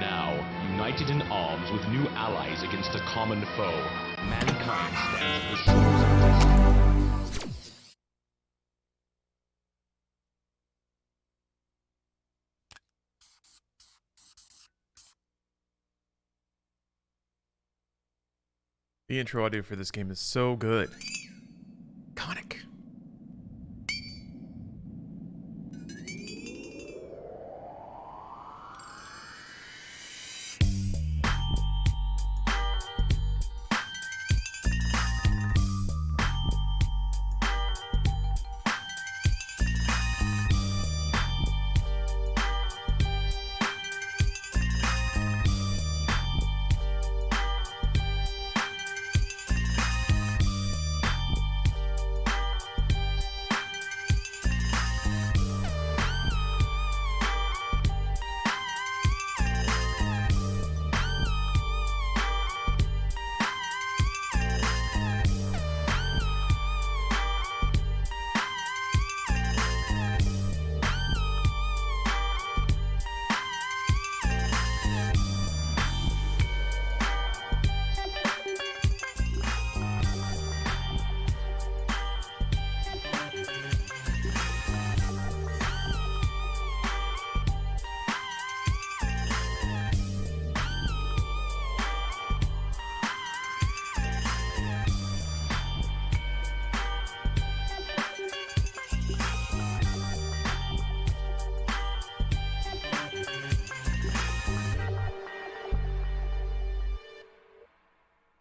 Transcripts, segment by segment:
Now, united in arms with new allies against a common foe, mankind stands at the shores of destiny. The intro audio for this game is so good. Iconic.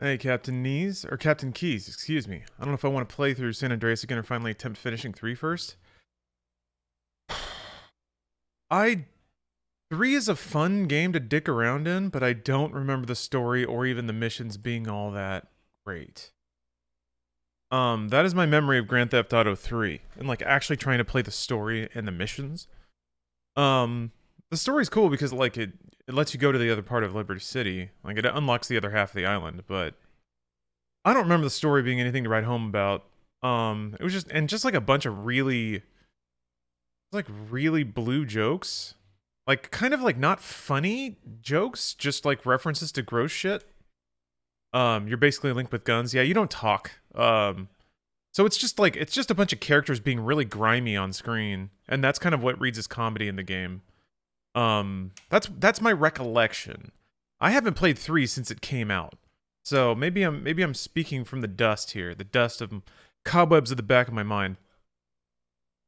Hey, Captain Knees, or Captain Keys, excuse me. I don't know if I want to play through San Andreas again or finally attempt finishing 3 first. 3 is a fun game to dick around in, but I don't remember the story or even the missions being all that great. That is my memory of Grand Theft Auto 3, and like actually trying to play the story and the missions. The story's cool because like it lets you go to the other part of Liberty City. Like it unlocks the other half of the island, but I don't remember the story being anything to write home about. It was just like a bunch of really blue jokes. Like kind of like not funny jokes, just like references to gross shit. You're basically linked with guns. Yeah, you don't talk. So it's just a bunch of characters being really grimy on screen, and that's kind of what reads as comedy in the game. That's my recollection. I haven't played 3 since it came out, so maybe I'm speaking from the dust here, the dust of cobwebs at the back of my mind.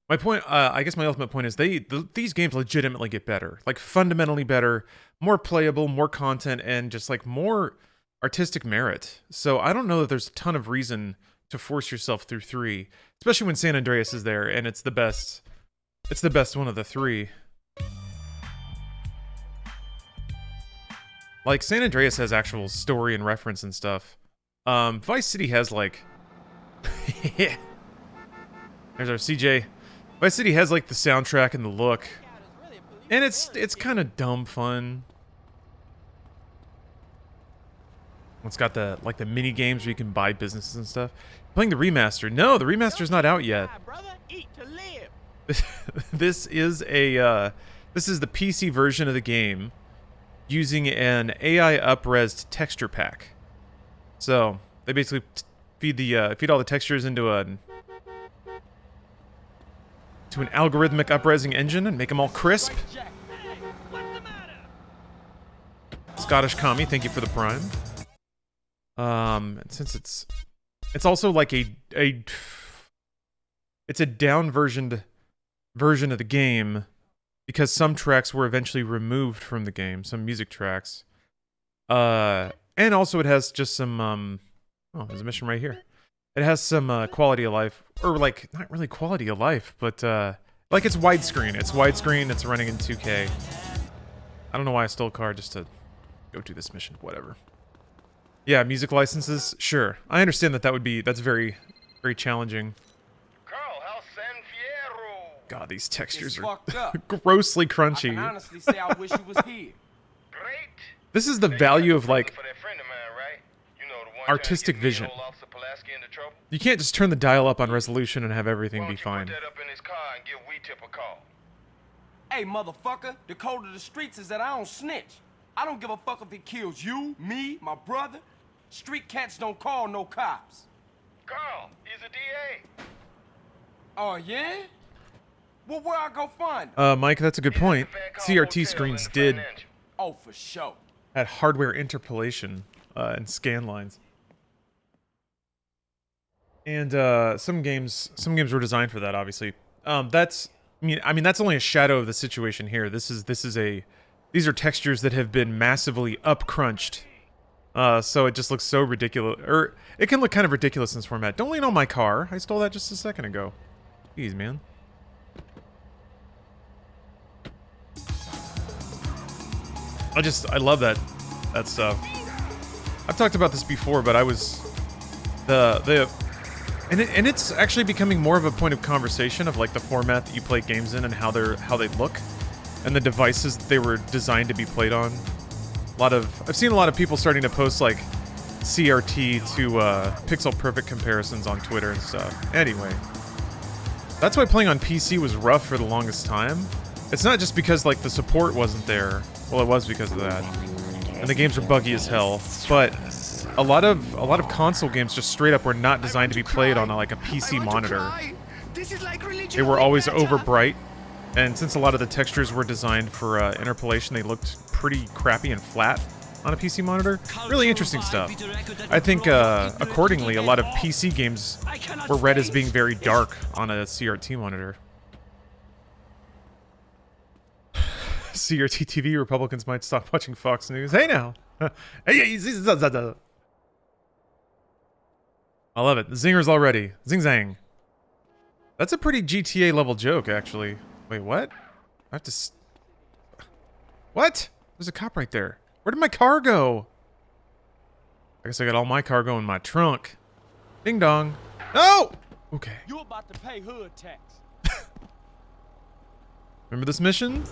My point, I guess my ultimate point is these games legitimately get better, like fundamentally better, more playable, more content, and just like more artistic merit. So I don't know that there's a ton of reason to force yourself through 3, especially when San Andreas is there and it's the best one of the 3. Like, San Andreas has actual story and reference and stuff. Vice City has, like... There's our CJ. Vice City has, like, the soundtrack and the look. And it's kind of dumb fun. It's got the, like, the mini games where you can buy businesses and stuff. Playing the remaster. No, the remaster's not out yet. This is the PC version of the game, using an AI up-resed texture pack. So they basically feed all the textures into an algorithmic up-resing engine and make them all crisp. Scottish Commie, thank you for the prime. And since it's also like it's a down-versioned version of the game, because some tracks were eventually removed from the game, some music tracks. And also it has just some, oh, there's a mission right here. It has some quality of life, or like, not really quality of life, but like it's widescreen. It's widescreen, it's running in 2K. I don't know why I stole a car just to go do this mission, whatever. Yeah, music licenses, sure. I understand that's very, very challenging. God, these textures are grossly crunchy. I can honestly say I wish you was here. This is the value of, like, artistic vision. You can't just turn the dial up on resolution and have everything be fine. Hey, motherfucker, the code of the streets is that I don't snitch. I don't give a fuck if it kills you, me, my brother. Street cats don't call no cops. Carl, he's a DA. Oh, yeah? Well, where I go find him? Mike, that's a good point. CRT screens did Oh, for sure. had hardware interpolation and scan lines. And some games were designed for that, obviously. That's I mean that's only a shadow of the situation here. These are textures that have been massively up crunched. So it just looks so ridiculous, or it can look kind of ridiculous in this format. Don't lean on my car. I stole that just a second ago. Jeez, man. I love that stuff. I've talked about this before, but I was and it's actually becoming more of a point of conversation of like the format that you play games in and how they look, and the devices that they were designed to be played on. I've seen a lot of people starting to post like CRT to pixel perfect comparisons on Twitter and stuff. Anyway, that's why playing on PC was rough for the longest time. It's not just because like the support wasn't there. Well, it was because of that, and the games were buggy as hell. But a lot of console games just straight up were not designed to be played on like a PC monitor. They were always over bright, and since a lot of the textures were designed for interpolation, they looked pretty crappy and flat on a PC monitor. Really interesting stuff. I think accordingly, a lot of PC games were read as being very dark on a CRT monitor. CRT TV, Republicans might stop watching Fox News. Hey now! Hey, I love it. The zingers already. Zing zang. That's a pretty GTA level joke, actually. Wait, what? I have to... What? There's a cop right there. Where did my car go? I guess I got all my cargo in my trunk. Ding dong. No! Okay. You about to pay hood tax. Remember this mission?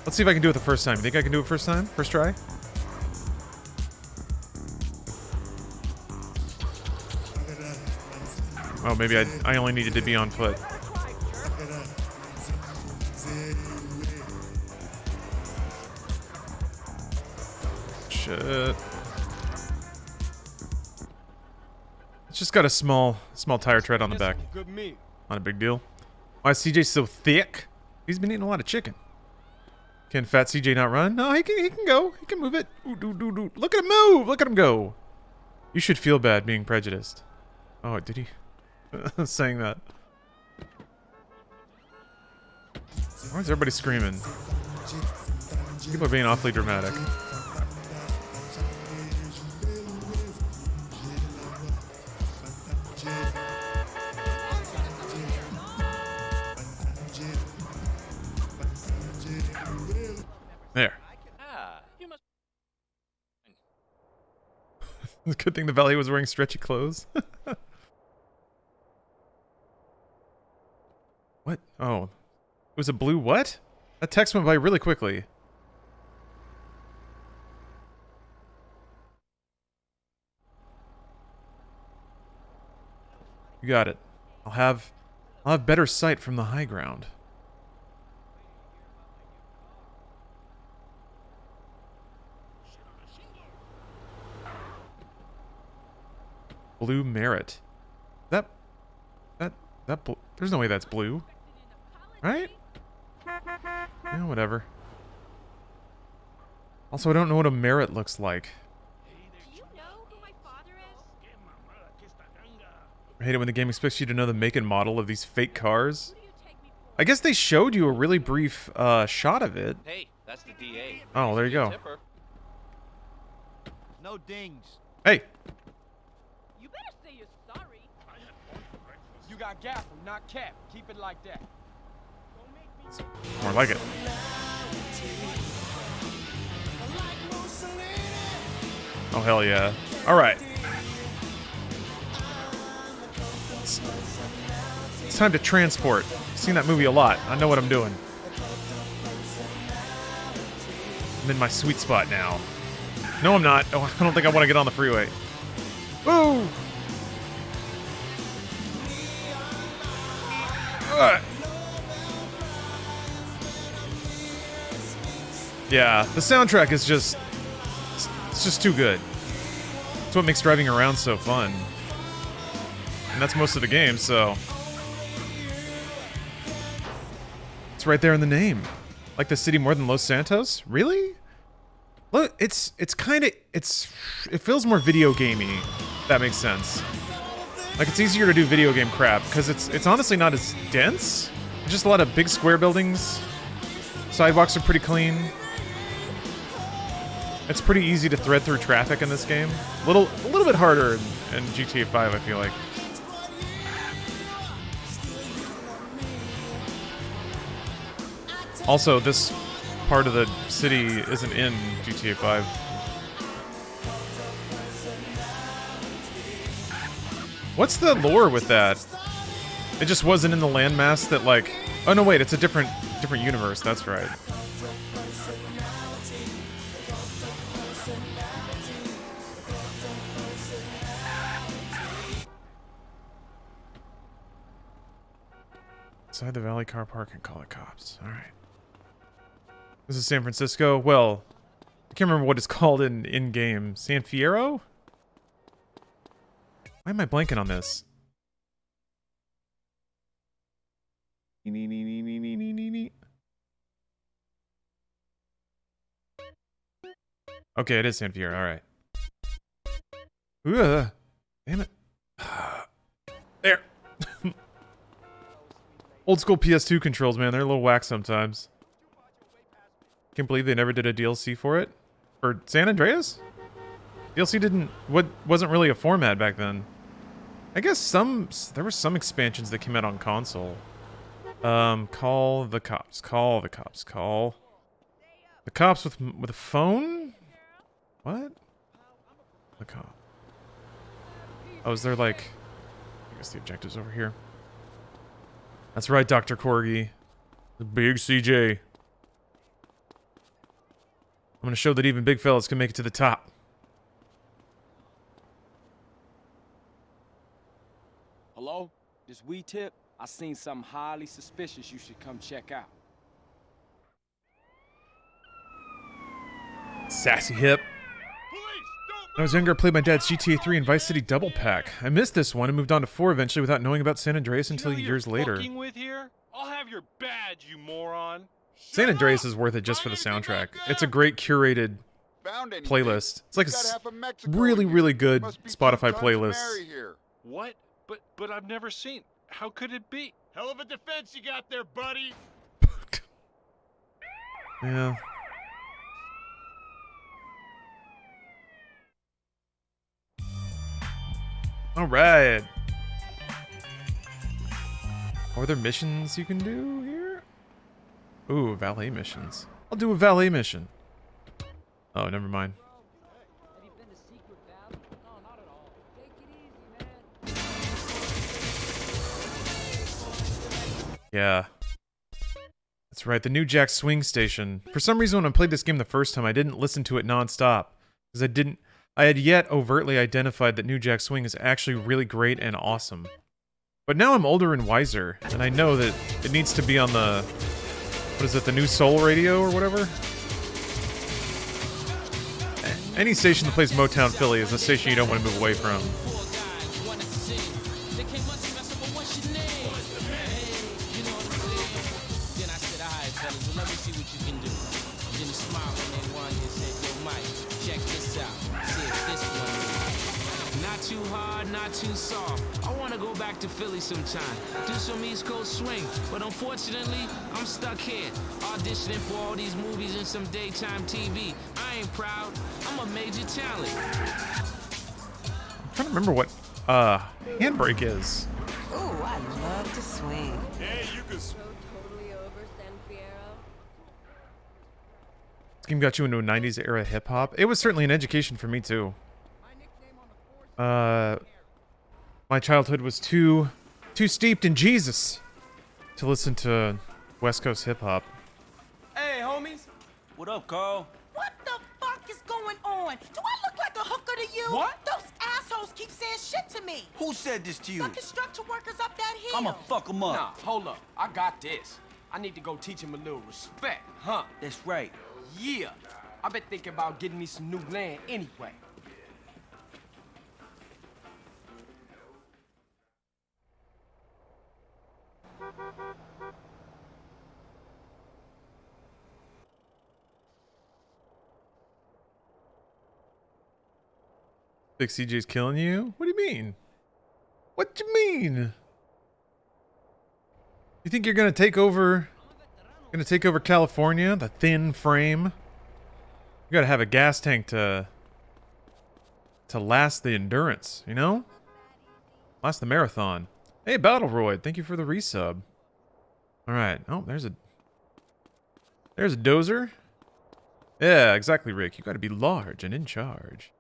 Let's see if I can do it the first time. You think I can do it first time? First try? Oh, maybe I only needed to be on foot. Shit. It's just got a small tire tread on the back. Not a big deal. Why is CJ so thick? He's been eating a lot of chicken. Can fat CJ not run? No, he can go. He can move it. Ooh. Look at him move! Look at him go! You should feel bad being prejudiced. Oh, did he? Saying that. Why is everybody screaming? People are being awfully dramatic. There. Good thing the valet was wearing stretchy clothes. What? Oh. It was a blue what? That text went by really quickly. You got it. I'll have better sight from the high ground. Blue Merit. That there's no way that's blue. Right? Yeah, whatever. Also, I don't know what a Merit looks like. Do you know who my father is? I hate it when the game expects you to know the make and model of these fake cars. I guess they showed you a really brief shot of it. Hey, that's the DA. Oh, there you go. Tipper. No dings. Hey! You better say you're sorry. You got gaffle, not cap. Keep it like that. More like it. Oh, hell yeah. Alright. It's time to transport. I've seen that movie a lot. I know what I'm doing. I'm in my sweet spot now. No, I'm not. Oh, I don't think I want to get on the freeway. Woo! Yeah, the soundtrack is just... It's just too good. It's what makes driving around so fun. And that's most of the game, so... It's right there in the name. Like the city more than Los Santos? Really? Look, it's kind of... It feels more video gamey. If that makes sense. Like, it's easier to do video game crap, because it's honestly not as dense. It's just a lot of big square buildings. Sidewalks are pretty clean. It's pretty easy to thread through traffic in this game. A little bit harder in GTA 5, I feel like. Also, this part of the city isn't in GTA 5. What's the lore with that? It just wasn't in the landmass that, like... Oh, no, wait, it's a different universe. That's right. Inside the Valley Car Park and call the cops. All right. This is San Francisco. Well, I can't remember what it's called in-game. San Fierro? Why am I blanking on this? Okay, it is San Fierro. All right. Ugh. Damn it. There. Old school PS2 controls, man. They're a little whack sometimes. Can't believe they never did a DLC for it. For San Andreas? DLC wasn't really a format back then. I guess there were some expansions that came out on console. Call the cops. Call the cops. Call the cops with a phone? What? The cop. Oh, is there like... I guess the objective's over here. That's right, Dr. Corgi. The big CJ. I'm gonna show that even big fellas can make it to the top. Hello? This we tip? I seen something highly suspicious you should come check out. Sassy hip. When I was younger, I played my dad's GTA 3 and Vice City double pack. I missed this one and moved on to 4 eventually without knowing about San Andreas until years later. With here? I'll have your badge, you moron. San Andreas is worth it just for the soundtrack. It's a great curated playlist. It's like a really, really good Spotify playlist. What? But I've never seen. How could it be? Hell of a defense you got there, buddy. Yeah. All right. Are there missions you can do here? Ooh, valet missions. I'll do a valet mission. Oh, never mind. Yeah. That's right, the New Jack Swing Station. For some reason, when I played this game the first time, I didn't listen to it non-stop. Because I had yet overtly identified that New Jack Swing is actually really great and awesome. But now I'm older and wiser, and I know that it needs to be on the... What is it, the new Soul Radio or whatever? Any station that plays Motown Philly is a station you don't want to move away from. Too hard, not too soft. I want to go back to Philly sometime, do some East Coast swing, but unfortunately, I'm stuck here, auditioning for all these movies and some daytime TV. I ain't proud. I'm a major talent. I'm trying to remember what Handbrake is. Ooh, I love to swing. Hey, you can Totally over San Fierro. This game got you into a 90s era hip hop. It was certainly an education for me too. My childhood was too steeped in Jesus to listen to West Coast hip hop. Hey, homies. What up, Carl? What the fuck is going on? Do I look like a hooker to you? What? Those assholes keep saying shit to me. Who said this to you? The construction workers up that hill. I'ma fuck them up. Nah, hold up. I got this. I need to go teach him a little respect, huh? That's right. Yeah, I've been thinking about getting me some new land anyway. Big CJ's killing you? What do you mean? What do you mean? You think you're gonna take over? Gonna take over California? The thin frame? You gotta have a gas tank to last the endurance, you know? Last the marathon. Hey, Battleroid, thank you for the resub. Alright. Oh, there's a dozer. Yeah, exactly, Rick. You gotta be large and in charge.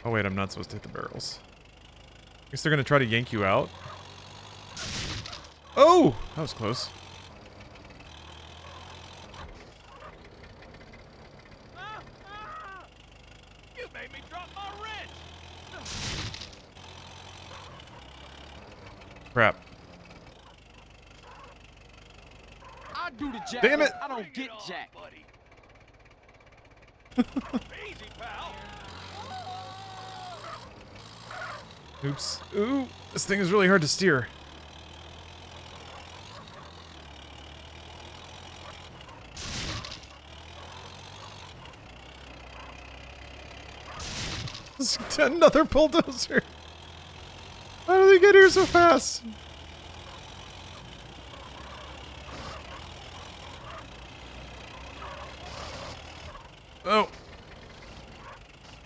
Oh wait, I'm not supposed to hit the barrels. Guess they're gonna try to yank you out. Oh! That was close. You made me drop my wrench. Crap. I do the jack. Damn it! I don't get jack. Buddy. Easy, pal. Oops. Ooh, this thing is really hard to steer. Another bulldozer. How did they get here so fast? Oh.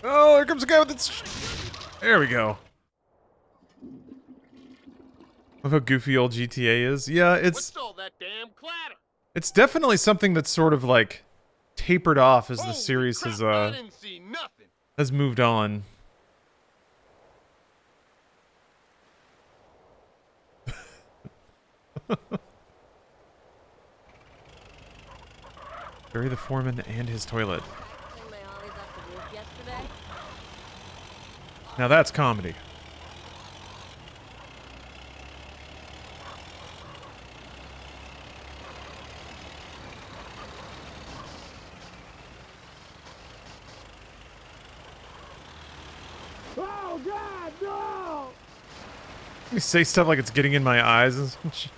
Oh, here comes a guy with its... There we go. Love how goofy old GTA is. Yeah, What's all that damn clatter? it's definitely something that's sort of like tapered off as the Holy series crap, has I didn't see nothing. has moved on. Bury the foreman and his toilet. Now that's comedy. Oh God, no! You say stuff like it's getting in my eyes and some shit.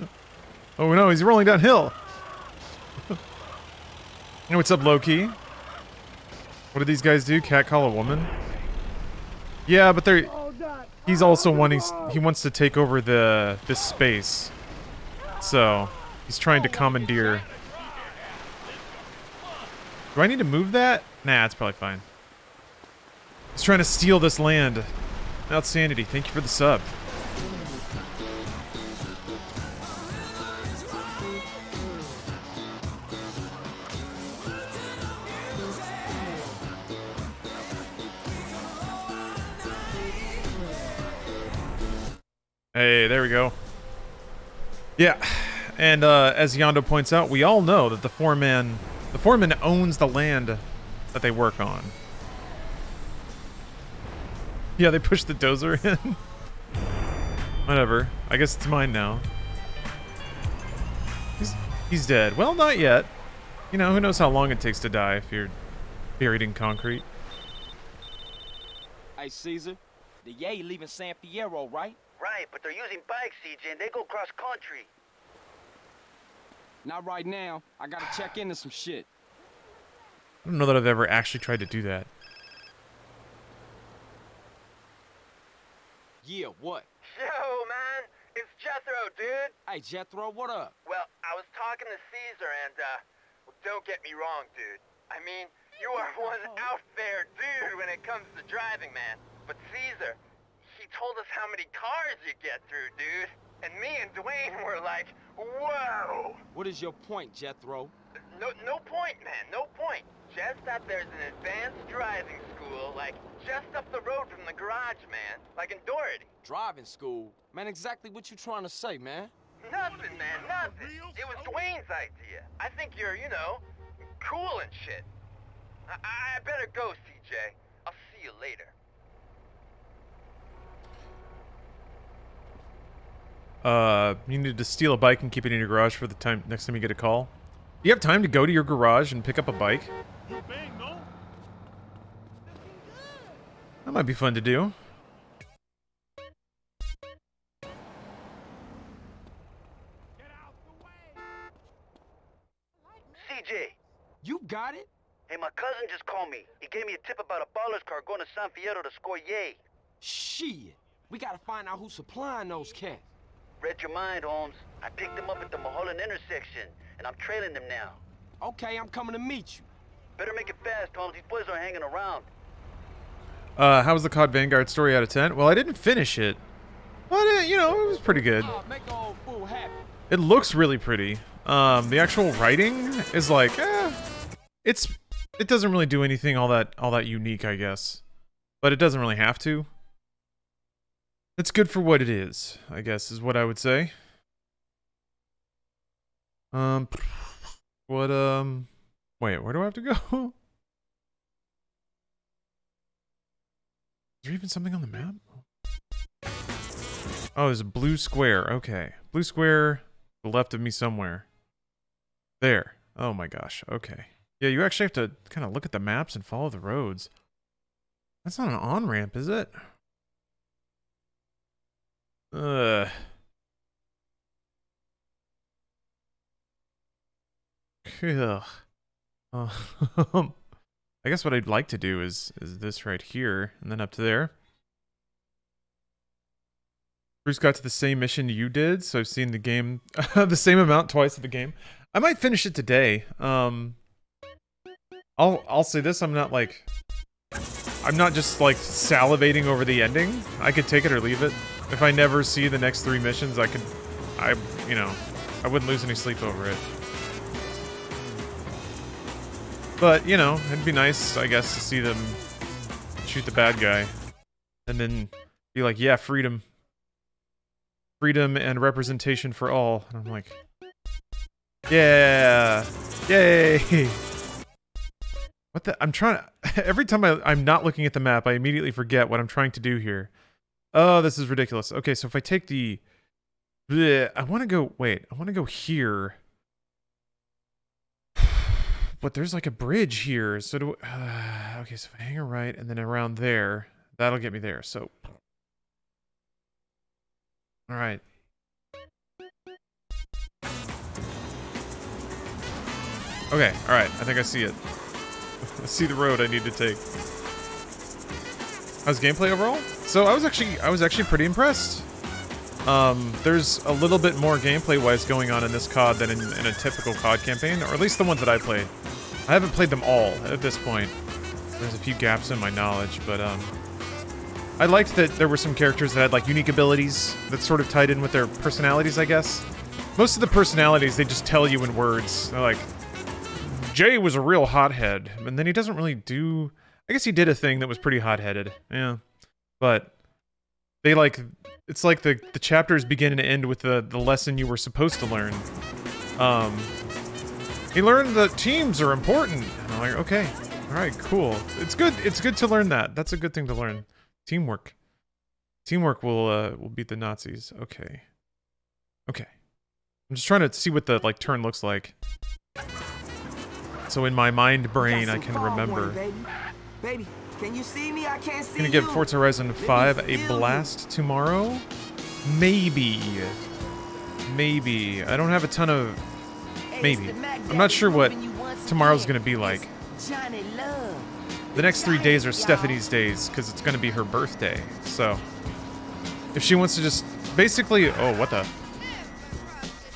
Oh no, he's rolling downhill. Hey, what's up, Loki? What did these guys do? Catcall a woman? Yeah, but they're... He's also wanting... He wants to take over this space. So, he's trying to commandeer... Do I need to move that? Nah, it's probably fine. He's trying to steal this land. Outsanity, thank you for the sub. Hey, there we go. Yeah, and as Yondo points out, we all know that the foreman owns the land that they work on. Yeah, they pushed the dozer in. Whatever. I guess it's mine now. He's dead. Well, not yet. You know, who knows how long it takes to die if you're buried in concrete. Hey, Caesar, the Yay leaving San Fierro, right? Right, but they're using bikes, CJ, and they go cross country. Not right now. I gotta check into some shit. I don't know that I've ever actually tried to do that. Yeah, what? Yo, man, it's Jethro, dude. Hey, Jethro, what up? Well, I was talking to Caesar, and, well, don't get me wrong, dude. I mean, you are one out there dude when it comes to driving, man. But Caesar, he told us how many cars you get through, dude. And me and Dwayne were like, whoa. What is your point, Jethro? No point, man, no point. Just that there's an advanced driving school, like, just up the road from the garage, man. Like in Doherty. Driving school? Man, exactly what you trying to say, man? Nothing, man, nothing. It was Dwayne's idea. I think you're, you know, cool and shit. I better go, CJ. I'll see you later. You need to steal a bike and keep it in your garage for the next time you get a call. Do you have time to go to your garage and pick up a bike? That might be fun to do. CJ, You got it? hey, my cousin just called me. He gave me a tip about a baller's car going to San Fierro to score yay. Shit. We gotta find out who's supplying those cats. Read your mind, Holmes. I picked them up at the Mulholland intersection, and I'm trailing them now. Okay, I'm coming to meet you. Better make it fast, Holmes. These boys are hanging around. How was the COD Vanguard story out of 10? Well, I didn't finish it. But, you know, it was pretty good. Make the old fool happy. It looks really pretty. The actual writing is like, it doesn't really do anything all that unique, I guess. But it doesn't really have to. It's good for what it is, I guess, is what I would say. Wait, where do I have to go? Is there even something on the map? Oh, there's a blue square. Okay. Blue square to the left of me somewhere. There. Oh my gosh. Okay. Yeah, you actually have to kind of look at the maps and follow the roads. That's not an on-ramp, is it? Ugh. Ugh. I guess what I'd like to do is this right here, and then up to there. Bruce got to the same mission you did, so I've seen the game the same amount twice of the game. I might finish it today. I'll say this, I'm not just like salivating over the ending. I could take it or leave it. If I never see the next 3 missions, I wouldn't lose any sleep over it. But, you know, it'd be nice, I guess, to see them shoot the bad guy. And then be like, yeah, freedom. Freedom and representation for all. And I'm like, yeah! Yay! What the? I'm trying to... Every time I'm not looking at the map, I immediately forget what I'm trying to do here. Oh, this is ridiculous. Okay, so if I take the... Bleh, I want to go... Wait, I want to go here. But there's like a bridge here. So do... okay, so if I hang a right and then around there, that'll get me there. So... Alright. Okay, alright. I think I see it. I see the road I need to take. How's gameplay overall? So I was actually pretty impressed. There's a little bit more gameplay-wise going on in this COD than in a typical COD campaign, or at least the ones that I played. I haven't played them all at this point. There's a few gaps in my knowledge, but I liked that there were some characters that had like unique abilities that sort of tied in with their personalities, I guess. Most of the personalities, they just tell you in words. They're like, Jay was a real hothead, and then he doesn't really do... I guess he did a thing that was pretty hot-headed, yeah. But they like... It's like the chapters begin and end with the lesson you were supposed to learn. He learned that teams are important. And I'm like, okay, alright, cool. It's good to learn that. That's a good thing to learn. Teamwork. Teamwork will beat the Nazis. Okay. Okay. I'm just trying to see what the like turn looks like. So in my mind brain I can remember. Baby, can you see me? I can't see Gonna give Forza Horizon 5 a blast tomorrow? Maybe. Maybe. I don't have a ton of... Maybe. I'm not sure what tomorrow's gonna be like. The next 3 days are Stephanie's days, because it's gonna be her birthday, so... If she wants to just... Basically... Oh, what the...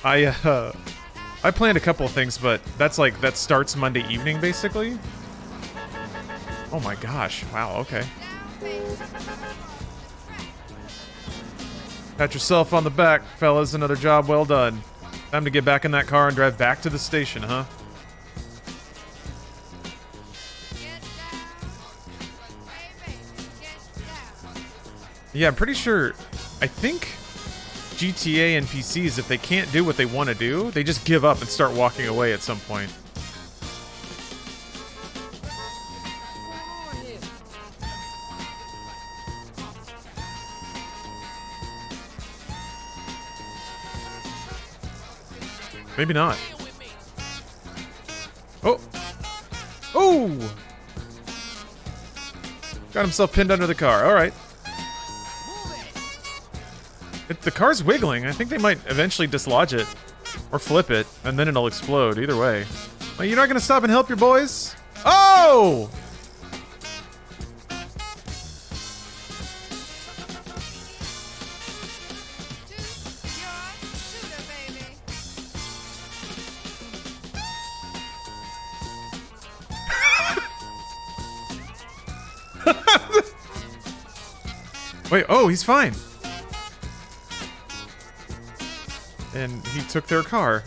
I planned a couple of things, but that's like... That starts Monday evening, basically. Oh my gosh. Wow, okay. Pat yourself on the back, fellas. Another job well done. Time to get back in that car and drive back to the station, huh? Yeah, I'm pretty sure... I think GTA NPCs, if they can't do what they want to do, they just give up and start walking away at some point. Maybe not. Oh! Oh! Got himself pinned under the car. Alright. The car's wiggling. I think they might eventually dislodge it. Or flip it, and then it'll explode. Either way. Well, you're not gonna stop and help your boys? Oh! Wait, oh, he's fine. And he took their car.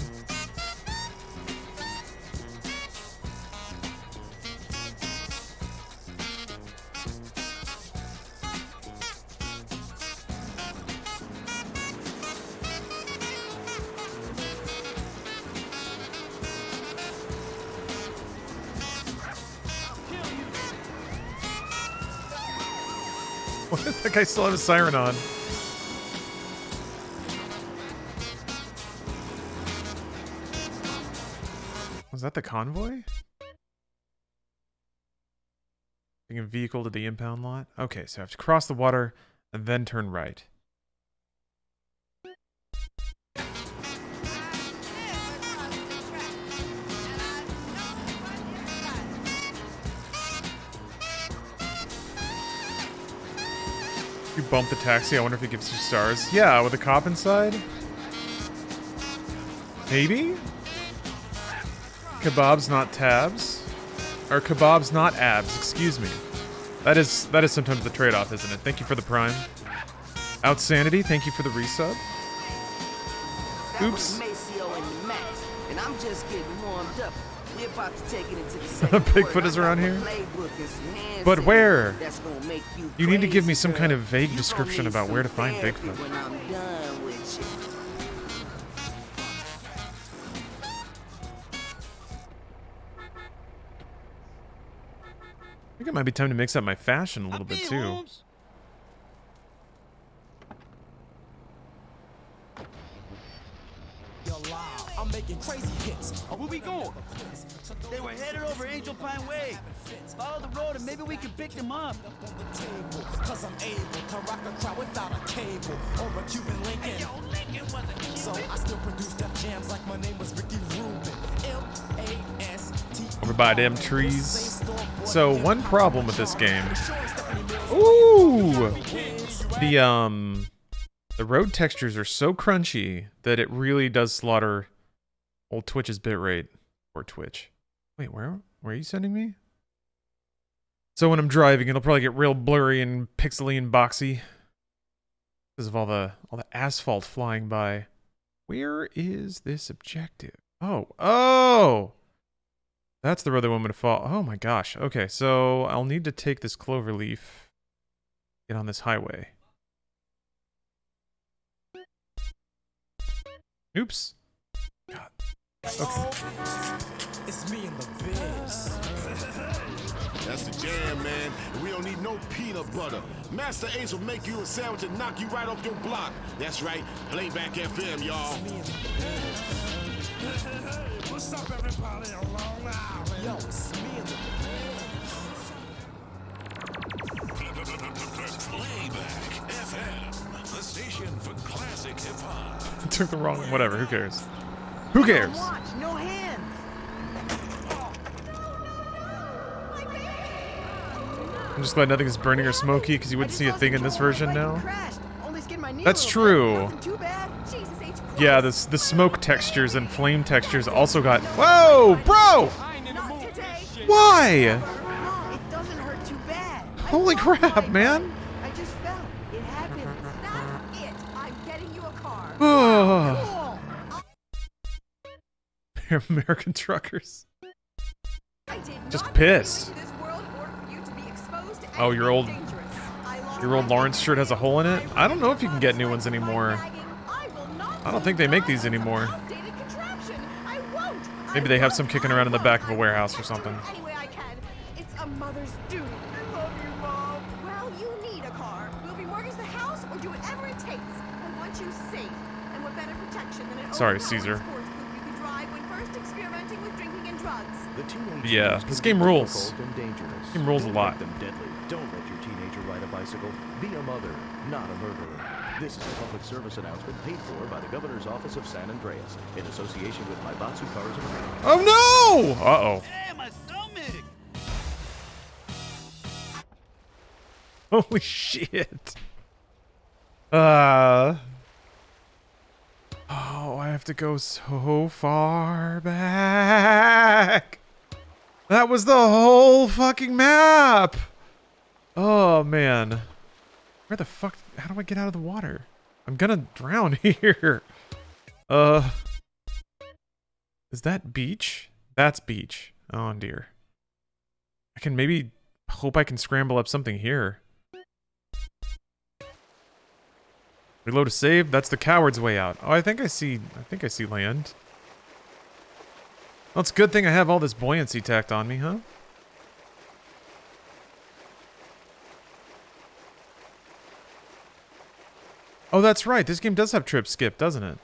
What does that guy still have a siren on? Was that the convoy? Taking a vehicle to the impound lot? Okay, so I have to cross the water and then turn right. You bump the taxi, I wonder if it gives you stars. Yeah, with a cop inside? Maybe? Kebabs, not tabs? Or kebabs, not abs, excuse me. That is sometimes the trade-off, isn't it? Thank you for the prime. Outsanity, thank you for the resub. Oops. And I'm just getting warmed up. We're about to take it into the Bigfoot is around here? But where? You need to give me some kind of vague description about where to find Bigfoot. When I'm done with you. I think it might be time to mix up my fashion a little bit too. I'm making crazy hits. Where we going? They were headed over Angel Pine Way. Follow the road and maybe we can pick them up. Cause I'm able to rock a crowd without a cable or a Cuban Lincoln. So I still produce death jams like my name was Ricky Rubin. L-A-S-T. Over by them trees. So one problem with this game. Ooh! The road textures are so crunchy that it really does slaughter old Twitch's bitrate. Or Twitch. Wait, where are you sending me? So when I'm driving, it'll probably get real blurry and pixely and boxy. Because of all the asphalt flying by. Where is this objective? Oh! That's the road they want me to follow. Oh my gosh. Okay, so I'll need to take this clover leaf. Get on this highway. Oops. God. Okay. It's me and the biz. That's the jam, man. We don't need no peanut butter. Master Ace will make you a sandwich and knock you right off your block. That's right. Playback FM, y'all. What's up, everybody? On Long Island. Yo, it's me and the Playback FM, the station for classic hip hop. Took the wrong. Whatever. Who cares? Who cares? Watch, no hands. I'm just glad nothing is burning or smoky because you wouldn't see a thing in this version now. That's true. Yeah, the smoke textures and flame textures also got. Whoa, bro! Why? It doesn't hurt too bad. Holy crap, man! I just felt it happened. That's it. I'm getting you a car. Oh. American truckers. Just pissed. Oh, your old Lawrence shirt has a hole in it? I don't know if you can get new ones anymore. I don't think they make these anymore. Maybe they have some kicking around in the back of a warehouse or something. It's a mother's duty. I love you, Mom. Well, you need a car. We'll remortgage the house or do whatever it takes. I want you safe and with better protection than an Sorry, Caesar. sports coupe you can Yeah, this game rules. This game rules a lot. Them deadly. Don't let your teenager ride a bicycle. Be a mother, not a murderer. This is a public service announcement paid for by the Governor's Office of San Andreas in association with Maibatsu Cars and Racing. Oh no! Uh-oh. Hey, my stomach! Holy shit. Oh, I have to go so far back. That was the whole fucking map. Oh, man. Where the fuck? How do I get out of the water? I'm gonna drown here. Is that beach? That's beach. Oh, dear. I can maybe hope I can scramble up something here. Reload to save. That's the coward's way out. Oh, I think I see land. Well, it's a good thing I have all this buoyancy tacked on me, huh? Oh, that's right. This game does have trip skip, doesn't it?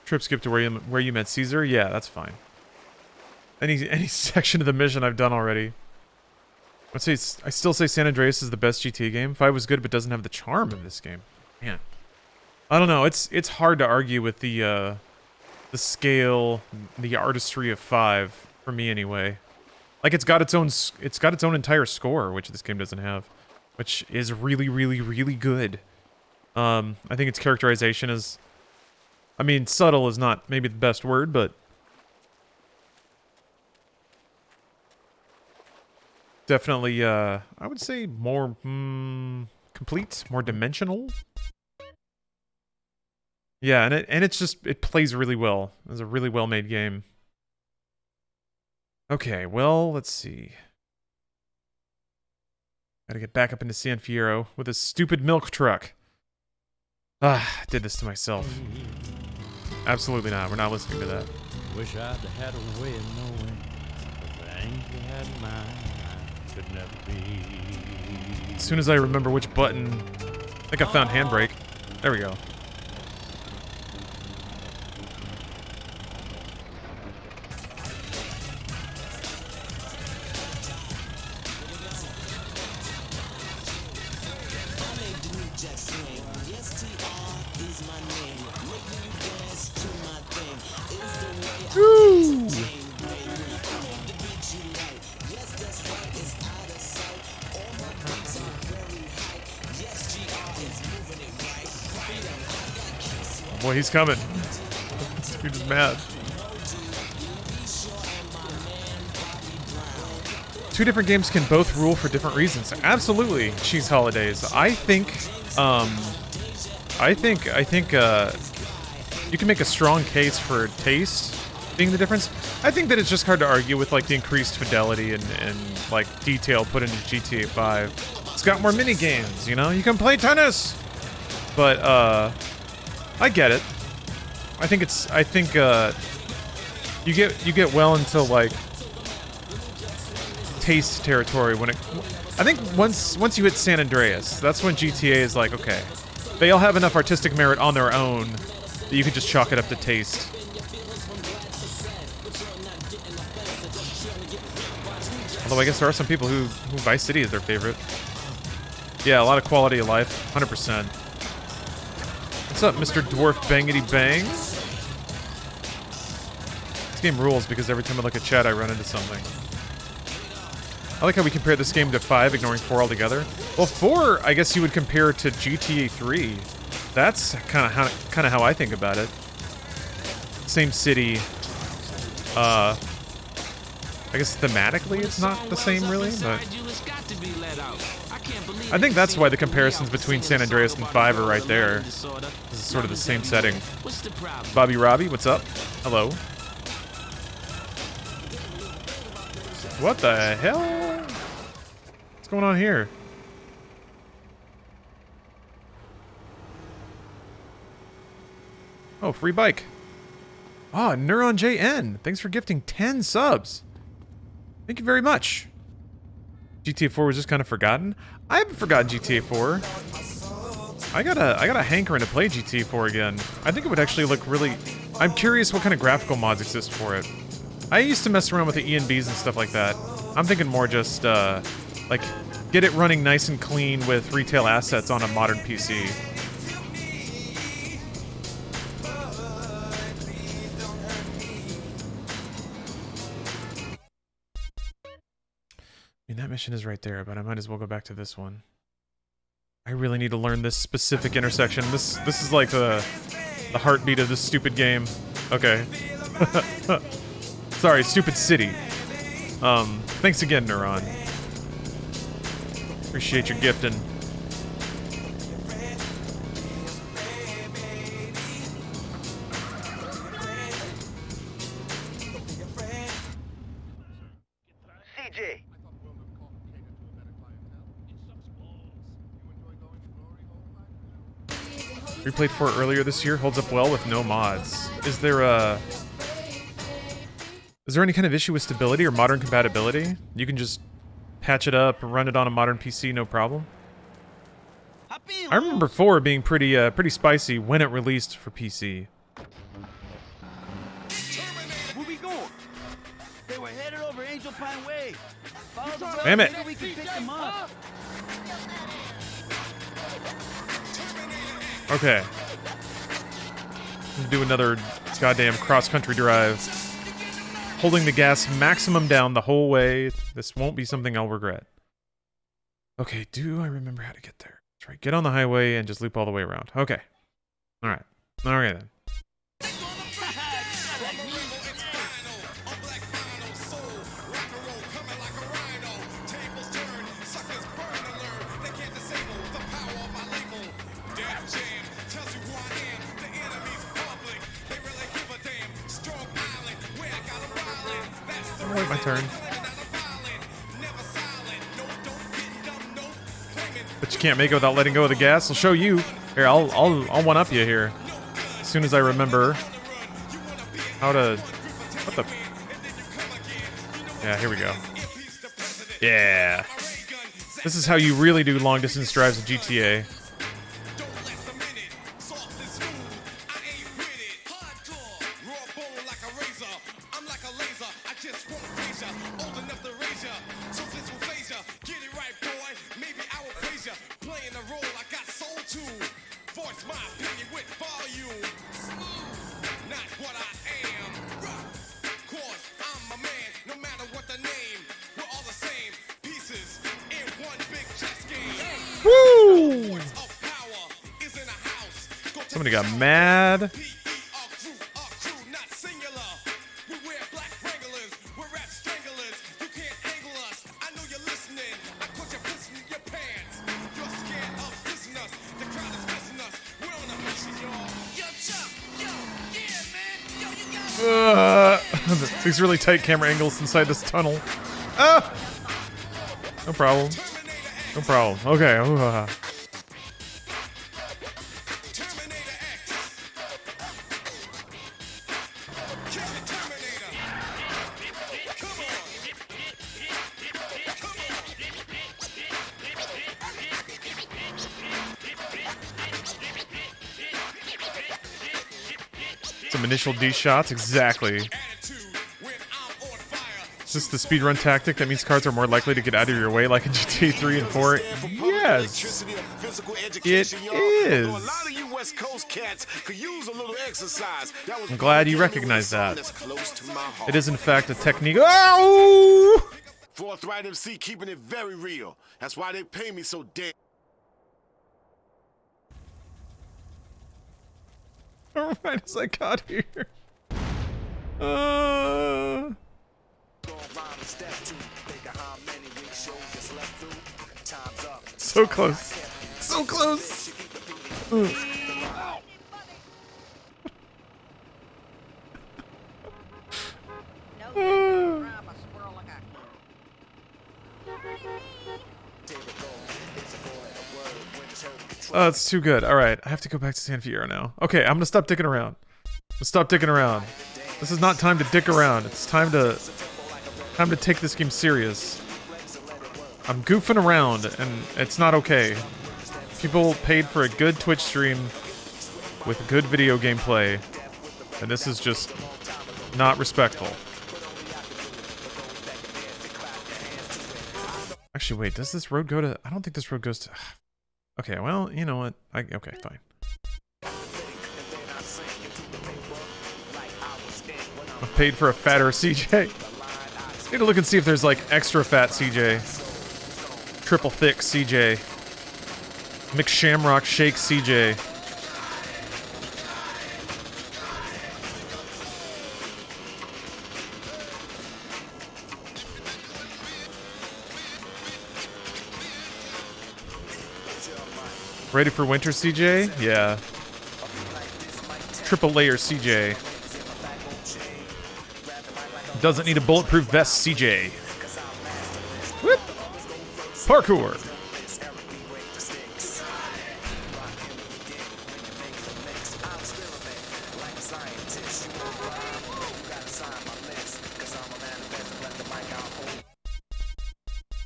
Trip skip to where you met Caesar? Yeah, that's fine. Any section of the mission I've done already. I still say San Andreas is the best GTA game. 5 was good, but doesn't have the charm of this game. Man, I don't know. It's hard to argue with the scale, the artistry of 5 for me anyway. Like it's got its own entire score, which this game doesn't have, which is really, really, really good. I think its characterization is, I mean, subtle is not maybe the best word, but definitely, I would say more complete, more dimensional. Yeah, and it plays really well. It's a really well-made game. Okay, well, let's see. Gotta get back up into San Fierro with a stupid milk truck. Ah, I did this to myself. Absolutely not. We're not listening to that. Wish I'd had a way of knowing the things you had in mind could never be. As soon as I remember which button, I think I found handbrake. There we go. Woo! Oh boy, he's coming. This dude is mad. Two different games can both rule for different reasons. Absolutely, Cheese Holidays. I think you can make a strong case for taste being the difference. I think that it's just hard to argue with like the increased fidelity and like detail put into GTA 5. It's got more mini games, you know? You can play tennis! But I get it. I think you get well into like taste territory when it I think once you hit San Andreas, that's when GTA is like, okay, they all have enough artistic merit on their own that you can just chalk it up to taste. Although I guess there are some people who Vice City is their favorite. Yeah, a lot of quality of life, 100%. What's up, Mr. Dwarf Bangity Bang? This game rules because every time I look at chat, I run into something. I like how we compare this game to 5, ignoring 4 altogether. Well, 4, I guess you would compare to GTA 3. That's kind of how I think about it. Same city. I guess thematically it's not the same, really, but I think that's why the comparisons between San Andreas and 5 are right there. This is sort of the same setting. Bobby Robbie, what's up? Hello. What the hell? What's going on here? Oh, free bike. Ah, Neuron JN. Thanks for gifting 10 subs. Thank you very much. GTA 4 was just kind of forgotten. I haven't forgotten GTA 4. I gotta hankering to play GT4 again. I think it would actually look really... I'm curious what kind of graphical mods exist for it. I used to mess around with the ENBs and stuff like that. I'm thinking more just, like, get it running nice and clean with retail assets on a modern PC. I mean, that mission is right there, but I might as well go back to this one. I really need to learn this specific intersection. This is like the heartbeat of this stupid game. Okay. Sorry, stupid city. Thanks again, Neuron. Appreciate your gifting. CJ. Replayed 4 earlier this year, holds up well with no mods. Is there any kind of issue with stability or modern compatibility? You can just patch it up and run it on a modern PC, no problem. I remember 4 being pretty spicy when it released for PC. Where we going? They were headed over Angel Pine Way. Follow the road, Damn it. maybe we can pick them up. Okay. Do another goddamn cross-country drive. Holding the gas maximum down the whole way. This won't be something I'll regret. Okay, do I remember how to get there? That's right. Get on the highway and just loop all the way around. Okay. Alright. Alright then. Wait my turn. But you can't make it without letting go of the gas. I'll show you. Here, I'll one up you here. As soon as I remember how to... What the... Yeah, here we go. Yeah. This is how you really do long distance drives in GTA. Woo! Somebody got mad. These really tight camera angles inside this tunnel. Ah! No problem. No problem. Okay. Some initial D shots, exactly. Is this the speedrun tactic that means cars are more likely to get out of your way like in GTA 3 and 4? Yes! It is! I'm glad you recognize that. It is in fact a technique. Oh! Forthright MC keeping it very real. That's why they pay me so damn. Alright, as I got here. So close. So close. Oh, it's too good. Alright, I have to go back to San Fierro now. Okay, I'm gonna stop dicking around. Stop dicking around. This is not time to dick around. It's time to take this game serious. I'm goofing around, and it's not okay. People paid for a good Twitch stream with good video gameplay, and this is just not respectful. Actually, wait, does this road go to... I don't think this road goes to... Okay, well, you know what? Okay, fine. I paid for a fatter CJ. Need to look and see if there's, like, extra fat CJ. Triple thick CJ. Mixed Shamrock Shake CJ. Ready for winter, CJ? Yeah. Triple layer, CJ. Doesn't need a bulletproof vest, CJ. Whoop! Parkour!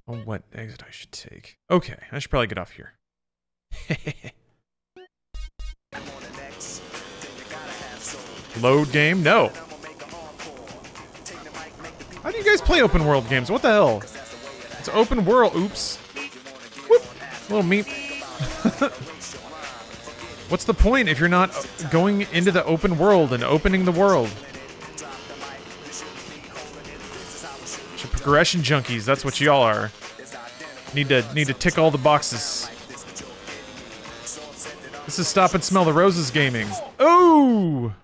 Oh, what exit I should take? Okay, I should probably get off here. Load game? No. How do you guys play open world games? What the hell? It's open world. Oops. Whoop. Little meat. What's the point if you're not going into the open world and opening the world? Progression junkies, that's what y'all are. Need to tick all the boxes. This is Stop and Smell the Roses gaming. Oh!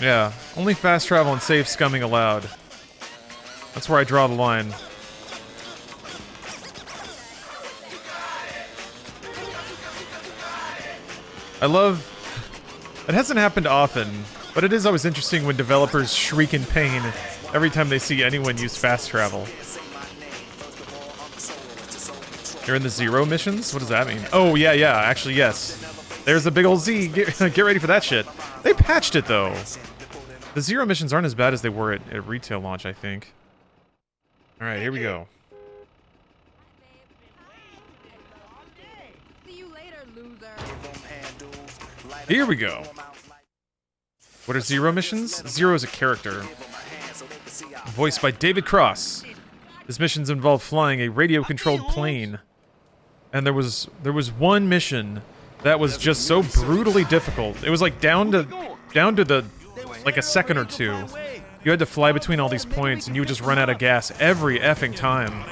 Yeah, only fast travel and safe scumming allowed. That's where I draw the line. I love... It hasn't happened often, but it is always interesting when developers shriek in pain every time they see anyone use fast travel. You're in the Zero missions? What does that mean? Oh, yeah, actually, yes. There's a big old Z. Get ready for that shit. They patched it, though. The Zero missions aren't as bad as they were at retail launch, I think. Alright, here we go. Here we go. What are Zero missions? Zero is a character. Voiced by David Cross. His missions involve flying a radio-controlled plane. And there was one mission that was just so brutally difficult. It was like down to the like a second or two. You had to fly between all these points and you would just run out of gas every effing time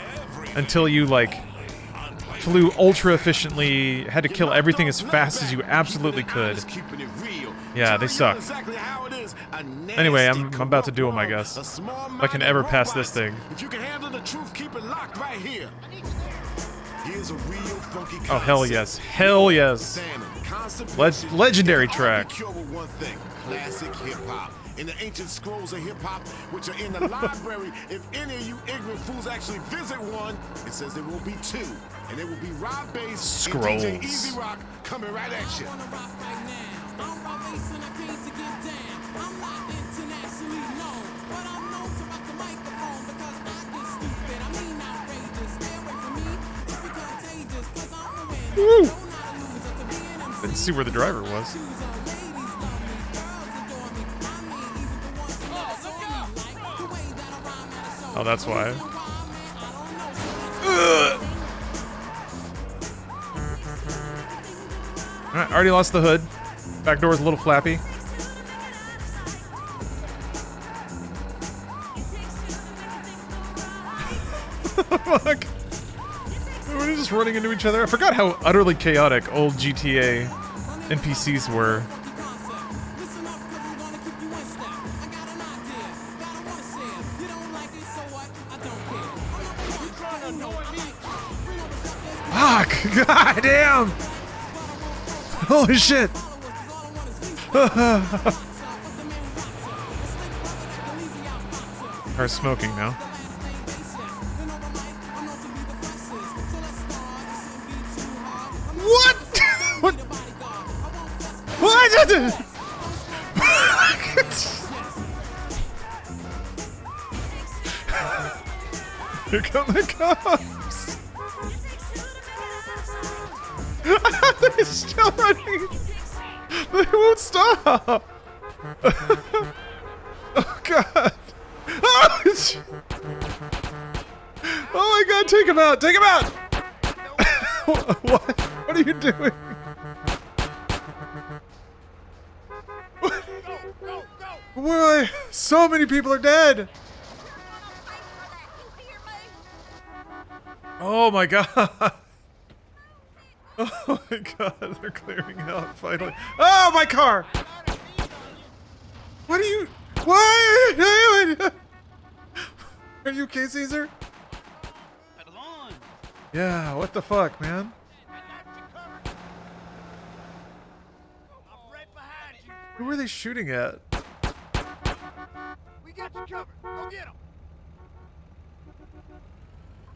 until you like flew ultra efficiently, had to kill everything as fast as you absolutely could. Yeah, they suck. Anyway, I'm about to do them, I guess. If I can ever pass this thing. Oh, hell yes. Hell yes. Legendary track. Classic hip-hop. In the ancient scrolls of hip-hop, which are in the library, if any of you ignorant fools actually visit one, it says there will be two. And it will be Rob Bass Scrolls. and DJ Easy Rock coming right at you. Woo! Didn't see where the driver was. Oh, that's why. Alright, already lost the hood. Back door's a little flappy. Fuck. We're just running into each other. I forgot how utterly chaotic old GTA NPCs were. Fuck! God damn! Holy shit! Are smoking now. What? What? What? Here come the cops. They're still running. They won't stop. Oh god. Oh, oh my god, take him out. Take him out. What? What are you doing? Why? So many people are dead. Oh my god. Oh my god, they're clearing out finally. Oh, my car! What are you... What are you doing? Are you okay, Caesar? Yeah, what the fuck, man? Who were they shooting at? We got you covered. Go get him.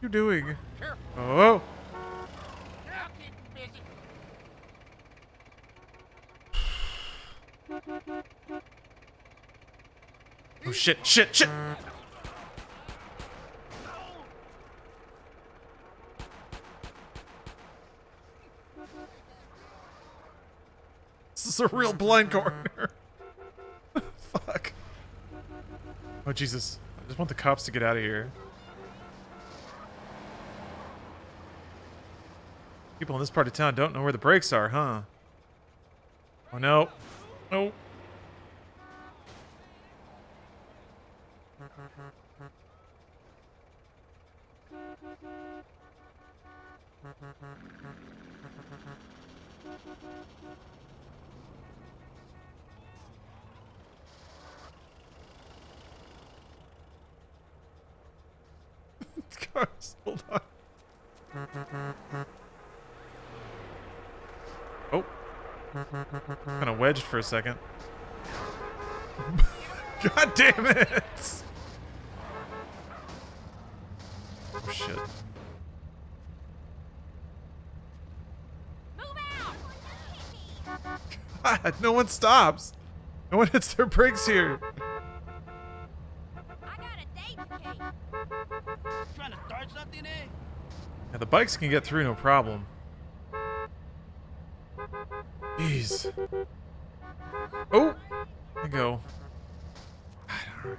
What are you doing? Oh. Oh shit, shit, shit! This is a real blind corner. Fuck. Oh Jesus. I just want the cops to get out of here. People in this part of town don't know where the brakes are, huh? Oh no. No. Cars, hold on. Oh. Kind of wedged for a second. God damn it! Oh shit. God, no one stops. No one hits their brakes here. Trying to start something, eh? Yeah, the bikes can get through no problem. Jeez. Oh! There you go.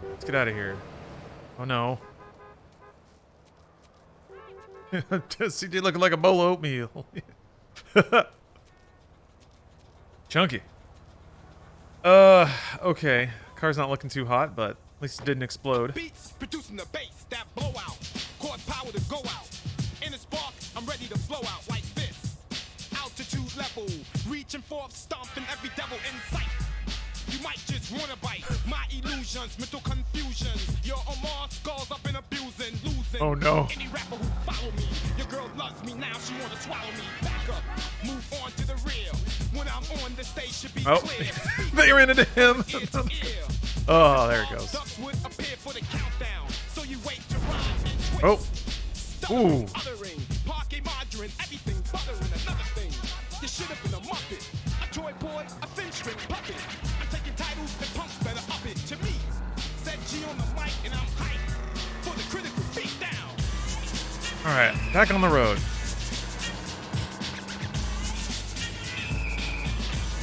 Let's get out of here. Oh no. CD looking like a bowl of oatmeal. Chunky. Okay. Car's not looking too hot, but at least it didn't explode. Beats producing the bass, that blowout. Cause power to go out. In a spark, I'm ready to blow out like this. Altitude level, reaching forth, stomping every devil in sight. You might just wanna bite my illusions, mental confusions. Your Omar skulls up and abusing, losing. Oh no. Any rapper who follow me, your girl loves me now, she wanna swallow me. Back up, move on to the real. When I'm on the stage, should be clear. They ran into him. Oh, there it goes. Oh. Ooh. Everything buttering, another thing. You should have been a muppet, a toy boy, a fin string puppet. I'm taking titles and punks better up it. To me, said G on the mic and I'm hyped for the critical beat down. All right, back on the road.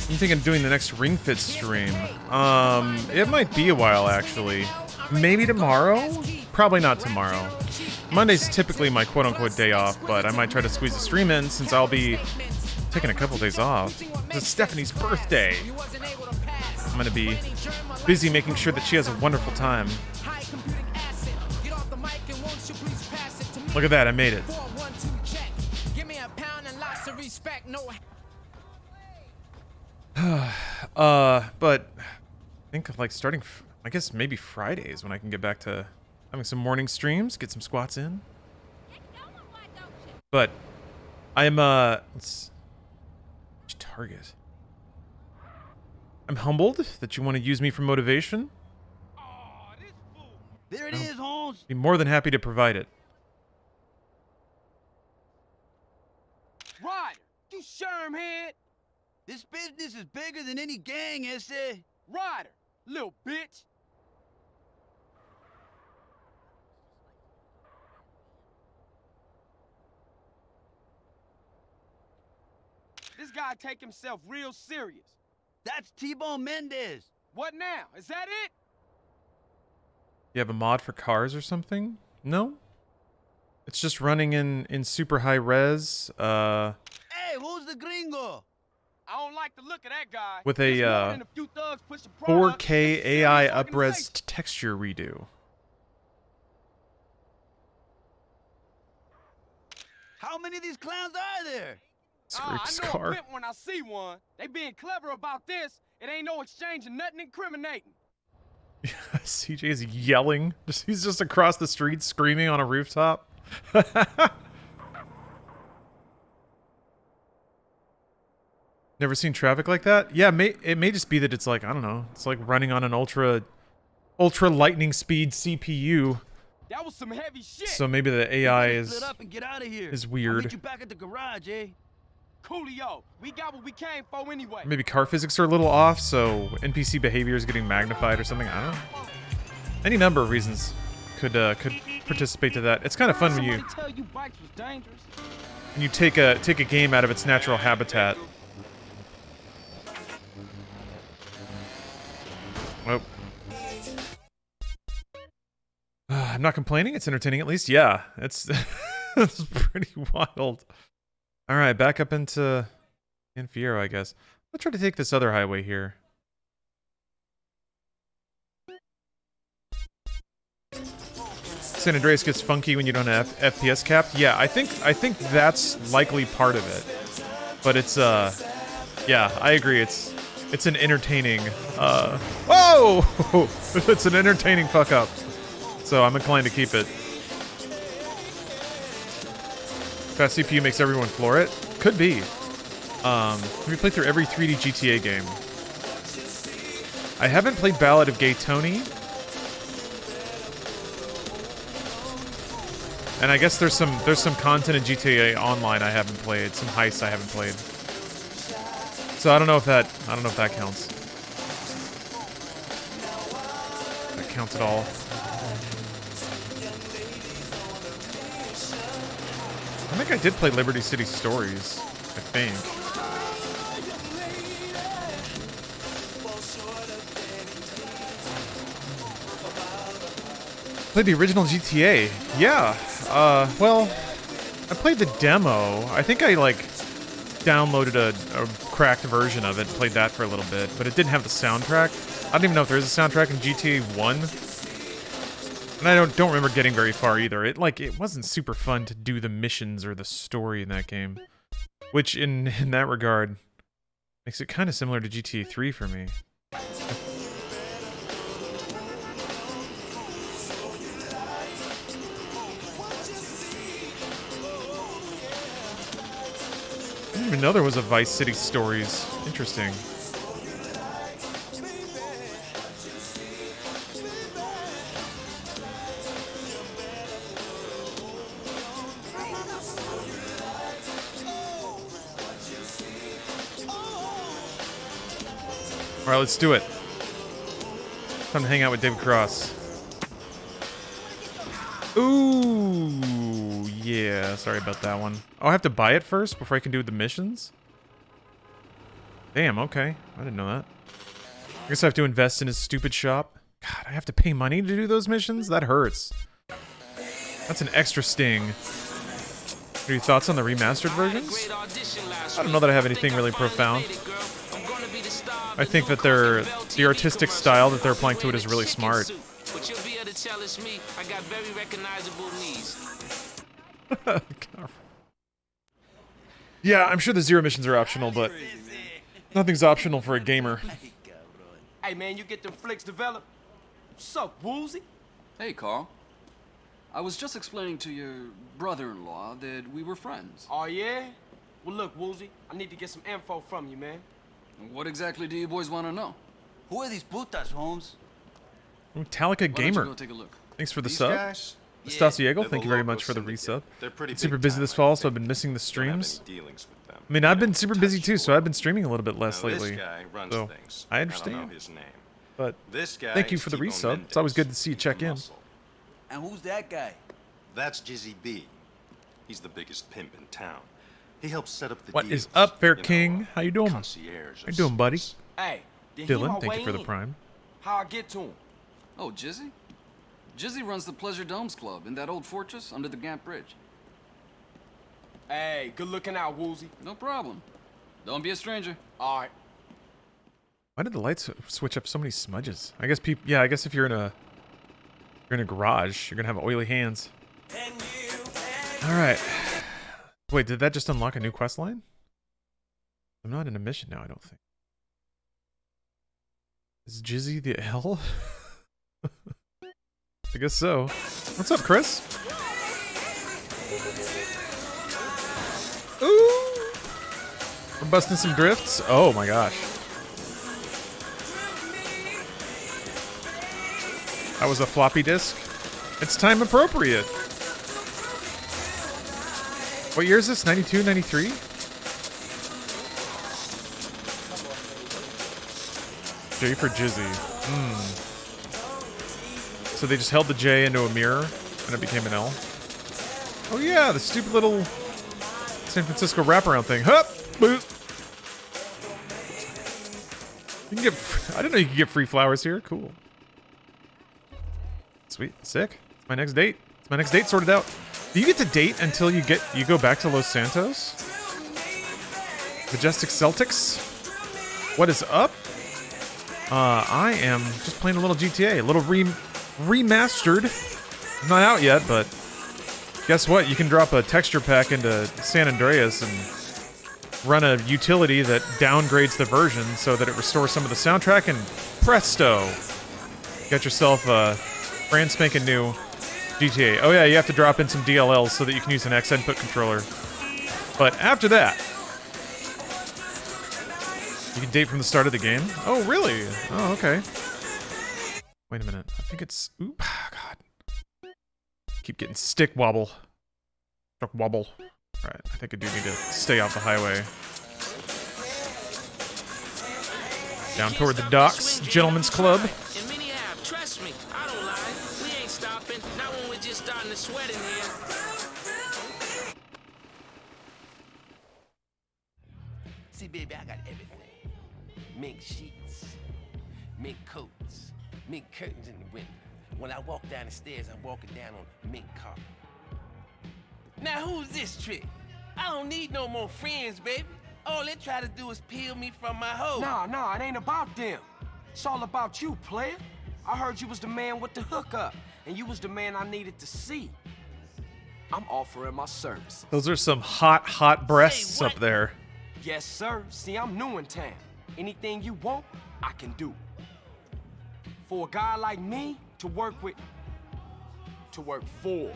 I'm thinking of doing the next Ring Fit stream. It might be a while actually. Maybe tomorrow? Probably not tomorrow. Monday's typically my quote-unquote day off, but I might try to squeeze a stream in since I'll be taking a couple days off. It's Stephanie's birthday. I'm gonna be busy making sure that she has a wonderful time. Look at that, I made it. But I think like starting, I guess maybe Fridays when I can get back to having some morning streams, get some squats in. But I'm let's target. I'm humbled that you want to use me for motivation. There it is, Holmes. Be more than happy to provide it. Ryder, you shermhead. This business is bigger than any gang, is it? Ryder, little bitch. This guy take himself real serious. That's T-Bone Mendez. What now? Is that it? You have a mod for cars or something? No? It's just running in super high res, Hey, who's the gringo? I don't like the look of that guy. with This a morning, a few thugs pushed the product. 4K It's a AI serious upres organization. texture redo. How many of these clowns are there? Scrapes I know car. a pimp when I see one. They being clever about this. It ain't no exchange and nothing incriminating. CJ is yelling. He's just across the street screaming on a rooftop. Never seen traffic like that? Yeah, it may just be that it's like, I don't know, it's like running on an ultra lightning speed CPU. That was some heavy shit. So maybe the AI is Split up and get out of here. is I'll weird. meet you back at the garage, eh? Coolio, we got what we came for anyway. Maybe car physics are a little off, so NPC behavior is getting magnified or something. I don't know. Any number of reasons could participate to that. It's kind of fun when you Tell you bikes was dangerous. take a game out of its natural habitat. Well, I'm not complaining. It's entertaining at least. Yeah, it's it's pretty wild. All right, back up into Fiero, I guess. Let's try to take this other highway here. San Andreas gets funky when you don't have FPS cap. Yeah, I think that's likely part of it. But it's yeah, I agree. It's an entertaining whoa! It's an entertaining fuck up. So I'm inclined to keep it. Fast CPU makes everyone floor it? Could be. We played through every 3D GTA game. I haven't played Ballad of Gay Tony. And I guess there's some content in GTA Online I haven't played, some heists I haven't played. So I don't know if that counts. That counts at all. I think I did play Liberty City Stories, I think. Played the original GTA. Yeah. Well, I played the demo. I think I, like, downloaded a cracked version of it, played that for a little bit, but it didn't have the soundtrack. I don't even know if there is a soundtrack in GTA 1. And I don't remember getting very far either. It wasn't super fun to do the missions or the story in that game. Which, in that regard, makes it kind of similar to GTA 3 for me. I didn't even know there was a Vice City Stories. Interesting. Alright, let's do it. Time to hang out with David Cross. Ooh, yeah. Sorry about that one. Oh, I have to buy it first before I can do the missions? Damn, okay. I didn't know that. I guess I have to invest in his stupid shop. God, I have to pay money to do those missions? That hurts. That's an extra sting. What are your thoughts on the remastered versions? I don't know that I have anything really profound. I think that the artistic style that they're applying to it is really smart. But you'll be able to tell it's me. I got very recognizable knees. Yeah, I'm sure the zero missions are optional, but nothing's optional for a gamer. Hey man, you get them flicks developed? What's up, Woolsey? Hey, Carl. I was just explaining to your brother-in-law that we were friends. Oh yeah? Well look, Woolsey, I need to get some info from you, man. What exactly do you boys want to know? Who are these putas, Holmes? Metallica Why don't you Gamer. go take a look? Thanks for the These sub. guys? Stasiego, thank you very much for the resub. Been super busy this fall, so I've been missing the streams. I mean, I've been super busy too, so I've been streaming a little bit less lately. So I understand. But thank you for the resub. It's always good to see you check in. And who's that guy? That's Jizzy B. He's the biggest pimp in town. He helps set up the What deals, is up, Fair you know, King? How you doing? concierge How you doing, buddy? Hey, did Dylan, thank you for the prime. How I get to him? Oh, Jizzy? Jizzy runs the Pleasure Domes Club in that old fortress under the Gant Bridge. Hey, good looking out, Woozy. No problem. Don't be a stranger. All right. Why did the lights switch up so many smudges? I guess people. Yeah, I guess if you're in a garage, you're gonna have oily hands. All right. Wait, did that just unlock a new quest line? I'm not in a mission now, I don't think. Is Jizzy the L? I guess so. What's up, Chris? Ooh! We're busting some drifts. Oh my gosh. That was a floppy disk. It's time appropriate. What year is this? 92, 93? J for Jizzy. So they just held the J into a mirror and it became an L. Oh yeah, the stupid little San Francisco wraparound thing. Hup! Boop! You can get. I didn't know you could get free flowers here. Cool. Sweet. Sick. It's my next date. It's my next date sorted out. Do you get to date until you go back to Los Santos? Majestic Celtics? What is up? I am just playing a little GTA, a little remastered. Not out yet, but guess what? You can drop a texture pack into San Andreas and run a utility that downgrades the version so that it restores some of the soundtrack, and presto! Got yourself a brand spanking new GTA. Oh yeah, you have to drop in some DLLs so that you can use an X input controller. But after that, you can date from the start of the game. Oh really? Oh okay. Wait a minute. I think it's. Oop! God. Keep getting stick wobble. Truck wobble. All right. I think I do need to stay off the highway. Down toward the docks, Gentlemen's Club. And many have, trust me, I don't lie. We ain't stopping, not when we're just starting to sweat in here. See, baby, I got everything. Mink sheets, mink coats, mink curtains in the window. When I walk down the stairs, I'm walking down on mink carpet. Now, who's this trick? I don't need no more friends, baby. All they try to do is peel me from my hoe. Nah, it ain't about them. It's all about you, player. I heard you was the man with the hookup, and you was the man I needed to see. I'm offering my service. Those are some hot breasts up there. Yes, sir. See, I'm new in town. Anything you want, I can do. For a guy like me to work for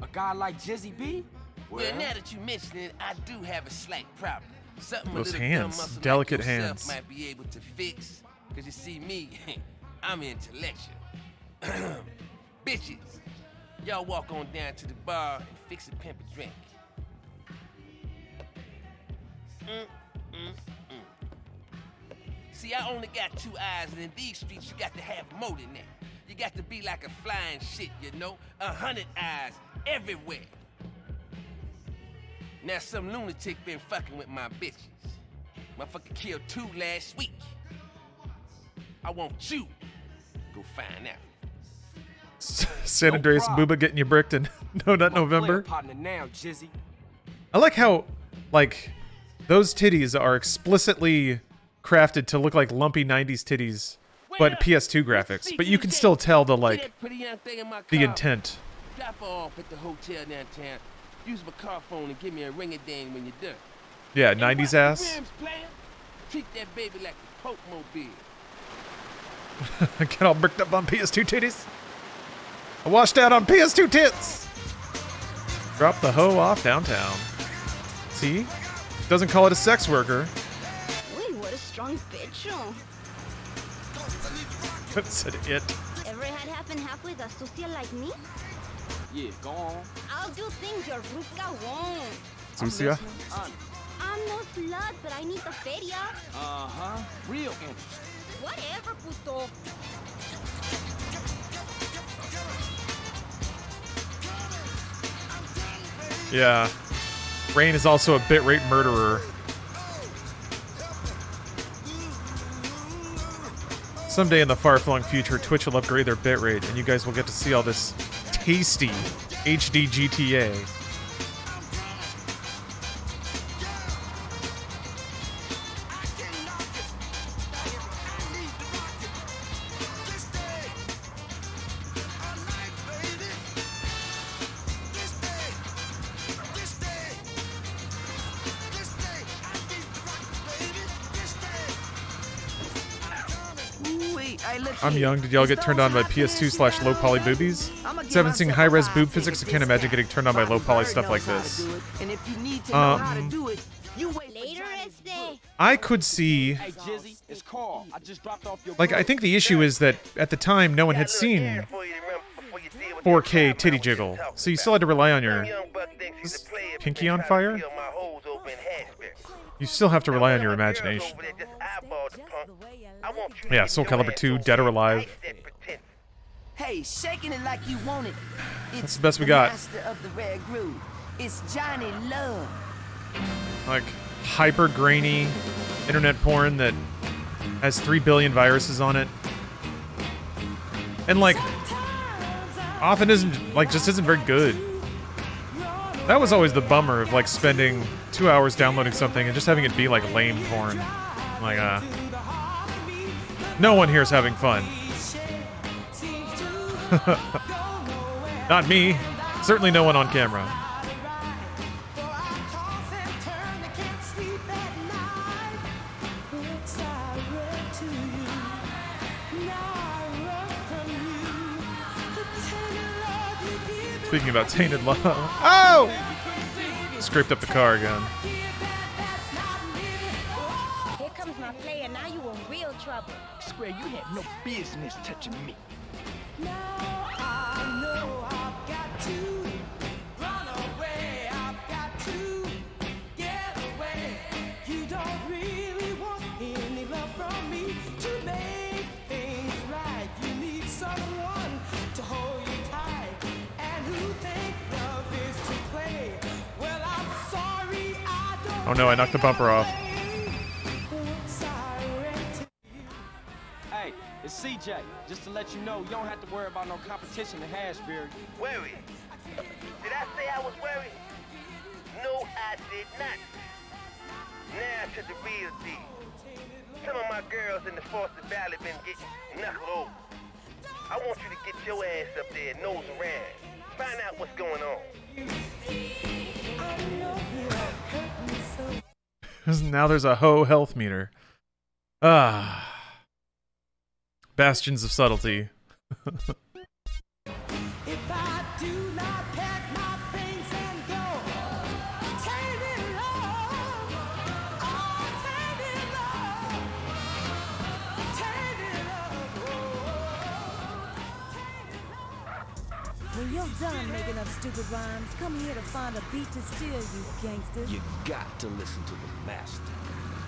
a guy like Jizzy B? Well, now that you mention it, I do have a slight problem. Something Those a little hands, dumb muscle delicate like yourself hands. might be able to fix. Cause you see me, I'm intellectual. Bitches, y'all walk on down to the bar and fix a pimp a drink. See, I only got 2 eyes, and in these streets, you got to have more than that. You got to be like a flying shit, you know? 100 eyes everywhere. Now, some lunatic been fucking with my bitches. Motherfucker killed 2 last week. I want you to go find out. San Andreas Booba getting you bricked in No Nut November. Partner now, Jizzy. I like how, like, those titties are explicitly crafted to look like lumpy 90s titties, but PS2 graphics. But you can still tell the, like, the intent. Drop her off at the hotel downtown. Use my car phone and give me a ring-a-ding when you're done. Yeah, 90s ass. Rims, player. Treat that baby like a Pope mobile. Get all bricked up on PS2 titties. I washed out on PS2 tits. Drop the hoe off downtown. See? Doesn't call it a sex worker. Wait, what a strong bitch. Said it. Ever had half and half with a sucia like me? Yeah, go on. I'll do things your ruca won't. Sucia? I'm no slut, but I need the feria. Uh-huh. Real interest. Whatever, puto. Yeah. Rain is also a bitrate murderer. Someday in the far-flung future, Twitch will upgrade their bitrate, and you guys will get to see all this tasty HD GTA. I'm young. Did y'all get turned on by PS2/low poly boobies? So I haven't seen high-res boob physics. I can't imagine getting turned on by low poly stuff like this. I could see... Hey, Jizzy, it's Carl. I just dropped off your Like, I think the issue is that at the time, no one had seen 4K titty jiggle. So you still had to rely on your... Is pinky on fire? You still have to rely on your imagination. Yeah, Soul Calibur 2, Dead or Alive. Hey, shaking it like you want it. That's the best we got. Master of the rare groove. It's Johnny Love. Like, hyper grainy internet porn that has 3 billion viruses on it. And like, often isn't, like, just isn't very good. That was always the bummer of like spending 2 hours downloading something and just having it be like lame porn. Like, no one here is having fun. Not me. Certainly no one on camera. Speaking about tainted love. Oh! Scraped up the car again. Here comes my player. Now you in real trouble. Swear you had no business touching me. Oh no, I knocked the bumper off. Hey, it's CJ. Just to let you know, you don't have to worry about no competition in Hashberry. Worried? Did I say I was worried? No, I did not. Now to the real deal. Some of my girls in the Foster Valley been getting knuckled over. I want you to get your ass up there, nose around. Find out what's going on. Now there's a hoe health meter. Ah. Bastions of subtlety. When you're done making up stupid rhymes, come here to find a beat to steal, you gangsters. You got to listen to the master.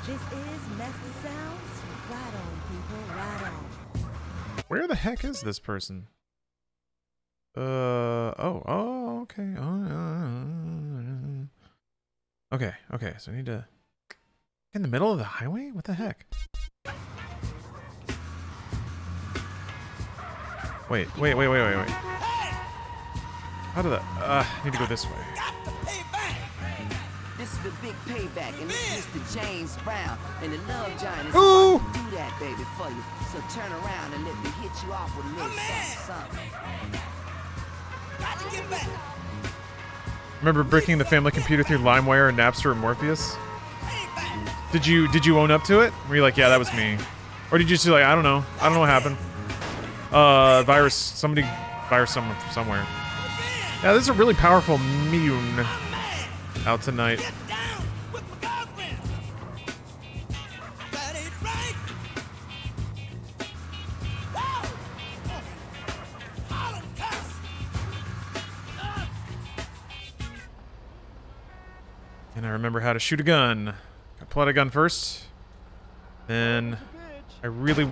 This is Master Sounds. Right on, people, right on. Where the heck is this person? Oh, okay. Okay, so I need to... In the middle of the highway? What the heck? Wait. How did that... I need to go this way. This is the big payback, and this is Mr. James Brown, and the love giant is Ooh. about to do that, baby, for you. So turn around and let me hit you off with a little something. Got to get back. Remember bricking the family computer through LimeWire and Napster and Morpheus? Did you own up to it? Were you like, yeah, that was me? Or did you just like, I don't know what happened? Somebody virus someone somewhere. Yeah, this is a really powerful meme out tonight. And I remember how to shoot a gun. Gotta pull out a gun first. Then I really...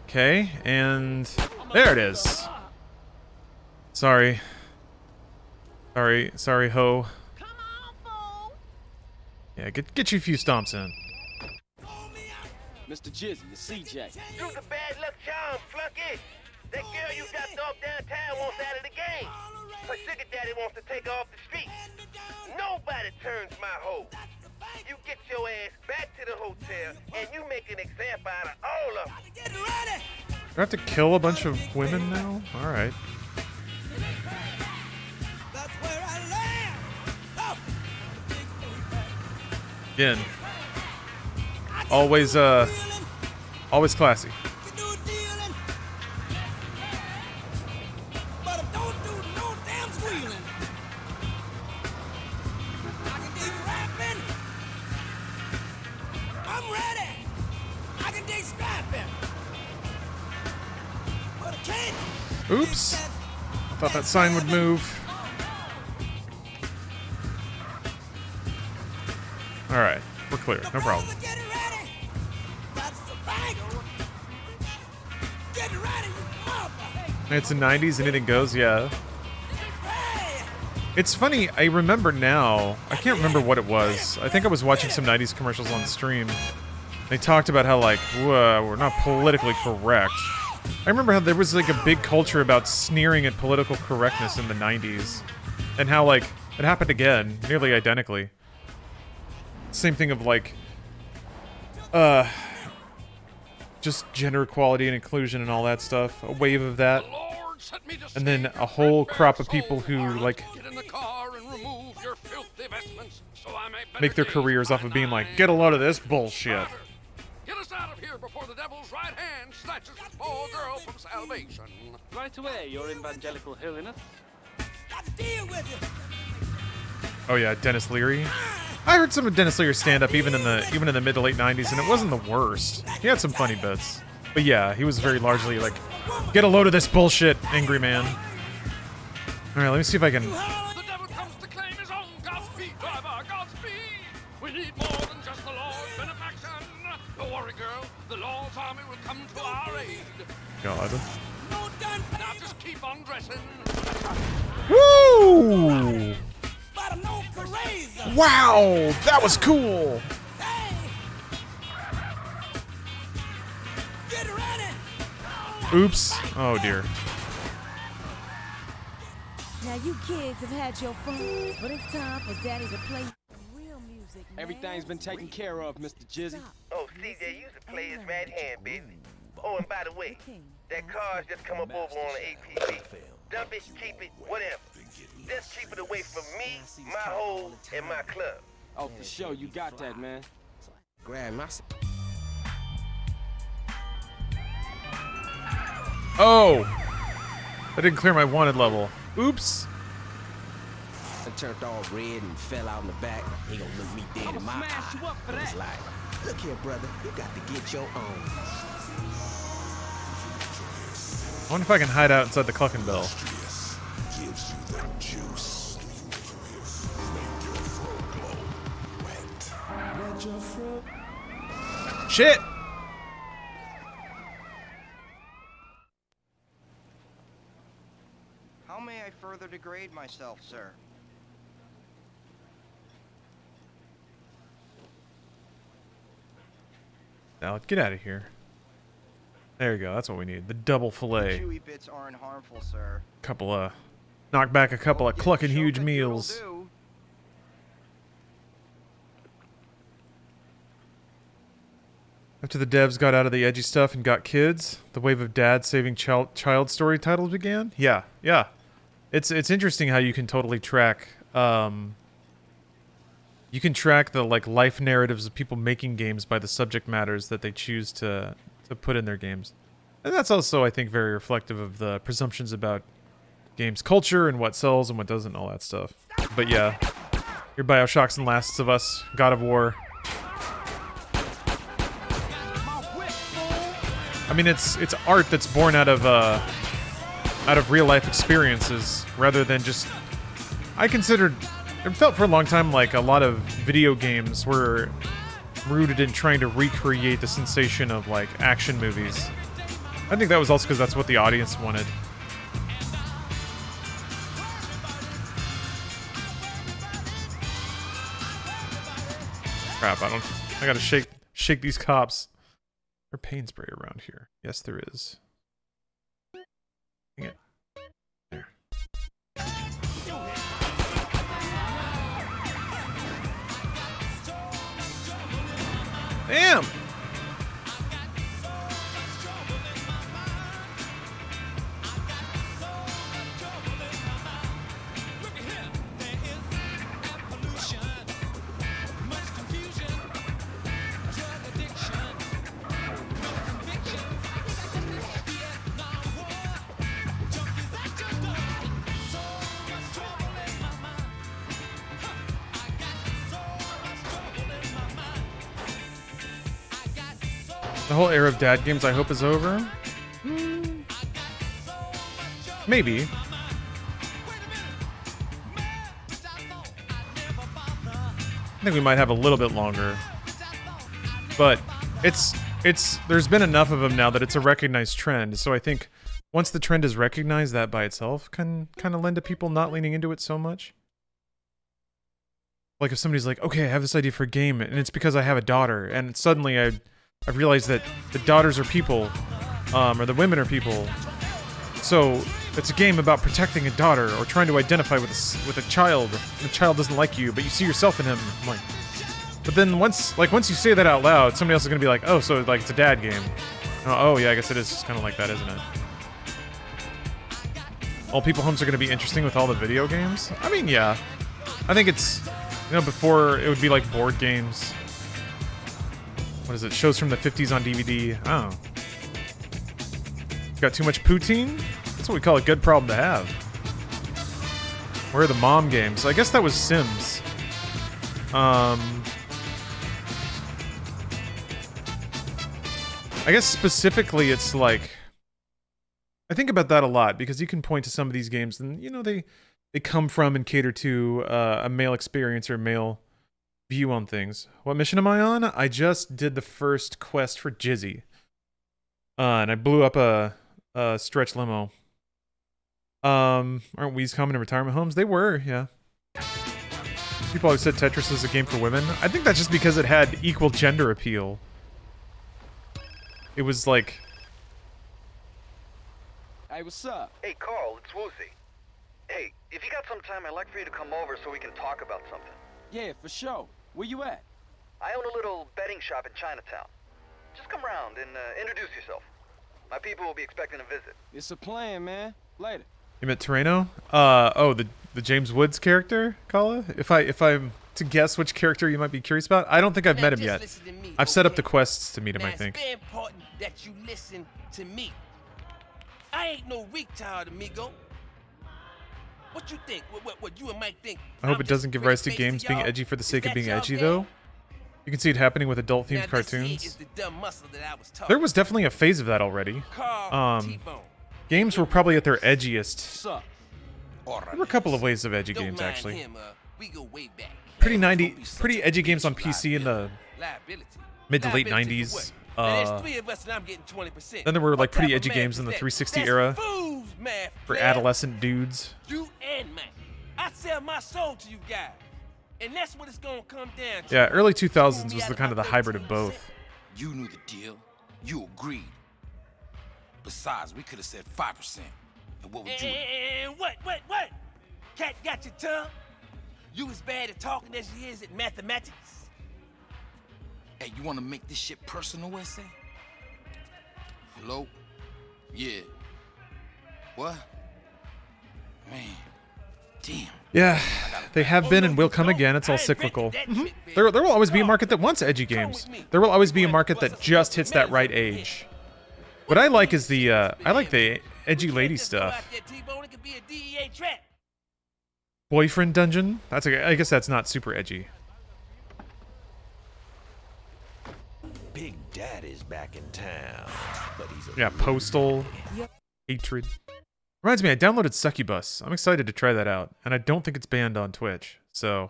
Okay, and... There it is! Sorry, ho. Yeah, get you a few stomps in. Mr. Jizzy, the CJ. You the bad luck charm, flunky. That girl you dropped off downtown wants out of the game. Her sugar daddy wants to take her off the street. Nobody turns my hoe. You get your ass back to the hotel, and you make an example out of all of them. Do I have to kill a bunch of women now? Alright. Again. Always classy. Oops. Thought that sign would move. Alright, we're clear, no problem. It's the 90s, anything goes, yeah. It's funny, I remember now, I can't remember what it was. I think I was watching some 90s commercials on stream. They talked about how, like, whoa, we're not politically correct. I remember how there was, like, a big culture about sneering at political correctness in the 90s. And how, like, it happened again, nearly identically. Same thing of, like, just gender equality and inclusion and all that stuff. A wave of that. And then a whole crop of people who, like, make their careers off of being like, get a load of this bullshit. Get us out of here before the devil's right hand snatches this poor girl from salvation. Right away, your evangelical holiness. Oh yeah, Dennis Leary. I heard some of Dennis Leary's stand-up even in the mid to late 90s, and it wasn't the worst. He had some funny bits. But yeah, he was very largely like, get a load of this bullshit, angry man. Alright, let me see if I can... The devil comes to claim his own. Godspeed, driver, Godspeed. We need more than just the Lord's benefaction. Don't worry, girl. The Lord's army will come to our aid. God. Now just keep on dressing. Woo! Wow, that was cool. Oops. Oh dear. Now you kids have had your fun, but it's time for Daddy to play real music. Everything's been taken care of, Mr. Jizzy. Oh, CJ, you to play his right hand, baby. Oh, and by the way, that car's just come up over on the APB. Dump it, keep it, whatever. Just keep it away from me, my hole, and my club. Oh, for sure, you got that, man. Grab my... Oh! I didn't clear my wanted level. Oops. I turned all red and fell out in the back. He gonna look me dead in my eye. It was like, look here, brother, you got to get your own. I wonder if I can hide out inside the Cluckin' Bell. Gives you that juice. Make your fro glow wet. Let your fro... Shit! How may I further degrade myself, sir? Now, get out of here. There you go, that's what we need. The double fillet. Chewy bits aren't harmful, sir. Knock back a couple of clucking huge meals. After the devs got out of the edgy stuff and got kids, the wave of dad saving child story titles began. Yeah. It's interesting how you can totally track. You can track the life narratives of people making games by the subject matters that they choose to put in their games, and that's also, I think, very reflective of the presumptions about games culture and what sells and what doesn't, and all that stuff. But yeah, your BioShocks and Last of Us, God of War. I mean, it's art that's born out of real life experiences rather than just. It felt for a long time like a lot of video games were rooted in trying to recreate the sensation of like action movies. I think that was also because that's what the audience wanted. Crap, I gotta shake these cops. Is there pain spray around here? Yes, there is. Dang it. There. Damn! The whole era of dad games, I hope, is over. Maybe. I think we might have a little bit longer. But there's been enough of them now that it's a recognized trend. So I think once the trend is recognized, that by itself can kind of lend to people not leaning into it so much. Like if somebody's like, okay, I have this idea for a game, and it's because I have a daughter, and suddenly I realized that the daughters are people, or the women are people. So it's a game about protecting a daughter or trying to identify with a child. And the child doesn't like you, but you see yourself in him. I'm like, but then once you say that out loud, somebody else is gonna be like, oh, so like it's a dad game. Oh yeah, I guess it is kind of like that, isn't it? All people homes are gonna be interesting with all the video games. I mean, yeah, I think it's, you know, before it would be like board games. What is it? Shows from the 50s on DVD. Oh. Got too much poutine? That's what we call a good problem to have. Where are the mom games? I guess that was Sims. I guess specifically it's like, I think about that a lot because you can point to some of these games and, you know, they come from and cater to a male experience or male view on things. What mission am I on? I just did the first quest for Jizzy. And I blew up a stretch limo. Aren't Wii's common in retirement homes? They were, yeah. People always said Tetris is a game for women. I think that's just because it had equal gender appeal. It was like... Hey, what's up? Hey, Carl, it's Woozy. Hey, if you got some time, I'd like for you to come over so we can talk about something. Yeah, for sure. Where you at? I own a little betting shop in Chinatown. Just come around and introduce yourself. My people will be expecting a visit. It's a plan, man. Later. You met Terreno? Oh, the James Woods character, Kala? If I'm to guess which character you might be curious about, I don't think I've met him yet. I've set up the quests to meet him, I think. It's very important that you listen to me. I ain't no retard, amigo. What you think? What you and Mike think? I hope it doesn't give rise to games being edgy for the sake of being edgy, though. You can see it happening with adult-themed cartoons. There was definitely a phase of that already. Games were probably at their edgiest. There were a couple of ways of edgy games, actually. Pretty edgy games on PC in the mid to late 90s. Then there were like pretty edgy games in the 360 era for adolescent dudes. You and Mike. I sell my soul to you guys. And that's what it's gonna come down to. Yeah, early 2000s was the kind of the hybrid of both. You knew the deal. You agreed. Besides, we could have said 5%. And what would you? And what? Cat got your tongue? You as bad at talking as he is at mathematics? Hey, you want to make this shit personal, SA? Hello? Yeah. What? Man. Damn. Yeah, they have been and will come again. It's all cyclical. There will always be a market that wants edgy games. There will always be a market that just hits that right age. What I like is the edgy lady stuff. Boyfriend dungeon? I guess that's not super edgy. Big Daddy's back in town, but he's Yeah, Postal. Hatred. Reminds me, I downloaded Succubus. I'm excited to try that out, and I don't think it's banned on Twitch, so you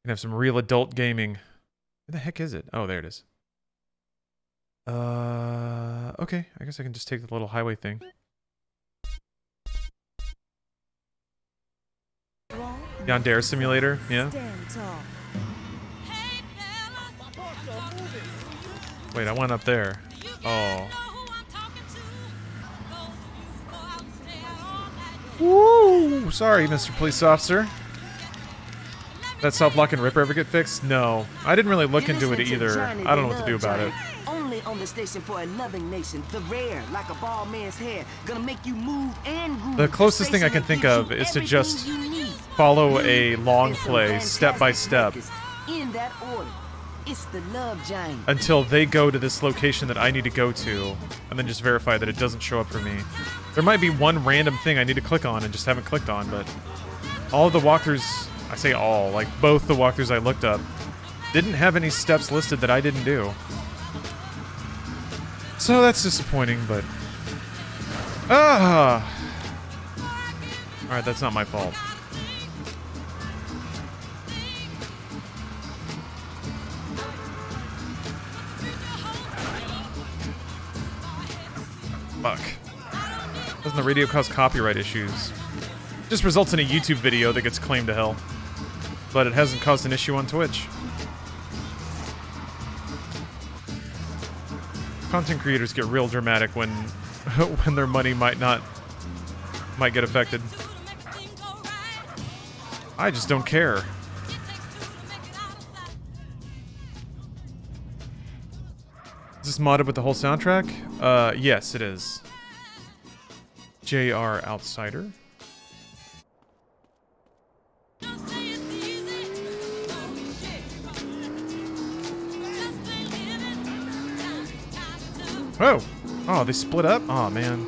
can have some real adult gaming. Where the heck is it? Oh, there it is. Okay, I guess I can just take the little highway thing. Yandere Simulator, yeah. Wait, I went up there. Oh. Woo! Sorry, Mr. Police Officer. That self-lock and ripper ever get fixed? No. I didn't really look into it either. I don't know what to do about it. Only on the station for a loving nation. The rare, like a bald man's hair, gonna make you move and groove. The closest thing I can think of is to just follow a long play, step by step, In that order. It's the love giant. until they go to this location that I need to go to, and then just verify that it doesn't show up for me. There might be one random thing I need to click on and just haven't clicked on, but all of the walkthroughs, I say all, like both the walkthroughs I looked up, didn't have any steps listed that I didn't do. So that's disappointing, but... Alright, that's not my fault. Fuck. Doesn't the radio cause copyright issues? Just results in a YouTube video that gets claimed to hell. But it hasn't caused an issue on Twitch. Content creators get real dramatic when when their money might get affected. I just don't care. Is this modded with the whole soundtrack? Yes, it is. JR Outsider. Oh! Oh, they split up? Oh, man.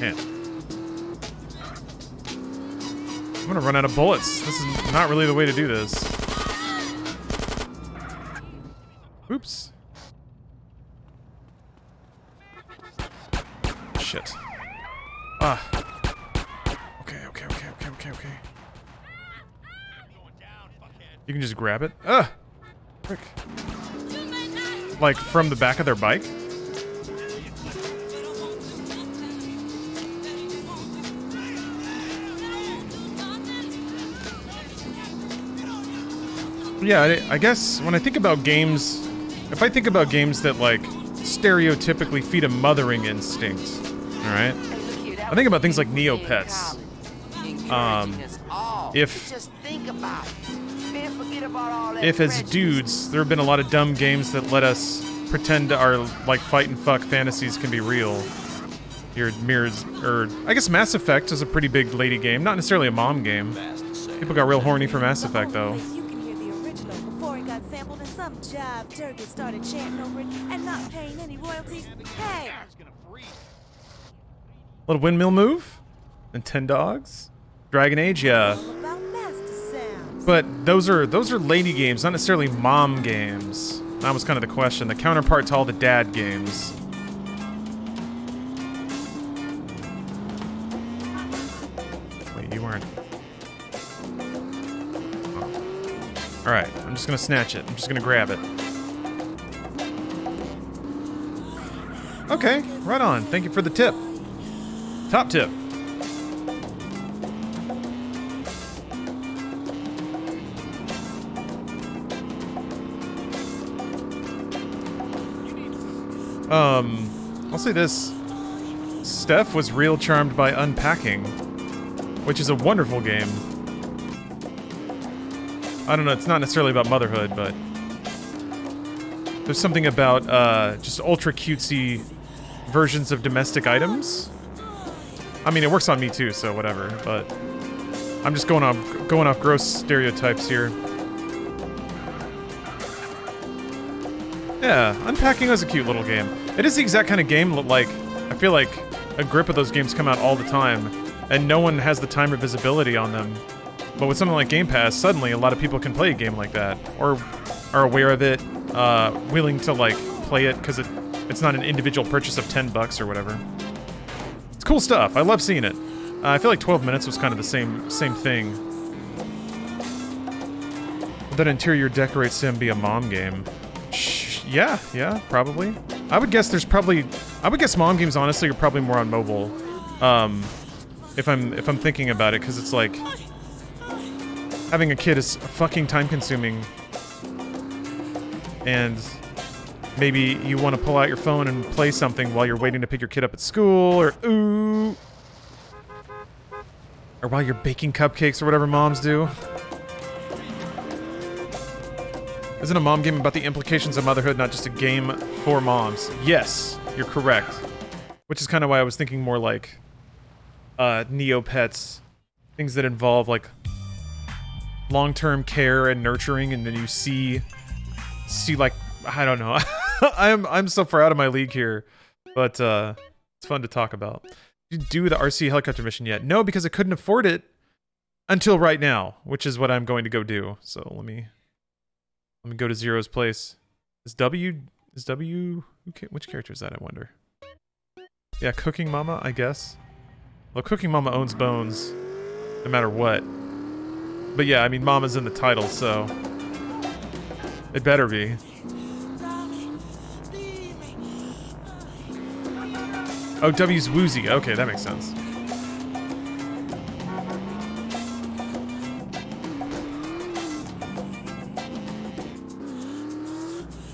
Man. I'm gonna run out of bullets. This is not really the way to do this. Oops. Shit. Ah. Okay. You can just grab it? Ah! Frick. Like, from the back of their bike? Yeah, I guess when I think about games... If I think about games that, like, stereotypically feed a mothering instinct, alright? I think about things like Neopets. If as dudes, there have been a lot of dumb games that let us pretend our, like, fight and fuck fantasies can be real. Your mirrors, or I guess Mass Effect is a pretty big lady game, not necessarily a mom game. People got real horny for Mass Effect, though. Some jive turkey started chanting over it and not paying any royalties. Hey! Little windmill move? And 10 dogs? Dragon Age, yeah. But those are lady games, not necessarily mom games. That was kind of the question. The counterpart to all the dad games. Wait, you weren't... Alright, I'm just gonna snatch it. I'm just gonna grab it. Okay, right on. Thank you for the tip. Top tip. I'll say this. Steph was real charmed by Unpacking, which is a wonderful game. I don't know, it's not necessarily about motherhood, but there's something about just ultra cutesy versions of domestic items. I mean, it works on me too, so whatever, but I'm just going off gross stereotypes here. Yeah, Unpacking was a cute little game. It is the exact kind of game that, like, I feel like a grip of those games come out all the time, and no one has the time or visibility on them. But with something like Game Pass, suddenly a lot of people can play a game like that, or are aware of it, willing to, like, play it because it's not an individual purchase of $10 or whatever. It's cool stuff. I love seeing it. I feel like 12 Minutes was kind of the same thing. Would that interior decorate sim be a mom game? Shh. yeah, probably. I would guess mom games honestly are probably more on mobile. If I'm thinking about it, because it's like having a kid is fucking time consuming, and maybe you want to pull out your phone and play something while you're waiting to pick your kid up at school, or while you're baking cupcakes or whatever moms do. Isn't a mom game about the implications of motherhood, not just a game for moms? Yes, you're correct. Which is kind of why I was thinking more like Neopets, things that involve like long-term care and nurturing, and then you see like, I don't know. I'm so far out of my league here, but it's fun to talk about. Did you do the RC helicopter mission yet? No, because I couldn't afford it until right now, which is what I'm going to go do. So let me go to Zero's place. Is W which character is that, I wonder? Yeah, Cooking Mama, I guess. Well, Cooking Mama owns bones, no matter what. But yeah, I mean, Mama's in the title, so it better be. Oh, W's Woozy. Okay, that makes sense.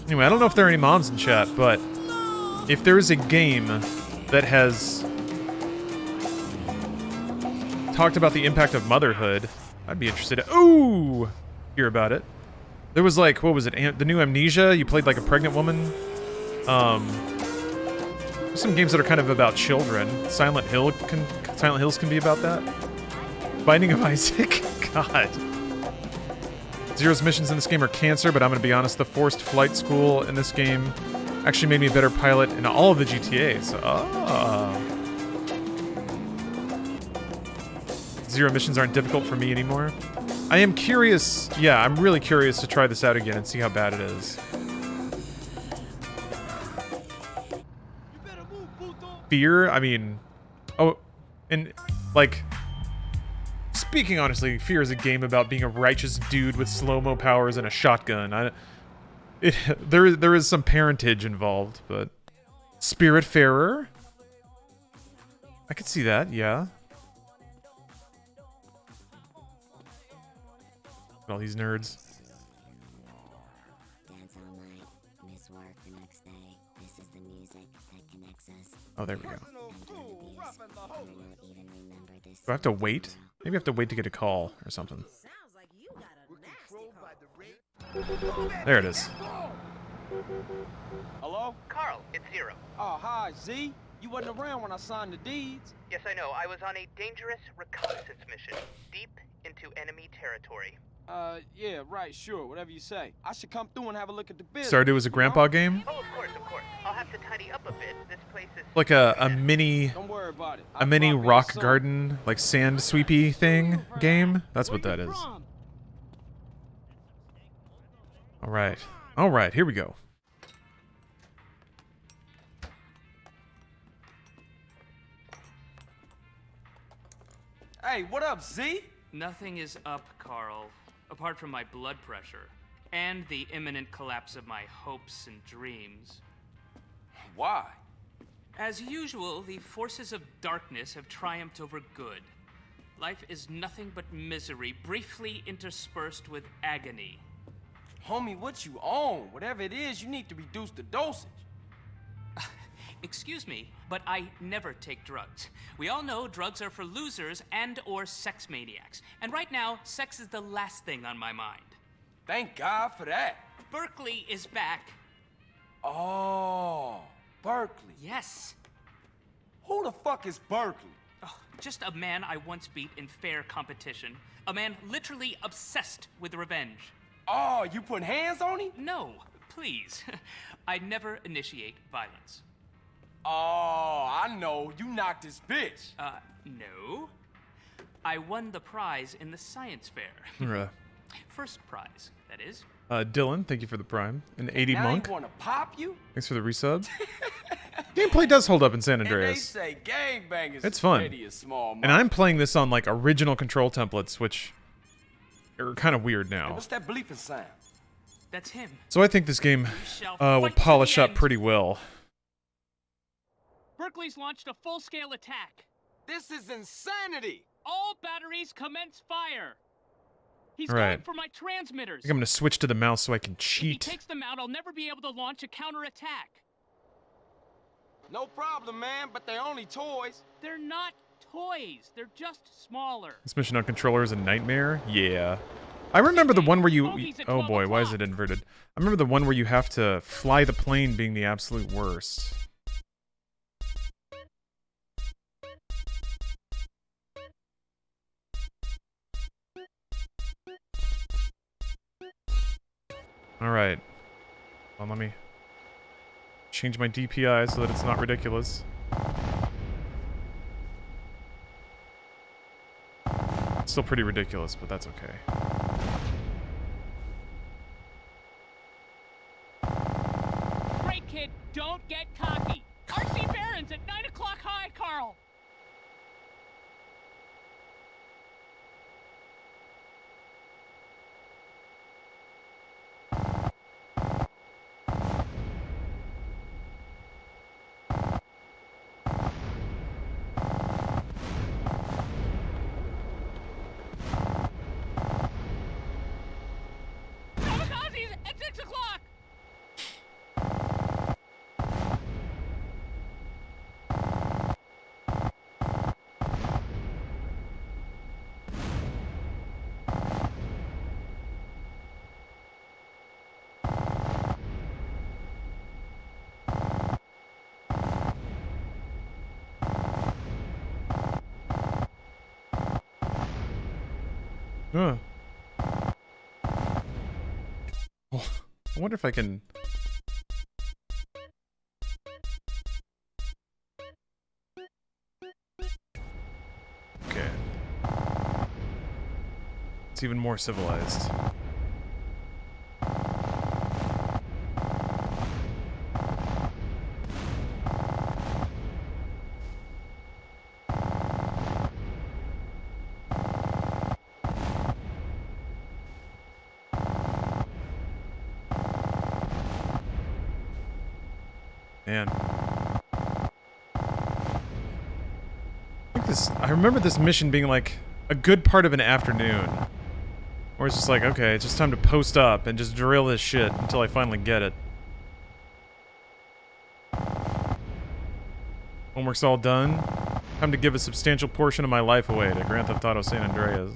Anyway, I don't know if there are any moms in chat, but if there is a game that has talked about the impact of motherhood, I'd be interested to hear about it. There was like, what was it? The new Amnesia? You played like a pregnant woman. There's some games that are kind of about children. Silent Hills can be about that. Binding of Isaac? God. Zero's missions in this game are cancer, but I'm gonna be honest, the forced flight school in this game actually made me a better pilot in all of the GTAs. Zero missions aren't difficult for me anymore. I am curious, yeah, I'm really curious to try this out again and see how bad it is. Fear, I mean, and like, speaking honestly, Fear is a game about being a righteous dude with slow-mo powers and a shotgun. There is some parentage involved, but Spiritfarer, I could see that, yeah. All these nerds. Oh, there we go. Do I have to wait? Maybe I have to wait to get a call or something. There it is. Hello? Carl, it's Zero. Oh, hi, Z. You wasn't around when I signed the deeds. Yes, I know. I was on a dangerous reconnaissance mission, deep into enemy territory. Yeah, right, sure, whatever you say. I should come through and have a look at the business. Started as a grandpa game? Oh, of course. I'll have to tidy up a bit. This place is... Like a mini... Don't worry about it. A mini rock garden, like sand sweepy thing game? That's what that is. Alright, here we go. Hey, what up, Z? Nothing is up, Carl, apart from my blood pressure and the imminent collapse of my hopes and dreams. Why? As usual, the forces of darkness have triumphed over good. Life is nothing but misery, briefly interspersed with agony. Homie, what you on? Whatever it is, you need to reduce the dosage. Excuse me, but I never take drugs. We all know drugs are for losers and/or sex maniacs. And right now, sex is the last thing on my mind. Thank God for that. Berkeley is back. Oh, Berkeley. Yes. Who the fuck is Berkeley? Oh, just a man I once beat in fair competition. A man literally obsessed with revenge. Oh, you putting hands on him? No, please. I never initiate violence. Oh, I know. You knocked this bitch. No. I won the prize in the science fair. First prize, that is. Dylan, thank you for the prime. An 80 now monk. I want to pop you? Thanks for the resub. Gameplay does hold up in San Andreas. And they say gangbangers it's fun. A small and I'm playing this on like original control templates, which are kind of weird now. Hey, what's that bleeping sound? That's him. So I think this game will fight to polish the up end. pretty well. Berkeley's launched a full-scale attack. This is insanity! All batteries commence fire. He's All right. going for my transmitters. I think I'm gonna switch to the mouse so I can If he cheat. takes them out, I'll never be able to launch a counterattack. No problem, man, but they're only toys. They're not toys. They're just smaller. This mission on controller is a nightmare. Yeah. I remember the one where you. Oh boy, why is it inverted? I remember the one where you have to fly the plane being the absolute worst. Alright. Well, let me change my DPI so that it's not ridiculous. It's still pretty ridiculous, but that's okay. Great kid, don't get cocky. RC Barons at 9 o'clock high, Carl. Kamikazes at 6 o'clock. Huh. Oh, I wonder if I can... Okay. It's even more civilized. Man. I remember this mission being like a good part of an afternoon. Where it's just like, okay, it's just time to post up and just drill this shit until I finally get it. Homework's all done. Time to give a substantial portion of my life away to Grand Theft Auto San Andreas.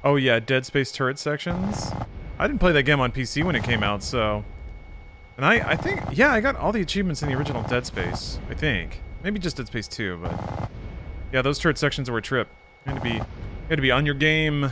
Oh yeah, Dead Space turret sections. I didn't play that game on PC when it came out, so... And I think... Yeah, I got all the achievements in the original Dead Space, I think. Maybe just Dead Space 2, but... Yeah, those turret sections were a trip. You had to be on your game.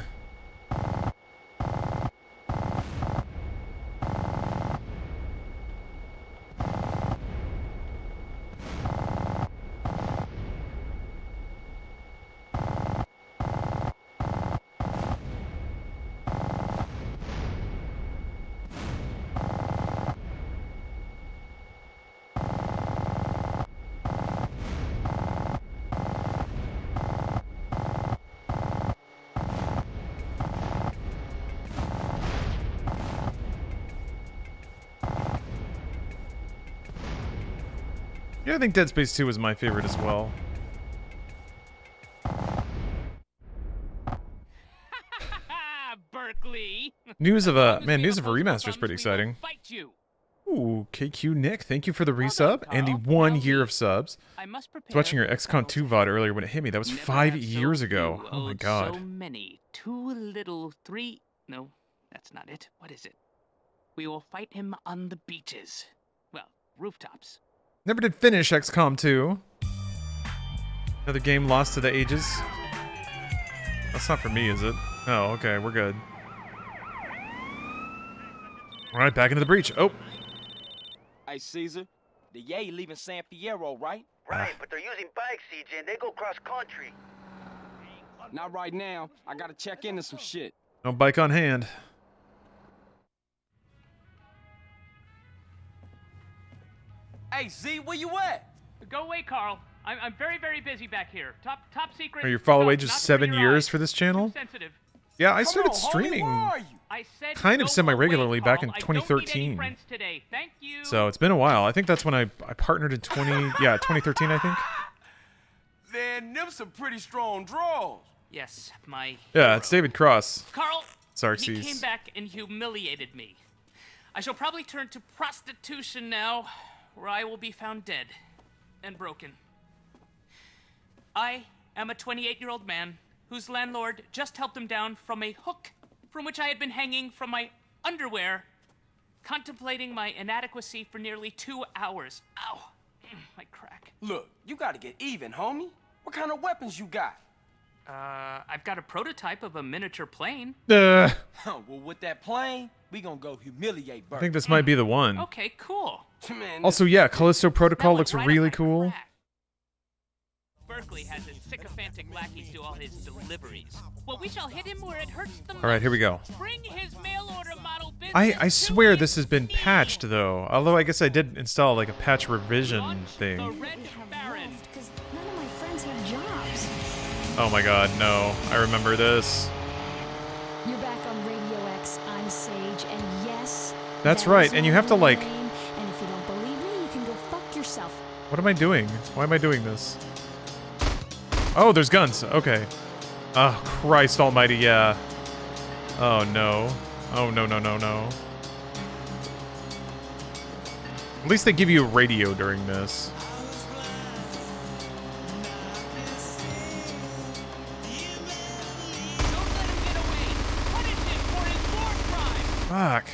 Yeah, I think Dead Space 2 was my favorite as well. Berkeley. News of a remaster is pretty exciting. Fight you. Ooh, KQ Nick, thank you for the resub and the 1 year of subs. I must I was watching your XCOM 2 VOD earlier when it hit me. That was 5 years ago. Oh my god. So many. Too little. 3. No, that's not it. What is it? We will fight him on the beaches. Well, rooftops. Never did finish XCOM 2. Another game lost to the ages. That's not for me, is it? Oh, okay, we're good. Alright, back into the breach. Oh. Hey, Caesar, the Yay leaving San Fierro, right? Right, but they're using bikes, CJ, and they go cross country. Not right now. I gotta check into some shit. No bike on hand. Hey, Z, where you at? Go away, Carl. I'm very, very busy back here. Top secret. Are your follow No, age is not 7 for your years eyes. for this channel? Too sensitive. Yeah, I started streaming I said kind of go semi-regularly away, back in Carl. I don't need any 2013. friends today. Thank you. So it's been a while. I think that's when I partnered in 2013, I think. Then them some pretty strong draws. Yes, my. Yeah, it's David Cross. Carl. Xerxes. He came back and humiliated me. I shall probably turn to prostitution now, where I will be found dead and broken. I am a 28-year-old man whose landlord just helped him down from a hook from which I had been hanging from my underwear, contemplating my inadequacy for nearly 2 hours. Ow, my crack. Look, you gotta get even, homie. What kind of weapons you got? I've got a prototype of a miniature plane. Well, with that plane, we gonna go humiliate Bert. I think this might be the one. Okay, cool. Man, Also, yeah, Callisto Protocol looks really cool. Berkeley has his sycophantic lackeys do all his deliveries. Well, we shall hit him where it hurts the most. All right, here we go. Bring his mail order model business I swear this has been patched, though. Although I guess I did install, like, a patch revision thing. Because none of my friends have jobs. Oh my god, no. I remember this. You're back on Radio X. I'm Sage, and yes, That's that right, is and you my have to, like... name, and if you don't believe me, you can go fuck yourself. What am I doing? Why am I doing this? Oh, there's guns. Okay. Oh, Christ almighty, yeah. Oh, no. Oh, no, no, no, no. At least they give you a radio during this. Fuck.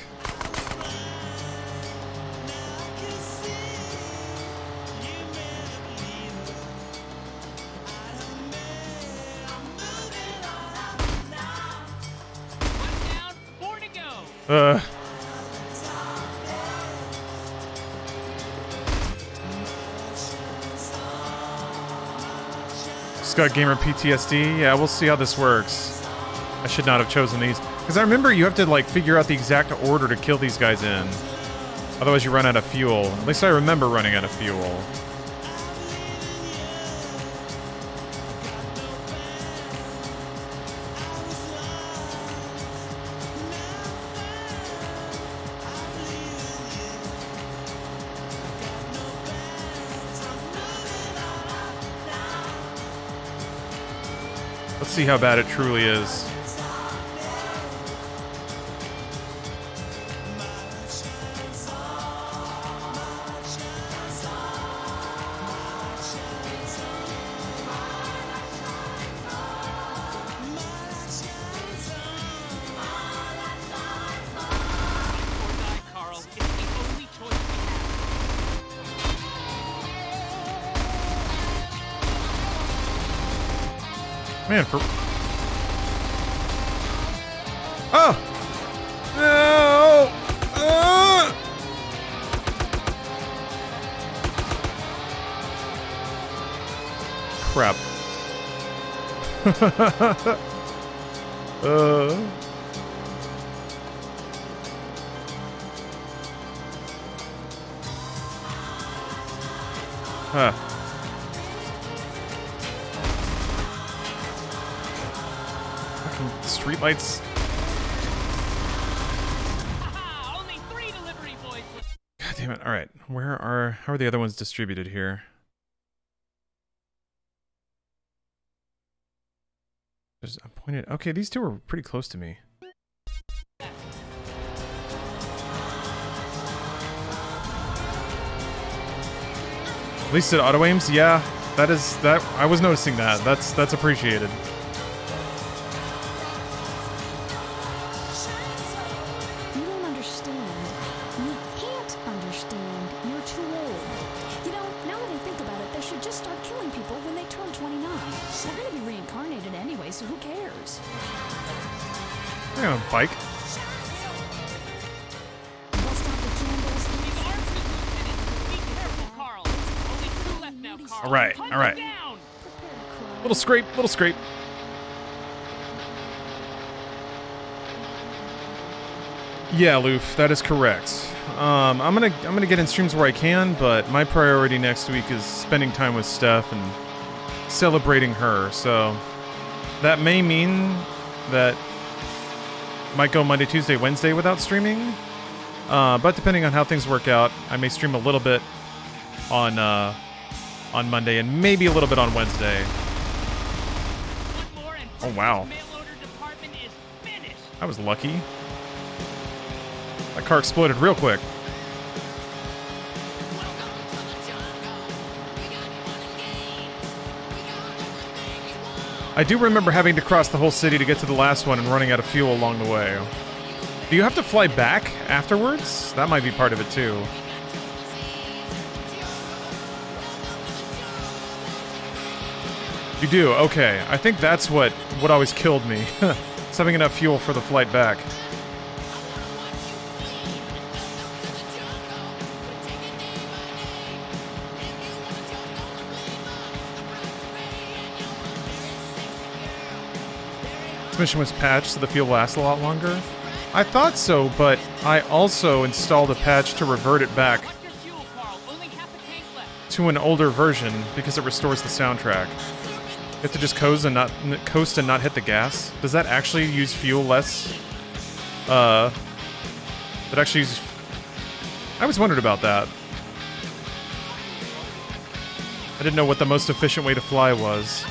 Scott Gamer PTSD. Yeah, we'll see how this works. I should not have chosen these. Because I remember you have to, like, figure out the exact order to kill these guys in. Otherwise you run out of fuel. At least I remember running out of fuel. Let's see how bad it truly is. Man, for... Oh! No! Crap. Huh. Streetlights. God damn it. Alright. How are the other ones distributed here? I'm pointed. Okay, these two are pretty close to me. At least it auto aims? Yeah. That I was noticing that. That's appreciated. Bike. All right. Little scrape, little scrape. Yeah, Loof, that is correct. I'm gonna get in streams where I can, but my priority next week is spending time with Steph and celebrating her. So that may mean that might go Monday, Tuesday, Wednesday without streaming. But depending on how things work out, I may stream a little bit on Monday and maybe a little bit on Wednesday. Oh wow, I was lucky. That car exploded real quick. I do remember having to cross the whole city to get to the last one and running out of fuel along the way. Do you have to fly back afterwards? That might be part of it too. You do? Okay. I think that's what always killed me. It's having enough fuel for the flight back. This mission was patched so the fuel lasts a lot longer. I thought so, but I also installed a patch to revert it back to an older version because it restores the soundtrack. You have to just coast and not hit the gas. Does that actually use fuel less? That actually use... I always wondered about that. I didn't know what the most efficient way to fly was.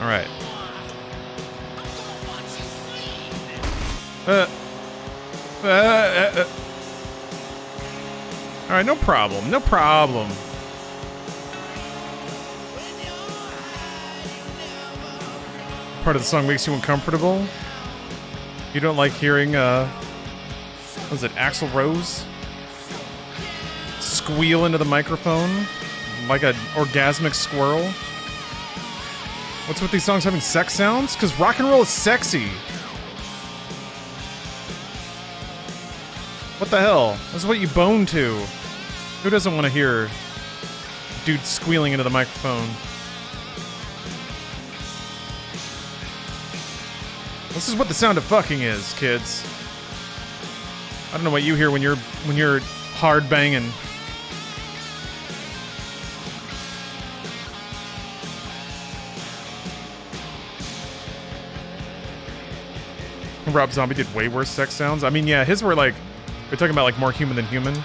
Alright. Alright, no problem. No problem. Part of the song makes you uncomfortable. You don't like hearing, what was it, Axl Rose? Squeal into the microphone like an orgasmic squirrel? What's with these songs having sex sounds? Because rock and roll is sexy. What the hell? This is what you bone to. Who doesn't want to hear dude squealing into the microphone? This is what the sound of fucking is, kids. I don't know what you hear when you're hard banging. Rob Zombie did way worse sex sounds. I mean, yeah, his were like, we're talking about like more human than human.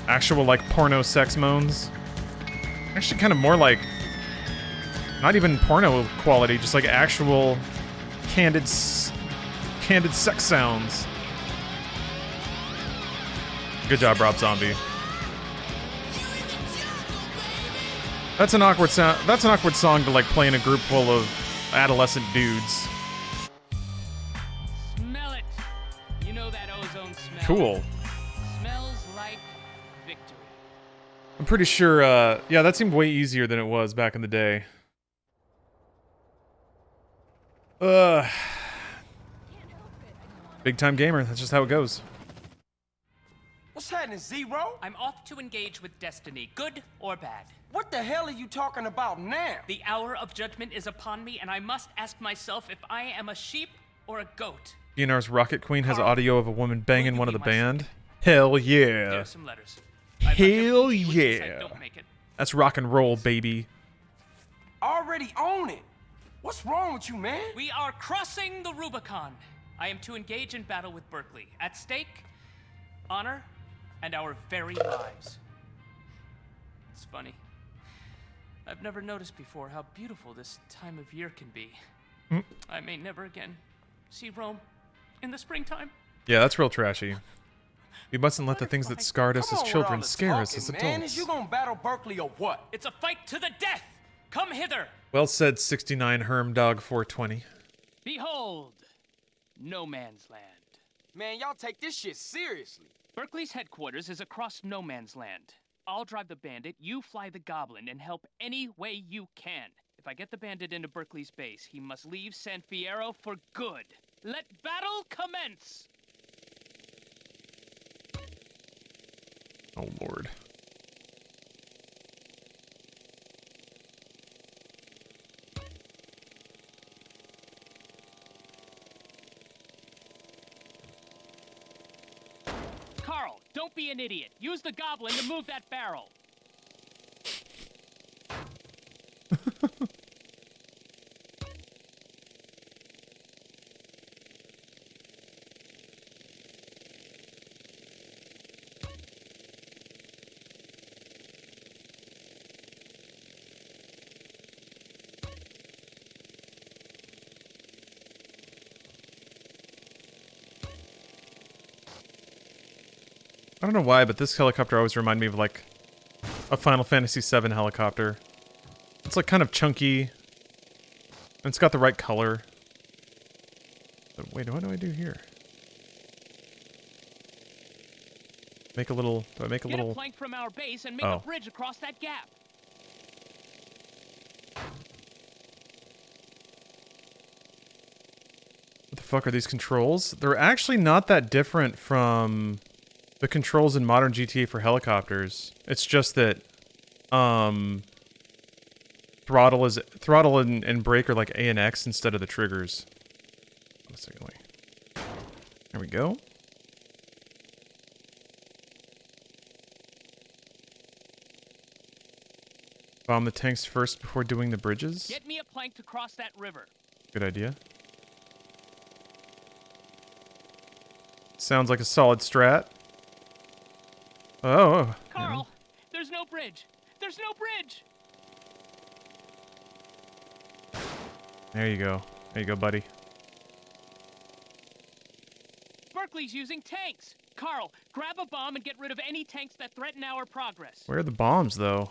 Actual like porno sex moans. Actually kind of more like, not even porno quality, just like actual candid sex sounds. Good job, Rob Zombie. That's an awkward sound. That's an awkward song to like play in a group full of adolescent dudes. Cool. Smells like victory. I'm pretty sure, yeah, that seemed way easier than it was back in the day. Big time gamer, that's just how it goes. What's happening, Zero? I'm off to engage with destiny, good or bad. What the hell are you talking about now? The hour of judgment is upon me, and I must ask myself if I am a sheep or a goat. DNR's Rocket Queen has audio of a woman banging one of the band. Hell yeah. There are some letters. Hell yeah. That's rock and roll, baby. Already own it. What's wrong with you, man? We are crossing the Rubicon. I am to engage in battle with Berkeley. At stake, honor and our very lives. It's funny. I've never noticed before how beautiful this time of year can be. I may never again see Rome in the springtime. Yeah, that's real trashy. We mustn't let the things that scarred us as children scare us as adults. Man, is you gonna battle Berkeley or what? It's a fight to the death. Come hither. Well said, 69 Hermdog 420. Behold, no man's land. Man, y'all take this shit seriously. Berkeley's headquarters is across no man's land. I'll drive the bandit, you fly the goblin, and help any way you can. If I get the bandit into Berkeley's base, he must leave San Fierro for good. Let battle commence! Oh, Lord. Carl, don't be an idiot. Use the goblin to move that barrel. I don't know why, but this helicopter always reminded me of, like, a Final Fantasy VII helicopter. It's, like, kind of chunky. And it's got the right color. But wait, what do I do here? Make a little... Do I make a little... Get a plank from our base and make Oh. a bridge across that gap. What the fuck are these controls? They're actually not that different from the controls in modern GTA for helicopters. It's just that throttle and brake are like A and X instead of the triggers. Hold on a second, wait. There we go. Bomb the tanks first before doing the bridges. Get me a plank to cross that river. Good idea. Sounds like a solid strat. Oh. Carl, there's no bridge. There's no bridge. There you go. There you go, buddy. Berkeley's using tanks. Carl, grab a bomb and get rid of any tanks that threaten our progress. Where are the bombs, though?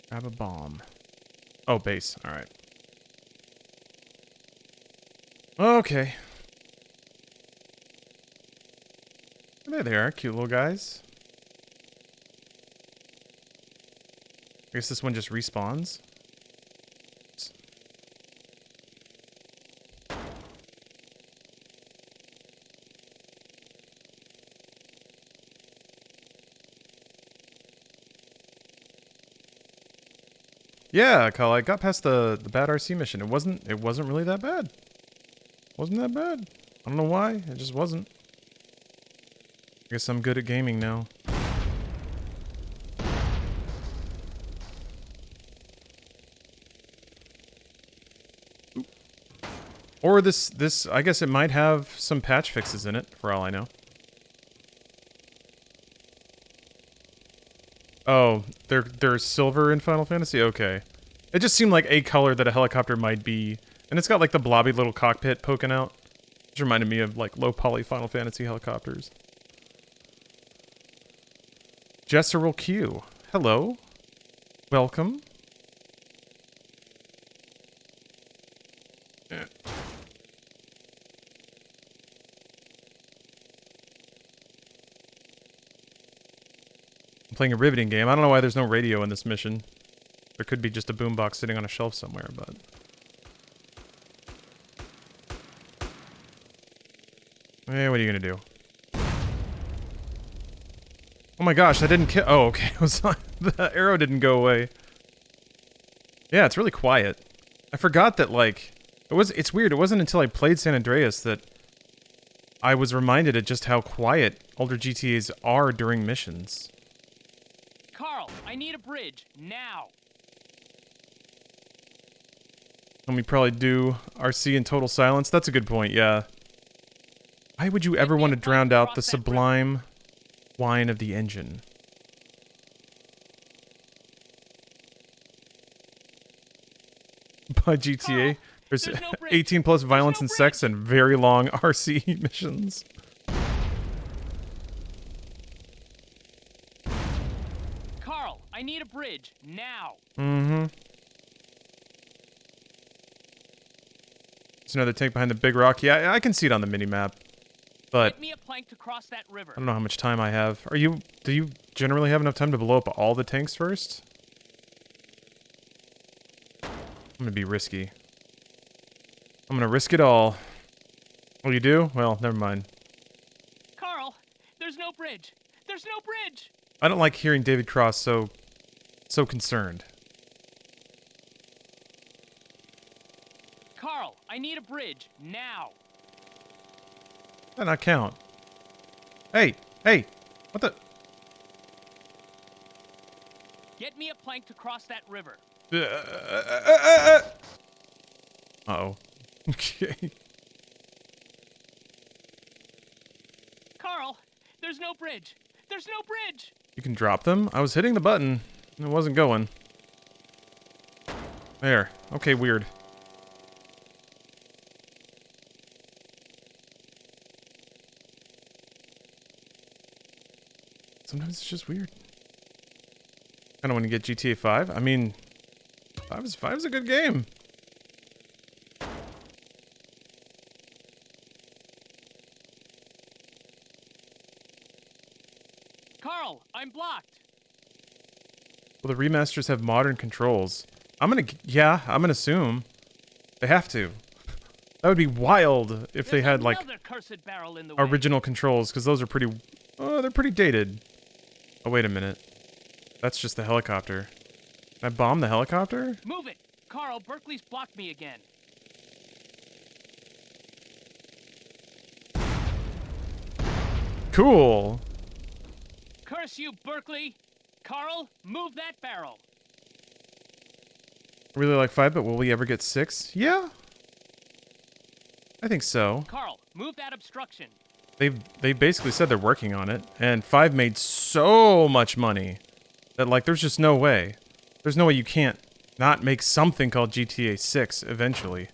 Grab a bomb. Oh, base. All right. Okay. There they are. Cute little guys. I guess this one just respawns. Yeah, Kyle, I got past the bad RC mission. It wasn't really that bad. Wasn't that bad. I don't know why. It just wasn't. I guess I'm good at gaming now. Oop. Or this I guess it might have some patch fixes in it, for all I know. Oh, they're silver in Final Fantasy? Okay. It just seemed like a color that a helicopter might be. And it's got like the blobby little cockpit poking out. Which reminded me of like low poly Final Fantasy helicopters. Jesseril Q. Hello. Welcome. Eh. I'm playing a riveting game. I don't know why there's no radio in this mission. There could be just a boombox sitting on a shelf somewhere, but... Eh, what are you gonna do? Oh my gosh, that didn't kill. Oh, okay. It was the arrow didn't go away. Yeah, it's really quiet. I forgot that, like, it's weird. It wasn't until I played San Andreas that I was reminded of just how quiet older GTAs are during missions. Carl, I need a bridge now. Let me probably do RC in total silence. That's a good point, yeah. Why would you ever want to drown out the sublime whine of the engine? By GTA, there's 18 plus violence and sex and very long RC missions. Carl, I need a bridge now. Mm-hmm. There's another tank behind the big rock. Yeah, I can see it on the mini-map. But Get me a plank to cross that river. I don't know how much time I have. Do you generally have enough time to blow up all the tanks first? I'm gonna be risky. I'm gonna risk it all. Oh, you do? Well, never mind. Carl, there's no bridge. There's no bridge. I don't like hearing David Cross so concerned. Carl, I need a bridge now. That not count. Hey, what the? Get me a plank to cross that river. Uh-oh. Okay. Carl, there's no bridge. There's no bridge. You can drop them? I was hitting the button, and it wasn't going. There. Okay, weird. Sometimes it's just weird. I don't want to get GTA 5. I mean, 5 is a good game. Carl, I'm blocked. Well, the remasters have modern controls. I'm gonna assume. They have to. That would be wild if they had, like, Another cursed barrel in the way. original controls, because those are pretty... Oh, they're pretty dated. Oh, wait a minute. That's just the helicopter. Can I bomb the helicopter? Move it. Carl, Berkeley's blocked me again. Cool. Curse you, Berkeley. Carl, move that barrel. Really like 5, but will we ever get 6? Yeah. I think so. Carl, move that obstruction. They basically said they're working on it, and 5 made so much money that, like, there's just no way. There's no way you can't not make something called GTA 6 eventually.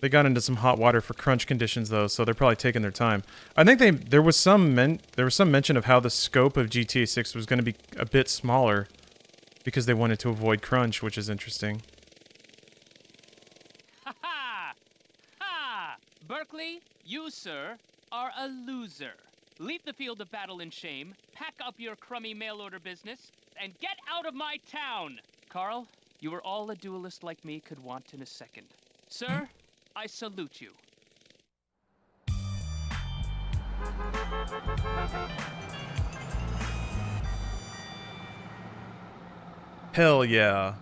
They got into some hot water for crunch conditions, though, so they're probably taking their time. I think there was some mention of how the scope of GTA 6 was going to be a bit smaller because they wanted to avoid crunch, which is interesting. Ha ha! Ha! Berkeley, you, sir, are a loser. Leave the field of battle in shame, pack up your crummy mail-order business, and get out of my town! Carl, you are all a duelist like me could want in a second. Sir, I salute you. Hell yeah.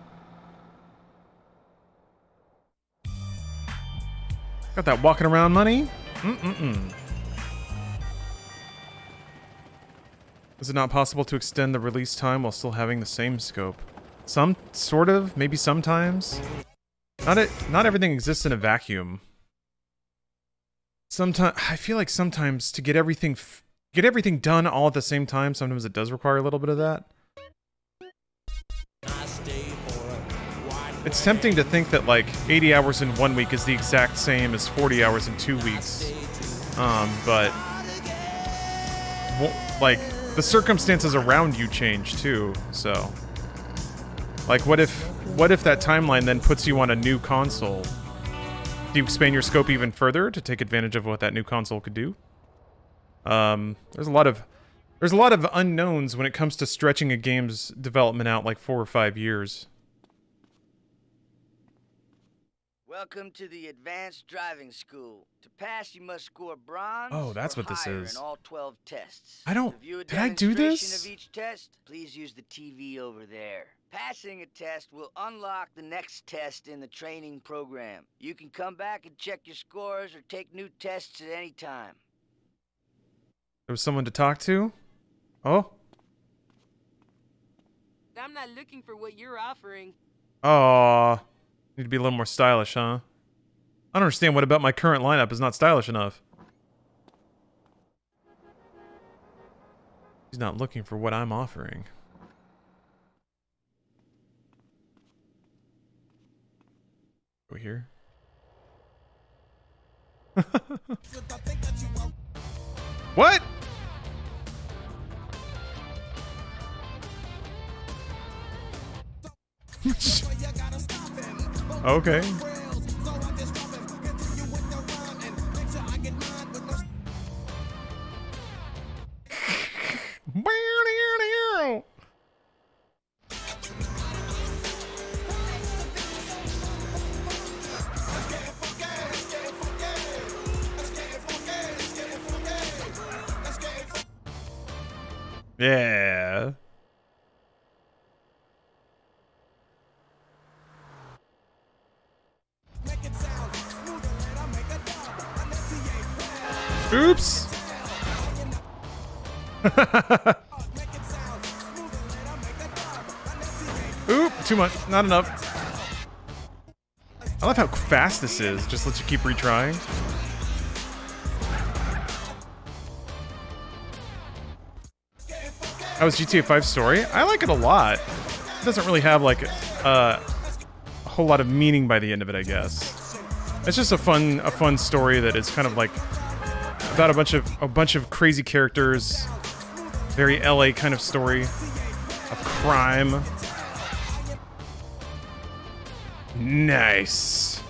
Got that walking around money? Is it not possible to extend the release time while still having the same scope? Some sort of, maybe sometimes. Not everything exists in a vacuum. Sometimes I feel like sometimes to get everything done all at the same time, sometimes it does require a little bit of that. It's tempting to think that, like, 80 hours in 1 week is the exact same as 40 hours in 2 weeks. But like, the circumstances around you change too, so like, what if that timeline then puts you on a new console? Do you expand your scope even further to take advantage of what that new console could do? There's a lot of unknowns when it comes to stretching a game's development out like 4 or 5 years. Welcome to the Advanced Driving School. To pass, you must score bronze. Oh, that's or what this higher is. in all 12 tests. I don't. To view a Did I do demonstration this? of each test, please use the TV over there. Passing a test will unlock the next test in the training program. You can come back and check your scores or take new tests at any time. There was someone to talk to? Oh? I'm not looking for what you're offering. Aw. Need to be a little more stylish, huh? I don't understand what about my current lineup is not stylish enough. He's not looking for what I'm offering. Go here. What? Okay. Yeah. Oops. Oop, too much. Not enough. I love how fast this is. Just lets you keep retrying. How was GTA 5 story? I like it a lot. It doesn't really have like a whole lot of meaning by the end of it, I guess. It's just a fun story that is kind of like about a bunch of crazy characters. Very LA kind of story of crime. Nice.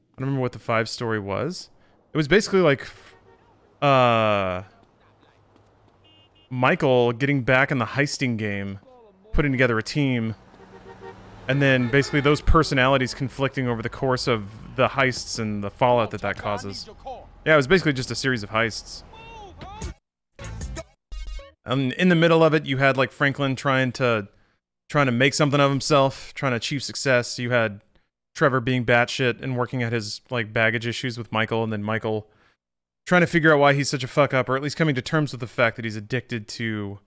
I don't remember what the 5 story was. It was basically like Michael getting back in the heisting game, putting together a team, and then basically those personalities conflicting over the course of the heists and the fallout that causes. Yeah, it was basically just a series of heists. In the middle of it, you had like Franklin trying to make something of himself, trying to achieve success. You had Trevor being batshit and working at his like baggage issues with Michael, and then Michael trying to figure out why he's such a fuck up, or at least coming to terms with the fact that he's addicted to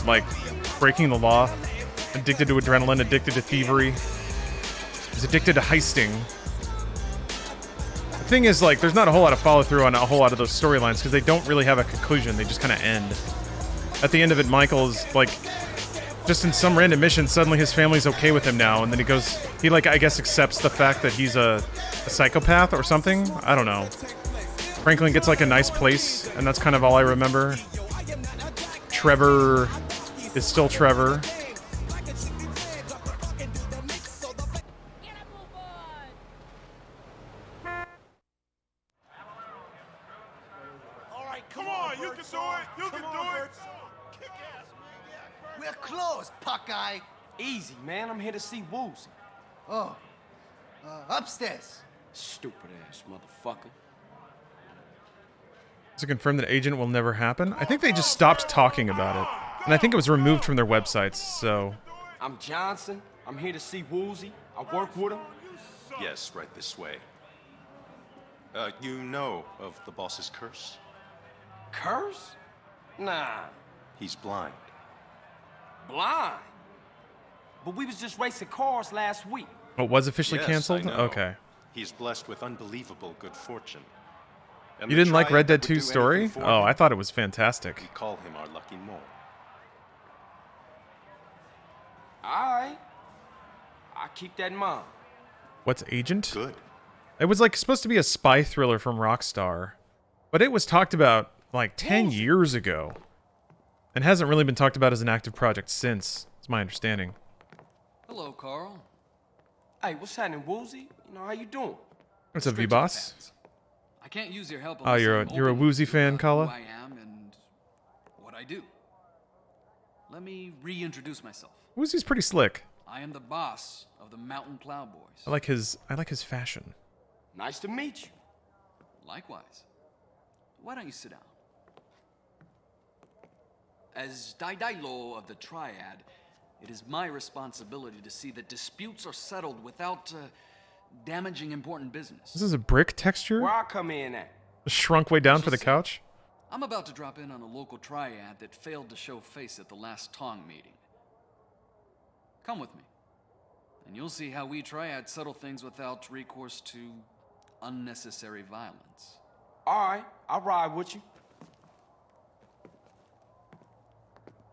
like breaking the law, addicted to adrenaline, addicted to thievery. He's addicted to heisting. The thing is, like, there's not a whole lot of follow-through on a whole lot of those storylines because they don't really have a conclusion. They just kind of end. At the end of it, Michael's, like, just in some random mission, suddenly his family's okay with him now, and then he, like, I guess accepts the fact that he's a psychopath or something? I don't know. Franklin gets, like, a nice place, and that's kind of all I remember. Trevor is still Trevor. Easy, man. I'm here to see Woozy. Oh, upstairs. Stupid ass motherfucker. To confirm that agent will never happen? I think they just stopped talking about it. And I think it was removed from their websites, so... I'm Johnson. I'm here to see Woozy. I work with him. Yes, right this way. You know of the boss's curse? Curse? Nah. He's blind. Blind? But we was just racing cars last week. Oh, it was officially Yes, canceled? I know. Okay. He's blessed with unbelievable good fortune. And You the didn't like triad Red Dead that 2 would do story? anything for Oh, him, I thought it was fantastic. we call him our lucky mole. Alright. I keep that in mind. What's Agent? Good. It was like supposed to be a spy thriller from Rockstar, but it was talked about like 10 years ago and hasn't really been talked about as an active project since, is my understanding. Hello, Carl. Hey, what's happening, Woozy? You know, how you doing? What's up, V-Boss? I can't use your help. Oh, you're a Woozy fan, Who Kala? I am and what I do. Let me reintroduce myself. Woozy's pretty slick. I am the boss of the Mountain Plowboys. I like his fashion. Nice to meet you. Likewise. Why don't you sit down? As Daidai-lo of the Triad, it is my responsibility to see that disputes are settled without damaging important business. This is a brick texture? Where I come in at? Shrunk way down for the couch? I'm about to drop in on a local Triad that failed to show face at the last Tong meeting. Come with me, and you'll see how we Triad settle things without recourse to unnecessary violence. Alright, I'll ride with you.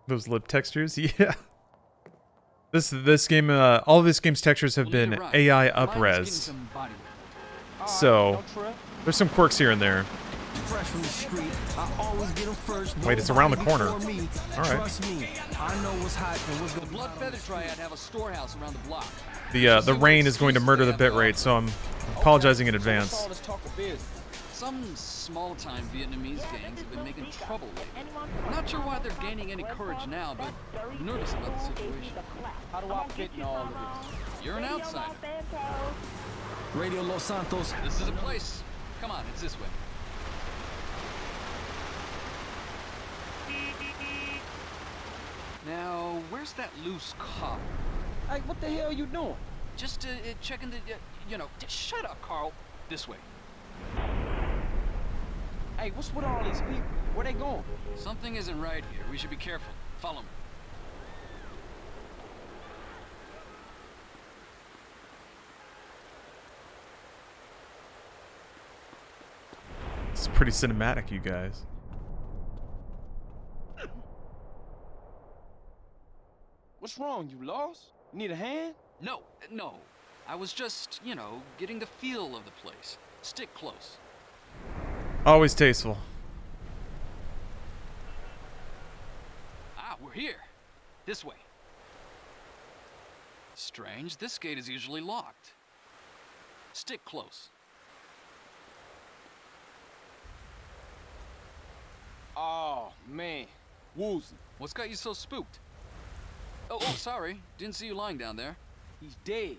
Those lip textures? Yeah. This game, all of this game's textures have been AI up-res. So, there's some quirks here and there. fresh from the street. I always get them first. Wait, it's around the corner. All right. Trust me, I know what's hot and what's The Blood Feather Triad have a storehouse around the block. The rain is going to murder the bitrate, so I'm apologizing in advance. Some small-time Vietnamese gangs have been making trouble lately. Not sure why they're gaining any courage now, but nervous about the situation. How do I fit in all of this? You're an outsider. Radio Los Santos. This is a place. Come on, it's this way. Now, where's that loose cop? Hey, what the hell you doing? Just checking the, shut up, Carl. This way. Hey, what's with all these people? Where they going? Something isn't right here. We should be careful. Follow me. It's pretty cinematic, you guys. What's wrong? You lost? Need a hand? No. I was just, getting the feel of the place. Stick close. Always tasteful. Ah, we're here. This way. Strange, this gate is usually locked. Stick close. Oh, man. Woozy. What's got you so spooked? Oh, sorry. Didn't see you lying down there. He's dead.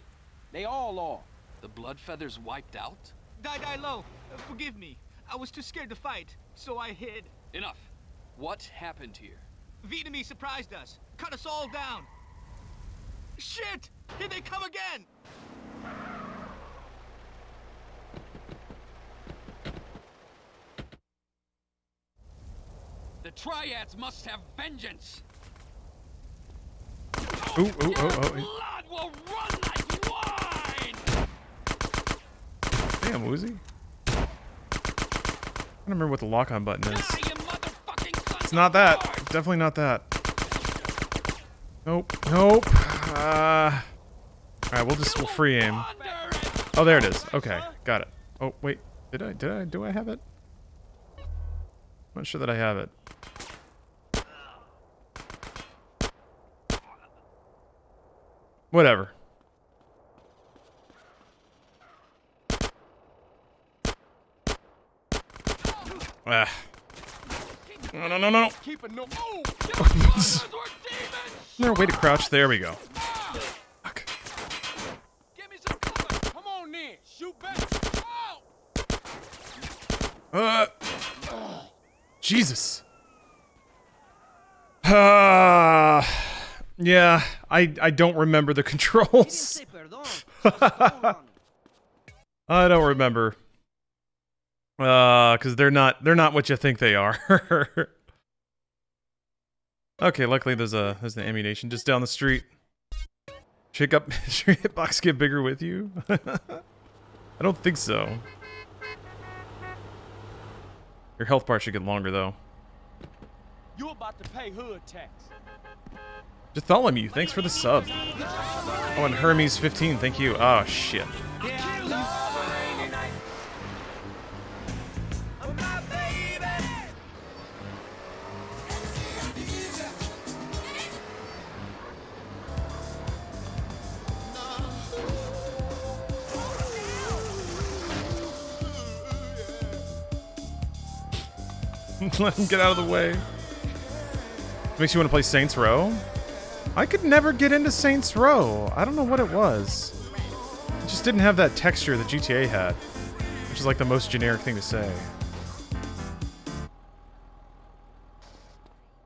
They all are. The Blood Feathers wiped out? Die low. Forgive me. I was too scared to fight, so I hid. Enough. What happened here? Vietnamese surprised us. Cut us all down. Shit! Here they come again! The Triads must have vengeance! Ooh. Blood will run like wine! Damn, Woozy. I don't remember what the lock-on button is. It's not that. Definitely not that. Nope. Alright, we'll free aim. Oh, there it is. Okay, got it. Oh, wait. Do I have it? I'm not sure that I have it. Whatever. Ah. No. Is there a way to crouch? There we go. Fuck. Come on in. Shoot back. Jesus. Yeah, I don't remember the controls. I don't remember. Because they're not what you think they are. Okay, luckily there's an ammunition just down the street. Should your hitbox get bigger with you? I don't think so. Your health bar should get longer though. You about to pay hood tax. Bartholomew, thanks for the sub. Oh, and Hermes 15, thank you. Oh shit. Let him get out of the way. Makes you want to play Saints Row? I could never get into Saints Row. I don't know what it was. It just didn't have that texture that GTA had, which is like the most generic thing to say.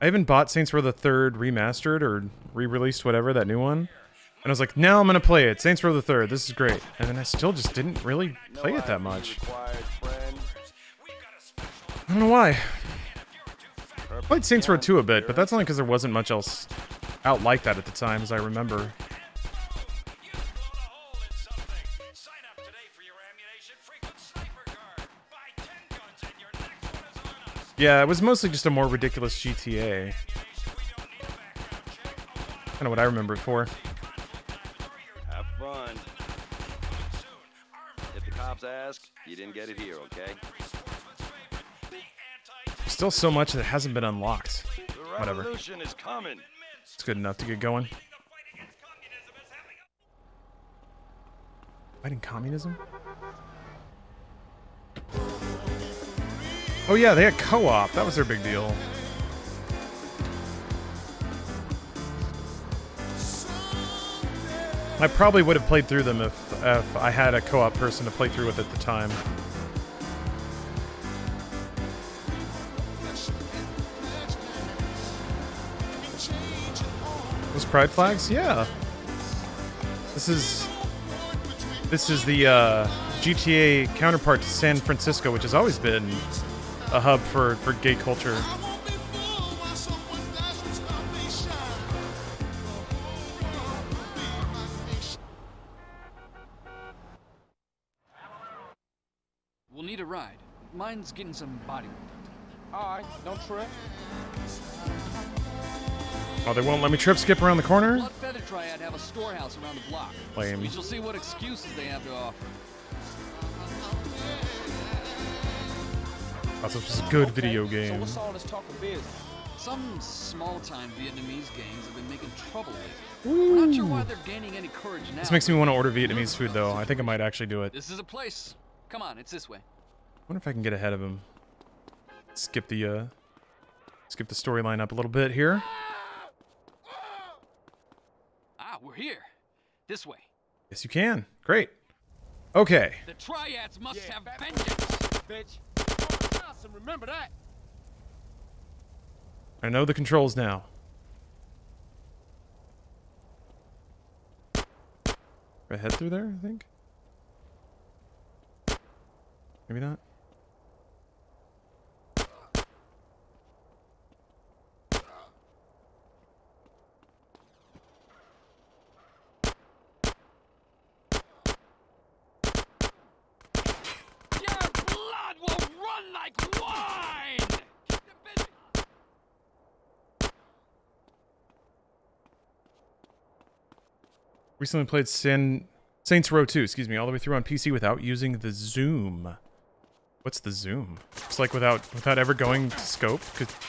I even bought Saints Row the 3rd remastered or re-released, whatever, that new one. And I was like, now I'm gonna play it. Saints Row the 3rd, this is great. And then I still just didn't really play it that much. I don't know why. I played Saints Row 2 a bit, but that's only because there wasn't much else out like that at the time, as I remember. Yeah, it was mostly just a more ridiculous GTA. Kind of what I remember it for. Have fun. If the cops ask, you didn't get it here, okay? Still so much that hasn't been unlocked. The Whatever. revolution is coming. It's good enough to get going. Fighting communism? Oh yeah, they had co-op. That was their big deal. I probably would have played through them if I had a co-op person to play through with at the time. Those pride flags? Yeah. This is the GTA counterpart to San Francisco, which has always been a hub for gay culture. We'll need a ride. Mine's getting some body work. Alright, don't trip. Oh, they won't let me trip skip around the corner? Blood Feather Triad have a storehouse around the block. Lame. We shall see what excuses they have to offer. Oh, this was a good video game. So what's all this talk of business? Some small-time Vietnamese gangs have been making trouble lately. We're not sure why they're gaining any courage now. This makes me want to order Vietnamese food, though. I think I might actually do it. This is a place. Come on, it's this way. I wonder if I can get ahead of him. Skip the storyline up a little bit here. Ah, we're here. This way. Yes, you can. Great. Okay. The Triads must have vengeance. Bitch. Remember that. I know the controls now. I head through there, I think. Maybe not. Recently played Saints Row 2, excuse me, all the way through on PC without using the zoom. What's the zoom? It's like without ever going to scope?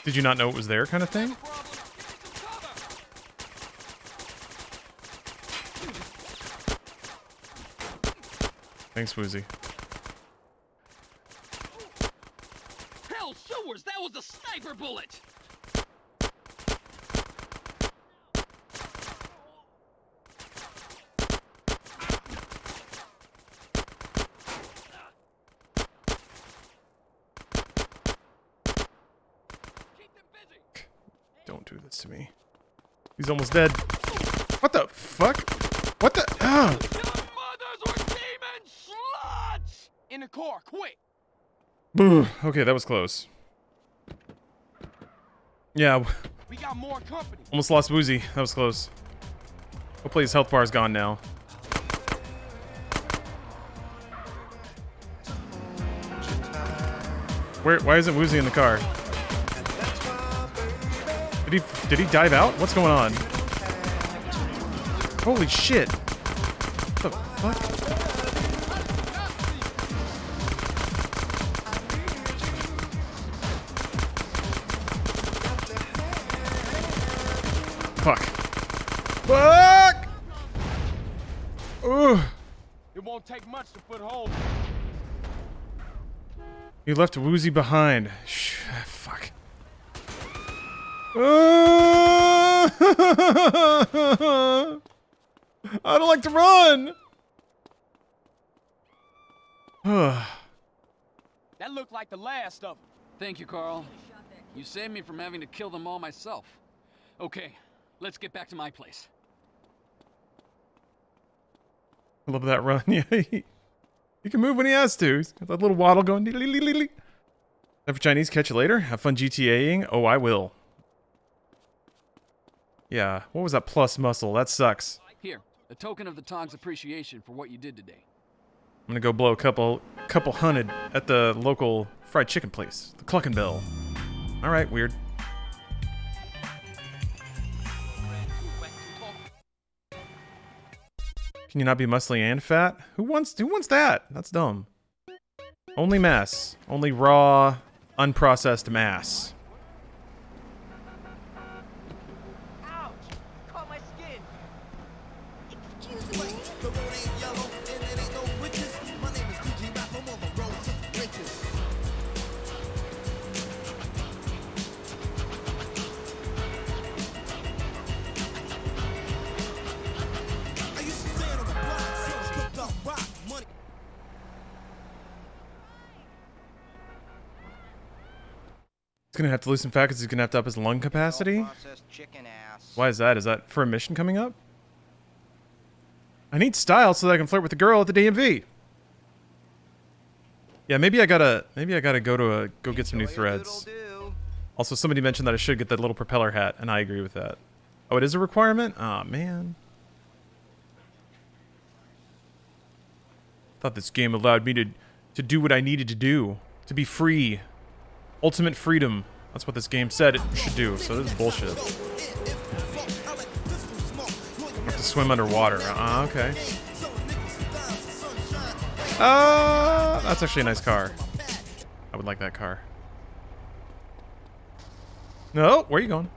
Did you not know it was there kind of thing? Thanks, Woozy. Hell, sewers, that was a sniper bullet! Don't do this to me. He's almost dead. What the fuck? What the? Ah! In the car, quick! Okay, that was close. Yeah. We got more company. Almost lost Woozy. That was close. Hopefully his health bar is gone now. Why isn't Woozy in the car? Did he dive out? What's going on? Holy shit. What the fuck? Fuck. Fuck! Ugh. It won't take much to put hold. You left Woozy behind. Fuck. I don't like to run. That looked like the last of them. Thank you, Carl. You saved me from having to kill them all myself. Okay, let's get back to my place. I love that run. Yeah, he can move when he has to. He's got that little waddle going. Time for Chinese. Catch you later. Have fun GTAing. Oh, I will. Yeah, what was that plus muscle? That sucks. Here, a token of the Tong's appreciation for what you did today. I'm gonna go blow a couple hundred at the local fried chicken place, the Cluckin' Bell. All right, weird. Can you not be muscly and fat? Who wants that? That's dumb. Only mass, only raw unprocessed mass. Ouch! Caught my skin. Excuse me. The road ain't yellow and it ain't no witches. My name is Jizzy Rap. I'm on the road to the riches. I used to stand on the block, selling cooked up rock money. He's gonna have to lose some fat because he's gonna have to up his lung capacity. Processed chicken ass. Why is that? Is that for a mission coming up? I need style so that I can flirt with the girl at the DMV. Yeah, maybe I gotta go get some new threads. Also, somebody mentioned that I should get that little propeller hat, and I agree with that. Oh, it is a requirement? Aw, man. Thought this game allowed me to do what I needed to do. To be free. Ultimate freedom. That's what this game said it should do, so this is bullshit. Have to swim underwater. Okay. That's actually a nice car. I would like that car. No, where are you going?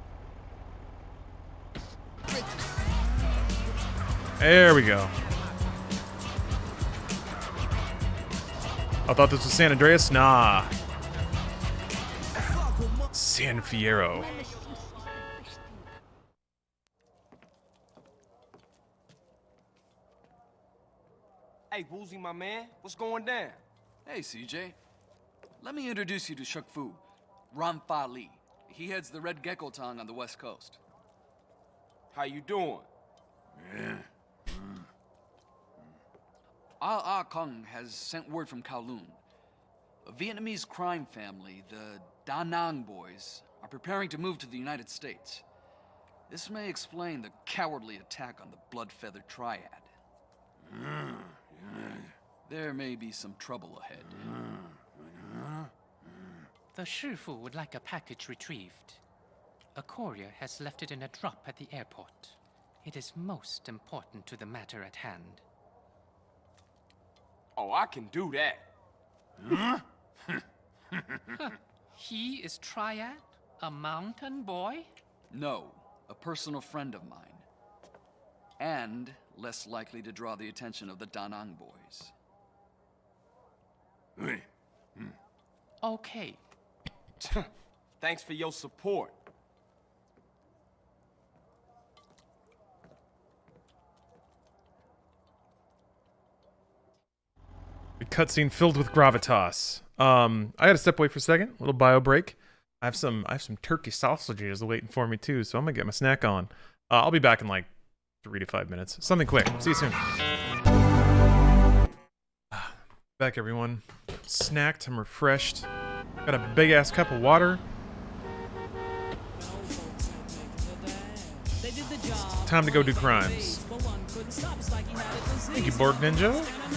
There we go. I thought this was San Andreas. Nah. San Fierro. Hey, Woozy, my man, what's going down? Hey, CJ. Let me introduce you to Shuk Fu, Ramfa Lee. He heads the Red Gecko Tong on the West Coast. How you doing? Ah Kong has sent word from Kowloon. A Vietnamese crime family, the Da Nang boys, are preparing to move to the United States. This may explain the cowardly attack on the blood-feathered triad. There may be some trouble ahead. The Shifu would like a package retrieved. A courier has left it in a drop at the airport. It is most important to the matter at hand. Oh, I can do that. He is Triad? A mountain boy? No, a personal friend of mine. And less likely to draw the attention of the Da Nang boys. Okay. Thanks for your support. A cutscene filled with gravitas. I gotta step away for a second. A little bio break. I have some turkey sausages waiting for me too, so I'm gonna get my snack on. I'll be back in like 3 to 5 minutes. Something quick. See you soon. Back, everyone. Snacked. I'm refreshed. Got a big ass cup of water. It's time to go do crimes. Thank you, Borg Ninja.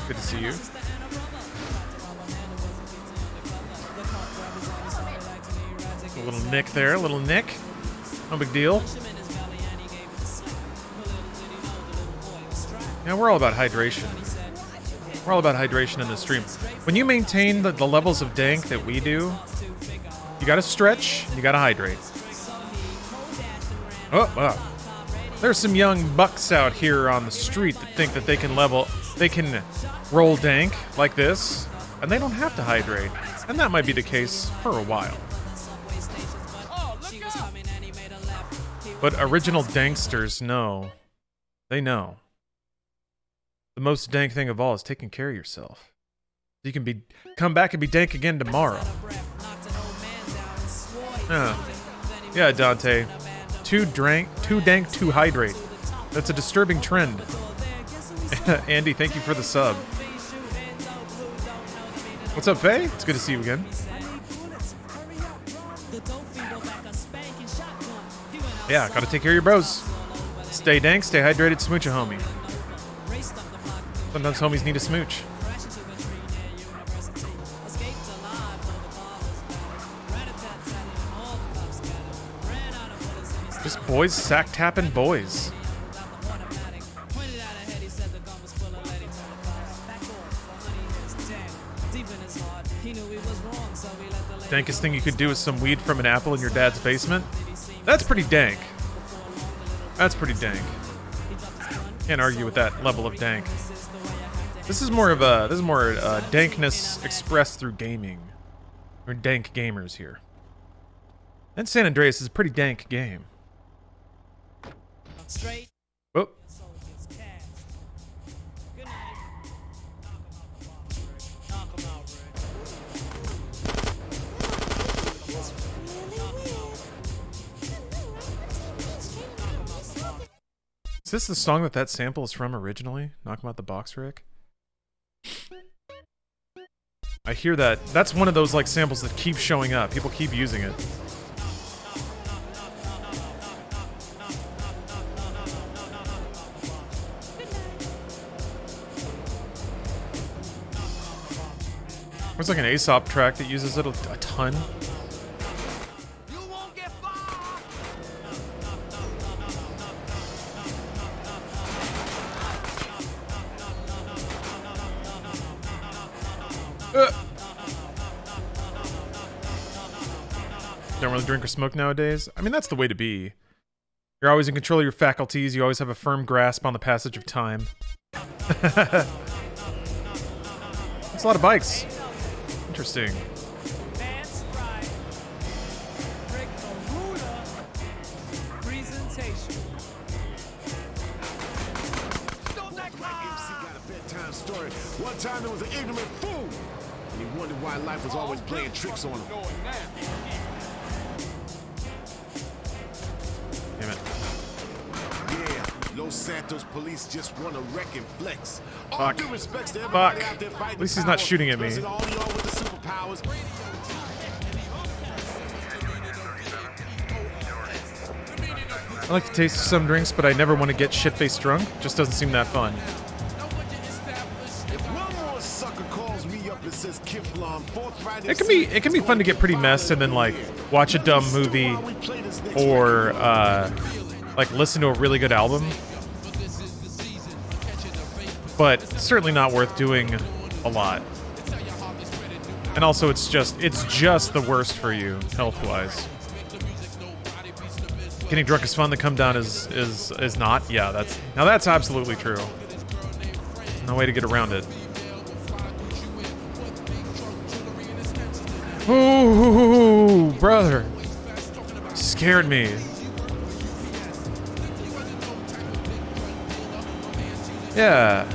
Good to see you. A little nick there, a little nick. No big deal. Yeah, we're all about hydration. We're all about hydration in this stream. When you maintain the levels of dank that we do, you gotta stretch, you gotta hydrate. Oh. There's some young bucks out here on the street that think that they can roll dank like this, and they don't have to hydrate. And that might be the case for a while. But original danksters know. They know. The most dank thing of all is taking care of yourself. You can come back and be dank again tomorrow. Yeah, Dante. Too dank, too hydrate. That's a disturbing trend. Andy, thank you for the sub. What's up, Faye? It's good to see you again. Yeah, gotta take care of your bros. Stay dank, stay hydrated, smooch a homie. Sometimes homies need a smooch. Just boys sack tapping boys. dankest thing you could do is some weed from an apple in your dad's basement. That's pretty dank. That's pretty dank. Can't argue with that level of dank. This is more dankness expressed through gaming. We're dank gamers here. And San Andreas is a pretty dank game. Oh. Is this the song that sample is from originally? Knock 'em out the box, Rick? I hear that. That's one of those like samples that keep showing up. People keep using it. There's like an Aesop track that uses it a ton. Don't really drink or smoke nowadays. I mean, that's the way to be. You're always in control of your faculties. You always have a firm grasp on the passage of time. That's a lot of bikes. Interesting. One time there was an ignorant fool, and he wondered why life was always playing tricks on him. Damn it. Yeah, Los Santos police just want to wreck and flex. All Fuck. due respects to everybody Fuck. out there fighting At least he's not power, shooting at me. especially all y'all with the superpowers. I like to taste some drinks, but I never want to get shit-faced drunk. Just doesn't seem that fun. It can be fun to get pretty messed and then like watch a dumb movie or like listen to a really good album. But certainly not worth doing a lot. And also it's just the worst for you health-wise. Getting drunk is fun, the come down is not. Yeah, that's absolutely true. No way to get around it. Ooh, brother. Scared me. Yeah.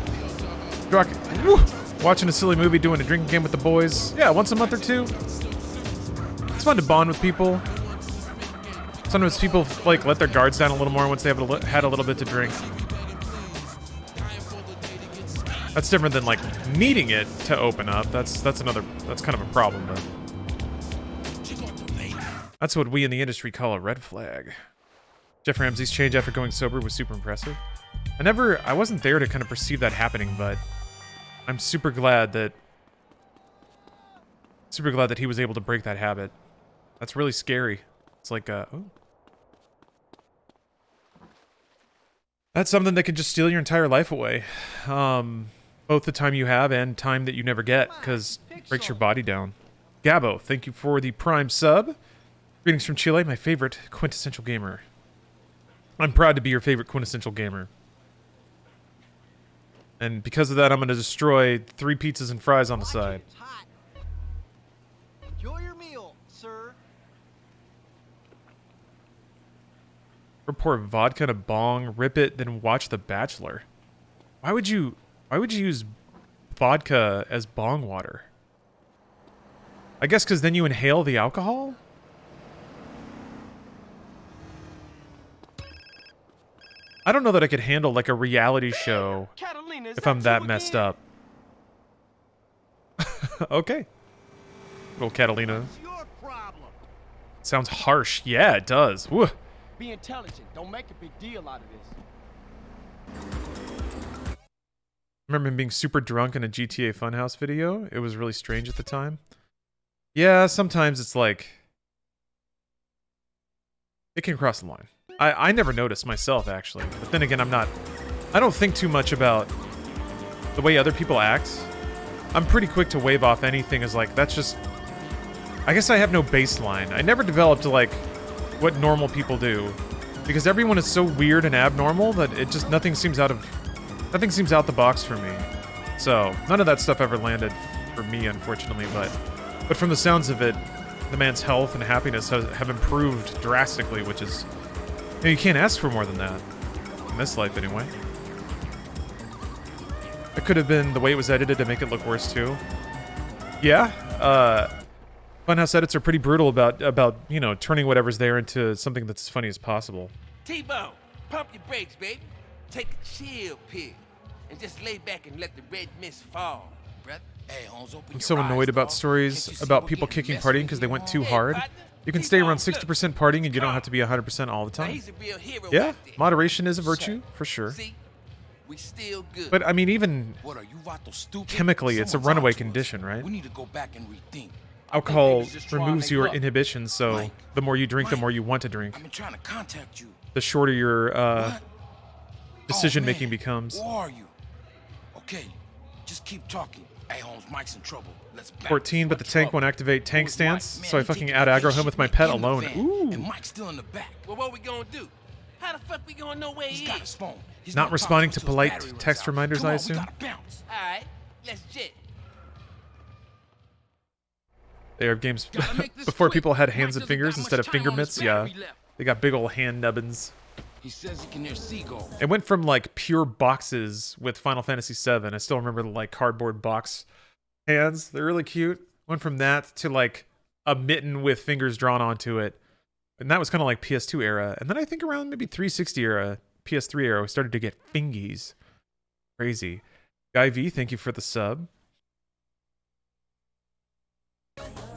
Watching a silly movie, doing a drinking game with the boys. Yeah, once a month or two. It's fun to bond with people. Sometimes people like let their guards down a little more once they have had a little bit to drink. That's different than like needing it to open up. That's kind of a problem though. That's what we in the industry call a red flag. Jeff Ramsey's change after going sober was super impressive. I wasn't there to kind of perceive that happening, but I'm super glad that he was able to break that habit. That's really scary. It's like, oh. That's something that can just steal your entire life away. Both the time you have and time that you never get, because it breaks your body down. Gabo, thank you for the Prime sub. Greetings from Chile, my favorite quintessential gamer. I'm proud to be your favorite quintessential gamer. And because of that, I'm going to destroy 3 pizzas and fries on the side. Enjoy your meal, sir. Pour vodka in a bong, rip it, then watch The Bachelor. Why would you use vodka as bong water? I guess because then you inhale the alcohol? I don't know that I could handle like a reality show if I'm that messed up. Okay. Little Catalina. Sounds harsh. Yeah, it does. Woo. Be intelligent. Don't make a big deal out of this. Remember him being super drunk in a GTA Funhouse video? It was really strange at the time. Yeah, sometimes it's like... it can cross the line. I never noticed myself, actually. But then again, I don't think too much about the way other people act. I'm pretty quick to wave off anything as like, that's just I guess I have no baseline. I never developed, like, what normal people do. Because everyone is so weird and abnormal that it just, nothing seems out the box for me. So, none of that stuff ever landed for me, unfortunately, but from the sounds of it, the man's health and happiness have improved drastically, which is, you can't ask for more than that. In this life, anyway. It could have been the way it was edited to make it look worse, too. Yeah, Funhouse edits are pretty brutal about, you know, turning whatever's there into something that's as funny as possible. T-Bone, pump your brakes, baby. Take a chill pill and just lay back and let the red mist fall, brother. Hey, Holmes, open I'm so annoyed about stories about people kicking partying because they went too hard. You can stay around 60% partying and you don't have to be 100% all the time. Yeah, moderation is a virtue, for sure. We still good. But, I mean, even What are you, Vato, stupid? chemically, it's a runaway condition, right? We need to go back and rethink. Alcohol removes your inhibitions, so the more you drink, the more you want to drink. I've been trying to contact you. The shorter your decision-making becomes. Who are you? Okay, just keep talking. Hey, Holmes, Mike's in trouble. Let's back 14, but the tank won't activate tank stance, so I fucking add-aggro him with my pet alone. Ooh. And Mike's still in the back. Well, what we gonna do? How the fuck we gonna know where he is? Got his phone. Not responding to polite text reminders, I assume. All right, let's jet. They are games before people had hands and fingers instead of finger mitts. Yeah, they got big old hand nubbins. He says he can hear seagulls. It went from like pure boxes with Final Fantasy VII. I still remember the like cardboard box hands. They're really cute. Went from that to like a mitten with fingers drawn onto it. And that was kind of like PS2 era. And then I think around maybe 360 era, PS3 era, we started to get fingies. Crazy. Guy V, thank you for the sub.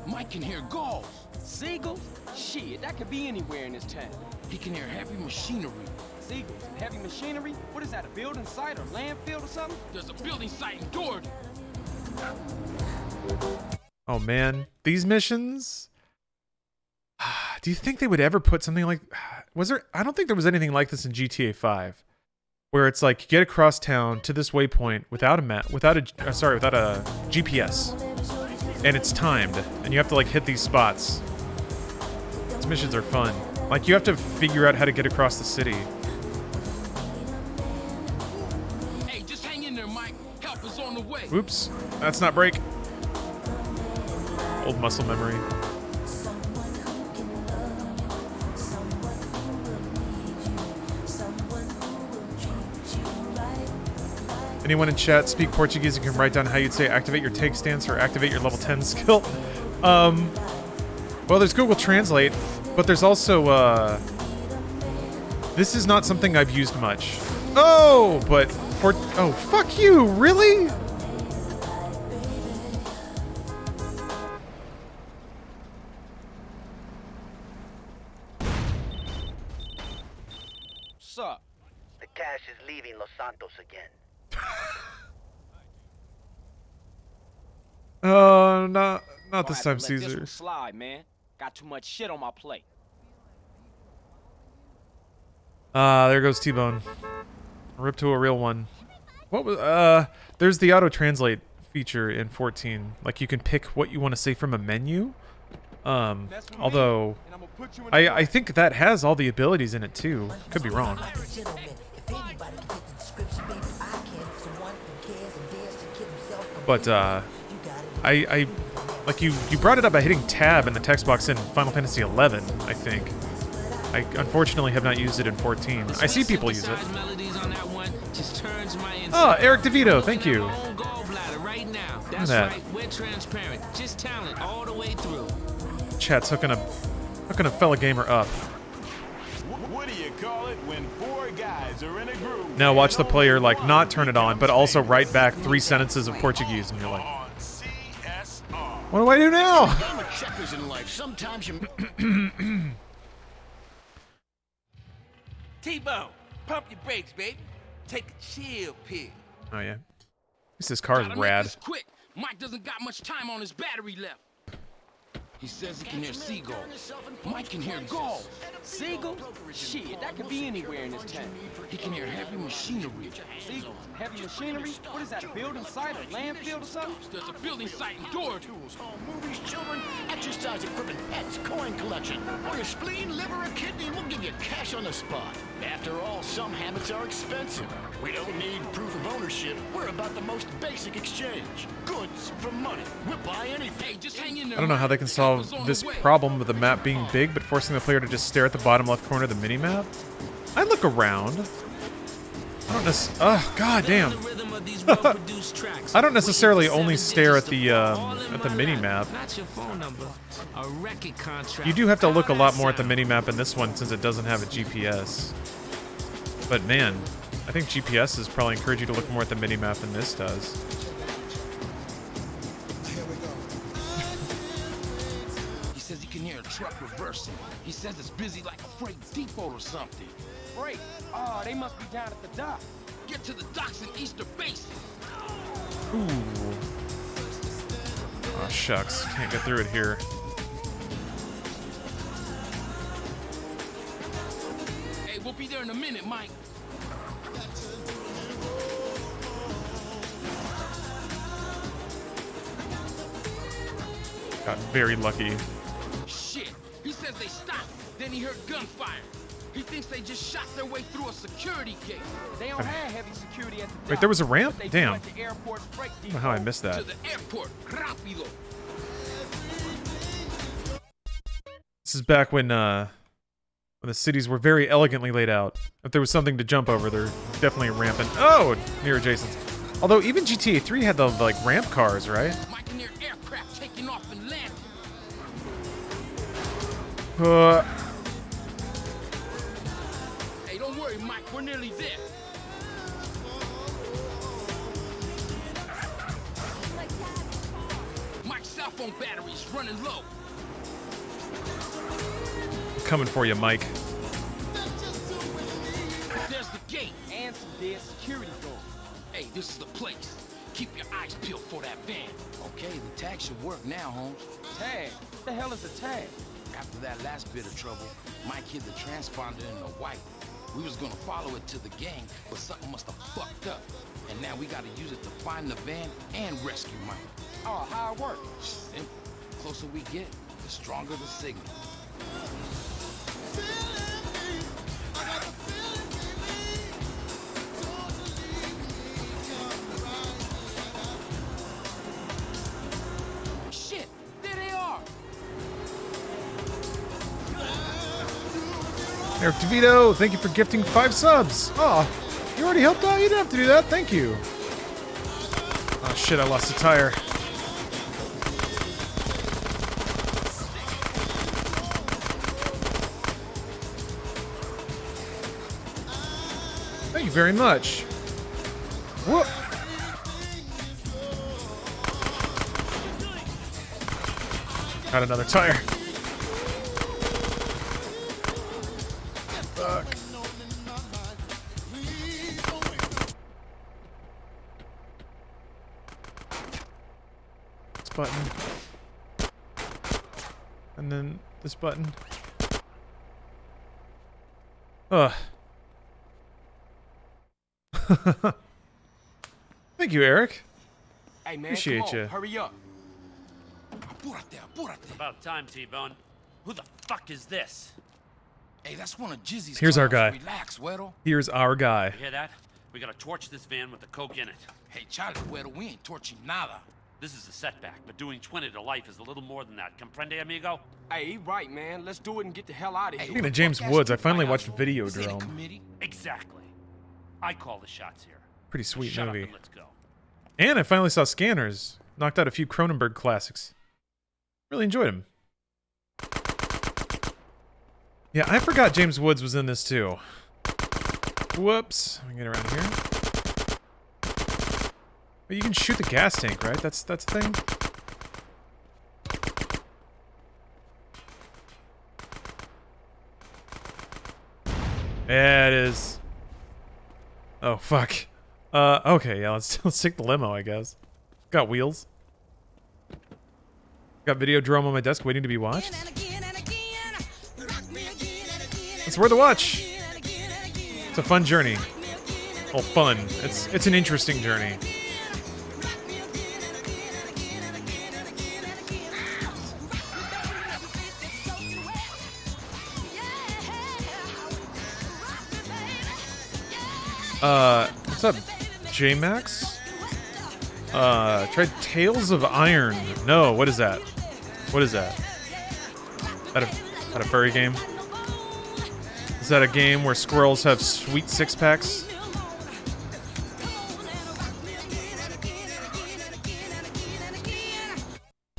Mike can hear gulls. Seagulls? Shit, that could be anywhere in this town. He can hear heavy machinery. Seagulls and heavy machinery? What is that, a building site or landfill or something? There's a building site in Dordy. Oh man, these missions? Do you think they would ever put something like... Was there... I don't think there was anything like this in GTA 5. Where it's like, you get across town to this waypoint without a map, without a GPS. And it's timed. And you have to like hit these spots. These missions are fun. Like, you have to figure out how to get across the city. Hey, just hang in there, Mike. Help is on the way. Oops. That's not break. Old muscle memory. Anyone in chat speak Portuguese and can write down how you'd say activate your take stance or activate your level 10 skill? Well, there's Google Translate, but there's also, this is not something I've used much. Oh, but oh, fuck you, really? Sup? The cash is leaving Los Santos again. Oh, not this time, Caesar. This one slide, man. Got too much shit on my plate. There goes T-Bone. Rip to a real one. What was there's the auto translate feature in 14. Like, you can pick what you want to say from a menu. Although I think that has all the abilities in it too. Could be wrong. But I like you brought it up by hitting tab in the text box in Final Fantasy 11, I think. I unfortunately have not used it in 14. I see people use it. Oh, Eric DeVito, thank you. Look at that. We're transparent. Just talent all the way through. Chat's hooking a fella gamer up. What do you call it when four guys are in a group? Now watch the player like not turn it on, but also write back 3 sentences of Portuguese, and you're like, what do I do now? T-Bone, pump your brakes, baby. Take a chill pill. Oh yeah, this car's Gotta make rad. this quick. Mike doesn't got much time on his battery left. He says he can hear seagulls. Mike can hear gulls. Seagulls? Shit, that could be anywhere in this town. He can hear heavy machinery. Seagulls? Heavy machinery? What is that, a building site, a landfill or something? There's a building site in Georgia. Home movies, children, exercise equipment, pets, coin collection. Or your spleen, liver, or kidney, we'll give you cash on the spot. After all, some habits are expensive. We don't need proof of ownership. We're about the most basic exchange. Goods for money. We'll buy anything. Hey, just hang in there. I don't know how they can solve this problem with the map being big, but forcing the player to just stare at the bottom left corner of the mini-map. I look around. I don't necessarily. Oh, god damn. I don't necessarily only stare at the mini-map. You do have to look a lot more at the mini-map in this one since it doesn't have a GPS. But man, I think GPS's probably encourage you to look more at the mini-map than this does. He says he can hear a truck reversing. He says it's busy like a freight depot or something. Freight? Oh, they must be down at the dock. Get to the docks in Easter Basin. Ooh. Oh shucks, can't get through it here. Hey, we'll be there in a minute, Mike. Got very lucky. Shit, he says they stopped. Then he heard gunfire. He thinks they just shot their way through a security gate. They don't have heavy security at the dock. Wait, there was a ramp? But they Damn. do at the airport's freight I don't know how I missed that. To the airport, rápido. This is back when the cities were very elegantly laid out. If there was something to jump over, they're definitely rampant. Oh, near adjacent. Although even GTA 3 had the like ramp cars, right? Mike can hear aircraft taking off and landing. Hey, don't worry, Mike. We're nearly there. Mike's cell phone battery's running low. Coming for you, Mike. There's the gate and some dead security doors. Hey, this is the place. Keep your eyes peeled for that van. Okay, the tag should work now, Holmes. Tag? What the hell is a tag? After that last bit of trouble, Mike hid the transponder in the white. We was gonna follow it to the gang, but something must have fucked up. And now we gotta use it to find the van and rescue Mike. Oh, how it work? Simple. The closer we get, the stronger the signal. Shit, there they are. Eric DeVito, thank you for gifting 5 subs. Aw, you already helped out? You didn't have to do that. Thank you. Oh shit, I lost a tire. Thank you very much. Whoop. Got another tire. Fuck. This button. And then this button. Ugh. Thank you, Eric. Hey man, Appreciate come on, you. hurry up. About time, T-Bone. Who the fuck is this? Hey, that's one of Jizzy's Here's our cars. guy. Relax, Weddle. Here's our guy. You hear that? We gotta torch this van with the coke in it. Hey, Charlie, Weddle, we ain't torching nada. This is a setback, but doing 20 to life is a little more than that. Comprende, amigo? Hey, he right, man. Let's do it and get the hell out of here. Speaking of James Woods, I finally watched Videodrome. Exactly. I call the shots here. Pretty sweet Shut movie. Up and let's go. And I finally saw Scanners. Knocked out a few Cronenberg classics. Really enjoyed him. Yeah, I forgot James Woods was in this too. Whoops. Let me get around here. But you can shoot the gas tank, right? That's the thing. Yeah, it is. Oh fuck. Okay, yeah, let's take the limo, I guess. Got wheels. Got Videodrome on my desk waiting to be watched. It's worth a watch. It's a fun journey. Well, fun. It's an interesting journey. What's up, J-Max? Tried Tales of Iron. No, what is that? What is that? That a furry game? Is that a game where squirrels have sweet six-packs?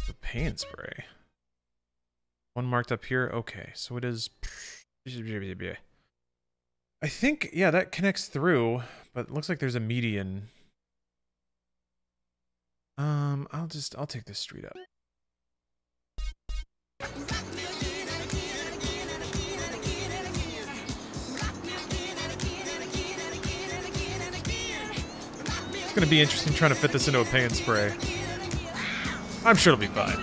The paint spray. One marked up here. Okay, so it is... I think, yeah, that connects through, but it looks like there's a median. I'll take this street up. It's gonna be interesting trying to fit this into a paint spray. I'm sure it'll be fine.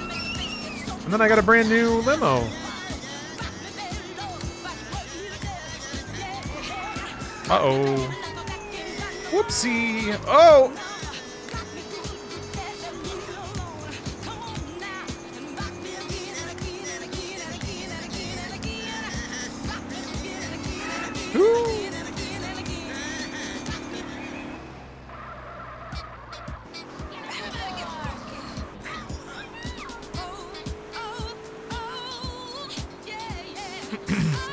And then I got a brand new limo. Uh-oh. Whoopsie. Oh! Ooh.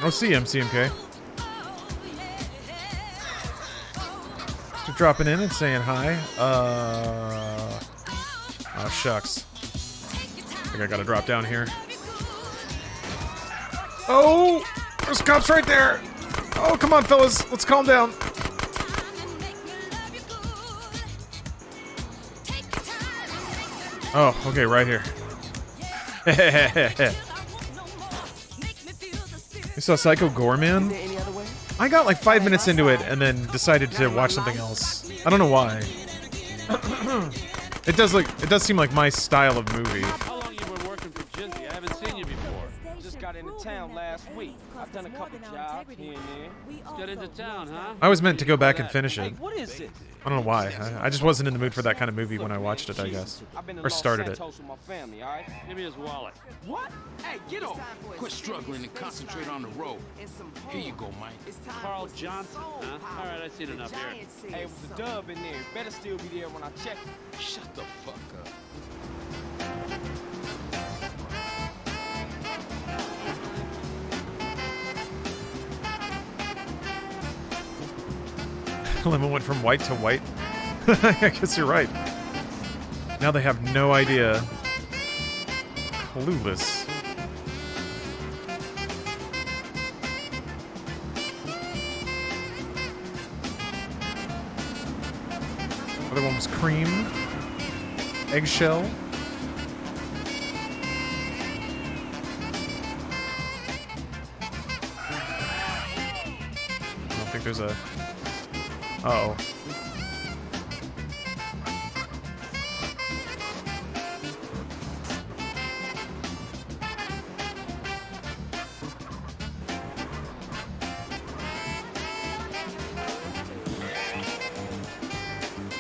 I'll see you, MCMK. Just dropping in and saying hi. Oh, shucks. I think I gotta drop down here. Oh! There's cops right there! Oh, come on, fellas. Let's calm down. Oh, okay, right here. You saw Psycho Gorman? I got like 5 minutes into it and then decided to watch something else. I don't know why. It does seem like my style of movie. How long you been working for Jizzy? I haven't seen you before. Just got into town last week. I've done a couple jobs here and there. Just got into town, huh? I was meant to go back and finish it. Hey, what is it? I don't know why. I just wasn't in the mood for that kind of movie when I watched it, I guess. Or started it. With my family, all right? Give me his wallet. What? Hey, get off! Quit struggling and concentrate on the road. Here you go, Mike. Carl Johnson, huh? All right, I've seen enough here. Hey, it was a dub in there. Better still be there when I check. Shut the fuck up. Lemon went from white to white. I guess you're right. Now they have no idea. Clueless. Other one was cream. Eggshell. I don't think there's a... Uh-oh.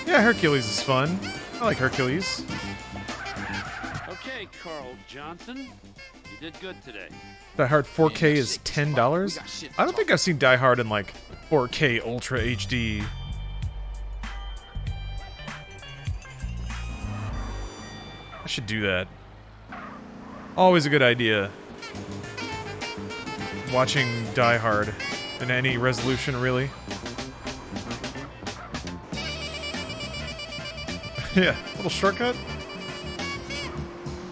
Yeah, Hercules is fun. I like Hercules. Okay, Carl Johnson. You did good today. Die Hard 4K is $10? I don't think I've seen Die Hard in like 4K Ultra HD. I should do that. Always a good idea. Watching Die Hard in any resolution, really. Yeah, little shortcut.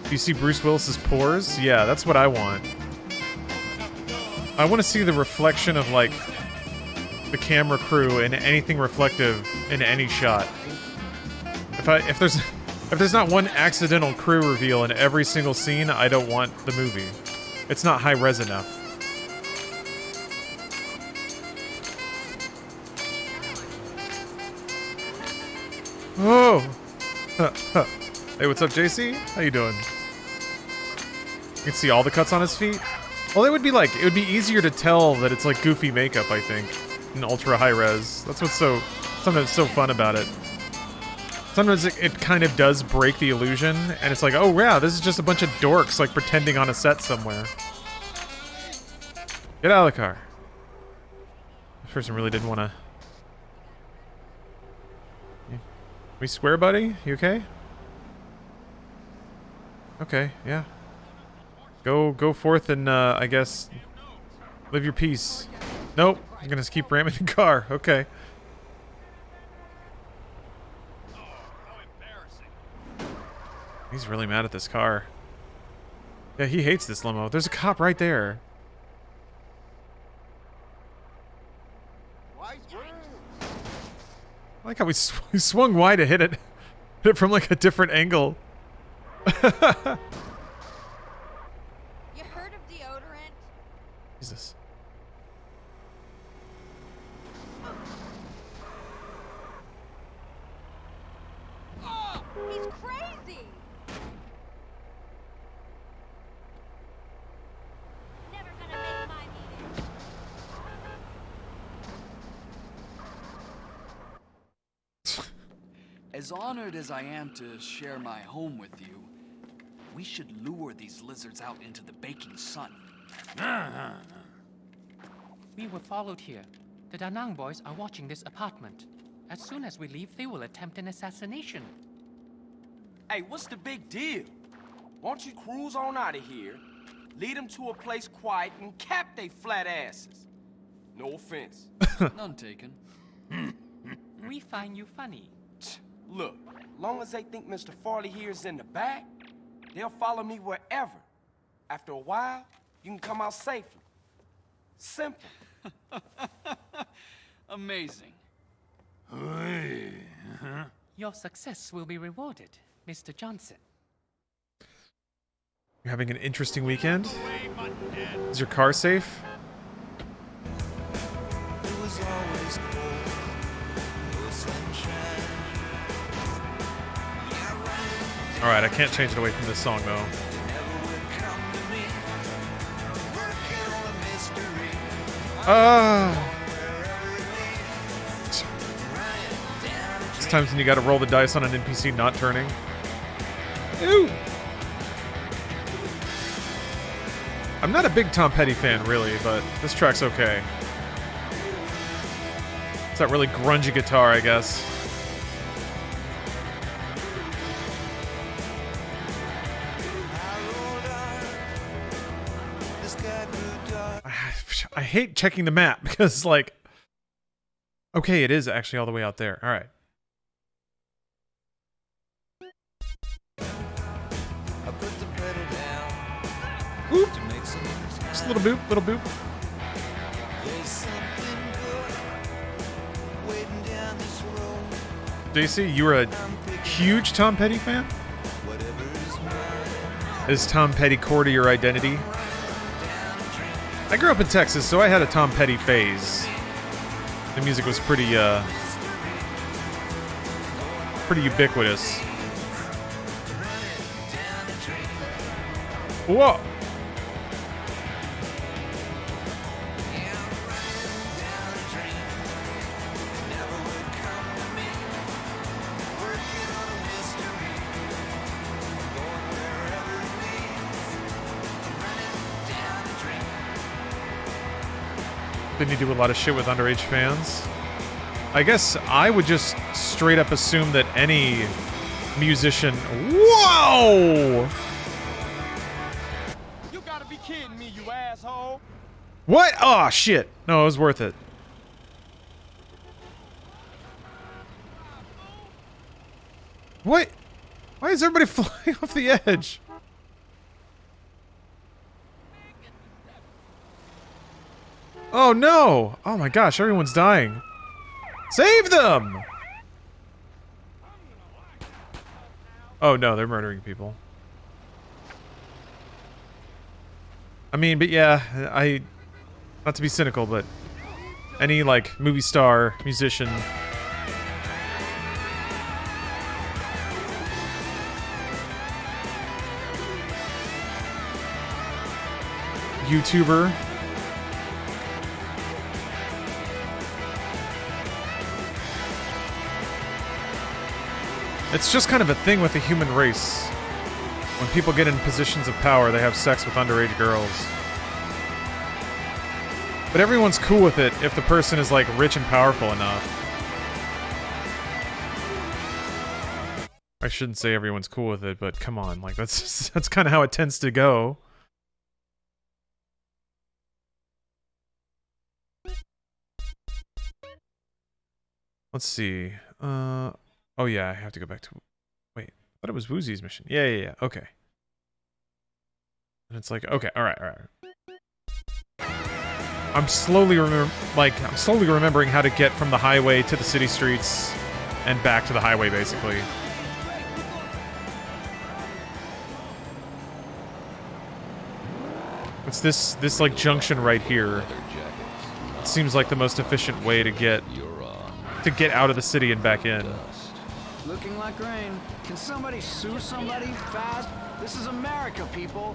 Do you see Bruce Willis's pores? Yeah, that's what I want. I want to see the reflection of, like, the camera crew in anything reflective in any shot. If there's not one accidental crew reveal in every single scene, I don't want the movie. It's not high res enough. Oh! Hey, what's up, JC? How you doing? You can see all the cuts on his feet. Well, it would be easier to tell that it's like goofy makeup, I think, in ultra high res. That's what's sometimes so fun about it. Sometimes it kind of does break the illusion, and it's like, oh yeah, this is just a bunch of dorks like pretending on a set somewhere. Get out of the car. This person really didn't want to. We square, buddy? You okay? Okay, yeah. Go forth and, I guess, live your peace. Nope, I'm gonna keep ramming the car. Okay. He's really mad at this car. Yeah, he hates this limo. There's a cop right there. I like how we swung wide to hit it from like a different angle. Jesus. Oh, he's crazy. Never gonna make my meeting. As honored as I am to share my home with you, we should lure these lizards out into the baking sun. We were followed here. The Da Nang boys are watching this apartment. As soon as we leave, they will attempt an assassination. Hey, what's the big deal? Won't you cruise on out of here, lead them to a place quiet, and cap they flat asses? No offense. None taken. We find you funny. Look, long as they think Mr. Farley here is in the back, they'll follow me wherever. After a while, you can come out safely. Simple. Amazing. Your success will be rewarded, Mr. Johnson. You're having an interesting weekend? Is your car safe? Alright, I can't change it away from this song though. It's times when you gotta roll the dice on an NPC not turning. Ew! I'm not a big Tom Petty fan, really, but this track's okay. It's that really grungy guitar, I guess. I hate checking the map because, like, okay, it is actually all the way out there. All right. Boop. Just a little boop, little boop. JC, you were a huge Tom Petty fan? Is Tom Petty core to your identity? I grew up in Texas, so I had a Tom Petty phase. The music was pretty ubiquitous. Whoa! Didn't he do a lot of shit with underage fans? I guess I would just straight up assume that any musician... Whoa! You gotta be kidding me, you asshole. What? Oh, shit. No, it was worth it. What? Why is everybody flying off the edge? Oh no! Oh my gosh, everyone's dying. Save them! Oh no, they're murdering people. I mean, but yeah, not to be cynical, but any, like, movie star, musician... YouTuber. It's just kind of a thing with the human race. When people get in positions of power, they have sex with underage girls. But everyone's cool with it if the person is, like, rich and powerful enough. I shouldn't say everyone's cool with it, but come on, like, that's kind of how it tends to go. Let's see. Oh yeah, I have to go back to... Wait, I thought it was Woozy's mission. Yeah, okay. And it's like, okay, alright. I'm slowly remembering how to get from the highway to the city streets and back to the highway, basically. It's this like junction right here. It seems like the most efficient way to get out of the city and back in. Looking like rain. Can somebody sue somebody fast? This is America, people.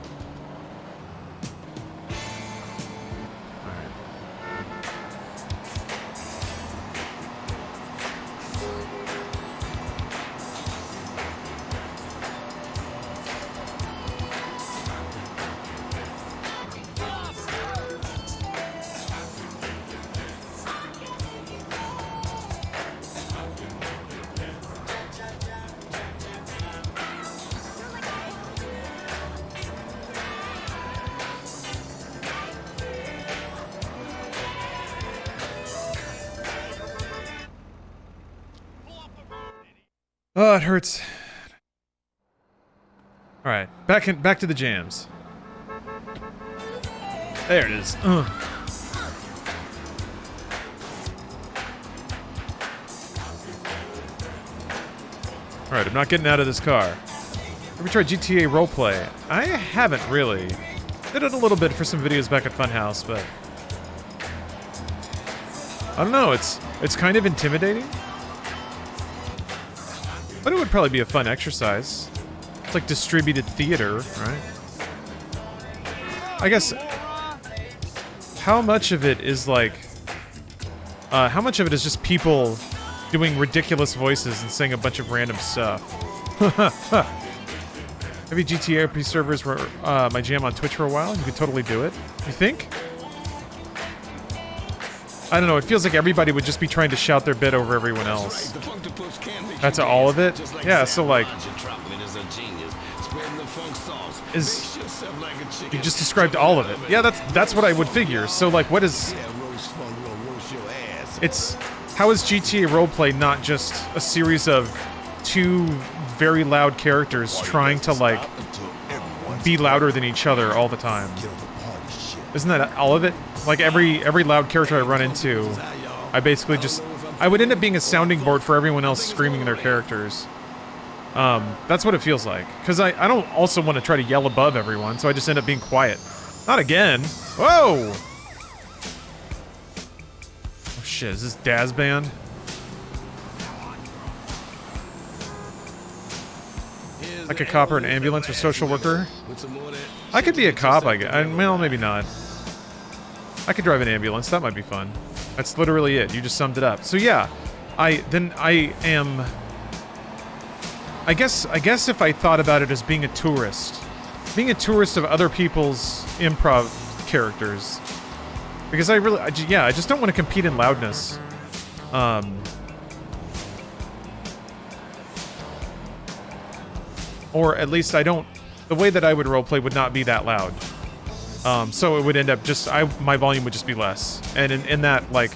Oh, it hurts. All right, back to the jams. There it is. All right, I'm not getting out of this car. Have you tried GTA roleplay? I haven't really. Did it a little bit for some videos back at Funhouse, but I don't know. It's kind of intimidating. But it would probably be a fun exercise. It's like distributed theater, right? I guess... How much of it is like... how much of it is just people doing ridiculous voices and saying a bunch of random stuff? Maybe GTA RP servers were my jam on Twitch for a while. You could totally do it. You think? I don't know, it feels like everybody would just be trying to shout their bit over everyone else. That's all of it? Yeah, so like... You just described all of it. Yeah, that's what I would figure. So like, what is... It's... How is GTA roleplay not just a series of two very loud characters trying to like... be louder than each other all the time? Isn't that all of it? Like every loud character I run into, I basically just... I would end up being a sounding board for everyone else screaming their characters. That's what it feels like. Because I don't also want to try to yell above everyone, so I just end up being quiet. Not again! Whoa! Oh shit, is this Daz Band? Like a cop or an ambulance or social worker? I could be a cop, I guess. Well, maybe not. I could drive an ambulance, that might be fun. That's literally it, you just summed it up. So yeah, I guess if I thought about it as being a tourist of other people's improv characters, because I just don't want to compete in loudness. Or at least I don't, the way that I would roleplay would not be that loud. So it would end up just, my volume would just be less. And in that, like,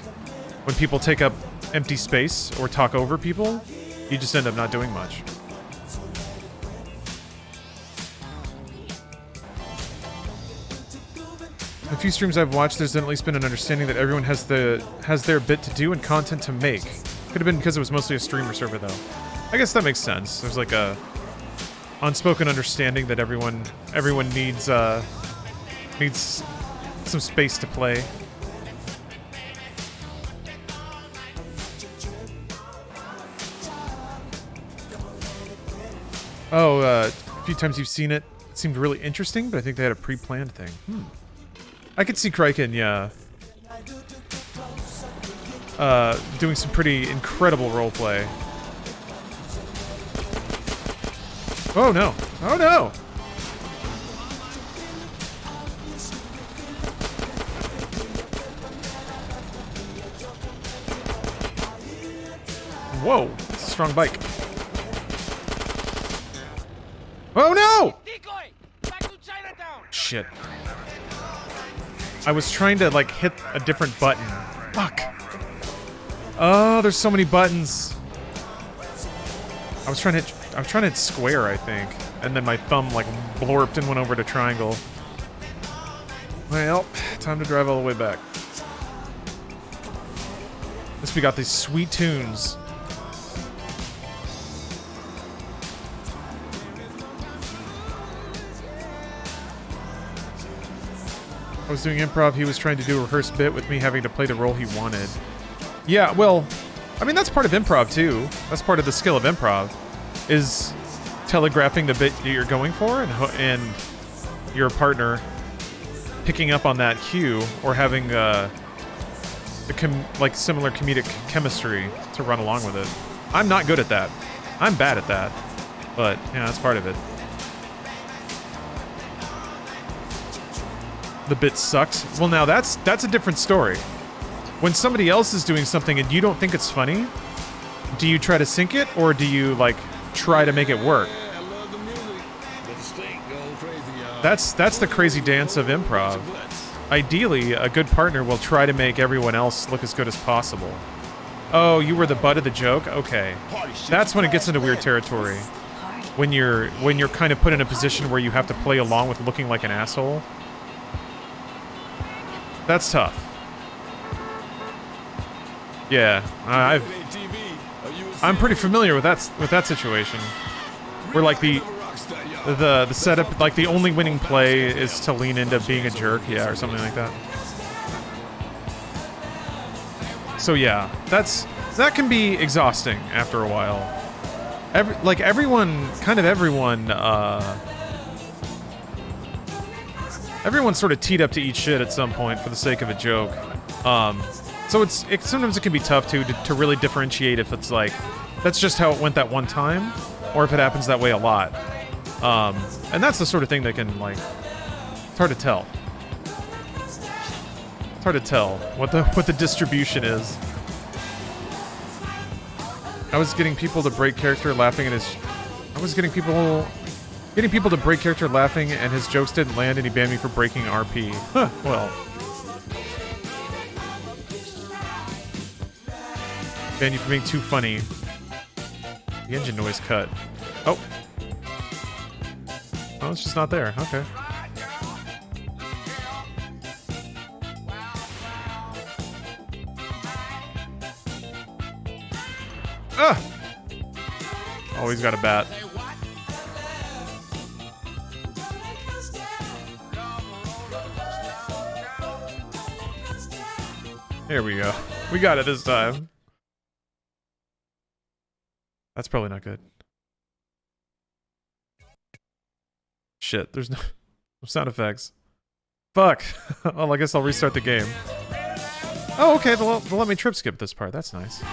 when people take up empty space or talk over people, you just end up not doing much. A few streams I've watched, there's at least been an understanding that everyone has their bit to do and content to make. Could have been because it was mostly a streamer server, though. I guess that makes sense. There's like a unspoken understanding that everyone needs some space to play. Oh, a few times you've seen it. It seemed really interesting, but I think they had a pre-planned thing. I could see Kraken, yeah. Doing some pretty incredible roleplay. Oh no! Oh no! Whoa! It's a strong bike. Oh no! Shit. I was trying to, like, hit a different button. Fuck. Oh, there's so many buttons. I was trying to hit square, I think. And then my thumb, like, blorped and went over to triangle. Well, time to drive all the way back. Guess we got these sweet tunes. I was doing improv, he was trying to do a rehearsed bit with me having to play the role he wanted. Yeah, well, I mean, that's part of improv, too. That's part of the skill of improv, is telegraphing the bit that you're going for, and your partner picking up on that cue, or having like similar comedic chemistry to run along with it. I'm not good at that. I'm bad at that. But, yeah, that's part of it. The bit sucks. Well, now that's a different story. When somebody else is doing something and you don't think it's funny, do you try to sync it, or do you, like, try to make it work? That's the crazy dance of improv. Ideally, a good partner will try to make everyone else look as good as possible. Oh, you were the butt of the joke? Okay. That's when it gets into weird territory. When you're kind of put in a position where you have to play along with looking like an asshole. That's tough. Yeah, I'm pretty familiar with that situation, where like the setup, like the only winning play is to lean into being a jerk, yeah, or something like that. So yeah, that can be exhausting after a while. Everyone sort of teed up to eat shit at some point for the sake of a joke. So sometimes it can be tough to really differentiate if it's like, that's just how it went that one time, or if it happens that way a lot. And that's the sort of thing that can, like, it's hard to tell. It's hard to tell what the distribution is. I was getting people to break character laughing at his... I was getting people to break character laughing and his jokes didn't land and he banned me for breaking RP. Huh, well. Banned you for being too funny. The engine noise cut. Oh. Oh, it's just not there. Okay. Ah! Oh, he's got a bat. Here we go. We got it this time. That's probably not good. Shit, there's no sound effects. Fuck! Well, I guess I'll restart the game. Oh, okay, they'll let me trip skip this part. That's nice.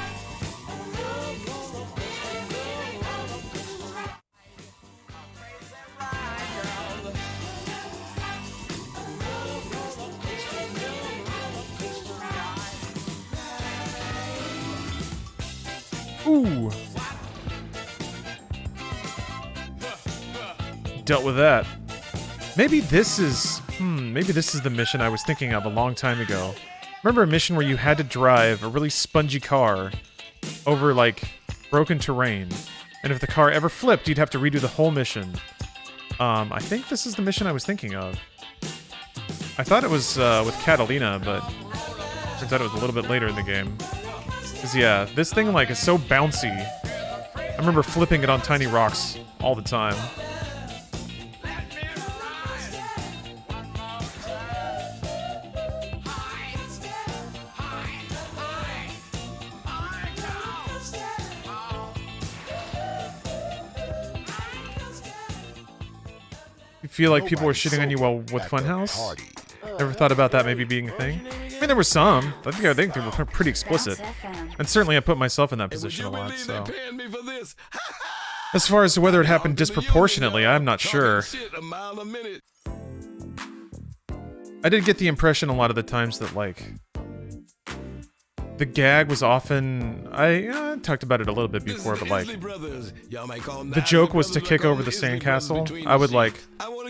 Ooh! Dealt with that. Maybe this is the mission I was thinking of a long time ago. Remember a mission where you had to drive a really spongy car over, like, broken terrain, and if the car ever flipped, you'd have to redo the whole mission. I think this is the mission I was thinking of. I thought it was with Catalina, but turns out it was a little bit later in the game. Cause yeah, this thing, like, is so bouncy. I remember flipping it on tiny rocks all the time. You feel like people were shitting on you while with Funhouse? Never thought about that maybe being a thing. I mean, there were some. I think they were pretty explicit. And certainly I put myself in that position a lot, so. As far as whether it happened disproportionately, I'm not sure. I did get the impression a lot of the times that, like, the gag was often, I talked about it a little bit before, but like, the joke was to kick over the sandcastle. I would like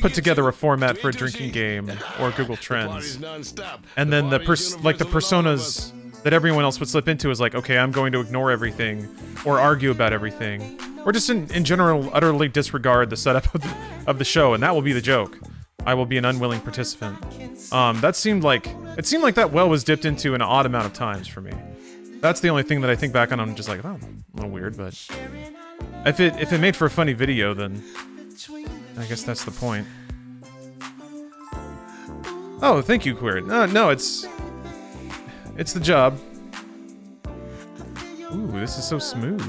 put together a format for a drinking game or Google Trends, and then the personas that everyone else would slip into is like, okay, I'm going to ignore everything or argue about everything, or just in general utterly disregard the setup of the show, and that will be the joke. I will be an unwilling participant. It seemed like that well was dipped into an odd amount of times for me. That's the only thing that I think back on. I'm just like, oh, a little weird, but if it made for a funny video, then I guess that's the point. Oh, thank you, Queer. No, it's the job. Ooh, this is so smooth.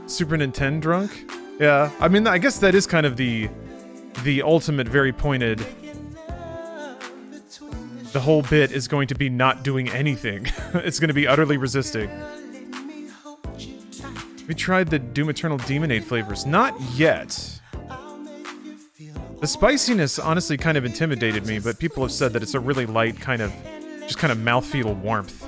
Super Nintendo drunk? Yeah, I mean, I guess that is kind of the ultimate, very pointed. The whole bit is going to be not doing anything. It's going to be utterly resisting. We tried the Doom Eternal Demonade flavors. Not yet. The spiciness honestly kind of intimidated me, but people have said that it's a really light kind of, just kind of mouthfeel warmth.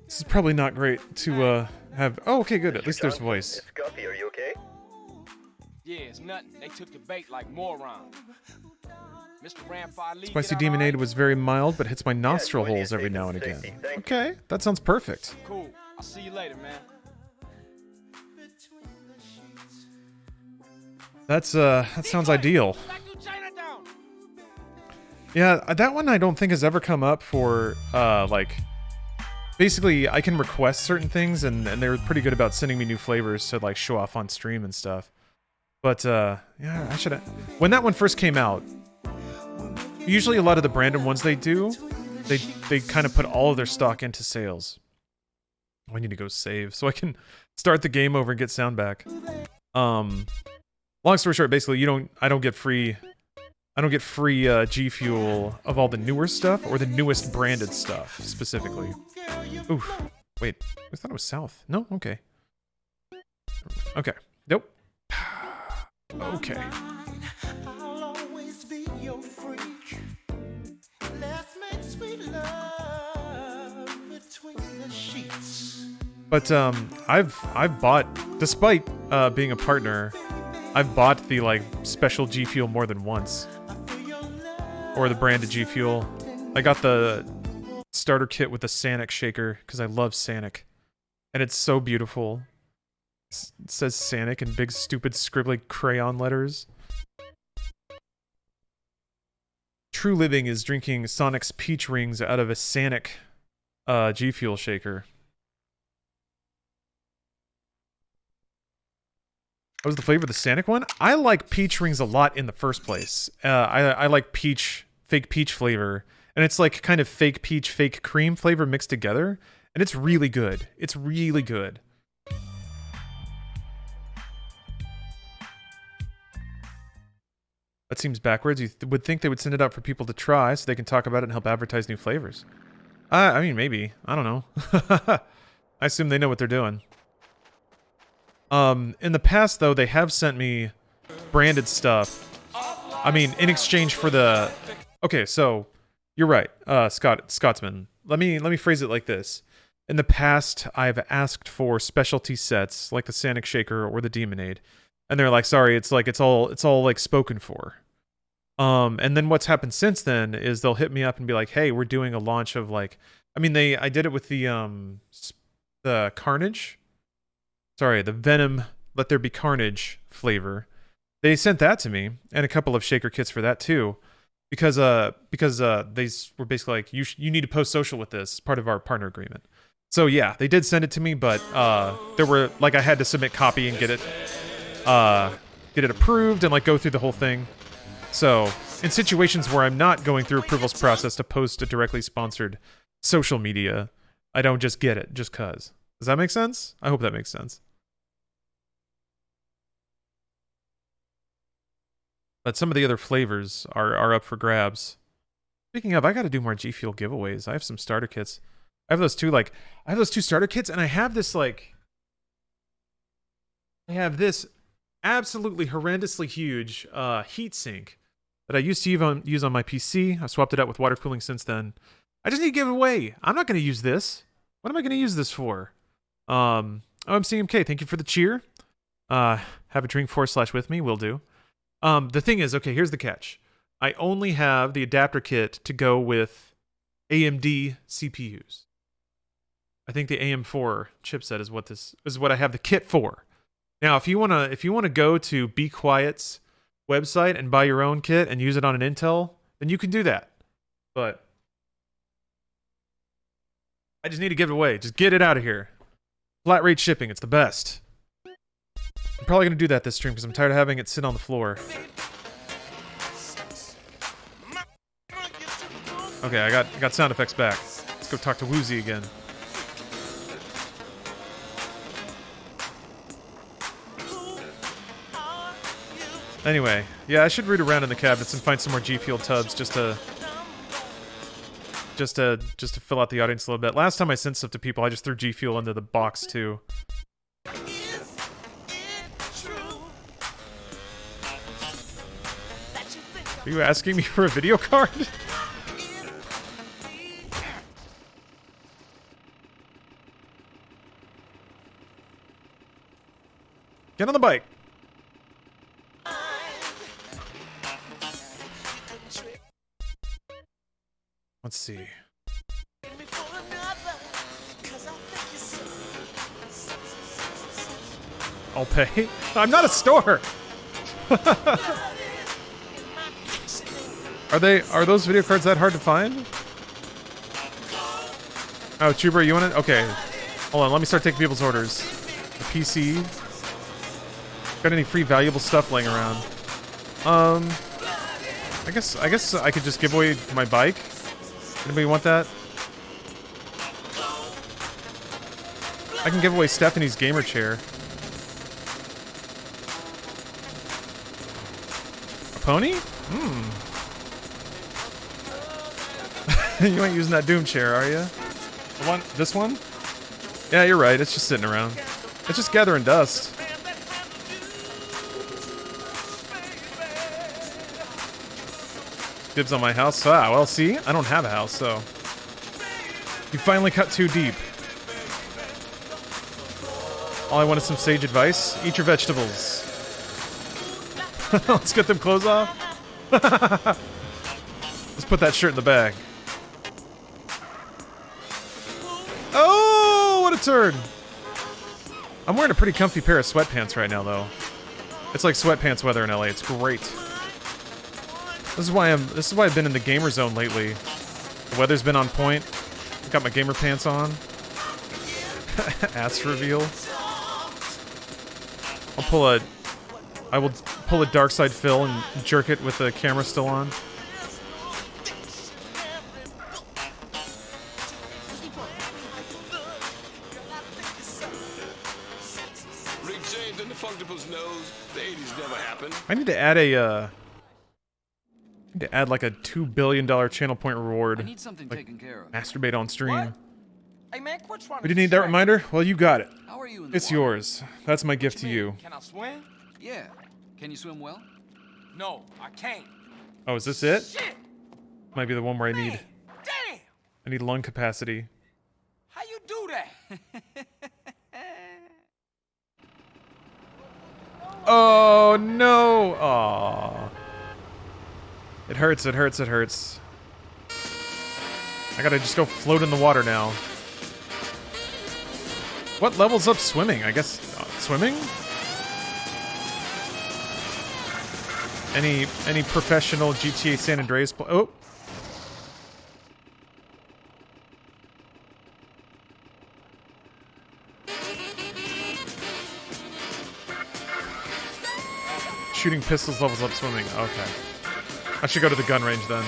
This is probably not great to have. Oh, okay, good. At least there's voice. Scuffy, are you okay? Yeah, it's nothing. They took the bait like morons. Mr. Ramfire Lee. Spicy Demonade was very mild, but hits my nostril holes every now and again. Okay, that sounds perfect. Cool. I'll see you later, man. That sounds ideal. Yeah, that one I don't think has ever come up for like. Basically, I can request certain things, and they're pretty good about sending me new flavors to like show off on stream and stuff. But yeah, I should have. When that one first came out, usually a lot of the branded ones they do, they kind of put all of their stock into sales. Oh, I need to go save so I can start the game over and get sound back. Long story short, basically, I don't get free G Fuel of all the newer stuff or the newest branded stuff specifically. Oof. Wait, I thought it was south. No? Okay. Okay. Nope. Okay. But I've bought, despite being a partner, I've bought the like special G Fuel more than once. Or the branded G Fuel. I got the starter kit with the Sanic shaker because I love Sanic. And it's so beautiful. It says Sanic in big stupid scribbly crayon letters. True Living is drinking Sonic's peach rings out of a Sanic G Fuel shaker. What was the flavor of the Sanic one? I like peach rings a lot in the first place. I like fake peach flavor. And it's like kind of fake peach, fake cream flavor mixed together. And it's really good. It's really good. That seems backwards. You would think they would send it out for people to try so they can talk about it and help advertise new flavors. I mean, maybe. I don't know. I assume they know what they're doing. In the past, though, they have sent me branded stuff. I mean, in exchange for the... Okay, so... You're right, Scotsman. Let me phrase it like this. In the past, I've asked for specialty sets, like the Sanic Shaker or the Demonade. And they're like, sorry, it's all like spoken for. And then what's happened since then is they'll hit me up and be like, hey, we're doing a launch of like... I mean, I did it with the Carnage... Sorry, the Venom Let There Be Carnage flavor. They sent that to me, and a couple of shaker kits for that too, because they were basically like, you need to post social with this, part of our partner agreement. So yeah, they did send it to me, but there were like I had to submit copy and get it approved and like go through the whole thing. So in situations where I'm not going through approvals process to post a directly sponsored social media, I don't just get it just cuz. Does that make sense? I hope that makes sense. But some of the other flavors are up for grabs. Speaking of, I got to do more G Fuel giveaways. I have some starter kits. I have those two starter kits, and I have this I have this absolutely horrendously huge heatsink that I used to use on my PC. I swapped it out with water cooling since then. I just need to give it away. I'm not going to use this. What am I going to use this for? OMCMK, thank you for the cheer. Have a drink for/with me, will do. The thing is, okay, here's the catch. I only have the adapter kit to go with AMD CPUs. I think the AM4 chipset is what I have the kit for. Now, if you wanna go to Be Quiet's website and buy your own kit and use it on an Intel, then you can do that. But I just need to give it away. Just get it out of here. Flat rate shipping, it's the best. I'm probably gonna do that this stream because I'm tired of having it sit on the floor. Okay, I got sound effects back. Let's go talk to Woozy again. Anyway, yeah, I should root around in the cabinets and find some more G Fuel tubs just to fill out the audience a little bit. Last time I sent stuff to people, I just threw G Fuel into the box too. Are you asking me for a video card? Get on the bike. Let's see. I'll pay. I'm not a store. Are those video cards that hard to find? Oh, Chuber, you want it? Okay. Hold on, let me start taking people's orders. The PC. Got any free valuable stuff laying around? I guess I could just give away my bike. Anybody want that? I can give away Stephanie's gamer chair. A pony? You ain't using that Doom chair, are you? The one? This one? Yeah, you're right. It's just sitting around. It's just gathering dust. Dibs on my house. Ah, well, see? I don't have a house, so... You finally cut too deep. All I want is some sage advice. Eat your vegetables. Let's get them clothes off. Let's put that shirt in the bag. Oh, what a turn! I'm wearing a pretty comfy pair of sweatpants right now, though. It's like sweatpants weather in LA. It's great. This is why I've been in the gamer zone lately. The weather's been on point. Got my gamer pants on. Ass reveal. I will pull a dark side Phil and jerk it with the camera still on. Rick James and the Funkdipus knows the 80s never happened. I need to add like a $2 billion channel point reward. I need something taken care of. Masturbate on stream. Hey man, quit trying We didn't need that reminder? Well, you got it. How are you in the It's water? yours. That's my gift to you. Can I swim? Yeah. Can you swim well? No, I can't. Oh, is this it? Shit! Might be the one where I need Damn! I need lung capacity. How you do that? Oh no! Aww. It hurts, it hurts, it hurts. I gotta just go float in the water now. What levels up swimming? I guess swimming? Any professional GTA San Andreas oh. Shooting pistols levels up swimming. Okay. I should go to the gun range then.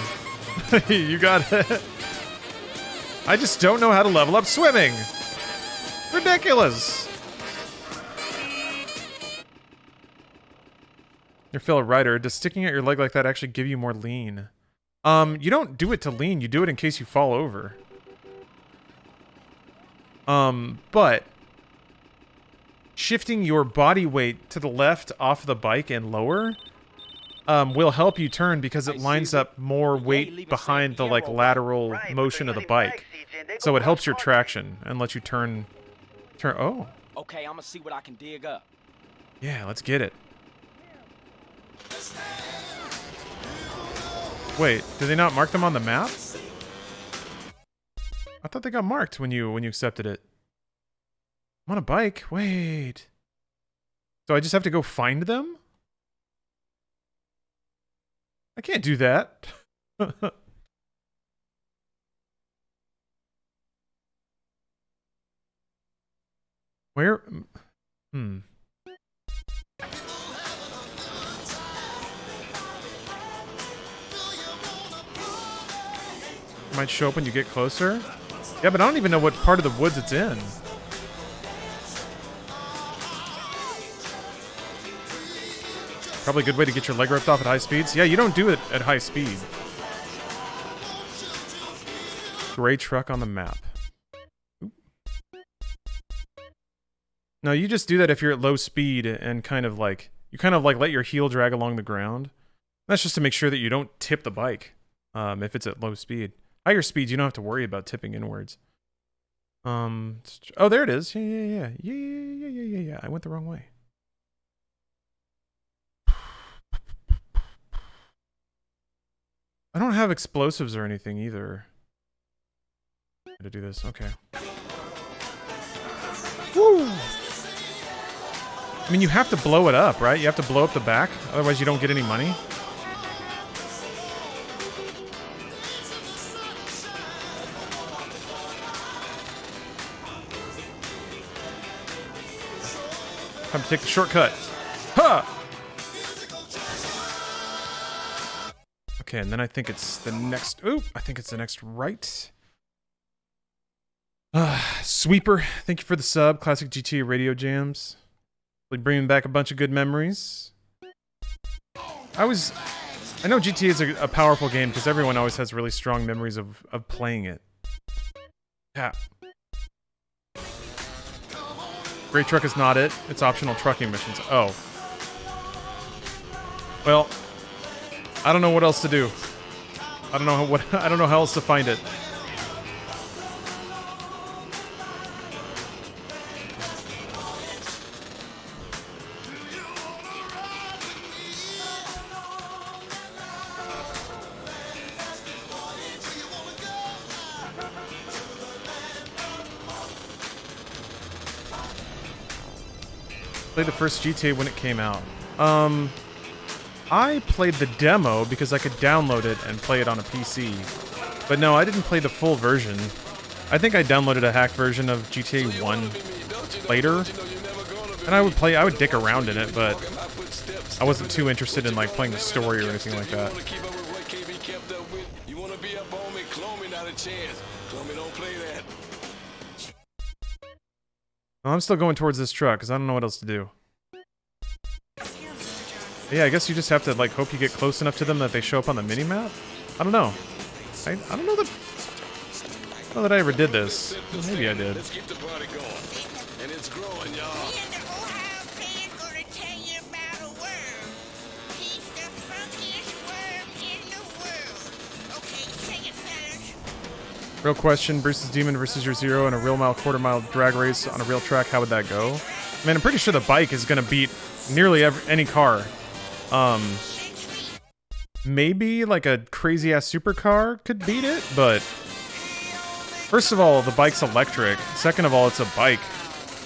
You got it. I just don't know how to level up swimming. Ridiculous. Your fellow rider, does sticking out your leg like that actually give you more lean? You don't do it to lean, you do it in case you fall over. But shifting your body weight to the left off the bike and lower will help you turn because it lines up more weight behind the like lateral motion of the bike. So it helps your traction and lets you turn. Oh. Okay, I'm gonna see what I can dig up. Yeah, let's get it. Wait, did they not mark them on the map? I thought they got marked when you accepted it. I'm on a bike. Wait. So I just have to go find them? I can't do that. Where? Might show up when you get closer. Yeah, but I don't even know what part of the woods it's in. Probably a good way to get your leg ripped off at high speeds. Yeah, you don't do it at high speed. Gray truck on the map. Oop. No, you just do that if you're at low speed and kind of like let your heel drag along the ground. That's just to make sure that you don't tip the bike if it's at low speed. Higher speeds, you don't have to worry about tipping inwards. Oh, there it is. Yeah. I went the wrong way. I don't have explosives or anything either. How to do this? Okay. Woo! I mean, you have to blow it up, right? You have to blow up the back, otherwise you don't get any money. Time to take the shortcut. Ha! Okay, and then I think it's the next... Oop! I think it's the next right. Sweeper, thank you for the sub. Classic GTA radio jams. Like bringing back a bunch of good memories. I know GTA is a powerful game because everyone always has really strong memories of playing it. Yeah. Great truck is not it. It's optional trucking missions. Oh. Well, I don't know what else to do. I don't know how else to find it. Played the first GTA when it came out. I played the demo because I could download it and play it on a PC. But no, I didn't play the full version. I think I downloaded a hacked version of GTA 1 later. And I would dick around in it, but I wasn't too interested in like playing the story or anything like that. Well, I'm still going towards this truck because I don't know what else to do. Yeah, I guess you just have to like hope you get close enough to them that they show up on the mini-map? I don't know. I don't know that I ever did this. Maybe I did. Let's keep the party going. And it's growing, y'all. Real question, Bruce's Demon versus your Zero in a real mile, quarter mile drag race on a real track, how would that go? I mean, I'm pretty sure the bike is going to beat nearly any car. Maybe like a crazy ass supercar could beat it, but first of all, the bike's electric. Second of all, it's a bike.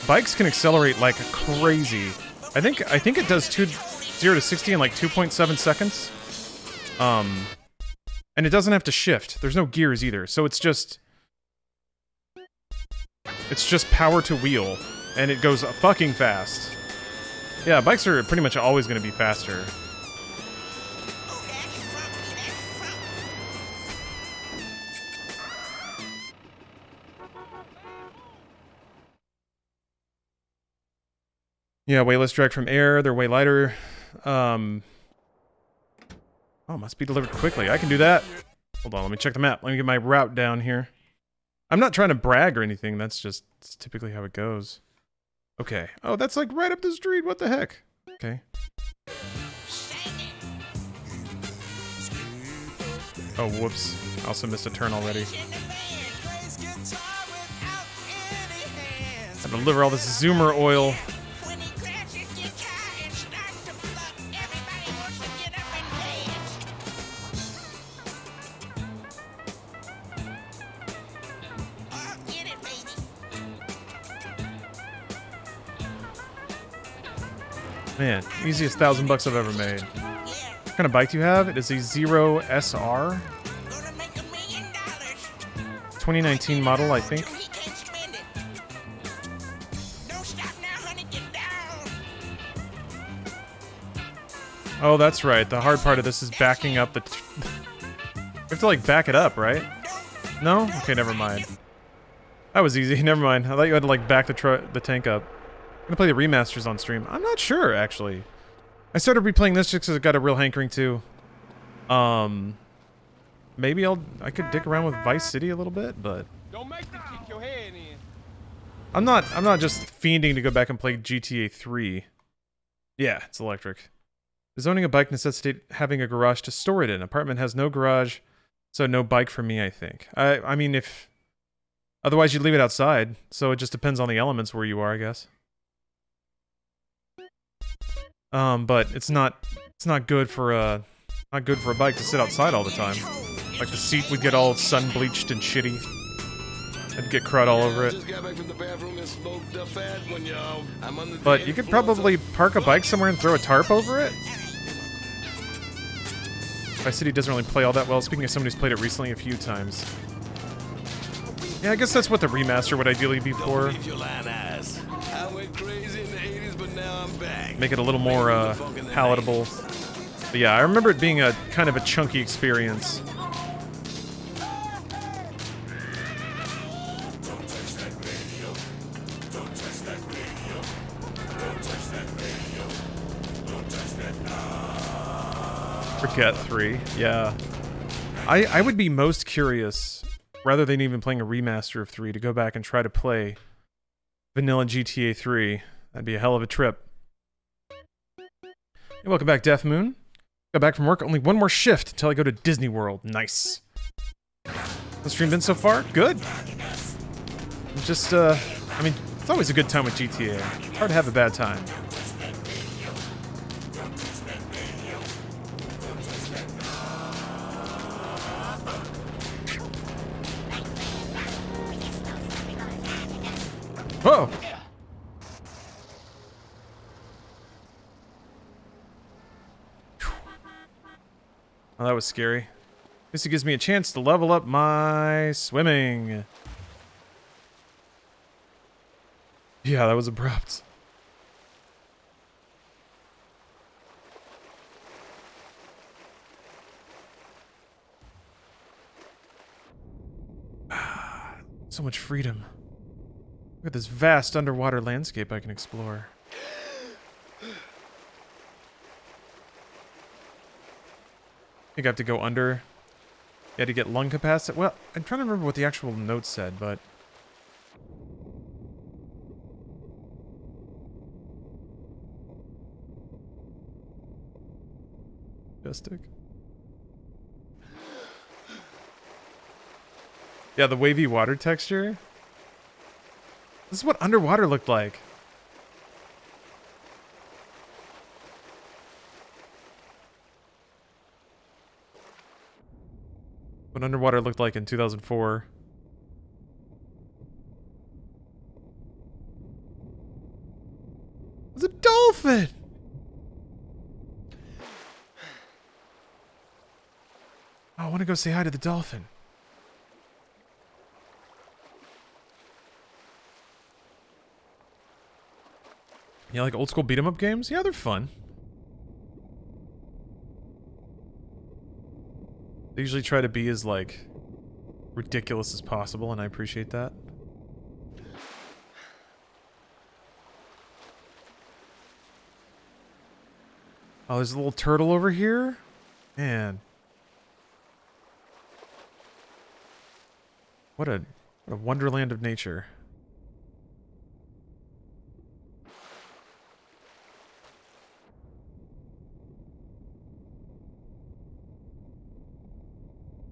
Bikes can accelerate like crazy. I think it does 0 to 60 in like 2.7 seconds. And it doesn't have to shift. There's no gears either. So it's just power to wheel, and it goes fucking fast. Yeah, bikes are pretty much always going to be faster. Yeah, way less drag from air. They're way lighter. Oh, must be delivered quickly. I can do that. Hold on, let me check the map. Let me get my route down here. I'm not trying to brag or anything. That's typically how it goes. Okay. Oh, that's like right up the street. What the heck? Okay. Oh, whoops. I also missed a turn already. I deliver all this Zoomer oil. Man, easiest $1,000 I've ever made. What kind of bike do you have? It is a Zero SR. 2019 model, I think. Oh, that's right. The hard part of this is backing up the... We have to, like, back it up, right? No? Okay, never mind. That was easy. Never mind. I thought you had to, like, back the tank up. I'm gonna play the remasters on stream. I'm not sure, actually. I started replaying this just because it got a real hankering, too. Maybe I could dick around with Vice City a little bit, but... Don't make me kick your head in. I'm not just fiending to go back and play GTA 3. Yeah, it's electric. Does owning a bike necessitate having a garage to store it in? Apartment has no garage, so no bike for me, I think. I mean, if... Otherwise, you'd leave it outside, so it just depends on the elements where you are, I guess. But it's not good for a bike to sit outside all the time. Like the seat would get all sun bleached and shitty. I'd get crud all over it. But you could probably park a bike somewhere and throw a tarp over it. Vice City doesn't really play all that well. Speaking of somebody who's played it recently a few times. Yeah, I guess that's what the remaster would ideally be for. Make it a little more palatable. But yeah, I remember it being a kind of a chunky experience. Forget 3, yeah. I would be most curious, rather than even playing a remaster of 3, to go back and try to play vanilla GTA 3. That'd be a hell of a trip. Hey, welcome back, Death Moon. Got back from work, only one more shift until I go to Disney World. Nice. The stream been so far? Good. Just, I mean, it's always a good time with GTA. Hard to have a bad time. Whoa! Oh, that was scary. This gives me a chance to level up my swimming. Yeah, that was abrupt. So much freedom. Look at this vast underwater landscape I can explore. I think I have to go under. You had to get lung capacity. Well, I'm trying to remember what the actual note said, but... Majestic. Yeah, the wavy water texture. This is what underwater looked like. What underwater looked like in 2004. It's a dolphin! Oh, I want to go say hi to the dolphin. Yeah, like old school beat 'em up games? Yeah, they're fun. They usually try to be as, like, ridiculous as possible, and I appreciate that. Oh, there's a little turtle over here? Man. What a wonderland of nature.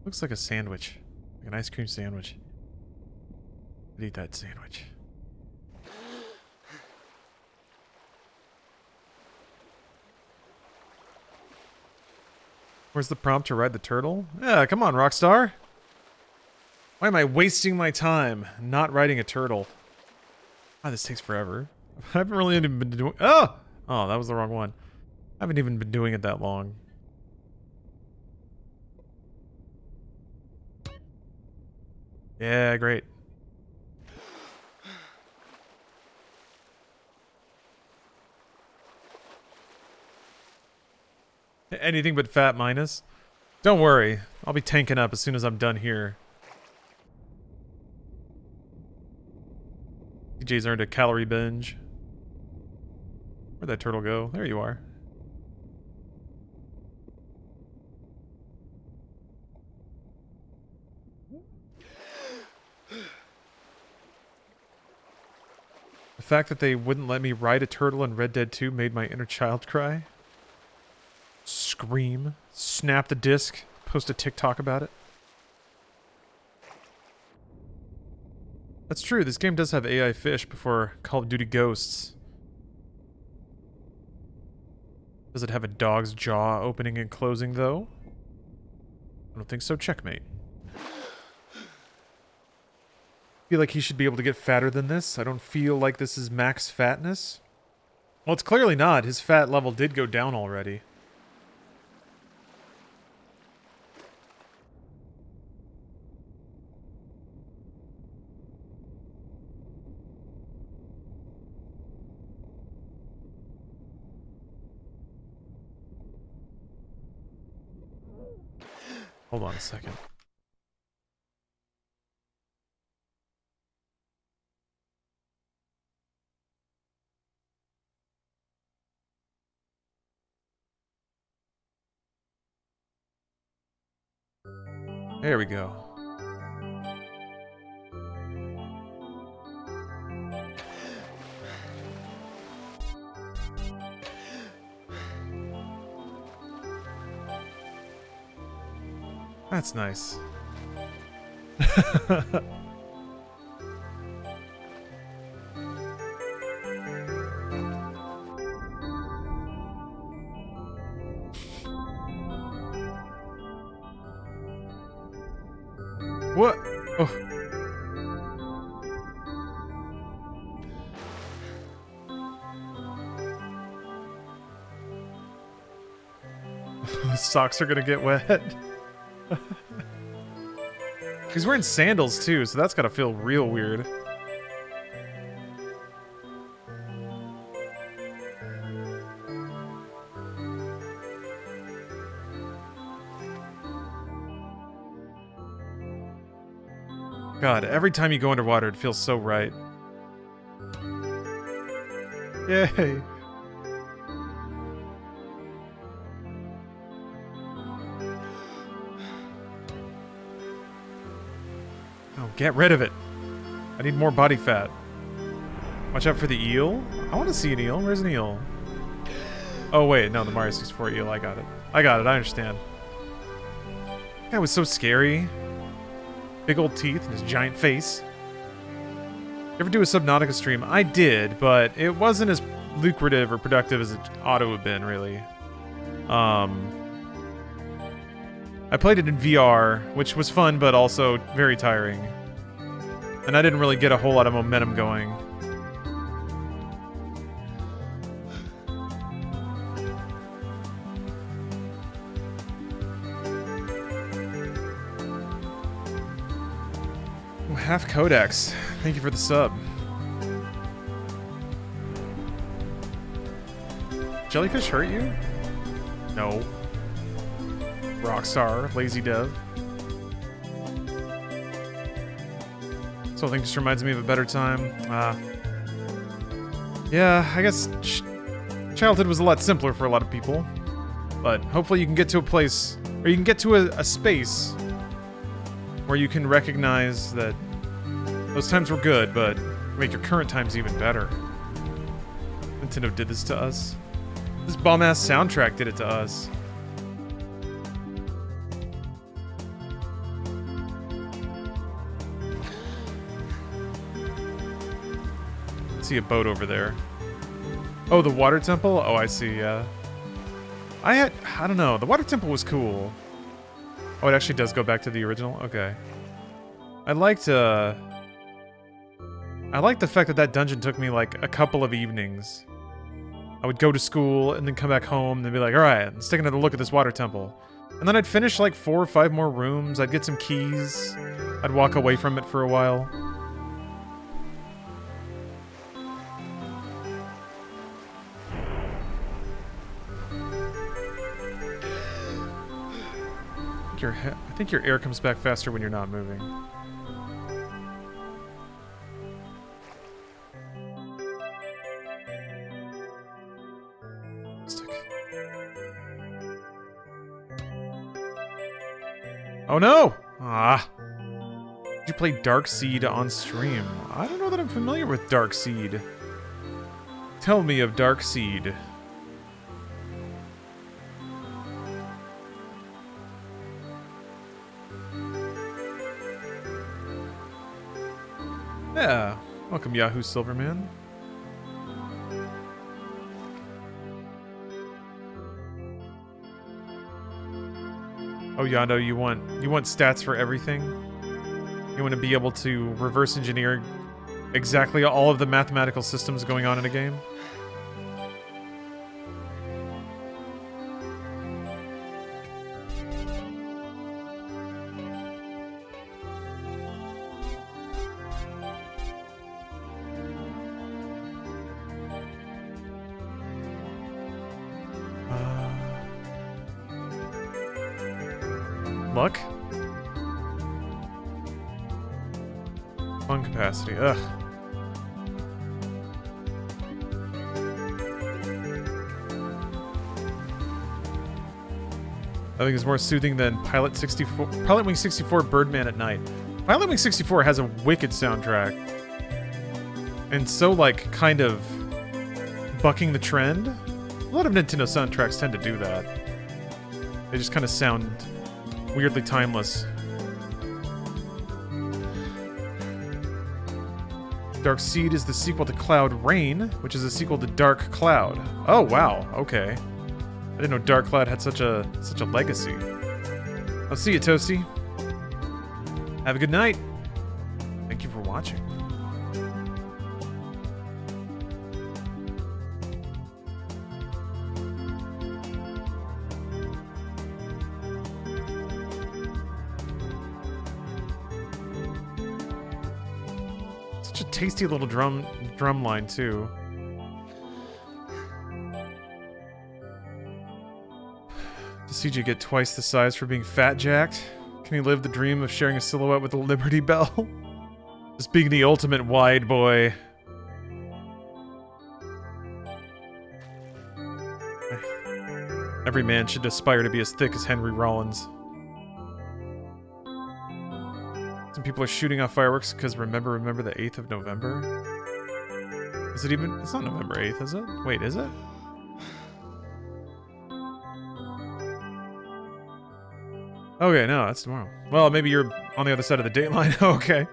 Looks like a sandwich. Like an ice cream sandwich. I'd eat that sandwich. Where's the prompt to ride the turtle? Yeah, come on, Rockstar. Why am I wasting my time not riding a turtle? Ah, this takes forever. I haven't really even been doing... Oh! Oh, that was the wrong one. I haven't even been doing it that long. Yeah, great. Anything but fat minus. Don't worry. I'll be tanking up as soon as I'm done here. DJ's earned a calorie binge. Where'd that turtle go? There you are. The fact that they wouldn't let me ride a turtle in Red Dead 2 made my inner child cry. Scream. Snap the disc. Post a TikTok about it. That's true, this game does have AI fish before Call of Duty Ghosts. Does it have a dog's jaw opening and closing, though? I don't think so. Checkmate. Feel like he should be able to get fatter than this. I don't feel like this is max fatness. Well, it's clearly not. His fat level did go down already. Hold on a second. There we go. That's nice. What? Oh. His socks are gonna get wet. He's wearing sandals too, so that's gotta feel real weird. God, every time you go underwater, it feels so right. Yay! Oh, get rid of it. I need more body fat. Watch out for the eel. I want to see an eel. Where's an eel? Oh, wait. No, the Mario 64 eel. I got it. I got it. I understand. That was so scary. Big old teeth and his giant face. Ever do a Subnautica stream? I did, but it wasn't as lucrative or productive as it ought to have been, really. I played it in VR, which was fun, but also very tiring. And I didn't really get a whole lot of momentum going. Half Codex. Thank you for the sub. Jellyfish hurt you? No. Rockstar, lazy dev. This whole thing just reminds me of a better time. Yeah, I guess childhood was a lot simpler for a lot of people. But hopefully you can get to a place, or you can get to a space where you can recognize that those times were good, but make your current times even better. Nintendo did this to us. This bomb-ass soundtrack did it to us. See a boat over there. Oh, the water temple? Oh, I see, yeah. I don't know. The water temple was cool. Oh, it actually does go back to the original? Okay. I liked the fact that that dungeon took me like a couple of evenings. I would go to school and then come back home and then be like, alright, let's take another look at this water temple. And then I'd finish like 4 or 5 more rooms. I'd get some keys. I'd walk away from it for a while. I think your air comes back faster when you're not moving. Oh no! Ah. Did you play Dark Seed on stream? I don't know that I'm familiar with Dark Seed. Tell me of Dark Seed. Yeah. Welcome, Yahoo Silverman. Oh, Yando, you want stats for everything? You want to be able to reverse engineer exactly all of the mathematical systems going on in a game? Luck? Lung capacity, ugh. I think it's more soothing than Pilot Wing 64 Birdman at Night. Pilot Wing 64 has a wicked soundtrack. And so, like, kind of bucking the trend. A lot of Nintendo soundtracks tend to do that. They just kind of sound weirdly timeless. Dark Seed is the sequel to Cloud Rain, which is a sequel to Dark Cloud. Oh wow, okay. I didn't know Dark Cloud had such a legacy. I'll see you, Toasty. Have a good night. Thank you for watching. Such a tasty little drum line too. Does CJ get twice the size for being fat jacked? Can he live the dream of sharing a silhouette with the Liberty Bell? Just being the ultimate wide boy. Every man should aspire to be as thick as Henry Rollins. Some people are shooting off fireworks because remember the 8th of November? Is it even? It's not November 8th, is it? Wait, is it? Okay, no, that's tomorrow. Well, maybe you're on the other side of the date line. Okay.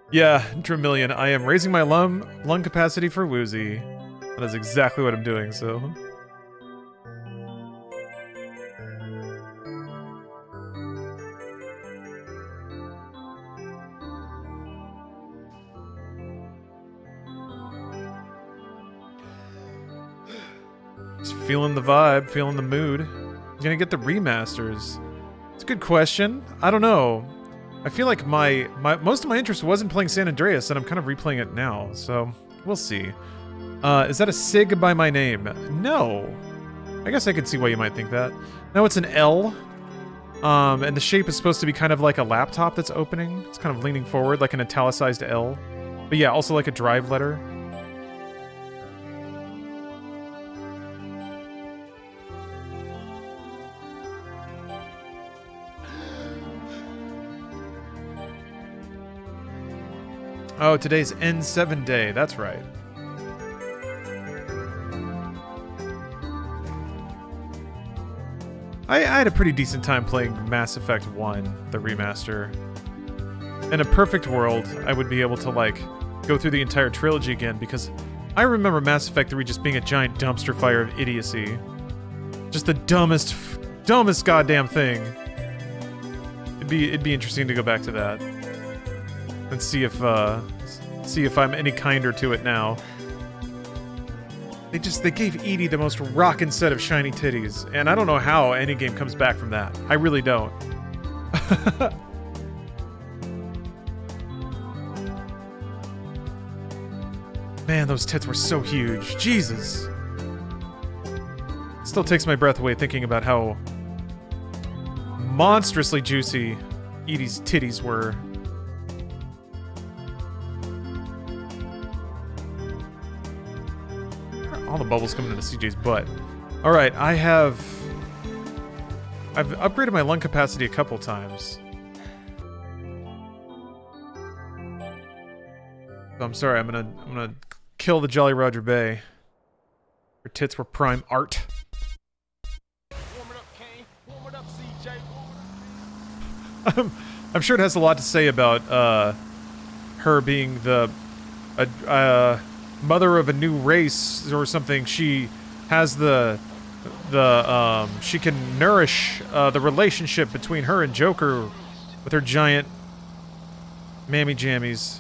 Yeah, Dramillion, I am raising my lung capacity for Woozy. That is exactly what I'm doing, so... Just feeling the vibe, feeling the mood. You gonna get the remasters? It's a good question. I don't know. I feel like my most of my interest was in playing San Andreas, and I'm kind of replaying it now, so we'll see. Is that a SIG by my name? No. I guess I could see why you might think that. No, it's an L. And the shape is supposed to be kind of like a laptop that's opening. It's kind of leaning forward, like an italicized L. But yeah, also like a drive letter. Oh, today's N7 day. That's right. I had a pretty decent time playing Mass Effect 1, the remaster. In a perfect world, I would be able to, like, go through the entire trilogy again, because I remember Mass Effect 3 just being a giant dumpster fire of idiocy. Just the dumbest goddamn thing. It'd be interesting to go back to that. And see if I'm any kinder to it now. They gave Edie the most rockin' set of shiny titties, and I don't know how any game comes back from that. I really don't. Man, those tits were so huge. Jesus. Still takes my breath away thinking about how monstrously juicy Edie's titties were. All the bubbles coming into CJ's butt. Alright, I've upgraded my lung capacity a couple times. So I'm sorry, I'm gonna kill the Jolly Roger Bay. Her tits were prime art. I'm sure it has a lot to say about her being the mother of a new race or something. She has she can nourish the relationship between her and Joker with her giant mammy jammies.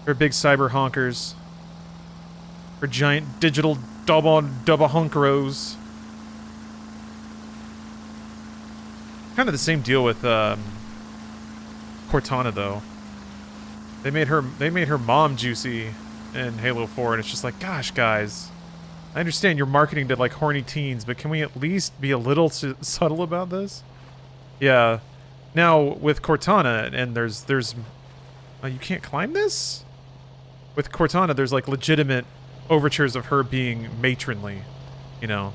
Her big cyber honkers. Her giant digital double hunkeros. Kind of the same deal with Cortana though. They made her mom juicy in Halo 4, and it's just like, gosh, guys, I understand you're marketing to like horny teens, but can we at least be a little subtle about this? Yeah. Now with Cortana, and there's you can't climb this? With Cortana, there's like legitimate overtures of her being matronly, you know,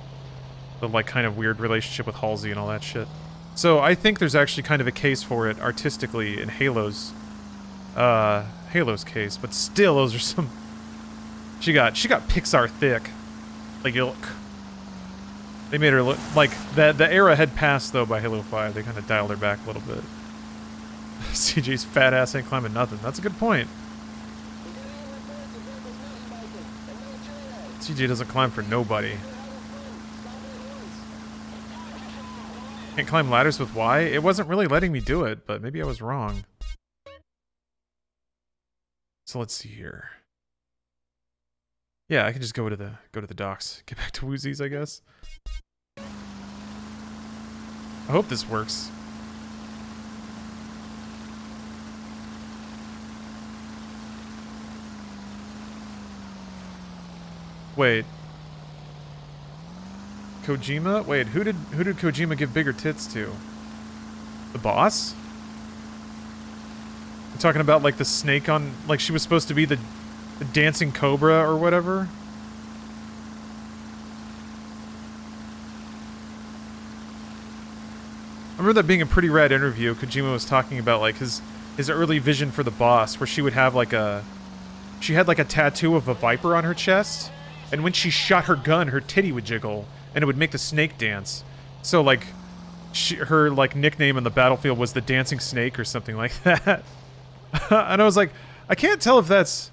the like kind of weird relationship with Halsey and all that shit. So I think there's actually kind of a case for it artistically in Halo's case, but still, those are some. She got Pixar thick, like look. They made her look like the era had passed though by Halo 5. They kind of dialed her back a little bit. CJ's fat ass ain't climbing nothing. That's a good point. CJ doesn't climb for nobody. Can't climb ladders with Y? It wasn't really letting me do it, but maybe I was wrong. So let's see here. Yeah, I can just go to the docks. Get back to Woozies, I guess. I hope this works. Wait. Kojima? Wait, who did Kojima give bigger tits to? The boss? I'm talking about like the snake on, like she was supposed to be the dancing cobra or whatever. I remember that being a pretty rad interview. Kojima was talking about like his early vision for the boss, where she would have like she had like a tattoo of a viper on her chest, and when she shot her gun, her titty would jiggle, and it would make the snake dance. So like, her like nickname on the battlefield was the Dancing Snake or something like that. And I was like, I can't tell if that's,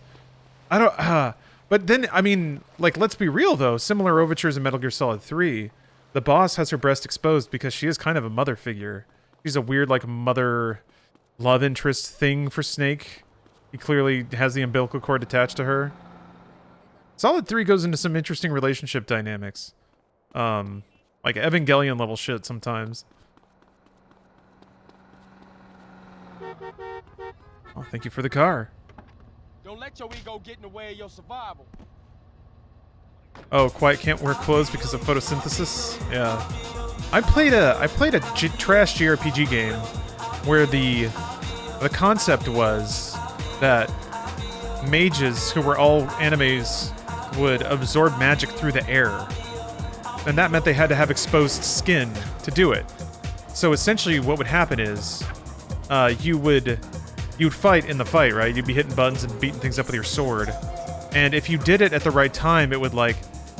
I don't, but then, I mean, like, let's be real though, similar overtures in Metal Gear Solid 3, the boss has her breast exposed because she is kind of a mother figure. She's a weird, like, mother love interest thing for Snake. He clearly has the umbilical cord attached to her. Solid 3 goes into some interesting relationship dynamics. Like Evangelion level shit sometimes. Oh, thank you for the car. Don't let your ego get in the way of your survival. Oh, Quiet can't wear clothes because of photosynthesis? Yeah. I played a trash JRPG game where the concept was that mages who were all animes would absorb magic through the air. And that meant they had to have exposed skin to do it. So essentially what would happen is you would you'd fight in the fight, right? You'd be hitting buttons and beating things up with your sword. And if you did it at the right time, it would, like,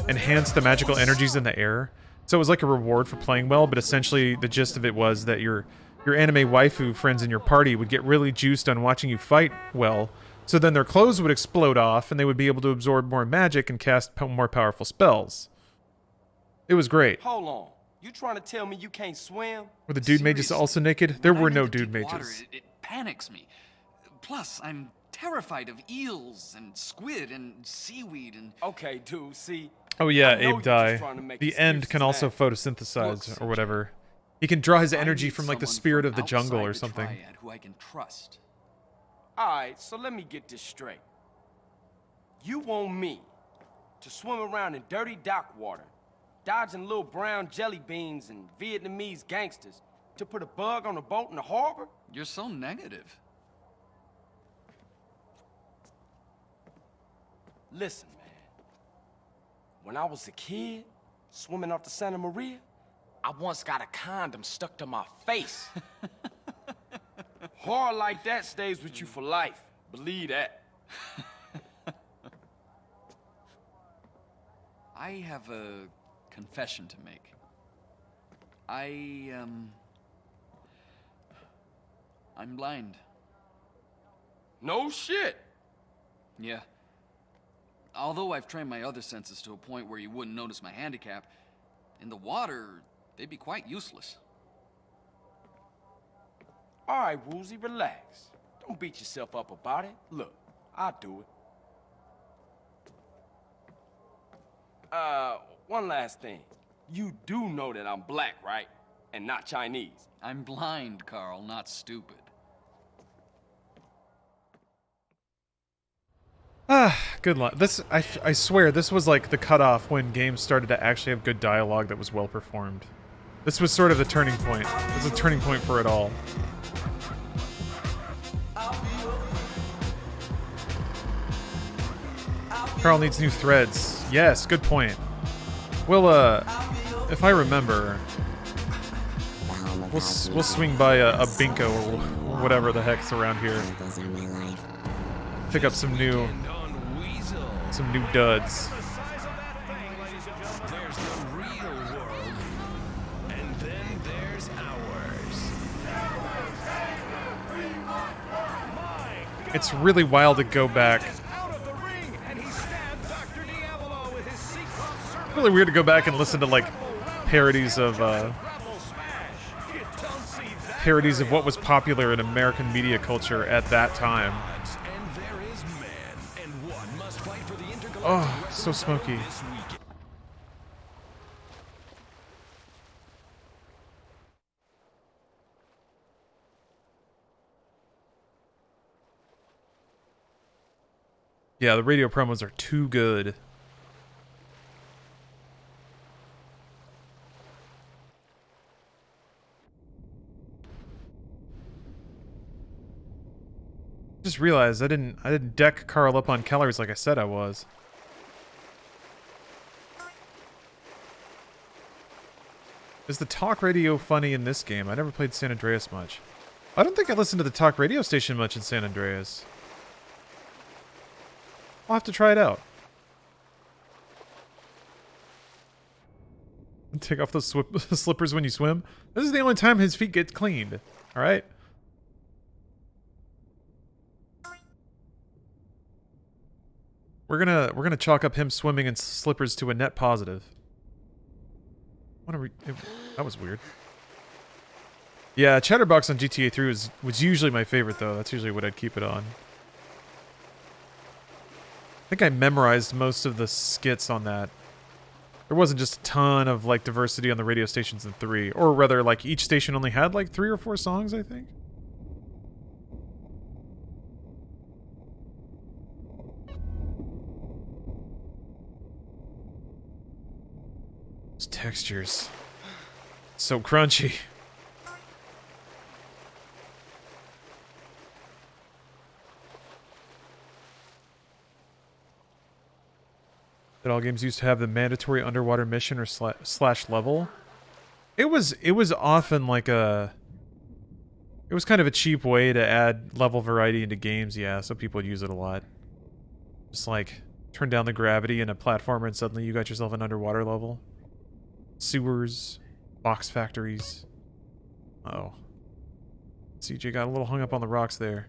enhance the magical energies in the air. So it was like a reward for playing well, but essentially the gist of it was that your anime waifu friends in your party would get really juiced on watching you fight well, so then their clothes would explode off, and they would be able to absorb more magic and cast more powerful spells. It was great. Hold on. You trying to tell me you can't swim? Were the dude mages also naked? There were no dude mages. Water, it panics me. Plus, I'm terrified of eels and squid and seaweed and... Okay, dude, see... Oh yeah, Abe Dye. The end can also photosynthesize, or whatever. He can draw his energy from, like, the spirit of the jungle or something. Who I can trust. Alright, so let me get this straight. You want me to swim around in dirty dock water, dodging little brown jelly beans and Vietnamese gangsters, to put a bug on a boat in the harbor? You're so negative. Listen, man. When I was a kid, swimming off the Santa Maria, I once got a condom stuck to my face. Horror like that stays with you for life. Believe that. I have a confession to make. I'm blind. No shit. Yeah. Although I've trained my other senses to a point where you wouldn't notice my handicap, in the water, they'd be quite useless. All right, Woozy, relax. Don't beat yourself up about it. Look, I'll do it. One last thing. You do know that I'm black, right? And not Chinese. I'm blind, Carl, not stupid. Good luck. This, I swear, this was like the cutoff when games started to actually have good dialogue that was well performed. This was sort of the turning point. This was a turning point for it all. Carl needs new threads. Yes, good point. We'll, if I remember, we'll swing by a Binko or whatever the heck's around here. Pick up some new duds. There's the real world, and then there's ours. It's really wild to go back. Really weird to go back and listen to, like, parodies of what was popular in American media culture at that time. Oh, so smoky. Yeah, the radio promos are too good. Just realized I didn't deck Carl up on calories like I said I was. Is the talk radio funny in this game? I never played San Andreas much. I don't think I listened to the talk radio station much in San Andreas. I'll have to try it out. Take off those slippers when you swim. This is the only time his feet get cleaned. All right. We're gonna chalk up him swimming in slippers to a net positive. That was weird. Yeah, Chatterbox on GTA 3 was usually my favorite though. That's usually what I'd keep it on. I think I memorized most of the skits on that. There wasn't just a ton of, like, diversity on the radio stations in 3. Or rather, like, each station only had, like, 3 or 4 songs, I think. Those textures. So crunchy. That all games used to have the mandatory underwater mission or slash level. It was often like a It was kind of a cheap way to add level variety into games, yeah, so people would use it a lot. Just like, turn down the gravity in a platformer and suddenly you got yourself an underwater level. Sewers, box factories. Uh-oh. CJ got a little hung up on the rocks there.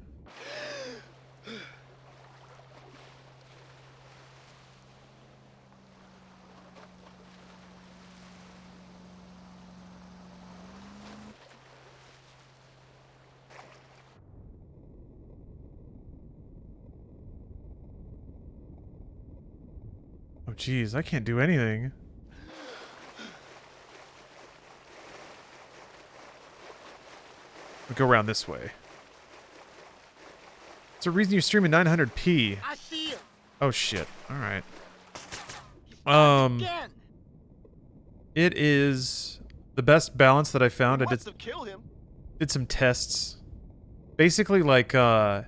Oh, jeez, I can't do anything. We go around this way. It's a reason you stream in 900p. I see him. Oh shit! All right. Again. It is the best balance that I found. I Kill him. did some tests. Basically, like I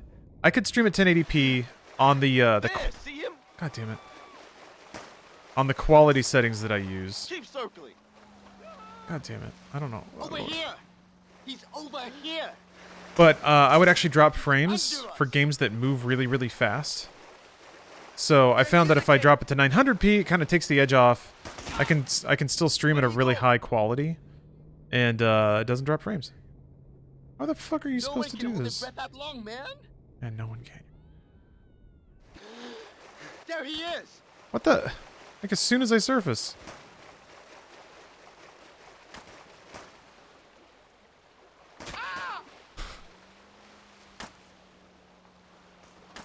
could stream at 1080p on the See him? God damn it. On the quality settings that I use. Keep circling. God damn it. I don't know. Over here. He's over here. But I would actually drop frames for games that move really, really fast. So I found that if I drop it to 900p, it kind of takes the edge off. I can still stream at a really high quality, and it doesn't drop frames. How the fuck are you supposed to do this? That long, man. And no one can. There he is. What the? Like as soon as I surface.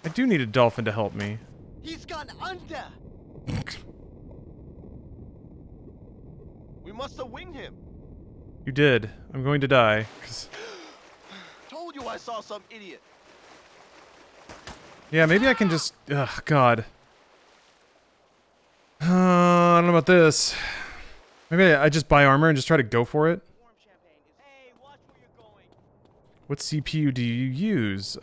I do need a dolphin to help me. He's gone under. We must have winged him. You did. I'm going to die. 'Cause... Told you I saw some idiot. Yeah, maybe I can just... Ugh, God. I don't know about this. Maybe I just buy armor and just try to go for it. What CPU do you use?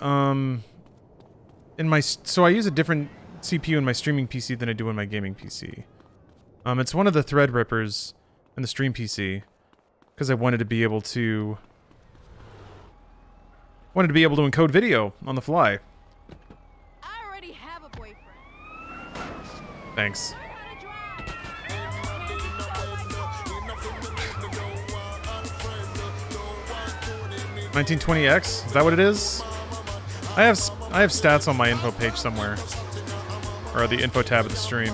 So I use a different CPU in my streaming PC than I do in my gaming PC. It's one of the Threadrippers in the stream PC, because I wanted to be able to encode video on the fly. I already have a boyfriend. Thanks. 1920X? Is that what it is? I have stats on my info page somewhere, or the info tab of the stream.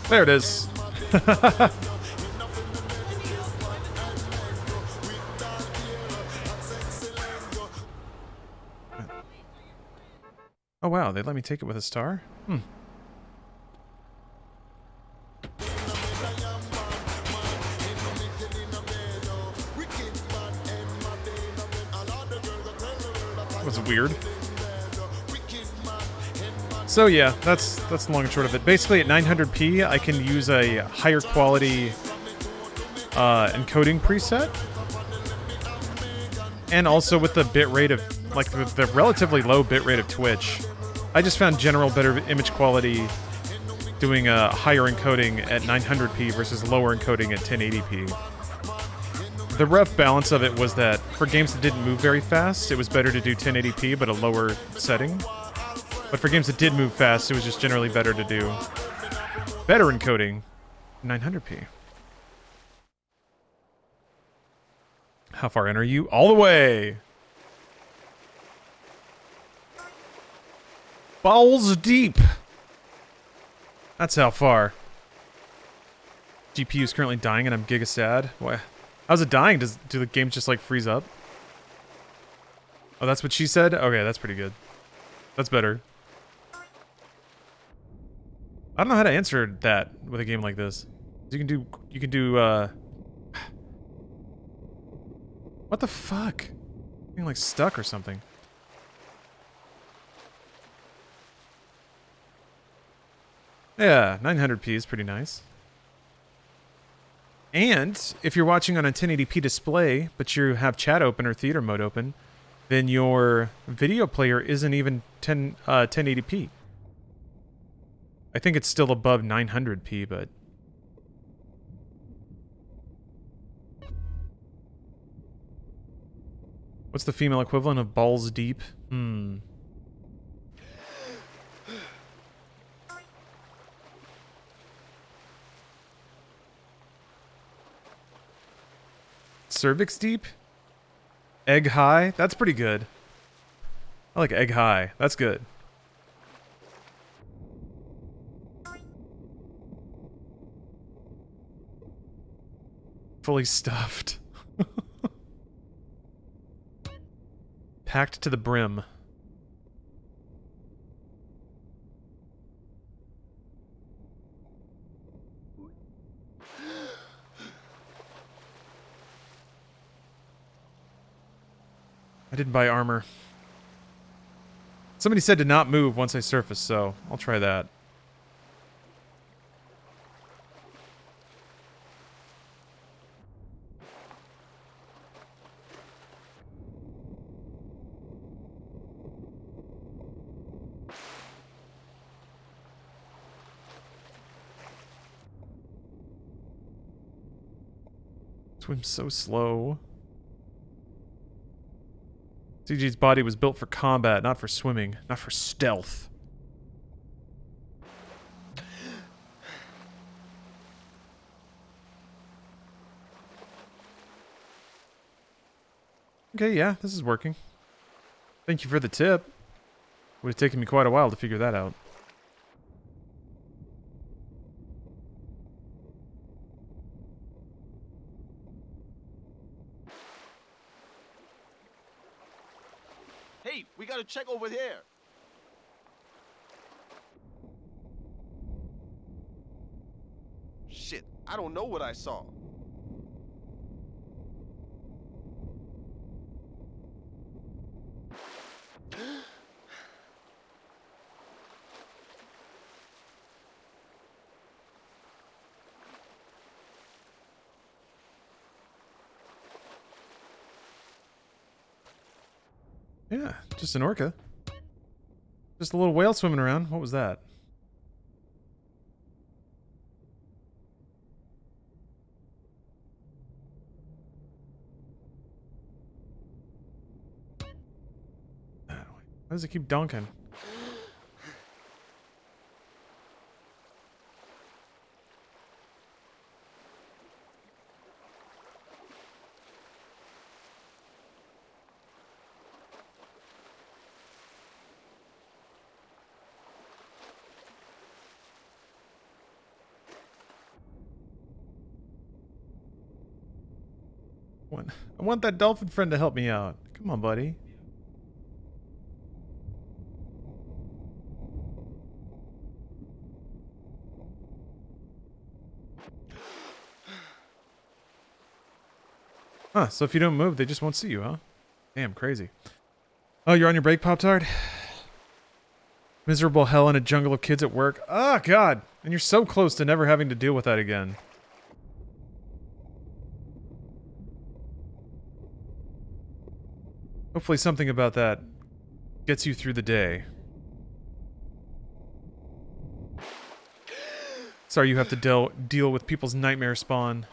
There it is. Oh wow, they let me take it with a star? Hmm. That was weird. So yeah, that's the long and short of it. Basically at 900p I can use a higher quality encoding preset. And also with the bitrate of, like the relatively low bitrate of Twitch, I just found general better image quality doing a higher encoding at 900p versus lower encoding at 1080p. The rough balance of it was that for games that didn't move very fast, it was better to do 1080p but a lower setting. But for games that did move fast, it was just generally better to do better encoding 900p. How far in are you? All the way! Balls deep! That's how far. GPU is currently dying and I'm giga sad. Why? How's it dying? Do the games just like freeze up? Oh, that's what she said? Okay, that's pretty good. That's better. I don't know how to answer that with a game like this. You can do what the fuck? Being like stuck or something. Yeah, 900p is pretty nice. And if you're watching on a 1080p display, but you have chat open or theater mode open, then your video player isn't even 1080p. I think it's still above 900p, but... What's the female equivalent of balls deep? Cervix deep? Egg high? That's pretty good. I like egg high. That's good. Fully stuffed. Packed to the brim. I didn't buy armor. Somebody said to not move once I surface, so I'll try that. Swims so slow. CG's body was built for combat, not for swimming, not for stealth. Okay, yeah, this is working. Thank you for the tip. Would have taken me quite a while to figure that out. Hey, we gotta check over there. Shit, I don't know what I saw. Yeah, just an orca. Just a little whale swimming around. What was that? Why does it keep donking? I want that dolphin friend to help me out. Come on, buddy. Huh, so if you don't move, they just won't see you, huh? Damn, crazy. Oh, you're on your break, Pop-Tart? Miserable hell in a jungle of kids at work. Oh, God. And you're so close to never having to deal with that again. Hopefully something about that gets you through the day. Sorry you have to deal with people's nightmare spawn.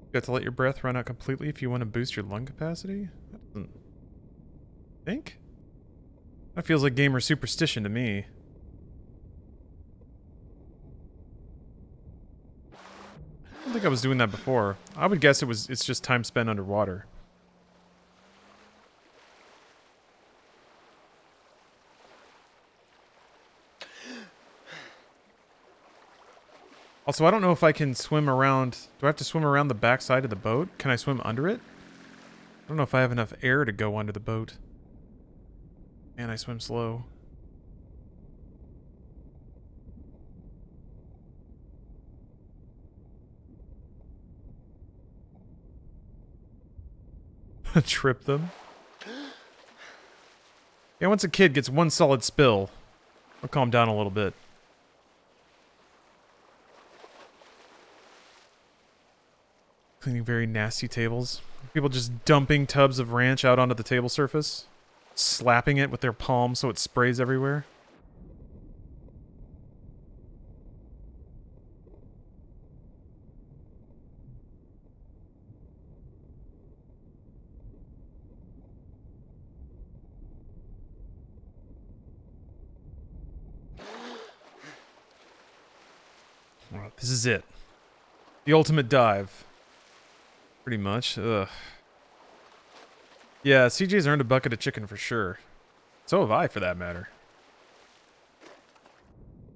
You have to let your breath run out completely if you want to boost your lung capacity? That doesn't... think? That feels like gamer superstition to me. I don't think I was doing that before. I would guess it's just time spent underwater. Also, I don't know if I can swim around... Do I have to swim around the backside of the boat? Can I swim under it? I don't know if I have enough air to go under the boat. Man, I swim slow. Trip them. Yeah, once a kid gets one solid spill, I'll calm down a little bit. Cleaning very nasty tables. People just dumping tubs of ranch out onto the table surface. Slapping it with their palm so it sprays everywhere. This is it. The ultimate dive. Pretty much. Ugh. Yeah, CJ's earned a bucket of chicken for sure. So have I, for that matter.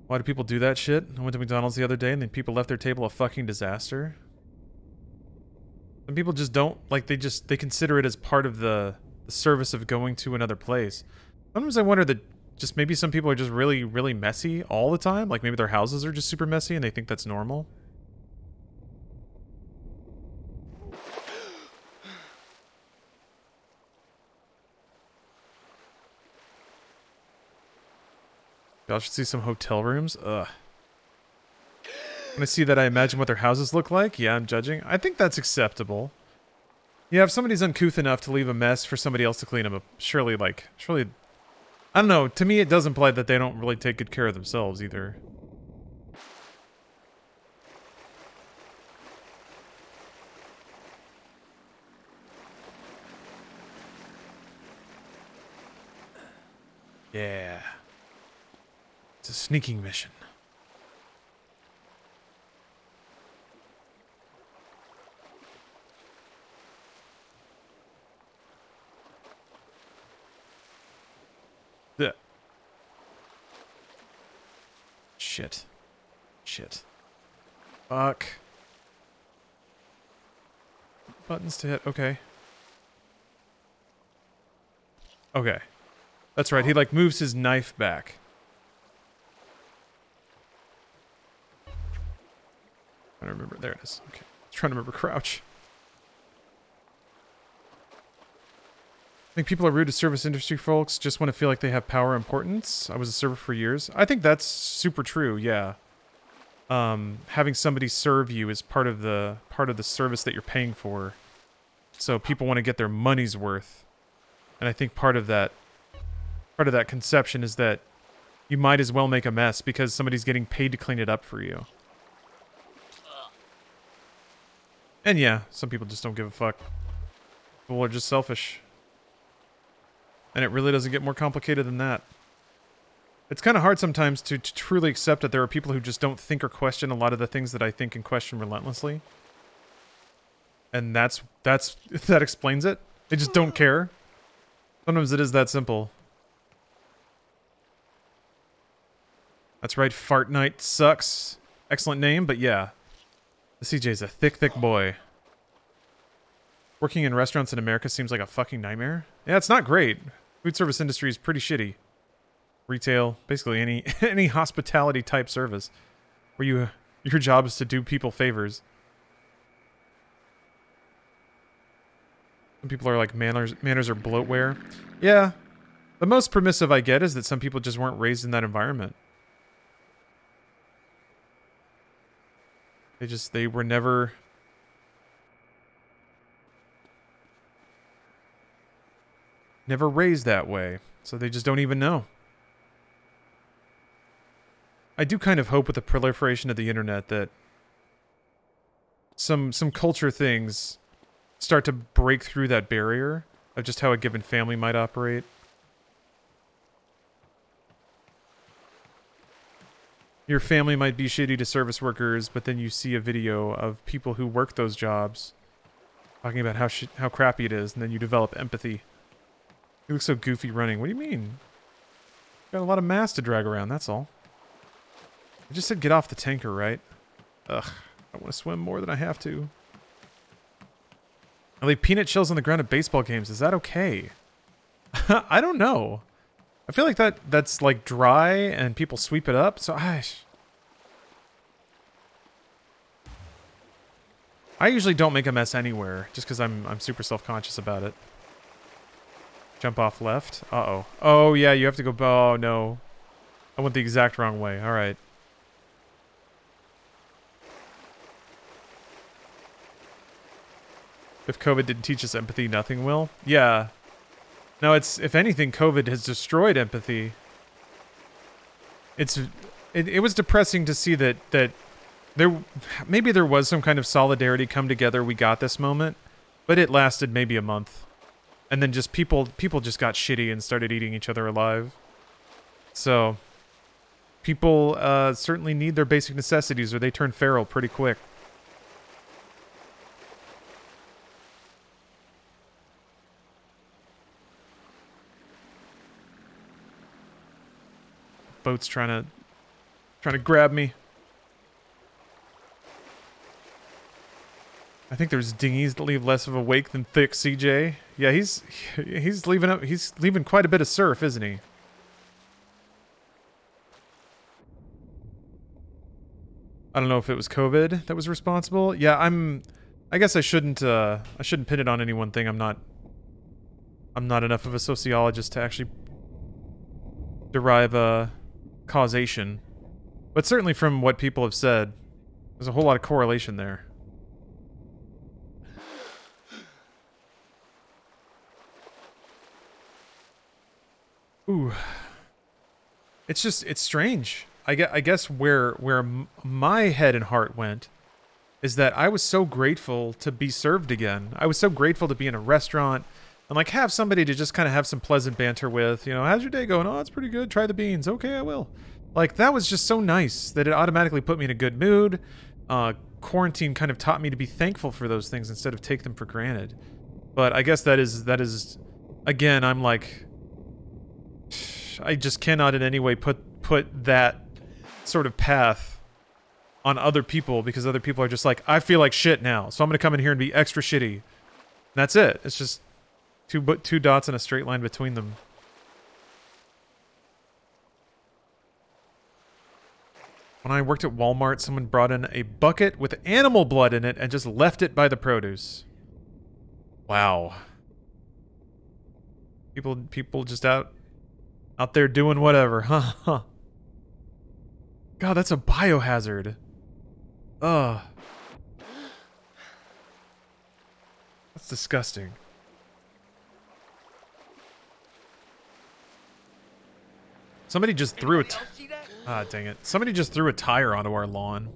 Why do people do that shit? I went to McDonald's the other day and then people left their table a fucking disaster. Some people just don't, like, they consider it as part of the service of going to another place. Sometimes I wonder that just maybe some people are just really, really messy all the time. Like maybe their houses are just super messy and they think that's normal. Y'all should see some hotel rooms. Ugh. When I see that, I imagine what their houses look like. Yeah, I'm judging. I think that's acceptable. Yeah, if somebody's uncouth enough to leave a mess for somebody else to clean them up, surely, I don't know. To me, it does imply that they don't really take good care of themselves either. Yeah. It's a sneaking mission. Yeah. Shit. Shit. Fuck. Buttons to hit. Okay. Okay. That's right. He, like, moves his knife back. I don't remember. There it is. Okay. I was trying to remember crouch. I think people are rude to service industry folks, just want to feel like they have power and importance. I was a server for years. I think that's super true, yeah. Having somebody serve you is part of the service that you're paying for. So people want to get their money's worth. And I think part of that conception is that you might as well make a mess because somebody's getting paid to clean it up for you. And yeah, some people just don't give a fuck. People are just selfish. And it really doesn't get more complicated than that. It's kind of hard sometimes to truly accept that there are people who just don't think or question a lot of the things that I think and question relentlessly. And that explains it. They just don't care. Sometimes it is that simple. That's right, Fart Night sucks. Excellent name, but yeah. The CJ's a thick, thick boy. Working in restaurants in America seems like a fucking nightmare. Yeah, it's not great. Food service industry is pretty shitty. Retail, basically any hospitality type service where your job is to do people favors. Some people are like manners are bloatware. Yeah. The most permissive I get is that some people just weren't raised in that environment. They were never raised that way. So they just don't even know. I do kind of hope with the proliferation of the internet that some culture things start to break through that barrier of just how a given family might operate. Your family might be shitty to service workers, but then you see a video of people who work those jobs talking about how crappy it is, and then you develop empathy. You look so goofy running. What do you mean? Got a lot of mass to drag around, that's all. I just said get off the tanker, right? Ugh, I want to swim more than I have to. I leave peanut shells on the ground at baseball games. Is that okay? I don't know. I feel like that's like dry and people sweep it up, so I usually don't make a mess anywhere, just because I'm super self-conscious about it. Jump off left. Uh-oh. Oh, yeah, you have to go... Oh, no. I went the exact wrong way. All right. If COVID didn't teach us empathy, nothing will. Yeah. No, it's, if anything, COVID has destroyed empathy. It was depressing to see that maybe there was some kind of solidarity come together. We got this moment, but it lasted maybe a month. And then just people just got shitty and started eating each other alive. So people certainly need their basic necessities or they turn feral pretty quick. Boat's trying to grab me. I think there's dinghies that leave less of a wake than thick, CJ. Yeah, he's leaving quite a bit of surf, isn't he? I don't know if it was COVID that was responsible. Yeah, I guess I shouldn't pin it on any one thing. I'm not enough of a sociologist to actually derive a causation. But certainly from what people have said, there's a whole lot of correlation there. Ooh. It's strange. I guess where my head and heart went is that I was so grateful to be served again. I was so grateful to be in a restaurant and like have somebody to just kind of have some pleasant banter with. You know, how's your day going? Oh, it's pretty good. Try the beans. Okay, I will. Like, that was just so nice that it automatically put me in a good mood. Quarantine kind of taught me to be thankful for those things instead of take them for granted. But I guess that is again, I'm like, I just cannot in any way put that sort of path on other people because other people are just like, I feel like shit now, so I'm gonna come in here and be extra shitty. And that's it. It's just two dots and a straight line between them. When I worked at Walmart, someone brought in a bucket with animal blood in it and just left it by the produce. Wow. People just out there doing whatever, huh? God, that's a biohazard. Ugh. That's disgusting. Somebody just threw it. Ah, dang it. Somebody just threw a tire onto our lawn.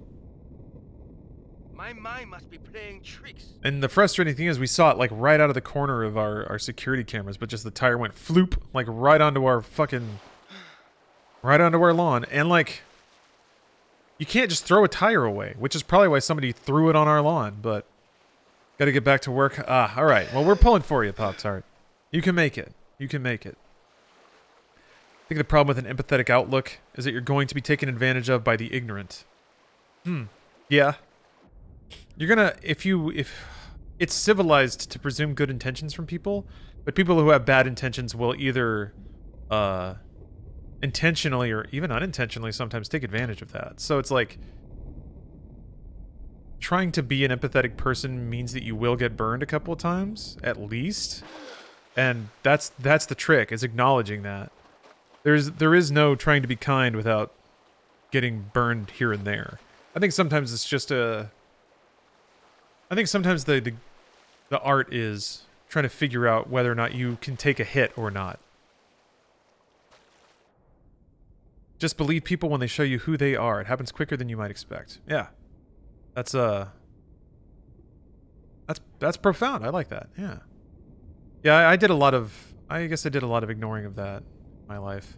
My mind must be playing tricks. And the frustrating thing is we saw it like right out of the corner of our security cameras, but just the tire went floop, like right onto our lawn. And like, you can't just throw a tire away, which is probably why somebody threw it on our lawn, but gotta get back to work. Ah, all right. Well, we're pulling for you, Pop-Tart. You can make it. You can make it. I think the problem with an empathetic outlook is that you're going to be taken advantage of by the ignorant. Yeah. You're gonna, if it's civilized to presume good intentions from people, but people who have bad intentions will either intentionally or even unintentionally sometimes take advantage of that. So it's like trying to be an empathetic person means that you will get burned a couple of times at least, and that's the trick, is acknowledging that. There is no trying to be kind without getting burned here and there. I think sometimes it's just I think sometimes the art is trying to figure out whether or not you can take a hit or not. Just believe people when they show you who they are. It happens quicker than you might expect. Yeah. That's profound. I like that. Yeah. Yeah, I guess I did a lot of ignoring of that in my life.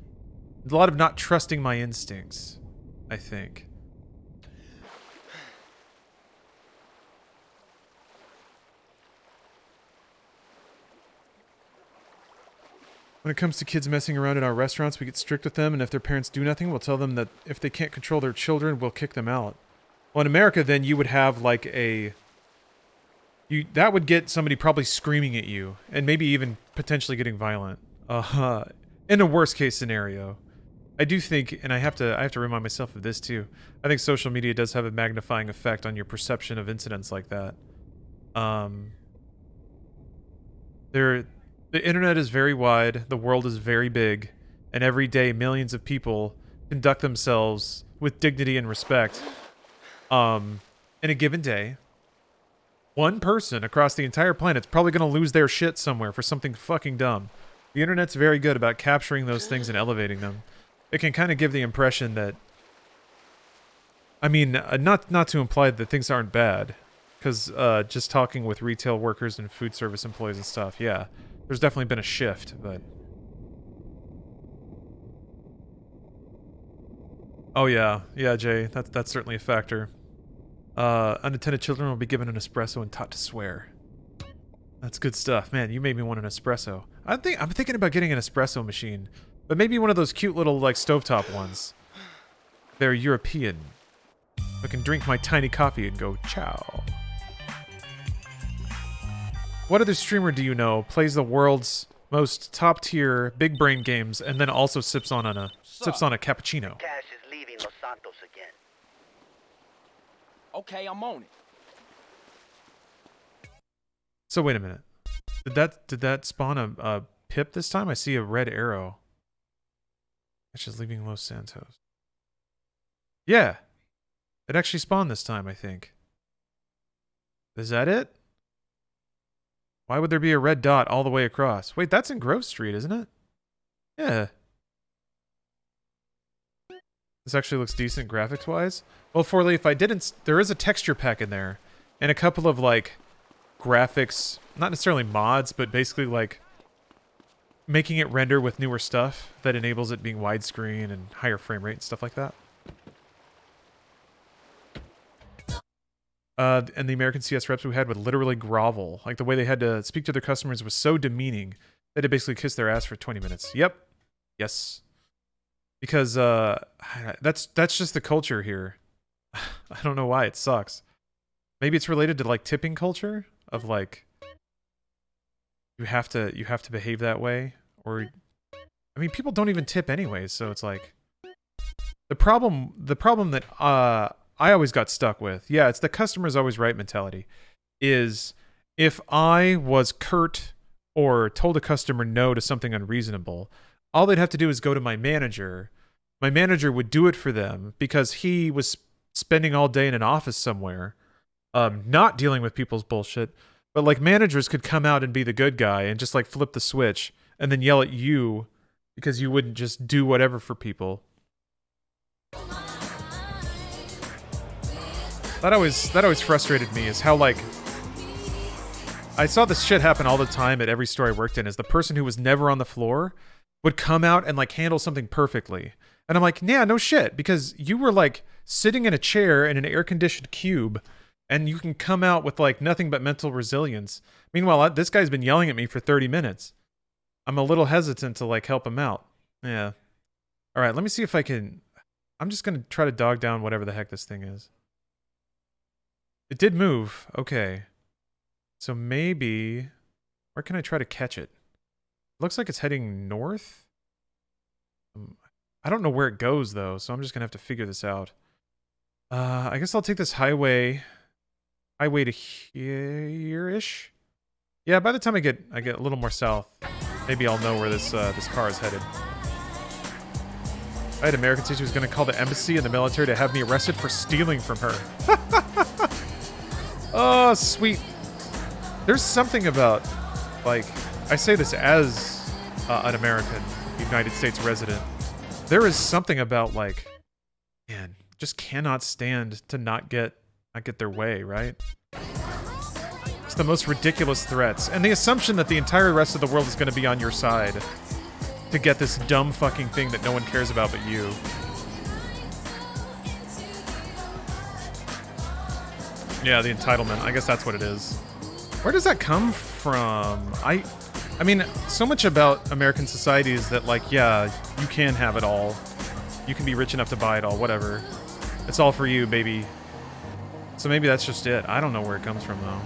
A lot of not trusting my instincts, I think. When it comes to kids messing around in our restaurants, we get strict with them, and if their parents do nothing, we'll tell them that if they can't control their children, we'll kick them out. Well, in America, then you would have like that would get somebody probably screaming at you, and maybe even potentially getting violent. In a worst case scenario. I do think, and I have to remind myself of this too, I think social media does have a magnifying effect on your perception of incidents like that. The internet is very wide, the world is very big, and every day millions of people conduct themselves with dignity and respect in a given day. One person across the entire planet's probably going to lose their shit somewhere for something fucking dumb. The internet's very good about capturing those things and elevating them. It can kind of give the impression that... I mean, not to imply that things aren't bad, because just talking with retail workers and food service employees and stuff, yeah, there's definitely been a shift, but... Oh yeah, Jay, that's certainly a factor. Unattended children will be given an espresso and taught to swear. That's good stuff. Man, you made me want an espresso. I'm thinking about getting an espresso machine, but maybe one of those cute little, like, stovetop ones. They're European. I can drink my tiny coffee and go, ciao. What other streamer do you know plays the world's most top-tier, big-brain games and then also sips on a cappuccino? Cash is leaving Los Santos again. Okay, I'm on it. So wait a minute. Did that spawn a pip this time? I see a red arrow. Cash is leaving Los Santos. Yeah. It actually spawned this time, I think. Is that it? Why would there be a red dot all the way across? Wait, that's in Grove Street, isn't it? Yeah. This actually looks decent graphics-wise. Well, Forley, if I didn't... There is a texture pack in there. And a couple of, like, graphics... Not necessarily mods, but basically, like... making it render with newer stuff that enables it being widescreen and higher frame rate and stuff like that. And the American CS reps we had would literally grovel. Like, the way they had to speak to their customers was so demeaning that they basically kissed their ass for 20 minutes. Yep. Yes. Because, that's just the culture here. I don't know why, it sucks. Maybe it's related to, like, tipping culture? Of, like, you have to behave that way? Or, I mean, people don't even tip anyways, so it's like... The problem that, I always got stuck with, yeah, it's the customer's always right mentality, is if I was curt or told a customer no to something unreasonable, all they'd have to do is go to my manager. My manager would do it for them because he was spending all day in an office somewhere, not dealing with people's bullshit. But, like, managers could come out and be the good guy and just, like, flip the switch and then yell at you because you wouldn't just do whatever for people. That always frustrated me, is how, like, I saw this shit happen all the time at every store I worked in, is the person who was never on the floor would come out and, like, handle something perfectly. And I'm like, yeah, no shit, because you were, like, sitting in a chair in an air-conditioned cube, and you can come out with, like, nothing but mental resilience. Meanwhile, this guy's been yelling at me for 30 minutes. I'm a little hesitant to, like, help him out. Yeah. All right, let me see if I can... I'm just going to try to dog down whatever the heck this thing is. It did move. Okay. So maybe... Where can I try to catch it? It looks like it's heading north? I don't know where it goes, though, so I'm just going to have to figure this out. I guess I'll take this highway to here-ish? Yeah, by the time I get a little more south, maybe I'll know where this car is headed. I had American teacher who was going to call the embassy and the military to have me arrested for stealing from her. Oh, sweet. There's something about, like, I say this as an American United States resident. There is something about, like, man, just cannot stand to not get their way, right? It's the most ridiculous threats. And the assumption that the entire rest of the world is going to be on your side to get this dumb fucking thing that no one cares about but you. Yeah, the entitlement. I guess that's what it is. Where does that come from? I mean, so much about American society is that, like, yeah, you can have it all. You can be rich enough to buy it all, whatever. It's all for you, baby. So maybe that's just it. I don't know where it comes from, though.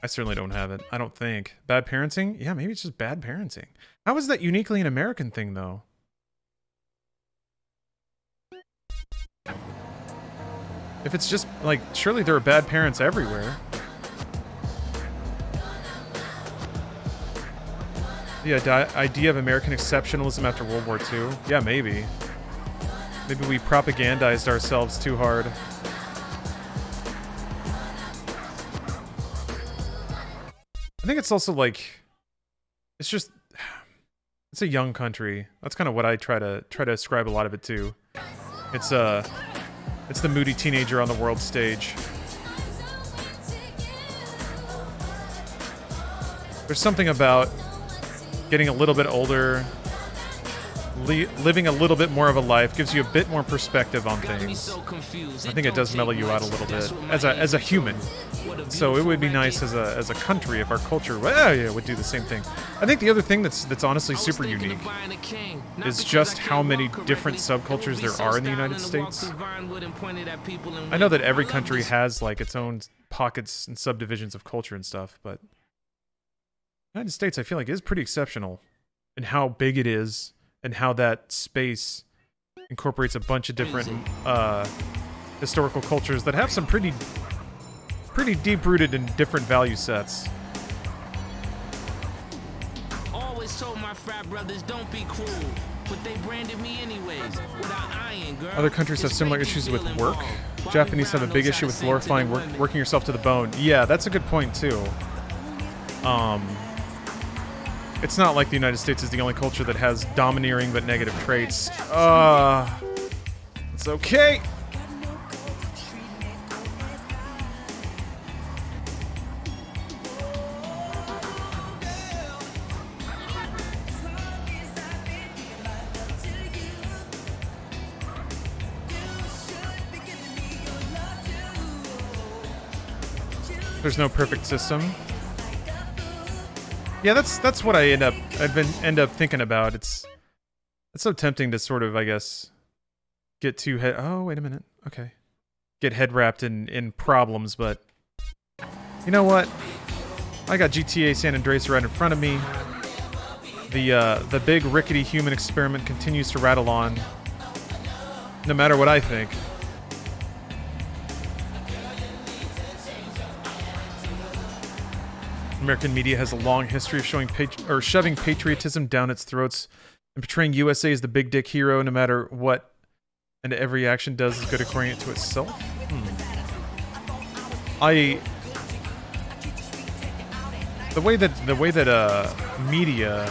I certainly don't have it. I don't think. Bad parenting? Yeah, maybe it's just bad parenting. How is that uniquely an American thing, though? If it's just, like, surely there are bad parents everywhere. The idea of American exceptionalism after World War II? Yeah, maybe. Maybe we propagandized ourselves too hard. think it's also like, it's a young country. That's kind of what I try to ascribe a lot of it to. It's the moody teenager on the world stage. There's something about getting a little bit older, living a little bit more of a life, gives you a bit more perspective on things. I think it does mellow you out a little bit as a human. So it would be nice as a country if our culture would do the same thing. I think the other thing that's honestly super unique is just how many different subcultures there are in the United States. I know that every country has like its own pockets and subdivisions of culture and stuff, but the United States I feel like is pretty exceptional in how big it is and how that space incorporates a bunch of different historical cultures that have some pretty deep-rooted and different value sets. Always told my frat brothers don't be cruel, but they branded me anyways without iron, girl. Other countries have similar issues with work. Japanese have a big issue with glorifying working yourself to the bone. Yeah, that's a good point too. It's not like the United States is the only culture that has domineering but negative traits. It's okay. There's no perfect system. Yeah, that's what I end up thinking about. It's so tempting to sort of, I guess, get too wait a minute. Okay. Get head wrapped in problems, but you know what? I got GTA San Andreas right in front of me. The big rickety human experiment continues to rattle on, no matter what I think. American media has a long history of shoving patriotism down its throats and portraying USA as the big dick hero, no matter what, and every action does is good according to itself. The way that media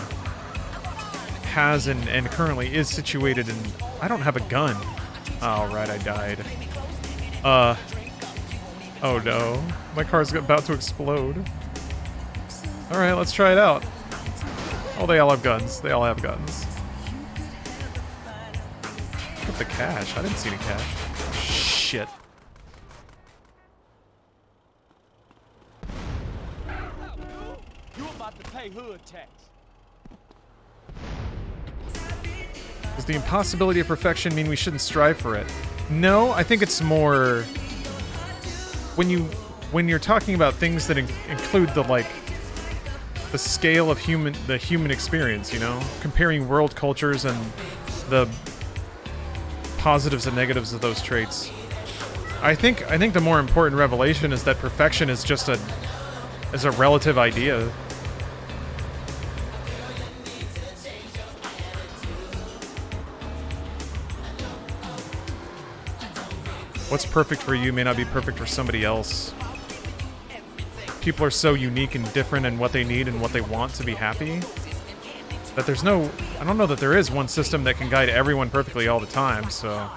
has and currently is situated, and I don't have a gun. Oh right, I died. Oh no, my car's about to explode. Alright, let's try it out. Oh, they all have guns. They all have guns. Look at the cash. I didn't see any cash. Shit. You about to pay hood tax. Does the impossibility of perfection mean we shouldn't strive for it? No, I think it's more when you're talking about things that include the scale of the human experience, you know, comparing world cultures and the positives and negatives of those traits. I think the more important revelation is that perfection is just a relative idea. What's perfect for you may not be perfect for somebody else. People are so unique and different in what they need and what they want to be happy that I don't know that there is one system that can guide everyone perfectly all the time, so.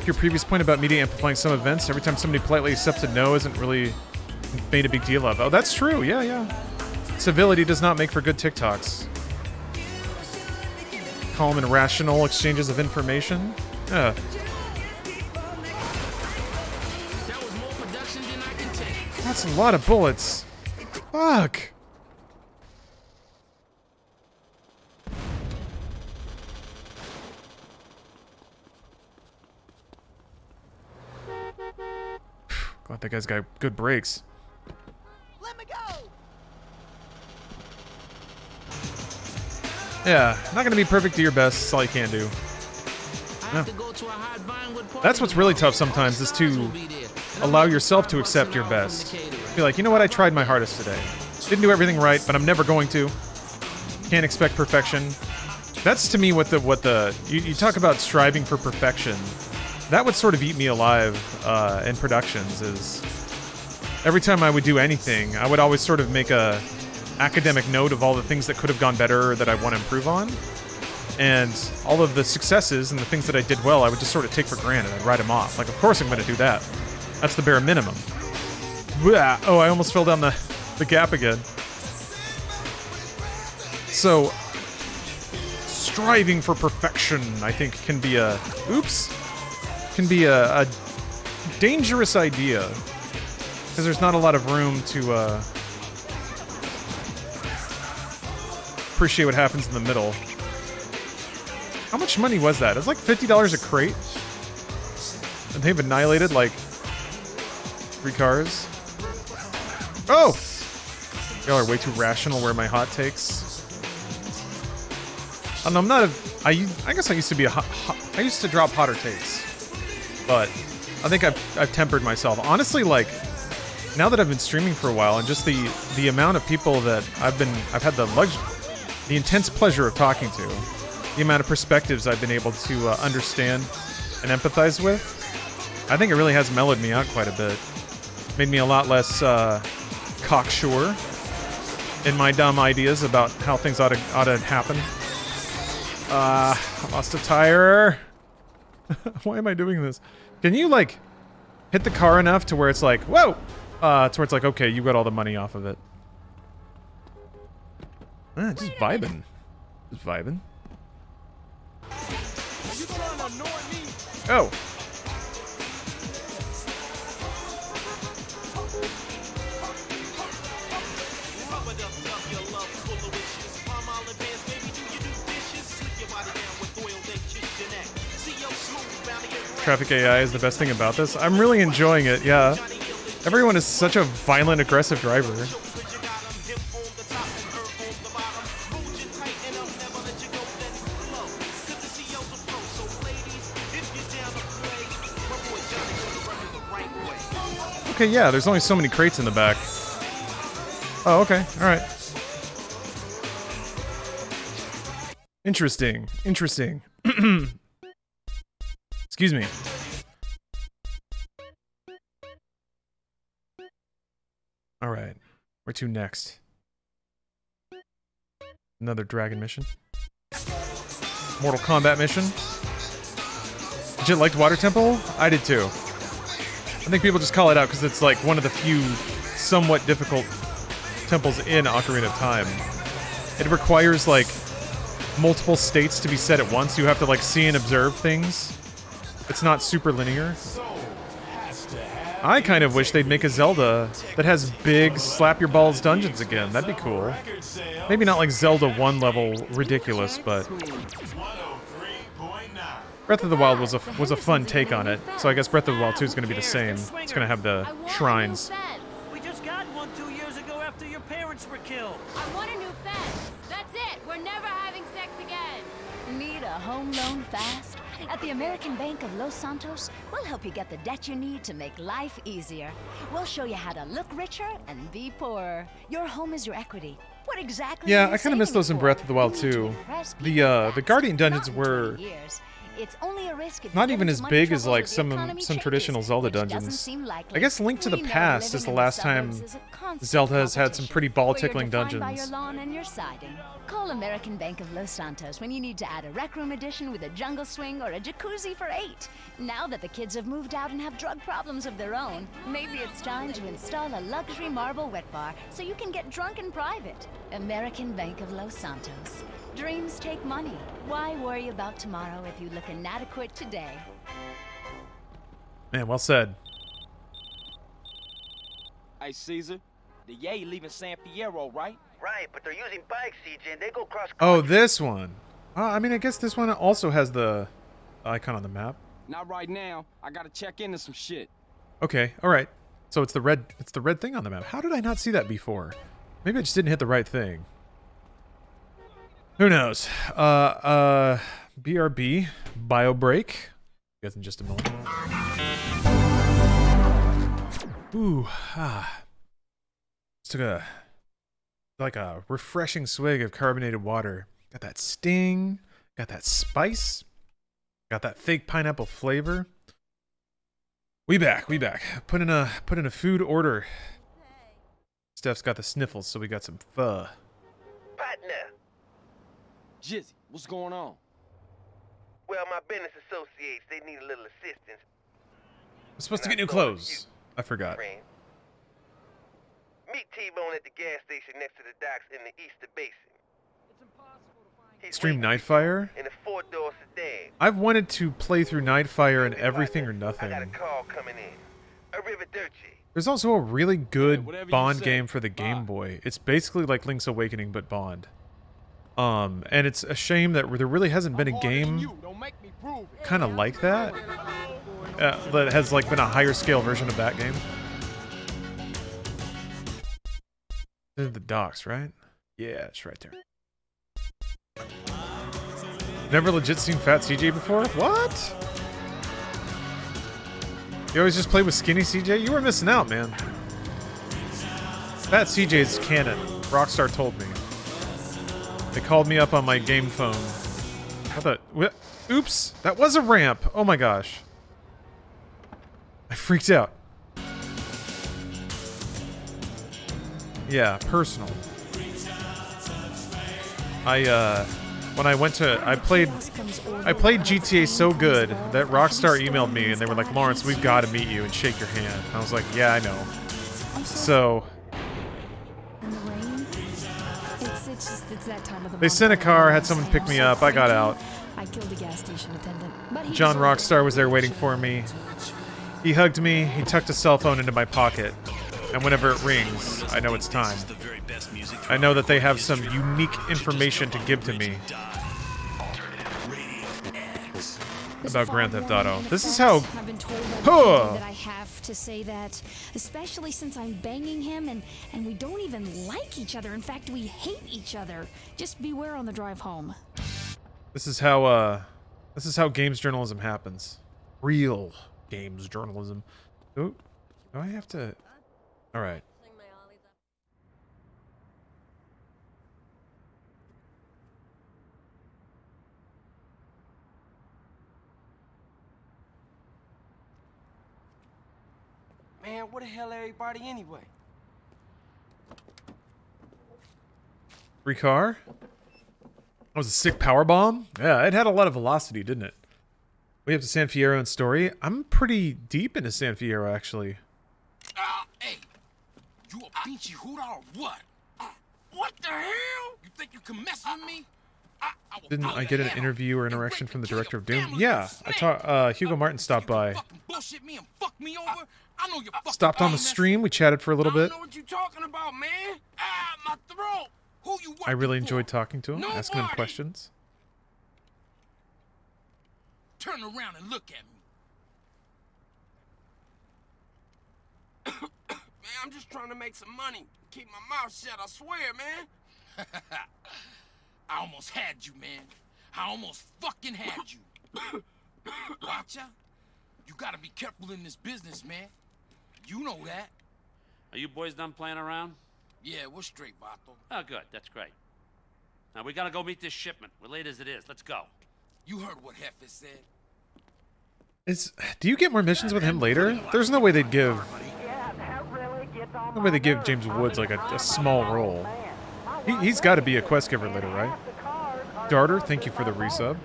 Your previous point about media amplifying some events, every time somebody politely accepts a no isn't really made a big deal of. Oh, that's true, yeah. Civility does not make for good TikToks. Calm and rational exchanges of information. Yeah. That's a lot of bullets. Fuck. Glad that guy's got good brakes. Let me go. Yeah, not gonna be perfect to your best. That's all you can do. Yeah. That's what's really tough sometimes, is to allow yourself to accept your best. Be like, you know what, I tried my hardest today. Didn't do everything right, but I'm never going to. Can't expect perfection. That's to me what you talk about striving for perfection. That would sort of eat me alive in productions, is every time I would do anything, I would always sort of make a academic note of all the things that could have gone better or that I want to improve on. And all of the successes and the things that I did well, I would just sort of take for granted. I'd write them off. Like, of course I'm going to do that. That's the bare minimum. Blah. Oh, I almost fell down the gap again. So, striving for perfection, I think, can be a dangerous idea. Because there's not a lot of room to appreciate what happens in the middle. How much money was that? It was like $50 a crate. And they've annihilated like 3 cars. Oh! Y'all are way too rational where my hot takes. I don't know, I'm not a... I guess I used to be I used to drop hotter takes. But I think I've tempered myself. Honestly, like, now that I've been streaming for a while and just the amount of people that I've had the intense pleasure of talking to, the amount of perspectives I've been able to understand and empathize with, I think it really has mellowed me out quite a bit. Made me a lot less cocksure in my dumb ideas about how things ought to happen. I lost a tire. Why am I doing this? Can you, like, hit the car enough to where it's like, whoa! To where it's like, okay, you got all the money off of it. Just vibing. Just vibing. Oh. Traffic AI is the best thing about this. I'm really enjoying it, yeah. Everyone is such a violent, aggressive driver. Okay, yeah, there's only so many crates in the back. Oh, okay, alright. Interesting, interesting. Excuse me. Alright, where to next? Another dragon mission. Mortal Kombat mission. Legit liked Water Temple? I did too. I think people just call it out because it's like one of the few somewhat difficult temples in Ocarina of Time. It requires like multiple states to be set at once. You have to like see and observe things. It's not super linear. I kind of wish they'd make a Zelda that has big slap your balls dungeons again. That'd be cool. Maybe not like Zelda 1 level ridiculous, but Breath of the Wild was a fun take on it. So I guess Breath of the Wild 2 is going to be the same. It's going to have the shrines. We just got one 2 years ago after your parents were killed. I want a new fence. That's it. We're never having sex again. Need a home loan fast? At the American Bank of Los Santos, we'll help you get the debt you need to make life easier. We'll show you how to look richer and be poorer. Your home is your equity. What exactly? Yeah, I kind of miss those in Breath of the Wild too. The Guardian dungeons were It's only a risk if not even as big as like some traditional Zelda dungeons. I guess Link to the Past is the last time Zelda has had some pretty ball-tickling dungeons. Call American Bank of Los Santos when you need to add a rec room addition with a jungle swing or a jacuzzi for 8. Now that the kids have moved out and have drug problems of their own, maybe it's time to install a luxury marble wet bar so you can get drunk in private. American Bank of Los Santos. Dreams take money. Why worry about tomorrow if you look inadequate today? Man, well said. Hey, Caesar. The Yay leaving San Fierro, right? Right, but they're using bikes, CJ, and they go cross. Oh, this one. I mean, I guess this one also has the icon on the map. Not right now. I gotta check into some shit. Okay, all right. So it's the red thing on the map. How did I not see that before? Maybe I just didn't hit the right thing. Who knows? BRB, bio break. Guess in just a moment. Ooh, just took a refreshing swig of carbonated water. Got that sting, got that spice, got that fake pineapple flavor. We back. Put in a food order. Steph's got the sniffles, so we got some pho. Partner. Jizzy, what's going on? Well, my business associates, they need a little assistance. I'm supposed to get new clothes. I forgot. Meet T-Bone at the gas station next to the docks in the Easter Basin. Stream Nightfire? In a 4-door sedan. I've wanted to play through Nightfire and Everything or Nothing. I got a call coming in. Arrivederci. There's also a really good Bond game for the Game Boy. It's basically like Link's Awakening, but Bond. And it's a shame that there really hasn't been a game kind of like that. That has like been a higher scale version of that game. They're the docks, right? Yeah, it's right there. Never legit seen Fat CJ before? What? You always just play with Skinny CJ? You were missing out, man. Fat CJ's canon. Rockstar told me. They called me up on my game phone. I thought, oops, that was a ramp. Oh my gosh. I freaked out. Yeah, personal. When I went to, I played GTA so good that Rockstar emailed me and they were like, Lawrence, we've got to meet you and shake your hand. And I was like, yeah, I know. So it's that time of the they sent a car, had someone pick me up. I got out. I killed a gas station attendant. John Rockstar was there waiting for me. He hugged me. He tucked a cell phone into my pocket. And whenever it rings, I know it's time. I know that they have some unique information to give to me about Grand Theft Auto. This is how... I've been told that I have to say that, especially since I'm banging him and we don't even like each other. In fact, we hate each other. Just beware on the drive home. This is how games journalism happens. Real games journalism. Oh, do I have to... All right. Man, where the hell everybody anyway? Free car? That was a sick power bomb? Yeah, it had a lot of velocity, didn't it? We have to San Fierro and story. I'm pretty deep into San Fierro, actually. Hey, you a pinchy hooter or what? What the hell? You think you can mess with me? Didn't I get an interview or interaction from the director of Doom? Yeah, Hugo Martin stopped by. Bullshit me and fuck me over? I know you're Stopped on the stream. We chatted for a little bit. I know what you talking about, man. My throat. Who you I really enjoyed talking to him, asking him questions. Turn around and look at me. Man, I'm just trying to make some money. Keep my mouth shut, I swear, man. I almost had you, man. I almost fucking had you. Watch out. You gotta be careful in this business, man. You know that. Are you boys done playing around? Yeah, we're straight, Vato. Oh, good. That's great. Now, we gotta go meet this shipment. We're late as it is. Let's go. You heard what Hefe said. Do you get more missions with him later? There's no way they'd give... No way they give James Woods, like, a small role. He's got to be a quest giver later, right? Darter, thank you for the resub.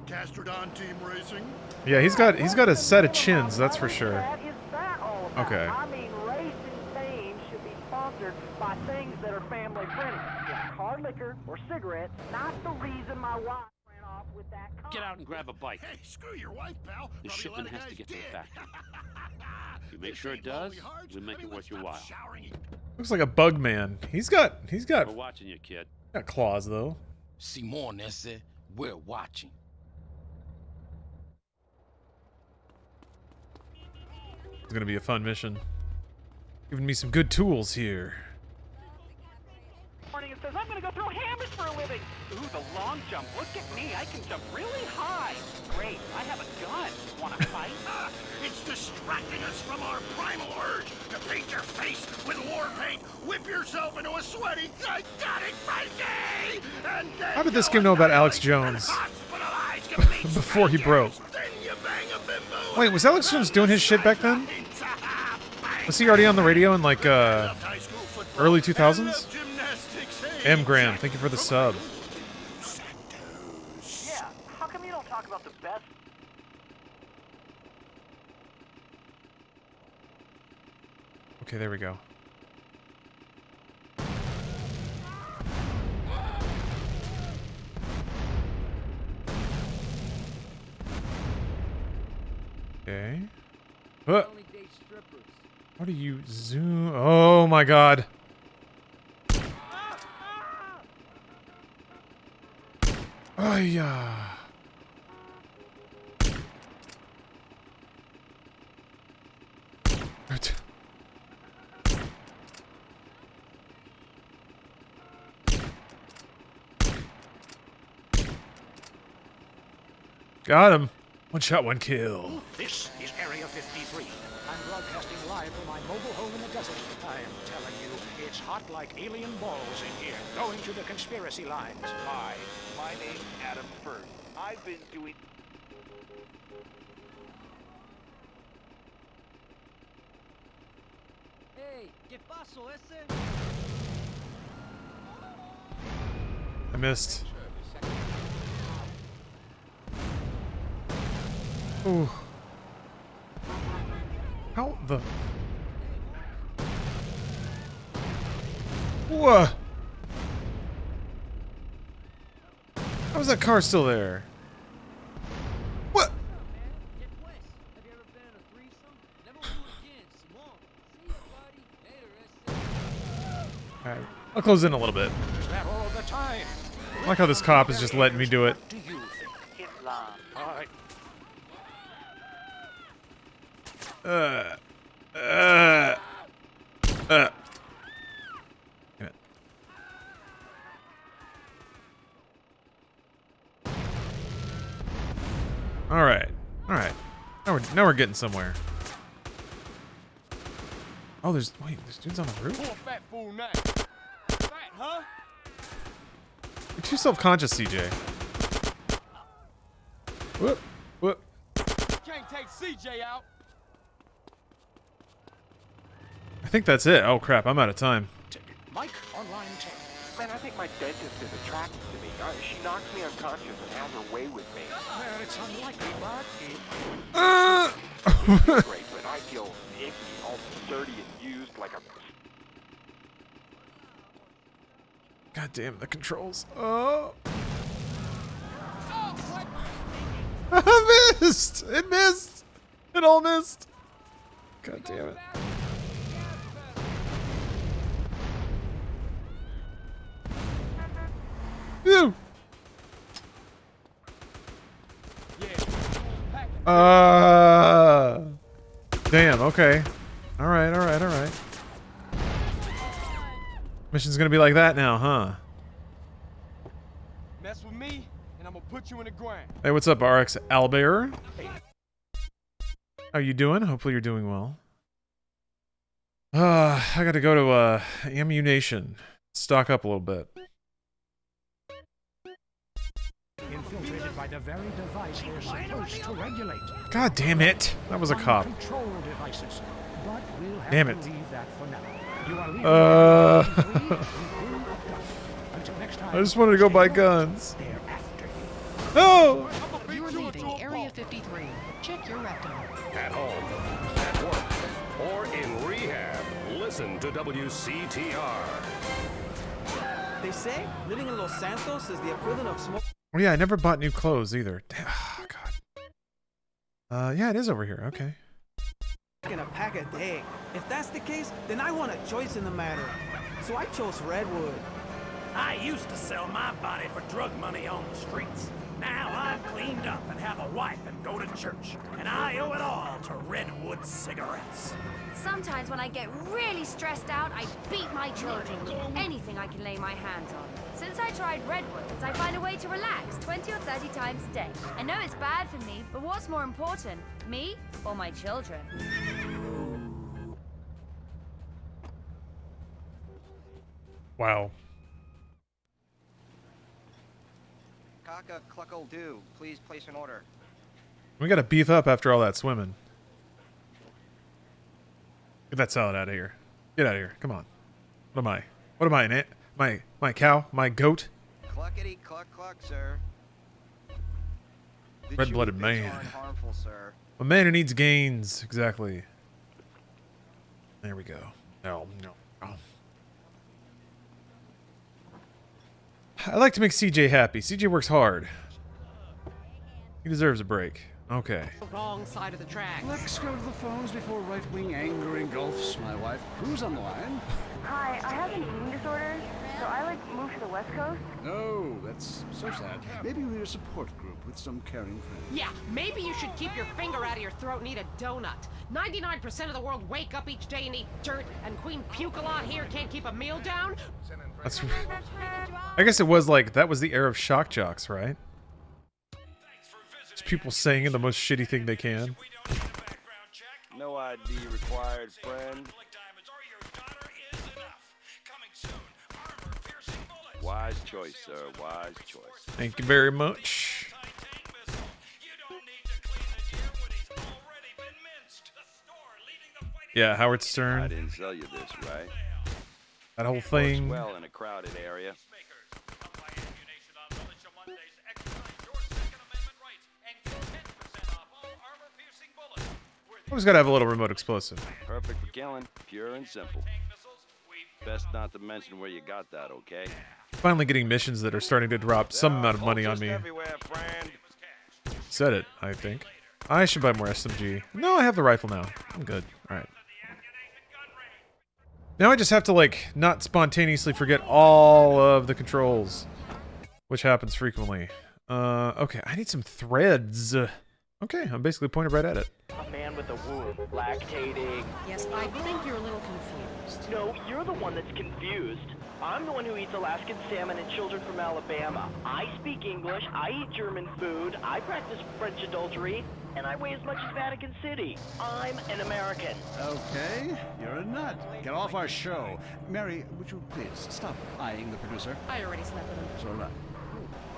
Castrodon Team Racing. Yeah, he's got a set of chins, that's for sure. Okay. I mean, racing teams should be sponsored by things that are family friendly, like hard liquor or cigarettes. Not the reason my wife ran off with that car. Get out and grab a bike. Hey, screw your wife, pal. The shipment has to get to the factory. If you make sure it does, we make it worth your while. Looks like a bug man. He's got We're watching you, kid. got claws though. Simon, ese, we're watching. It's gonna be a fun mission. Giving me some good tools here. Morning and says, I'm gonna go throw hammers for a living. Ooh, the long jump. Look at me. I can jump really high. Great. I have a gun. Wanna fight? It's distracting us from our primal urge to paint your face with war paint, whip yourself into a sweaty, psychotic Friday, and then How did this game know about Alex Jones before he broke? Wait, was Alex Jones doing his shit back then? Was he already on the radio in like Early 2000s? M. Graham, thank you for the sub. Yeah, how come you don't talk about the best? Okay, there we go. Okay. How do you zoom? Oh my god. Oh yeah. Got him. One shot, one kill. This is Area 53. I'm broadcasting live from my mobile home in the desert. I am telling you, it's hot like alien balls in here, going to the conspiracy lines. Hi, my name's Adam First. I've been doing... Hey, ¿qué pasó ese? I missed. Ooh. How the... Whoa! How is that car still there? What? Alright, I'll close in a little bit. Is that all the time? I like how this cop is just letting me do it. What do you think? Islam. All right. Damn it. All right. Now we're getting somewhere. Oh, there's dudes on the roof. Fat fool now. Fat, huh? You're too self-conscious, CJ. Whoop, whoop. Can't take CJ out. I think that's it. Oh crap, I'm out of time. Mike, online tech. Man, I think my dentist is attracted to me. She knocks me unconscious and has her way with me. Well, it's unlikely, but It's great, but I feel icky, all dirty and used like a... God damn the controls. Oh. I missed! It missed! It all missed! God damn it. Phew! Damn, okay. Alright. Mission's gonna be like that now, huh? Mess with me, and I'm gonna put you in the ground. Hey, what's up, RX Albert? How you doing? Hopefully you're doing well. I gotta go to ammunition. Stock up a little bit. infiltrated by the very device they're supposed to regulate. God damn it! That was a cop. Control devices. But we'll have Damn to it. leave that for now. You are leaving until next time. I just wanted to go buy guns. No! You're leaving Area 53. Check your rectum. At home, at work, or in rehab, listen to WCTR. They say living in Los Santos is the equivalent of smoking. Oh yeah, I never bought new clothes either. Damn, oh, God. Yeah, it is over here. Okay. A pack a day. If that's the case, then I want a choice in the matter. So I chose Redwood. I used to sell my body for drug money on the streets. Now I've cleaned up and have a wife and go to church. And I owe it all to Redwood cigarettes. Sometimes when I get really stressed out, I beat my children with anything I can lay my hands on. Since I tried Redwoods, I find a way to relax 20 or 30 times a day. I know it's bad for me, but what's more important, me or my children? Wow. Kaka Cluckle Do, please place an order. We gotta beef up after all that swimming. Get that salad out of here. Get out of here. Come on. What am I? What am I, an ant? My cow? My goat? Cluckety cluck cluck, sir. The Red-blooded chewy bits man. aren't harmful, sir. A man who needs gains. Exactly. There we go. No. I like to make CJ happy. CJ works hard. He deserves a break. Okay. Wrong side of the track. Let's go to the phones before right-wing anger engulfs my wife. Who's on the line? Hi, I have an eating disorder, so I moved to the West Coast. No, that's so sad. Maybe you need a support group with some caring friends. Yeah, maybe you should keep your finger out of your throat and eat a donut. 99% of the world wake up each day and eat dirt, and Queen Puke-a-Lot here can't keep a meal down? That's... I guess it was like, that was the era of shock jocks, right? Just people saying the most shitty thing they can. No ID required, friend. Wise choice, sir. Wise choice. Thank you very much. Yeah, Howard Stern. I didn't sell you this, right? That whole thing. Works well in a crowded area. Always gotta have a little remote explosive. Perfect for killing. Pure and simple. Best not to mention where you got that, okay? Finally getting missions that are starting to drop some amount of money on me. Said it, I think. I should buy more SMG. No, I have the rifle now. I'm good. Alright. Now I just have to, like, not spontaneously forget all of the controls. Which happens frequently. Okay, I need some threads. Okay, I'm basically pointed right at it. A man with a wound, lactating. Yes, I think you're a little confused. No, you're the one that's confused. I'm the one who eats Alaskan salmon and children from Alabama. I speak English, I eat German food, I practice French adultery, and I weigh as much as Vatican City. I'm an American. Okay, you're a nut. Get off our show. Mary, would you please stop eyeing the producer? I already slept with him. So did I.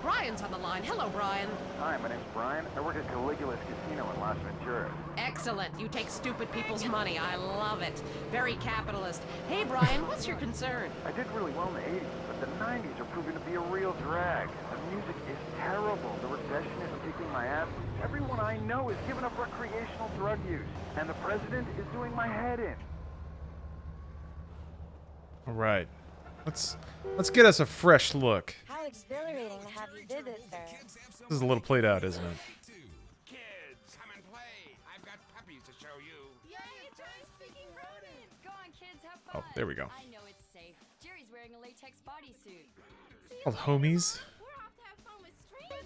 Brian's on the line. Hello, Brian. Hi, my name's Brian. I work at Caligula's Casino in Las Venturas. Excellent. You take stupid people's money. I love it. Very capitalist. Hey, Brian, what's your concern? I did really well in the 80s, but the 90s are proving to be a real drag. The music is terrible. The recession is kicking my ass. Everyone I know is giving up recreational drug use, and the president is doing my head in. All right. Let's get us a fresh look. How exhilarating to have you visit, sir. This is a little played out, isn't it? Kids, come and play. I've got puppies to show you. Yay, Jerry's speaking rodent. Go on, kids, have fun. Oh, there we go. I know it's safe. Jerry's wearing a latex bodysuit. Called homies. We're off to have fun with strangers.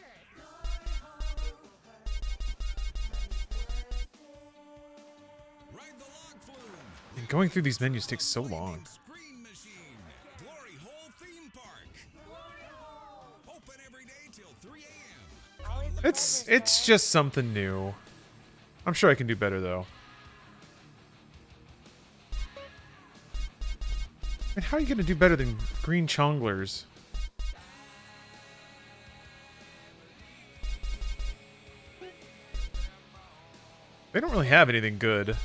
And going through these menus takes so long. It's just something new. I'm sure I can do better though. And how are you gonna do better than green chonglers? They don't really have anything good.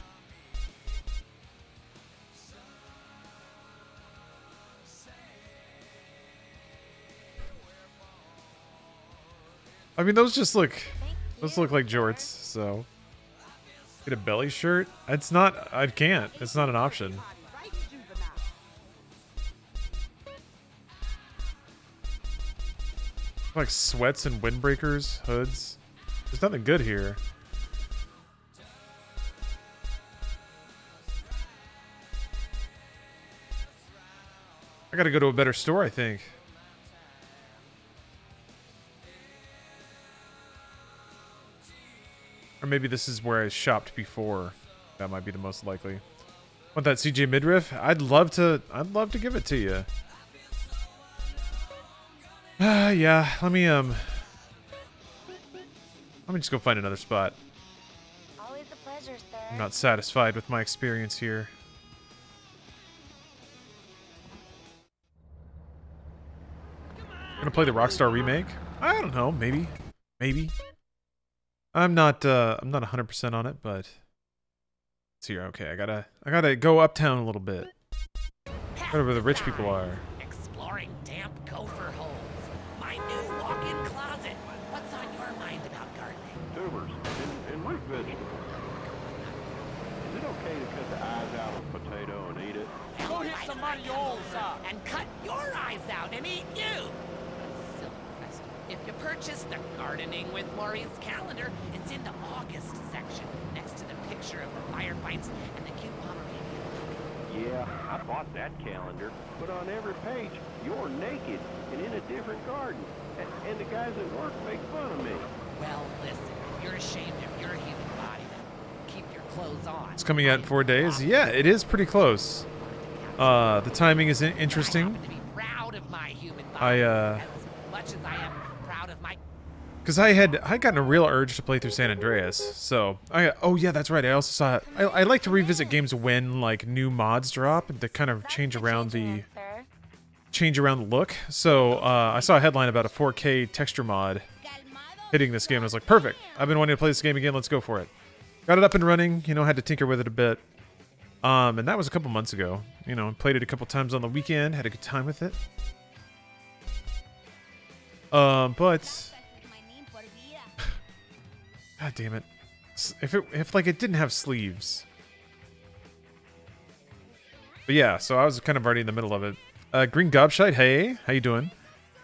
I mean, those look like jorts, so. Get a belly shirt? It's not, I can't. It's not an option. Like sweats and windbreakers, hoods. There's nothing good here. I gotta go to a better store, I think. Or maybe this is where I shopped before. That might be the most likely. Want that CJ midriff? I'd love to give it to you. Yeah, let me just go find another spot. Always a pleasure, sir. I'm not satisfied with my experience here. Gonna play the Rockstar remake? I don't know, maybe. I'm not 100% on it, but it's here. Okay, I gotta go uptown a little bit. Whatever the rich people are. Exploring damp gopher holes. My new walk-in closet. What's on your mind about gardening? Tubers and root vegetables. Is it okay to cut the eyes out of a potato and eat it? Go hit somebody yours and cut your eyes out and eat you. Silly question. If you purchase the Gardening with Maurice calendar, it's in the August section, next to the picture of the firefights and the cute Pomeranian puppy. Yeah, I bought that calendar, but on every page, you're naked and in a different garden. And the guys at work make fun of me. Well, listen, if you're ashamed of your human body, then keep your clothes on. It's coming out in 4 days. Yeah, it is pretty close. The timing is interesting. Proud of my human body as much as I am proud of my. Because I gotten a real urge to play through San Andreas, so oh yeah, that's right. I also saw I like to revisit games when like new mods drop and to kind of change around the look. So I saw a headline about a 4K texture mod hitting this game, and I was like, perfect. I've been wanting to play this game again. Let's go for it. Got it up and running. You know, had to tinker with it a bit. And that was a couple months ago. You know, played it a couple times on the weekend. Had a good time with it. But God damn it! If like it didn't have sleeves. But yeah, so I was kind of already in the middle of it. Green Gobshite, hey, how you doing?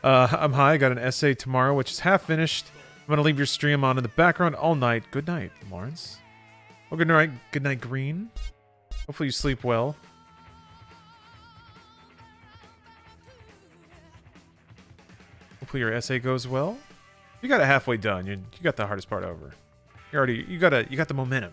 I'm high. I got an essay tomorrow, which is half finished. I'm gonna leave your stream on in the background all night. Good night, Lawrence. Well, good night. Good night, Green. Hopefully you sleep well. Hopefully your essay goes well. You got it halfway done. You got the hardest part over. You got the momentum.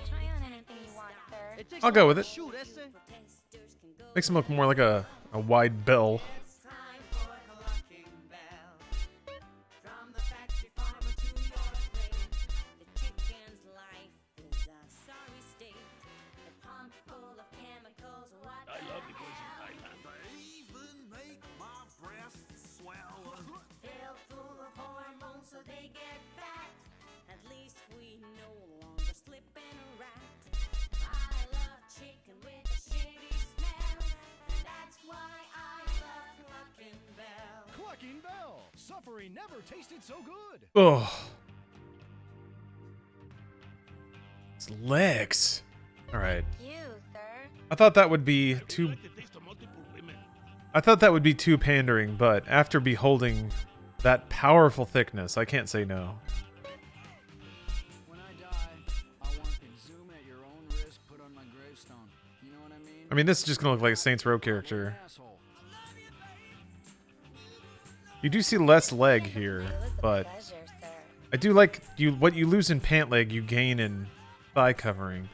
Try on anything you want, sir. I'll go with it. Makes him look more like a wide bell. Suffering never tasted so good. Oh. It's legs. All right. You, sir. I thought that would be too pandering, but after beholding that powerful thickness, I can't say no. When I die, I want exhume at your own risk put on my gravestone. You know what I mean? I mean, this is just gonna look like a Saints Row character. You do see less leg here, but I do like what you lose in pant leg, you gain in thigh covering.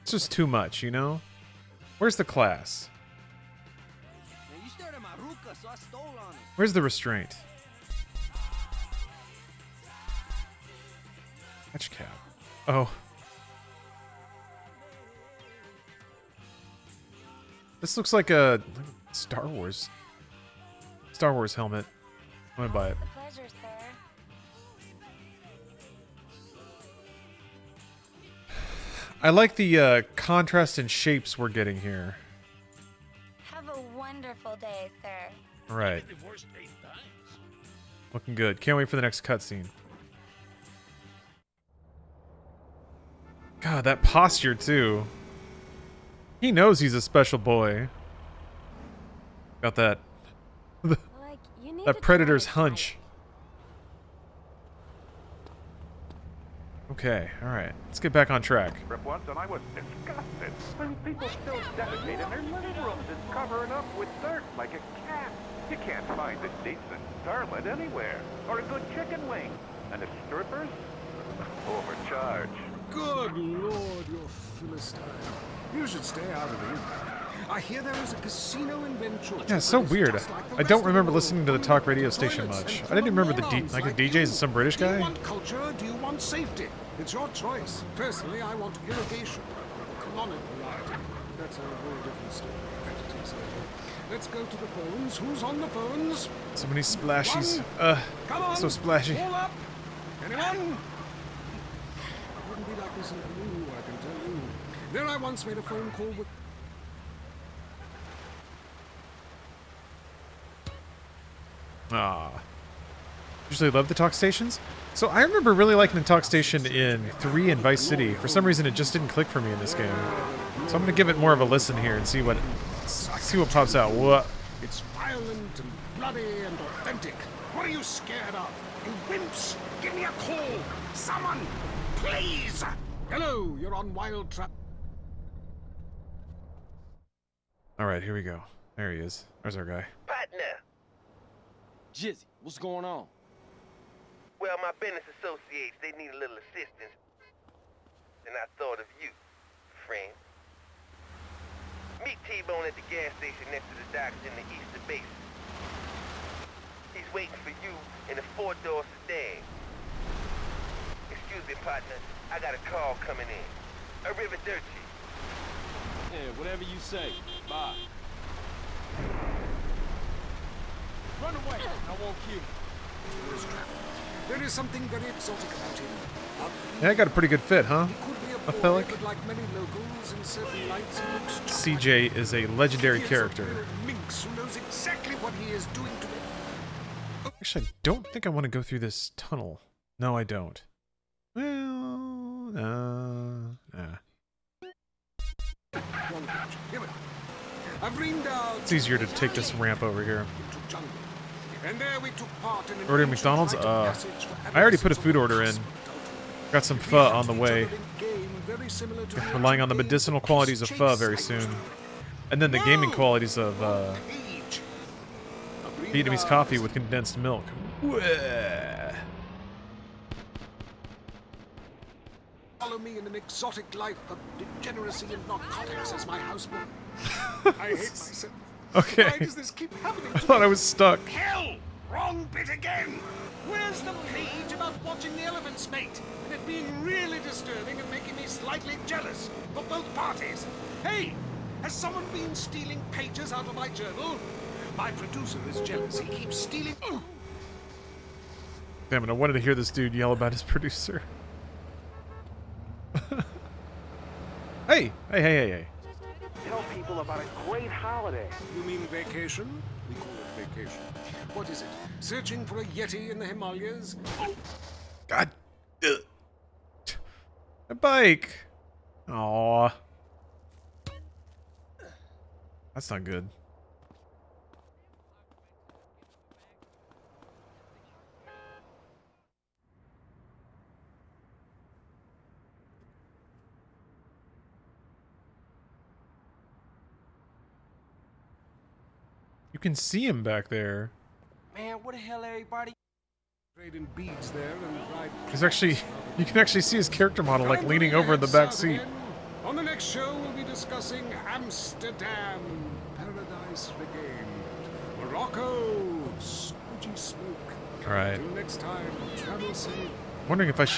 It's just too much, you know? Where's the class? Where's the restraint? Hatch cap. Oh. This looks like a Star Wars helmet. I'm gonna buy it. Pleasure, sir. I like the contrast in shapes we're getting here. Have a wonderful day, sir. All right. Looking good. Can't wait for the next cutscene. God, that posture too. He knows he's a special boy. Got that. That predator's hunch. Okay, alright. Let's get back on track. Trip once and I was disgusted. When people still defecate in their living rooms and covering up with dirt like a cat. You can't find a decent starlet anywhere. Or a good chicken wing. And the strippers? Overcharged. Good lord, you're Philistine. You should stay out of it. I hear there is a casino in Ventura. Yeah, it's so weird. I don't remember listening to the talk radio station much. I didn't even remember the DJ is some British Do you guy. want culture or do you want safety? It's your choice. Personally, I want irrigation. Colonic variety. That's a whole different story. Let's go to the phones. Who's on the phones? So many splashies. Come on. So splashy. All up. Anyone? It wouldn't be like this in Peru, I can tell you. There I once made a phone call with... Ah. Usually love the talk stations. So I remember really liking the talk station in 3 and Vice City. For some reason, it just didn't click for me in this game. So I'm gonna give it more of a listen here and see what pops out. What? It's violent and bloody and authentic. What are you scared of? You wimps! Give me a call! Someone! Please! Hello, you're on Wild Trap. Alright, here we go. There he is. There's our guy. Partner. Jizzy, what's going on? Well, my business associates, they need a little assistance. And I thought of you, friend. Meet T-Bone at the gas station next to the docks in the Easter Basin. He's waiting for you in a 4-door sedan. Excuse me, partner. I got a call coming in. Arrivederci. Yeah, whatever you say. Bye. Run away, I won't kill you. There is something very exotic about him. Yeah, I got a pretty good fit, huh? I feel like But like many locals in certain lights, he looks CJ is a legendary He is a character. real minx who knows exactly what he is doing to me. Actually, I don't think I want to go through this tunnel. No, I don't. Well, nah. Here we are. I've reamed out It's easier to take this ramp over here. into jungle. And there we took part in an Order ancient McDonald's? rite of passage for I already put a food order in. Got some pho on the way. very similar to Relying on the medicinal qualities of pho very soon. And then the gaming qualities of Vietnamese coffee with condensed milk. Wah. Follow me in an exotic life of degeneracy and narcotics as my houseboy. I hate myself. Okay. Why does this keep happening I to thought me? I was stuck. Hell! Wrong bit again! Where's the page about watching the elephants mate? And it being really disturbing and making me slightly jealous of both parties. Hey! Has someone been stealing pages out of my journal? My producer is jealous. He keeps stealing... Damn it, I wanted to hear this dude yell about his producer. Hey! Hey. Tell people about a great holiday. You mean vacation? We call it vacation. What is it? Searching for a Yeti in the Himalayas? God. A bike. Aww. That's not good. You can see him back there. Man, what the hell, everybody? Trading beads there and ride. There's actually, you can actually see his character model like leaning over in the back seat. On the next show, we'll be discussing Amsterdam, Paradise Regained, Morocco, smudgy smoke. All right. Till next time, travel safe. Wondering if maybe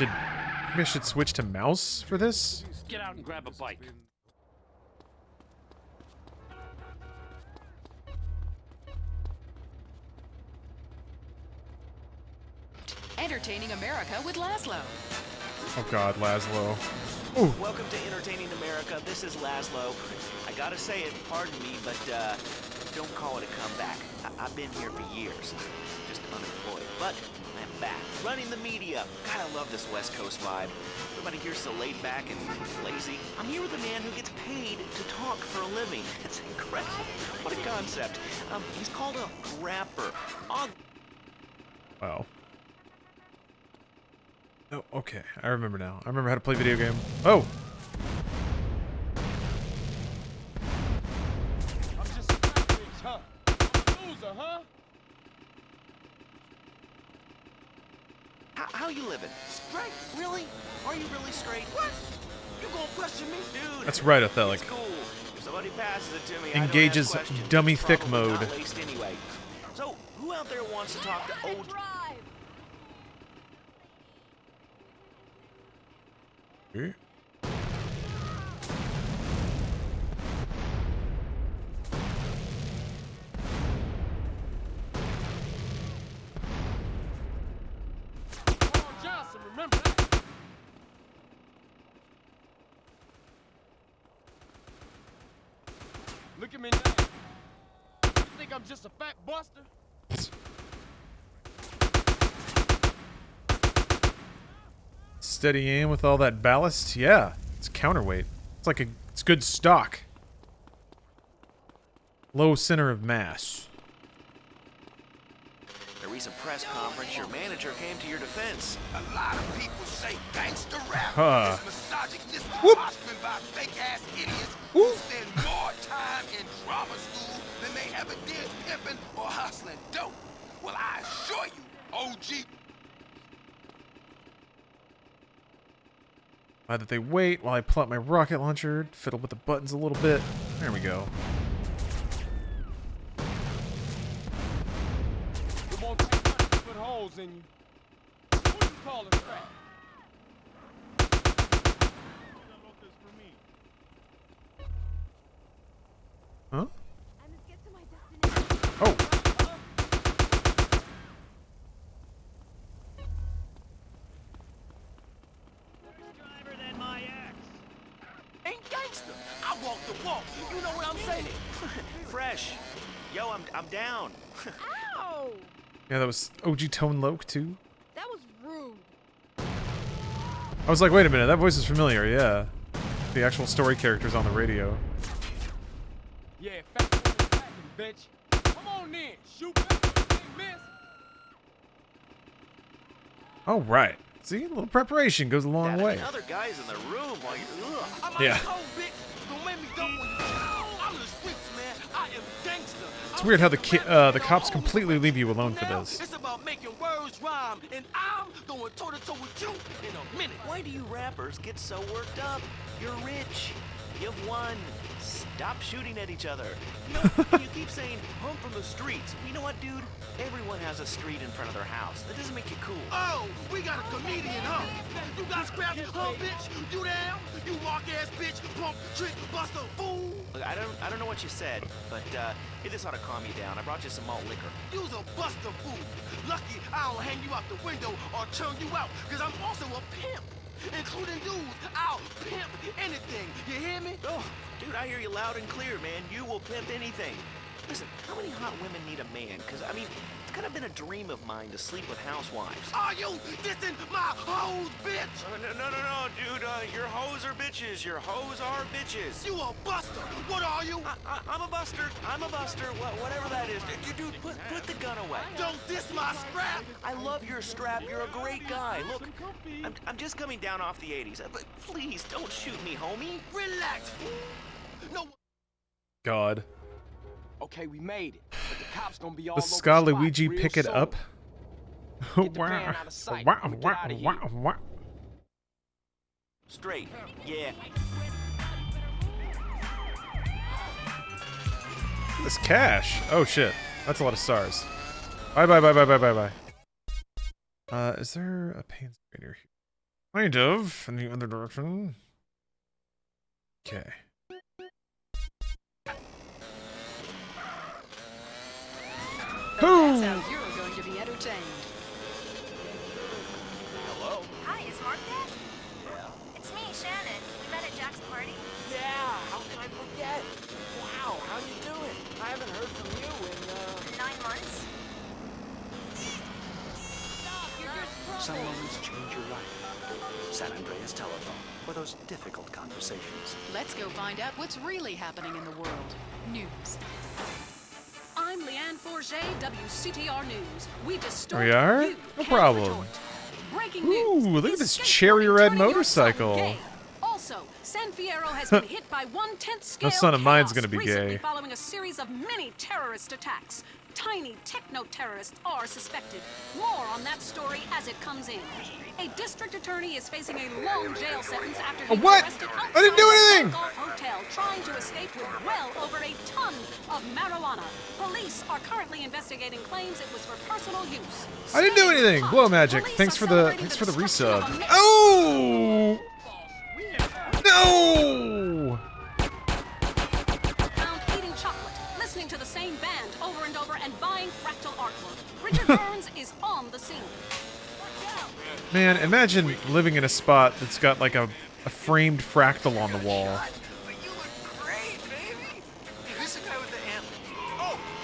I should switch to mouse for this. Get out and grab a bike. Entertaining America with Laszlo. Oh God, Laszlo. Ooh. Welcome to Entertaining America. This is Laszlo. I gotta say it, pardon me, but don't call it a comeback. I've been here for years, just unemployed. But I'm back, running the media. God, I love this West Coast vibe. Everybody here's so laid back and lazy. I'm here with a man who gets paid to talk for a living. It's incredible. What a concept. He's called a rapper. Wow. Oh, okay. I remember now. I remember how to play video game. Oh! I'm just a bitch, huh? I'm a loser, huh? How you living? Straight? Really? Are you really straight? What? You gonna question me? Dude. That's right, Athelic. It's cool. If somebody passes it to me, Engages I don't have questions. dummy It's thick probably mode. not laced anyway. So, who out there wants to talk to OG? Eh? Johnson, remember that? Look at me now. You think I'm just a fat buster? Steady aim with all that ballast? Yeah, it's counterweight. It's good stock. Low center of mass. At a recent press conference, your manager came to your defense. A lot of people say gangster rap Huh. is misogynistic posturing by fake-ass idiots who spend more time in drama school than they ever did pimping or hustling dope. Well, I assure you, OG. That they wait while I pull out my rocket launcher, fiddle with the buttons a little bit. There we go. It won't take much to put holes in you. Who you calling fat? Huh? Oh. Ain't gangster. I walk the walk. You know what I'm saying? Fresh. Yo, I'm down. Ow! Yeah, that was OG Tone Loke too. That was rude. I was like, wait a minute, that voice is familiar, yeah. The actual story characters on the radio. Yeah, fat boy packing, bitch. Come on in. Shoot back. Ain't miss. Oh, right. See, a little preparation goes a long way. Other guys in the room while you. I'm Yeah. out cold, bitch. Don't make me dump on you. I'm in the streets, man. I am gangster. It's weird how the cops completely leave you alone for this. It's about making words rhyme, and I'm going toe-to-toe with you in a minute. Why do you rappers get so worked up? You're rich. You've won. Stop shooting at each other. You know, you keep saying, home from the streets. You know what, dude? Everyone has a street in front of their house. That doesn't make you cool. Oh, we got a comedian, huh? You got scraps, huh, bitch? You down? You walk-ass bitch, punk, trick, buster, fool. Look, I don't know what you said, but hey, this ought to calm you down. I brought you some malt liquor. You's a buster fool. Lucky I don't hang you out the window or turn you out, because I'm also a pimp. Including dudes, I'll pimp anything. You hear me? Oh, dude, I hear you loud and clear, man. You will pimp anything. Listen, how many hot women need a man? Because, I mean, it's kind of been a dream of mine to sleep with housewives. Are you dissing my hoes, bitch? No, dude. Your hoes are bitches. Your hoes are bitches. You a buster. What are you? I'm a buster. I'm a buster. Whatever that is. Dude, put the gun away. Don't diss my scrap. I love your strap. You're a great guy. Look, I'm just coming down off the 80s. But please, don't shoot me, homie. Relax, fool. No. God. Okay, we made it. But the cops gonna be all The over Ska the spot Luigi real pick it soon. up. Get the van out of sight. Wow, We get wow, outta here. wow, wow. Straight. Yeah. This cash. Oh shit. That's a lot of stars. Bye. Is there a pain grader here? Kind of. In the other direction. Okay. That's how you're going to be entertained. Hello? Hi, is Mark there? It's me, Shannon. We met at Jack's party. Yeah, how can I forget? Wow, how you doing? I haven't heard from you in, 9 months. Some moments change your life. San Andreas telephone for those difficult conversations. Let's go find out what's really happening in the world. News. I'm Leanne Forget, WCTR News. We just There we are. No problem. Breaking Ooh, news. look at this cherry red motorcycle. Also, San Fierro has been hit by 1/10 scale No son of mine's chaos gonna be recently gay. following a series of mini terrorist attacks. Tiny techno-terrorists are suspected. More on that story as it comes in. A district attorney is facing a long jail sentence after he was What? arrested I didn't do outside anything! a Golf hotel trying to escape with well over a ton of marijuana. Police are currently investigating claims it was for personal use. I didn't do anything. Blow magic. Thanks for the resub. Oh no! Found eating chocolate, listening to the same band over and over, and buying fractal artwork. Richard Burns is on the scene. Man, imagine living in a spot that's got like a framed fractal on the wall.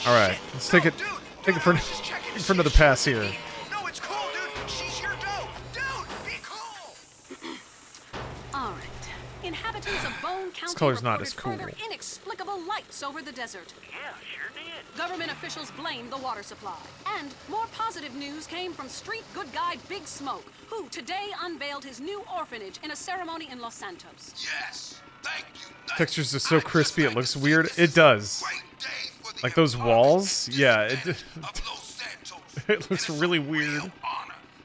All right, let's take it for another pass here. No, it's cool, dude. She's your dope. Dude, be cool. All right. Inhabitants of Bone County color's not reported as cool. further inexplicable lights over the desert. Yeah, sure did. Government officials blame the water supply. And more positive news came from street good guy Big Smoke, who today unveiled his new orphanage in a ceremony in Los Santos. Yes. Thank you. Textures are so crispy, it looks weird. It does. Like those walls, yeah, it looks really weird.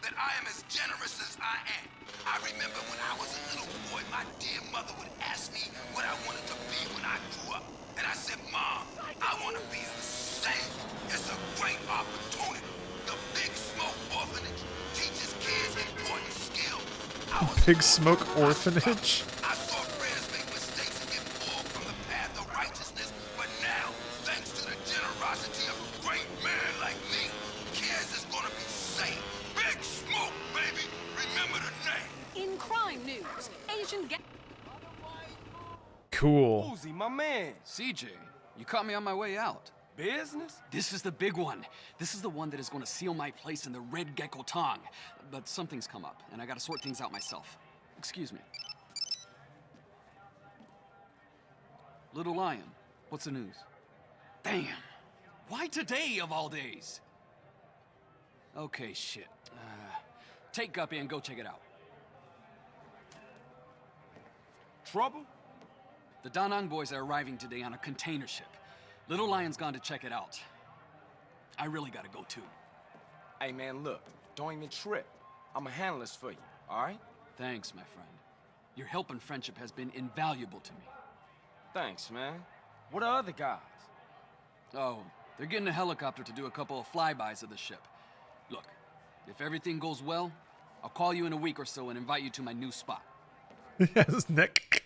That I am as generous as I am. I remember when I was a little boy, my dear mother would ask me what I wanted to be when I grew up. And I said, Mom, I want to be a saint. It's a great opportunity. The Big Smoke Orphanage teaches kids important skills. Big Smoke Orphanage? I saw friends make mistakes and get pulled from the path of righteousness, but now, thanks to the generosity of a great man like me, kids is gonna be safe. Big Smoke, baby! Remember the name! In crime news, Asian Cool. Uzi, my man. CJ, you caught me on my way out. Business? This is the big one. This is the one that is going to seal my place in the Red Gecko Tong. But something's come up, and I gotta sort things out myself. Excuse me. Little Lion, what's the news? Damn. Why today of all days? Okay, shit. Take Guppy and go check it out. Trouble? The Da Nang boys are arriving today on a container ship. Little Lion's gone to check it out. I really gotta go too. Hey man, look, don't even trip. I'ma handle this for you, alright? Thanks, my friend. Your help and friendship has been invaluable to me. Thanks, man. What are other guys? Oh, they're getting a helicopter to do a couple of flybys of the ship. Look, if everything goes well, I'll call you in a week or so and invite you to my new spot. His neck.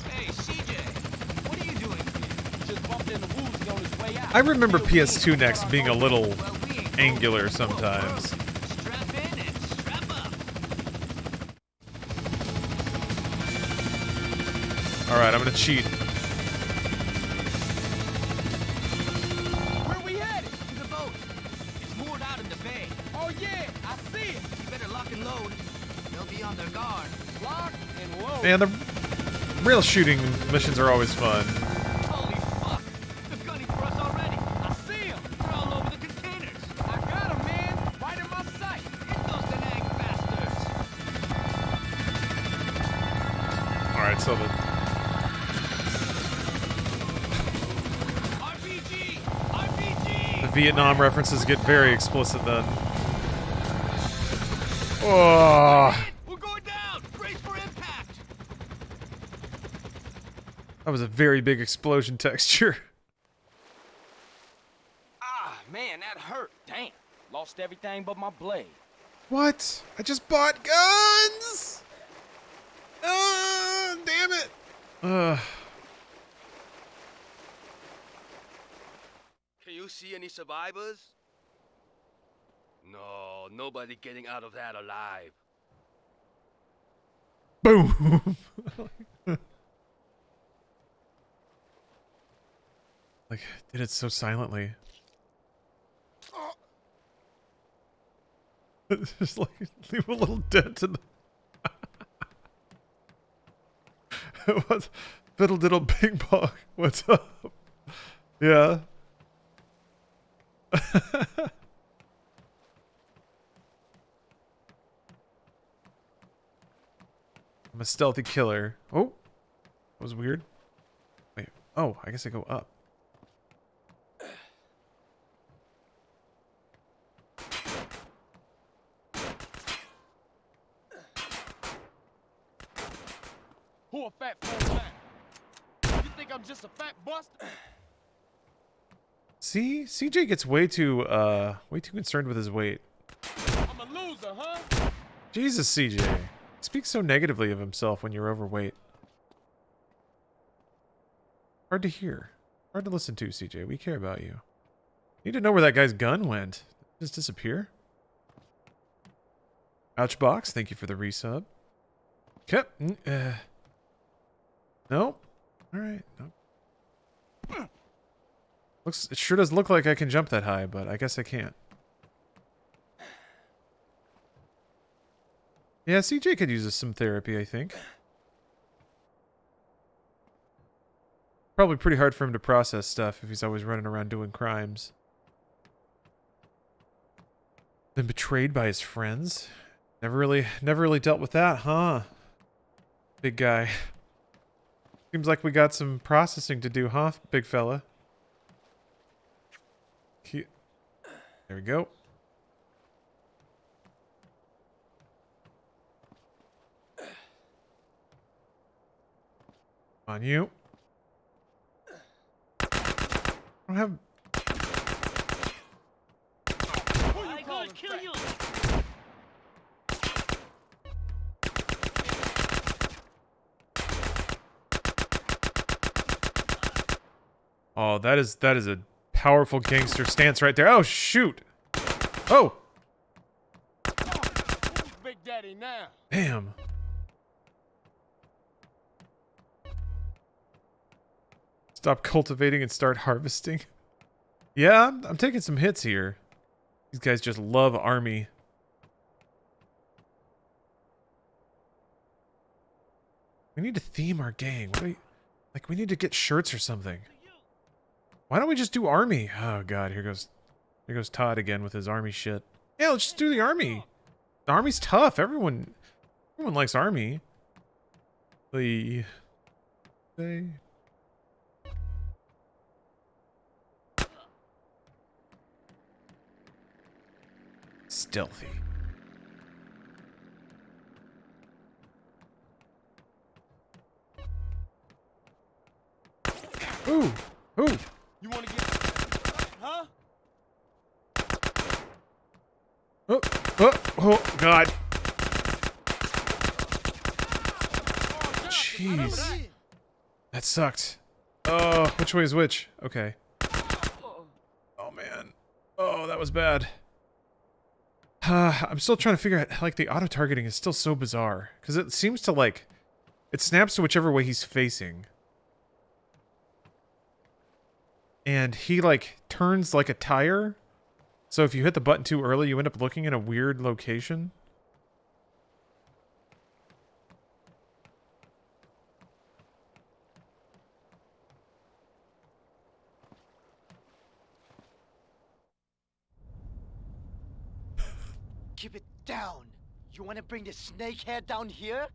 Hey, CJ, what are you doing here? Just bumped into Woozy on his way out. I remember PS2 Next being a little angular sometimes. Strap in and strap up. Alright, I'm gonna cheat. Where we headed? To the boat. It's moored out in the bay. Oh yeah, I see it. You better lock and load. They'll be on their guard. Lock and load. Man, the rail shooting missions are always fun. Holy fuck! They're gunning for us already. I see them. They're all over the containers. I got them, man. Right in my sight. Get those Da Nang bastards. Alright, so the Vietnam references get very explicit then. Oh. We're going down. Brace for impact. That was a very big explosion texture. Ah, man, that hurt. Damn. Lost everything but my blade. What? I just bought guns! Damn it! Can you see any survivors? No, nobody getting out of that alive. Boom! Like, did it so silently. Just like, leave a little dent in the... What? Fiddle diddle ping pong. What's up? Yeah. I'm a stealthy killer. Oh, that was weird. Wait. Oh, I guess I go up. Who a fat fool man? You think I'm just a fat buster? See, CJ gets way too concerned with his weight. I'm a loser, huh? Jesus, CJ. He speaks so negatively of himself when you're overweight. Hard to hear. Hard to listen to, CJ. We care about you. Need to know where that guy's gun went. Did it just disappear? Ouchbox, thank you for the resub. Okay. No. Alright. No. It sure does look like I can jump that high, but I guess I can't. Yeah, CJ could use some therapy, I think. Probably pretty hard for him to process stuff if he's always running around doing crimes. Been betrayed by his friends? Never really dealt with that, huh? Big guy. Seems like we got some processing to do, huh, big fella? There we go. On you. I don't have... I gonna kill you. Oh, that is a powerful gangster stance right there. Oh, shoot. Oh. Who's Big Daddy now? Damn. Stop cultivating and start harvesting. Yeah, I'm taking some hits here. These guys just love army. We need to theme our gang. What do we, like, we need to get shirts or something. Why don't we just do army? Oh god, here goes Todd again with his army shit. Yeah, let's just do the army. The army's tough. Everyone likes army. Stealthy. Ooh. Ooh. You wanna get huh? Oh god. Jeez. That sucked. Oh, which way is which? Okay. Oh man. Oh, that was bad. I'm still trying to figure out, like, the auto-targeting is still so bizarre. Because it seems to, like, it snaps to whichever way he's facing. And he, like, turns like a tire. So if you hit the button too early, you end up looking in a weird location. Keep it down. You want to bring the snakehead down here?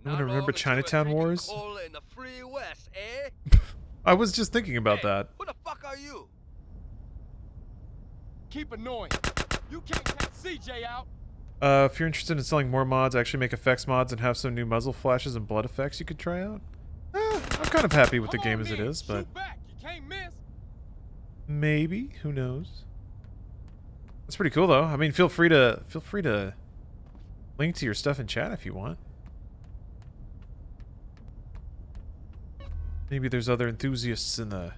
You want to remember Chinatown Wars? Cola in the free West, eh? I was just thinking about that. Who the fuck are you? Keep annoying. You can't catch CJ out. If you're interested in selling more mods, actually make effects mods and have some new muzzle flashes and blood effects you could try out. I'm kind of happy with the game as it is, but You can't miss. maybe, who knows? That's pretty cool though. I mean, feel free to link to your stuff in chat if you want. Maybe there's other enthusiasts in the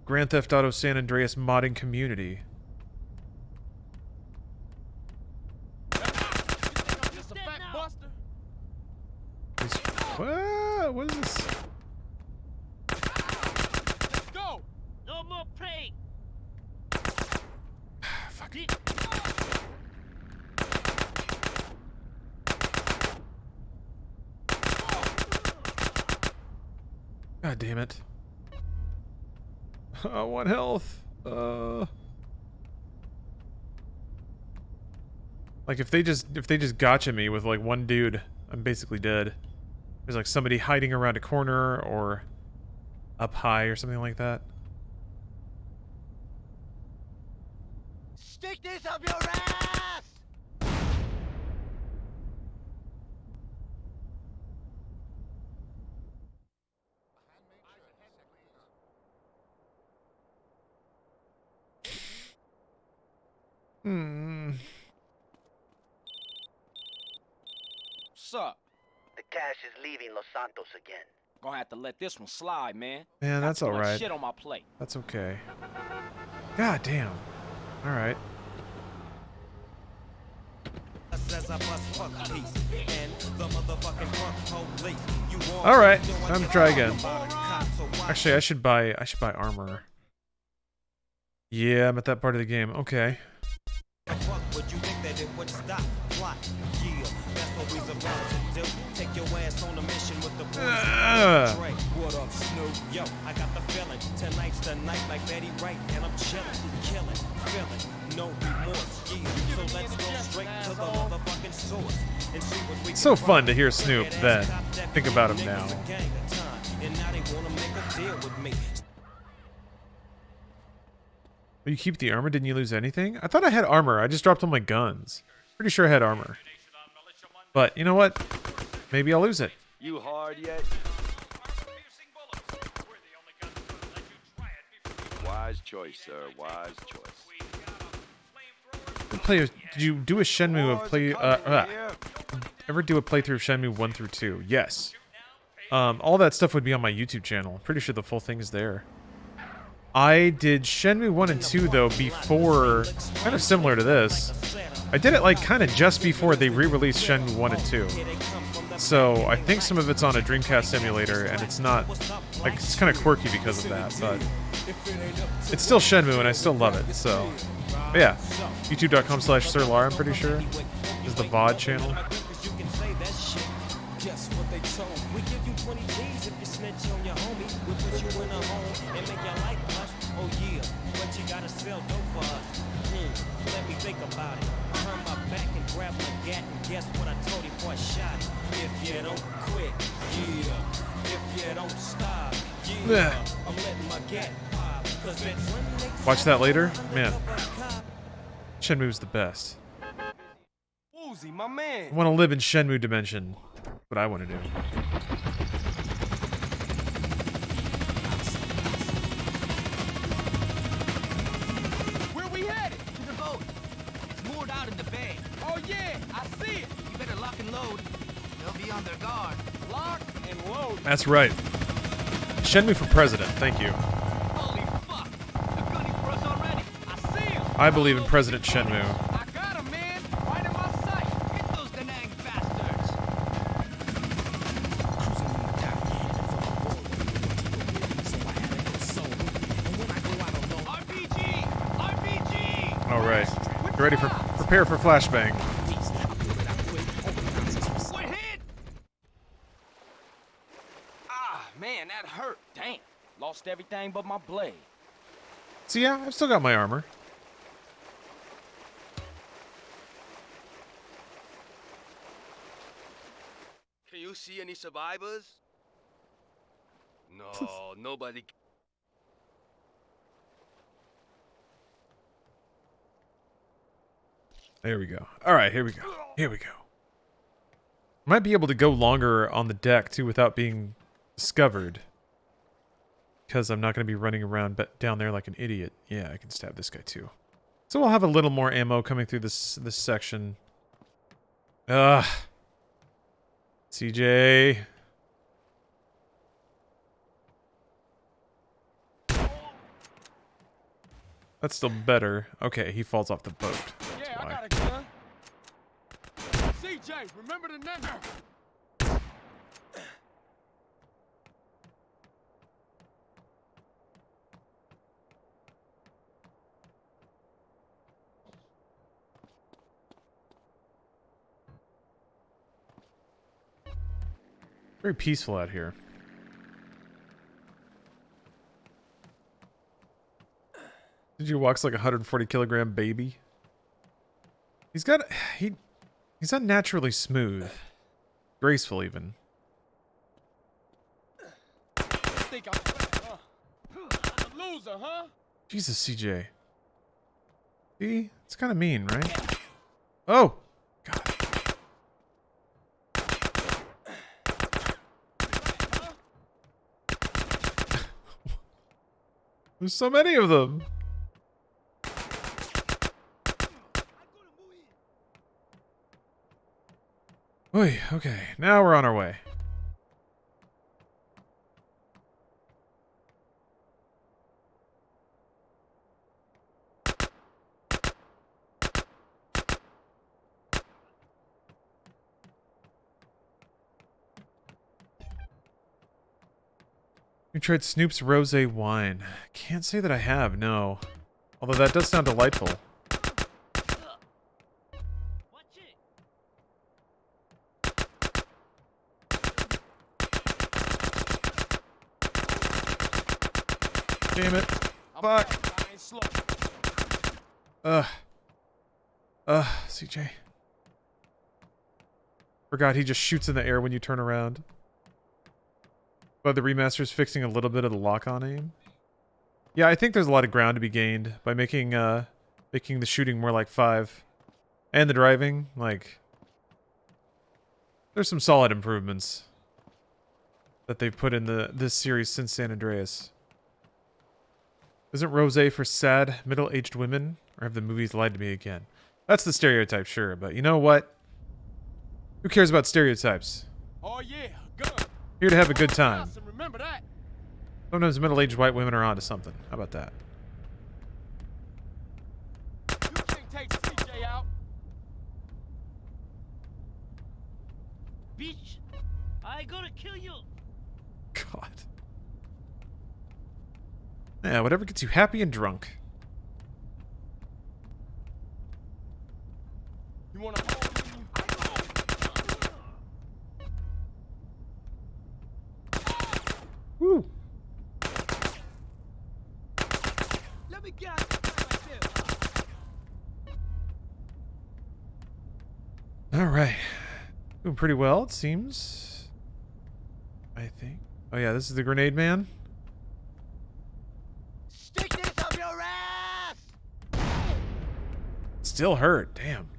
Grand Theft Auto San Andreas modding community. Just a fat buster. What is this? Let's go. No more praying. Fuck. God damn it. Oh, 1 health. Like if they just gotcha me with like one dude I'm basically dead. There's like somebody hiding around a corner or up high or something like that. Stick this up your ass! What's up? The cash is leaving Los Santos again. Gonna have to let this one slide, man. Man, Got that's too much alright. shit on my plate. That's okay. God damn. Alright. Alright, time to try again. Actually, I should buy armor. Yeah, I'm at that part of the game. Okay. What up, Snoop? Yo, I got the feeling. Tonight's the night like Betty Wright, and I'm chilling, killing, feeling, no remorse. Yeah, so let's go straight to the motherfucking source and see what we It's so fun to hear Snoop then. Think about him now. and now they wanna make a deal with me. You keep the armor? Didn't you lose anything? I thought I had armor. I just dropped all my guns. Pretty sure I had armor. But you know what? Maybe I'll lose it. You hard yet? Wise choice, sir. Wise choice. Did you do a Shenmue of play? Ever do a playthrough of Shenmue 1 through 2? Yes. All that stuff would be on my YouTube channel. Pretty sure the full thing is there. I did Shenmue 1 and 2 though before, kind of similar to this. I did it like kind of just before they re-released Shenmue 1 and 2. So I think some of it's on a Dreamcast emulator, and it's not like it's kind of quirky because of that, but it's still Shenmue and I still love it. So but yeah, youtube.com/SirLar, I'm pretty sure is the VOD channel. Guess what they told? We give you 20 G's if you snitch on your homie. We'll put you in a home and make your life plush. Oh yeah, but you gotta sell dope for us. Let me think about it. Turn my back and grab my gat and guess what I told him before I shot him. If you don't quit, yeah. If you don't stop, yeah. I'm letting my gat pop. Cause it's when they Watch that later, man. Shenmue's the best. Woozy, my man. I want to live in Shenmue dimension. What I want to do. Where we headed? To the boat. It's moored out in the bay. Oh yeah, I see it. You better lock and load. They'll be on their guard. Lock and load. That's right. Shenmue for president. Thank you. Holy fuck! They're gunning for us already. I see him. I believe in President Shenmue. I got him, man. Right in my sight. Get those Da Nang bastards. RPG! RPG! All right. Get ready for prepare for flashbang. We're hit! Ah, man, that hurt. Damn. Lost everything but my blade. So yeah, I've still got my armor. Can you see any survivors? No, nobody. There we go. All right, here we go. Here we go. Might be able to go longer on the deck too without being discovered. Because I'm not going to be running around down there like an idiot. Yeah, I can stab this guy too. So we'll have a little more ammo coming through this section. Ugh. CJ. That's still better. Okay, he falls off the boat. That's Yeah, why. I got a gun. CJ, remember the name? Very peaceful out here. Did you walks like a 140-kilogram baby? He's unnaturally smooth. Graceful, even. Think I'm fat, huh? I'm a loser, huh? Jesus, CJ. See? It's kind of mean, right? Oh! God. There's so many of them. Oy, okay. Now we're on our way. You tried Snoop's Rosé wine. Can't say that I have, no. Although that does sound delightful. Damn it. Fuck. CJ. Forgot he just shoots in the air when you turn around. But the remaster's fixing a little bit of the lock-on aim. Yeah, I think there's a lot of ground to be gained by making the shooting more like 5. And the driving, like... There's some solid improvements that they've put in this series since San Andreas. Isn't rosé for sad, middle-aged women? Or have the movies lied to me again? That's the stereotype, sure, but you know what? Who cares about stereotypes? Oh yeah, gun. Here to have a good time. Remember that. Sometimes middle-aged white women are onto something. How about that? You can't take CJ out. Bitch, I gonna kill you. God. Yeah, whatever gets you happy and drunk. You wanna hold me? Woo. Let me get myself. All right. Doing pretty well, it seems. I think. Oh yeah, this is the grenade man. Stick this up your ass. Still hurt. Damn.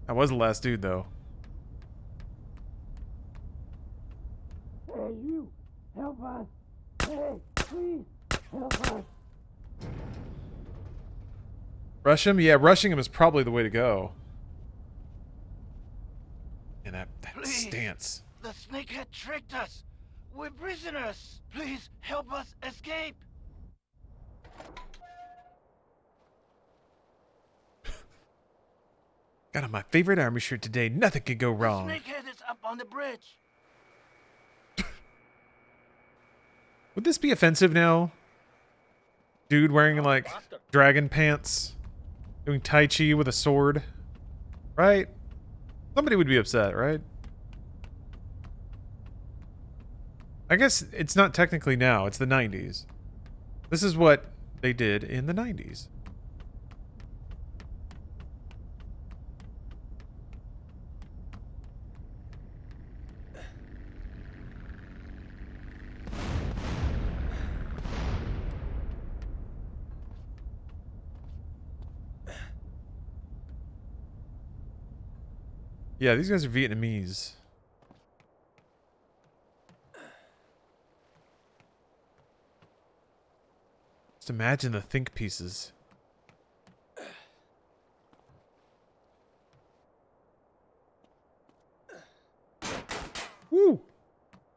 That was the last dude, though. Hey, you! Help us! Hey, please! Help us! Rush him? Yeah, rushing him is probably the way to go. And that Please. stance. The snakehead tricked us. We're prisoners. Please help us escape. Got on my favorite army shirt today. Nothing could go wrong. The snakehead is up on the bridge. Would this be offensive now? Dude wearing, like, dragon pants. Doing Tai Chi with a sword. Right? Somebody would be upset, right? I guess it's not technically now. It's the 90s. This is what they did in the 90s. Yeah, these guys are Vietnamese. Just imagine the think pieces. Woo!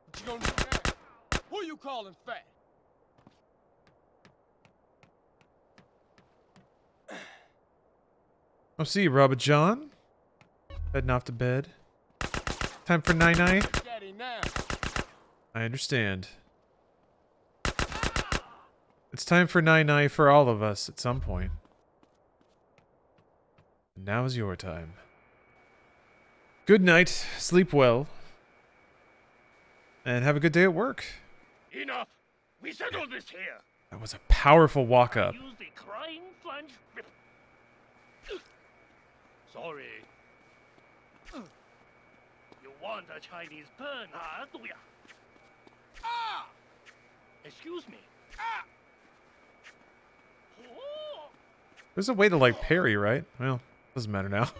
What you gonna do now? Who you calling fat? I'll see you, Robert John. Heading off to bed. Time for night-night. Daddy now. I understand. It's time for night-night for all of us at some point. And now is your time. Good night. Sleep well. And have a good day at work. Enough. We settled this here. That was a powerful walk-up. Use the crying flange rip. Sorry. You want a Chinese pen, huh? Do ya? Ah! Excuse me. Ah! Oh! There's a way to like parry, right? Well, doesn't matter now.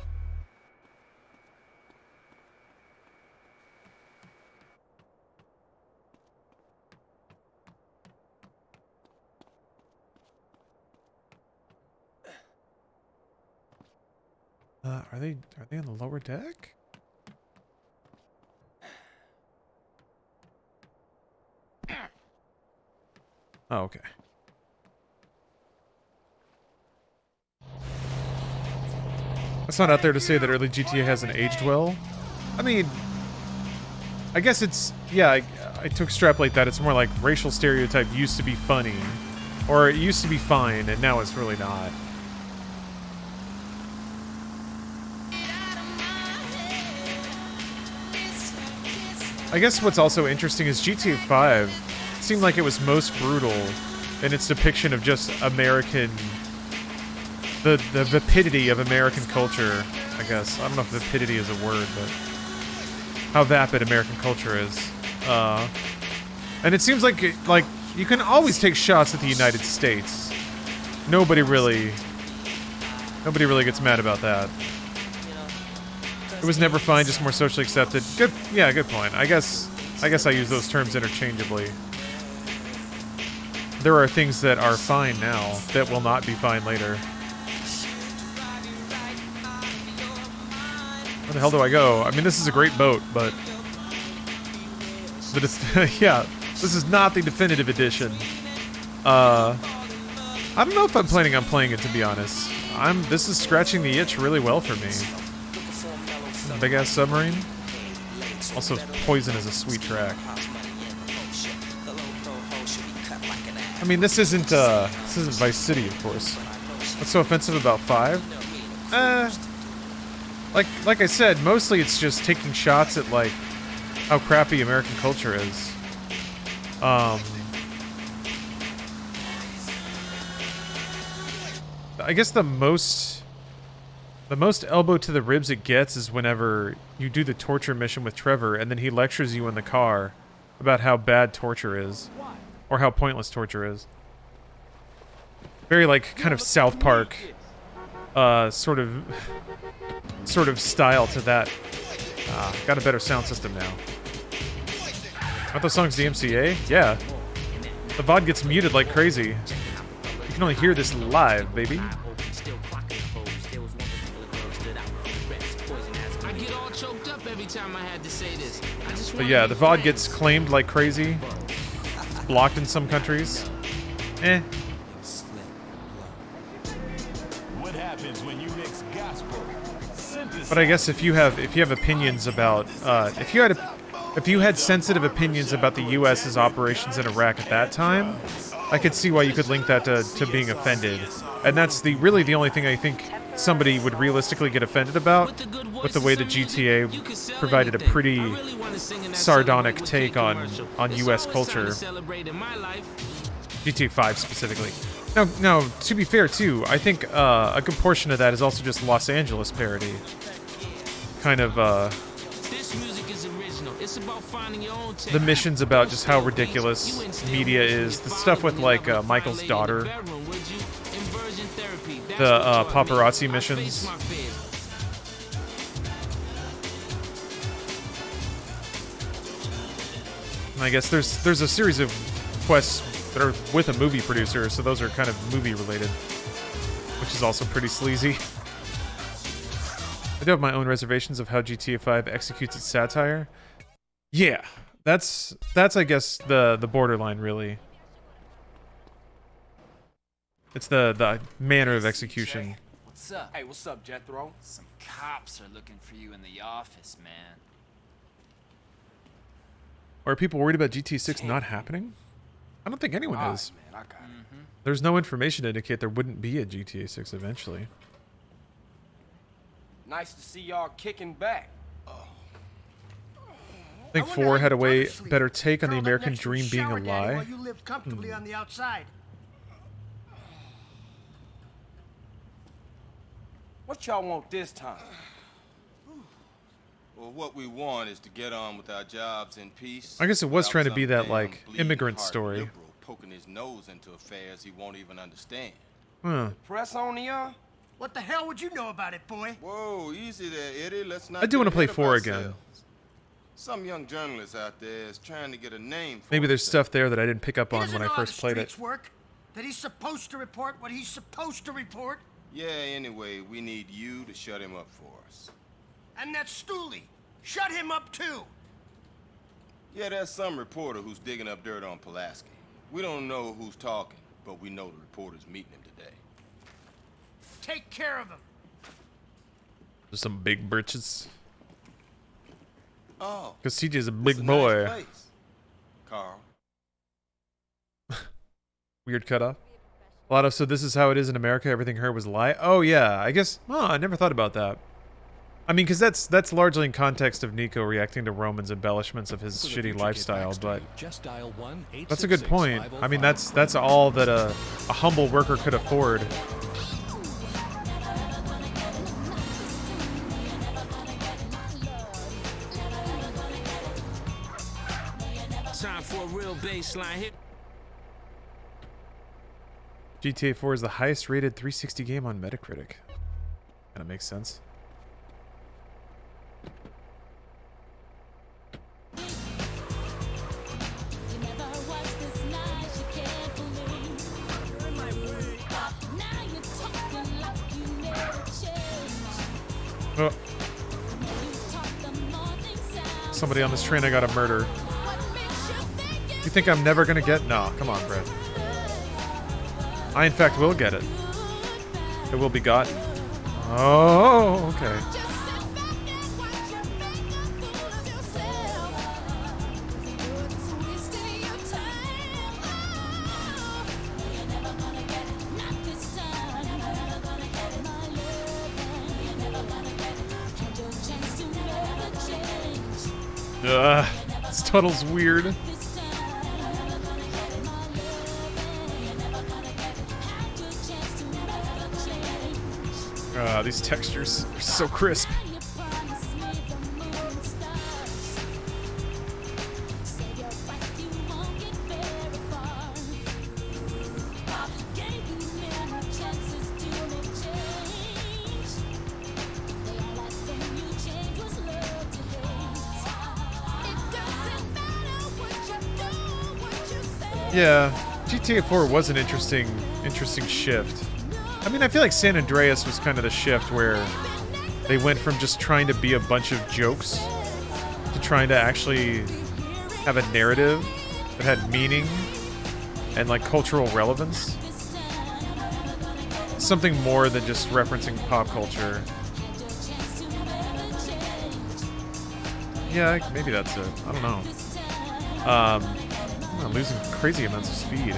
Are they on the lower deck? Oh, okay. It's not out there to say that early GTA hasn't aged well. I mean, I guess it's, yeah, I to extrapolate that, it's more like racial stereotype used to be funny, or it used to be fine, and now it's really not. I guess what's also interesting is GTA 5 seemed like it was most brutal in its depiction of just American, the vapidity of American culture, I guess. I don't know if vapidity is a word, but how vapid American culture is. And it seems like you can always take shots at the United States. Nobody really gets mad about that. It was never fine, just more socially accepted. Good, yeah, good point. I guess I use those terms interchangeably. There are things that are fine now that will not be fine later. Where the hell do I go? I mean, this is a great boat, but yeah, this is not the definitive edition. I don't know if I'm planning on playing it, to be honest. This is scratching the itch really well for me. Big ass submarine. Also, Poison is a sweet track. I mean, this isn't Vice City, of course. What's so offensive about 5? Like I said, mostly it's just taking shots at like how crappy American culture is. I guess the most elbow to the ribs it gets is whenever you do the torture mission with Trevor and then he lectures you in the car about how bad torture is. Or how pointless torture is. Very like kind of South Park sort of style to that. Got a better sound system now. Aren't those songs DMCA? Yeah. The VOD gets muted like crazy. You can only hear this live, baby. But yeah, the VOD gets claimed like crazy. It's blocked in some countries. Eh. What happens when you mix gospel? But I guess if you have opinions about if you had sensitive opinions about the U.S.'s operations in Iraq at that time, I could see why you could link that to being offended. And that's really the only thing I think somebody would realistically get offended about, with the way the GTA provided a pretty sardonic take on U.S. culture. GTA 5 specifically. Now, to be fair too, I think a good portion of that is also just Los Angeles parody. Kind of the missions about just how ridiculous media is. The stuff with like Michael's daughter. The paparazzi missions. And I guess there's a series of quests that are with a movie producer, so those are kind of movie related, which is also pretty sleazy. I do have my own reservations of how GTA 5 executes its satire. Yeah, that's I guess the borderline really. It's the manner of execution. What's up? Hey, what's up, Jethro? Some cops are looking for you in the office, man. Or are people worried about GTA 6 not happening? I don't think anyone is. Man, I got it. There's no information to indicate there wouldn't be a GTA 6 eventually. Nice to see y'all kicking back. I think 4 had a way better take on the American dream being a lie. You lived comfortably on the outside. What y'all want this time? Well, what we want is to get on with our jobs in peace. I guess it was without trying to some be that, damn like, immigrant bleeding-heart story. liberal poking his nose into affairs he won't even understand. Huh. Press on the What the hell would you know about it, boy? Whoa, easy there, Eddie. Let's not. I do want to get play ahead of 4 again. ourselves. Some young journalist out there is trying to get a name for Maybe there's himself. stuff there that I didn't pick up He on doesn't when I know how first the played it. streets work. That he's supposed to report what he's supposed to report. Yeah, anyway, we need you to shut him up for us. And that Stooley. Shut him up, too. Yeah, there's some reporter who's digging up dirt on Pulaski. We don't know who's talking, but we know the reporter's meeting him today. Take care of him. There's some big britches. Oh. Because CJ's a it's big a boy. Nice place, Carl. Weird cutoff. Lotto, so this is how it is in America. Everything heard was a lie. Oh yeah, I guess. Oh, I never thought about that. I mean, because that's largely in context of Nico reacting to Roman's embellishments of his shitty lifestyle. But just dial 1-866-505. that's a good point. I mean, that's all that a humble worker could afford. Time for a real baseline hit. GTA 4 is the highest rated 360 game on Metacritic. Kind of makes sense. Oh. Somebody on this train I gotta murder. You think I'm never gonna get? No, come on, Brett. I, in fact, will get it. It will be gotten. Oh, okay. This tunnel's weird. These textures are so crisp. Yeah, GTA 4 was an interesting shift. I mean, I feel like San Andreas was kind of the shift where they went from just trying to be a bunch of jokes to trying to actually have a narrative that had meaning and like cultural relevance. Something more than just referencing pop culture. Yeah, maybe that's it. I don't know. I'm losing crazy amounts of speed.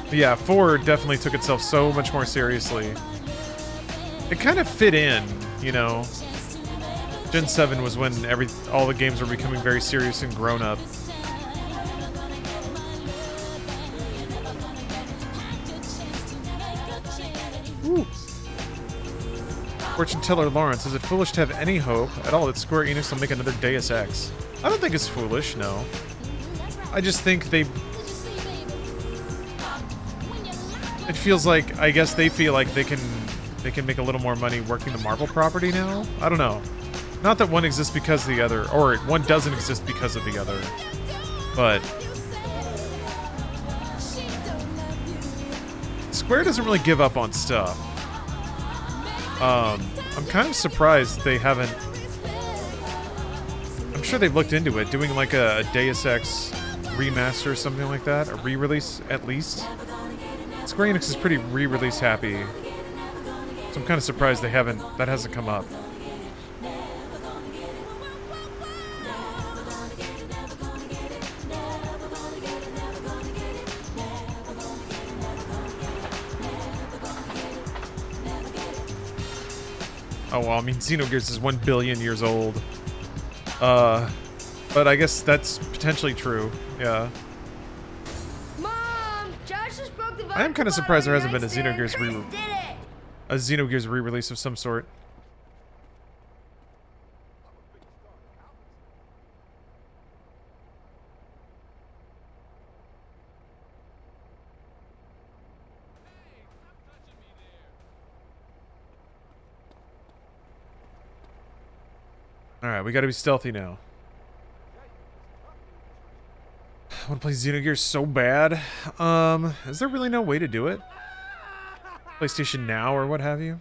But yeah, 4 definitely took itself so much more seriously. It kind of fit in, you know. Gen 7 was when all the games were becoming very serious and grown up. Ooh. Fortune teller Lawrence, is it foolish to have any hope at all that Square Enix will make another Deus Ex? I don't think it's foolish, no. I just think it feels like, I guess they feel like they can make a little more money working the Marvel property now? I don't know. Not that one exists because of the other, or one doesn't exist because of the other, but Square doesn't really give up on stuff. I'm kind of surprised they haven't. I'm sure they've looked into it, doing like a Deus Ex remaster or something like that, a re-release at least. Square Enix is pretty re-release happy, so I'm kind of surprised that hasn't come up. Oh, well, I mean, Xenogears is 1 billion years old. But I guess that's potentially true, yeah. Mom! Josh just broke the I am kind of surprised there hasn't been a Xenogears re-release of some sort. Alright, we gotta be stealthy now. I want to play Xenogears so bad. Is there really no way to do it? PlayStation Now or what have you?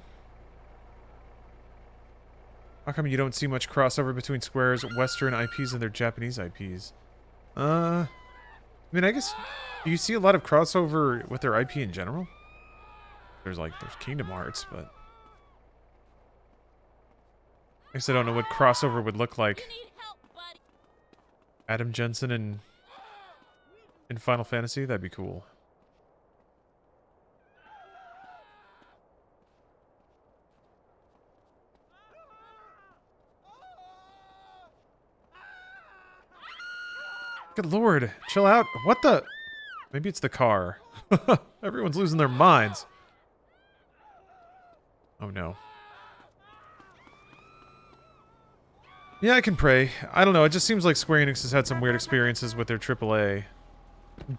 How come you don't see much crossover between Square's Western IPs and their Japanese IPs? I mean, I guess... Do you see a lot of crossover with their IP in general? There's Kingdom Hearts, but... I guess I don't know what crossover would look like. Adam Jensen in Final Fantasy? That'd be cool. Good lord, chill out. What the? Maybe it's the car. Everyone's losing their minds. Oh no. Yeah, I can pray. I don't know, it just seems like Square Enix has had some weird experiences with their AAA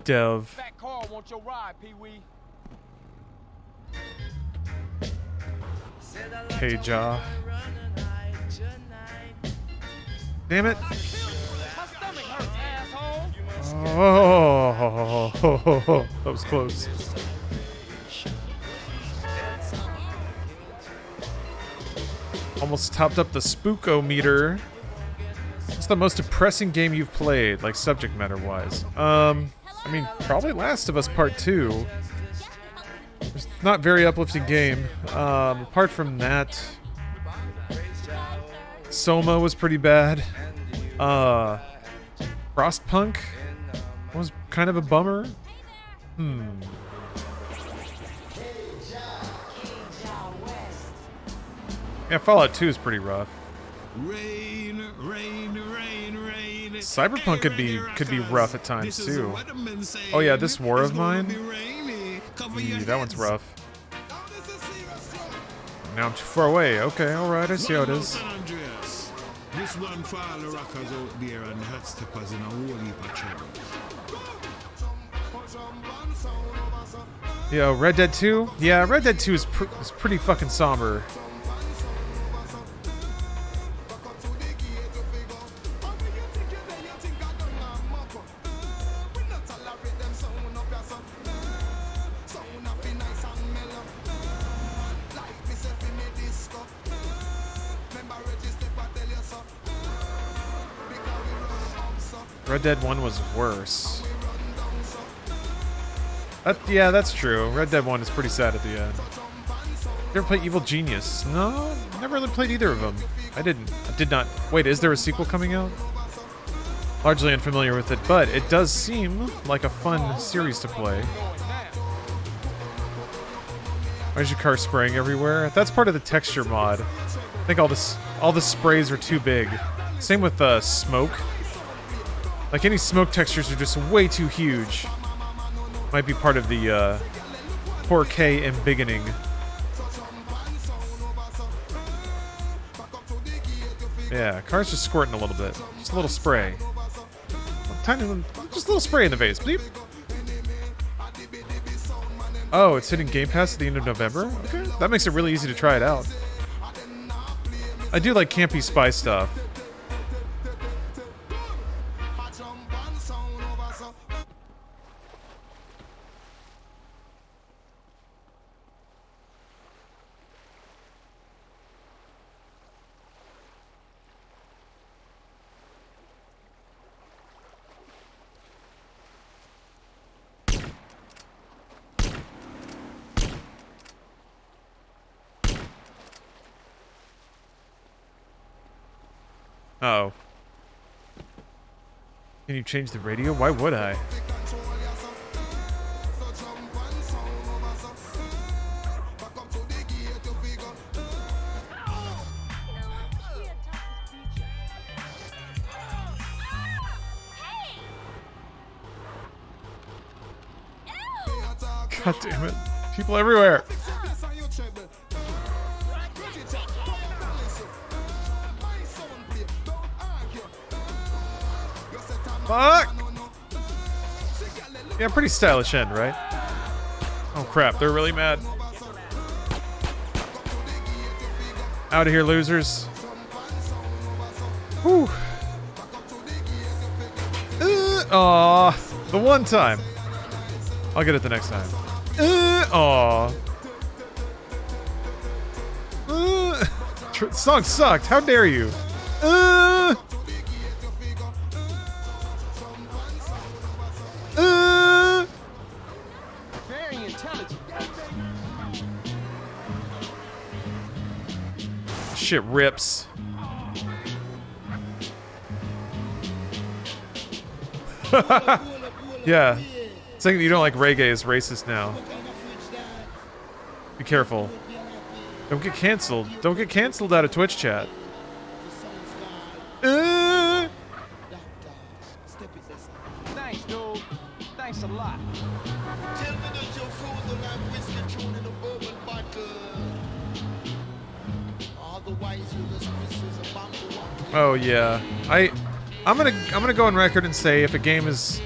dev. Fat car wants your ride, Pee-wee. Hey, Ja. Damn it. Oh, that was close. Almost topped up the spooko-meter. What's the most depressing game you've played, like subject matter-wise? I mean, probably Last of Us Part 2. It's not a very uplifting game. Apart from that, Soma was pretty bad. Frostpunk was kind of a bummer. Yeah, Fallout 2 is pretty rough. Rain, rain, rain, rain. Cyberpunk could be rough at times too. Oh yeah, this War of Mine. That one's rough. Now I'm too far away. Okay, alright, I see how it is. San Andreas. This one for all the rockers out there and the hot steppers in a whole heap of trouble. Yo, Red Dead 2? Yeah, Red Dead 2 is pretty fucking somber. Red Dead 1 was worse. Yeah, that's true. Red Dead 1 is pretty sad at the end. You ever play Evil Genius? No, never really played either of them. I did not. Wait, is there a sequel coming out? Largely unfamiliar with it, but it does seem like a fun series to play. Why is your car spraying everywhere? That's part of the texture mod. I think all the sprays are too big. Same with smoke. Like, any smoke textures are just way too huge. Might be part of the 4K embiggening. Yeah, car's just squirting a little bit. Just a little spray. Just a little spray in the vase, bleep. Oh, it's hitting Game Pass at the end of November? Okay, that makes it really easy to try it out. I do like campy spy stuff. Uh-oh. Can you change the radio? Why would I? God damn it. People everywhere. Fuck! Yeah, pretty stylish end, right? Oh crap, they're really mad. Out of here, losers. Whew. Aw, the one time. I'll get it the next time. Aw. Song sucked. How dare you? Very intelligent. Shit rips. Yeah. Saying that you don't like reggae is racist now. Be careful. Don't get canceled. Don't get canceled out of Twitch chat. Thanks, dude. Thanks a lot. Oh yeah. I'm gonna go on record and say if a game is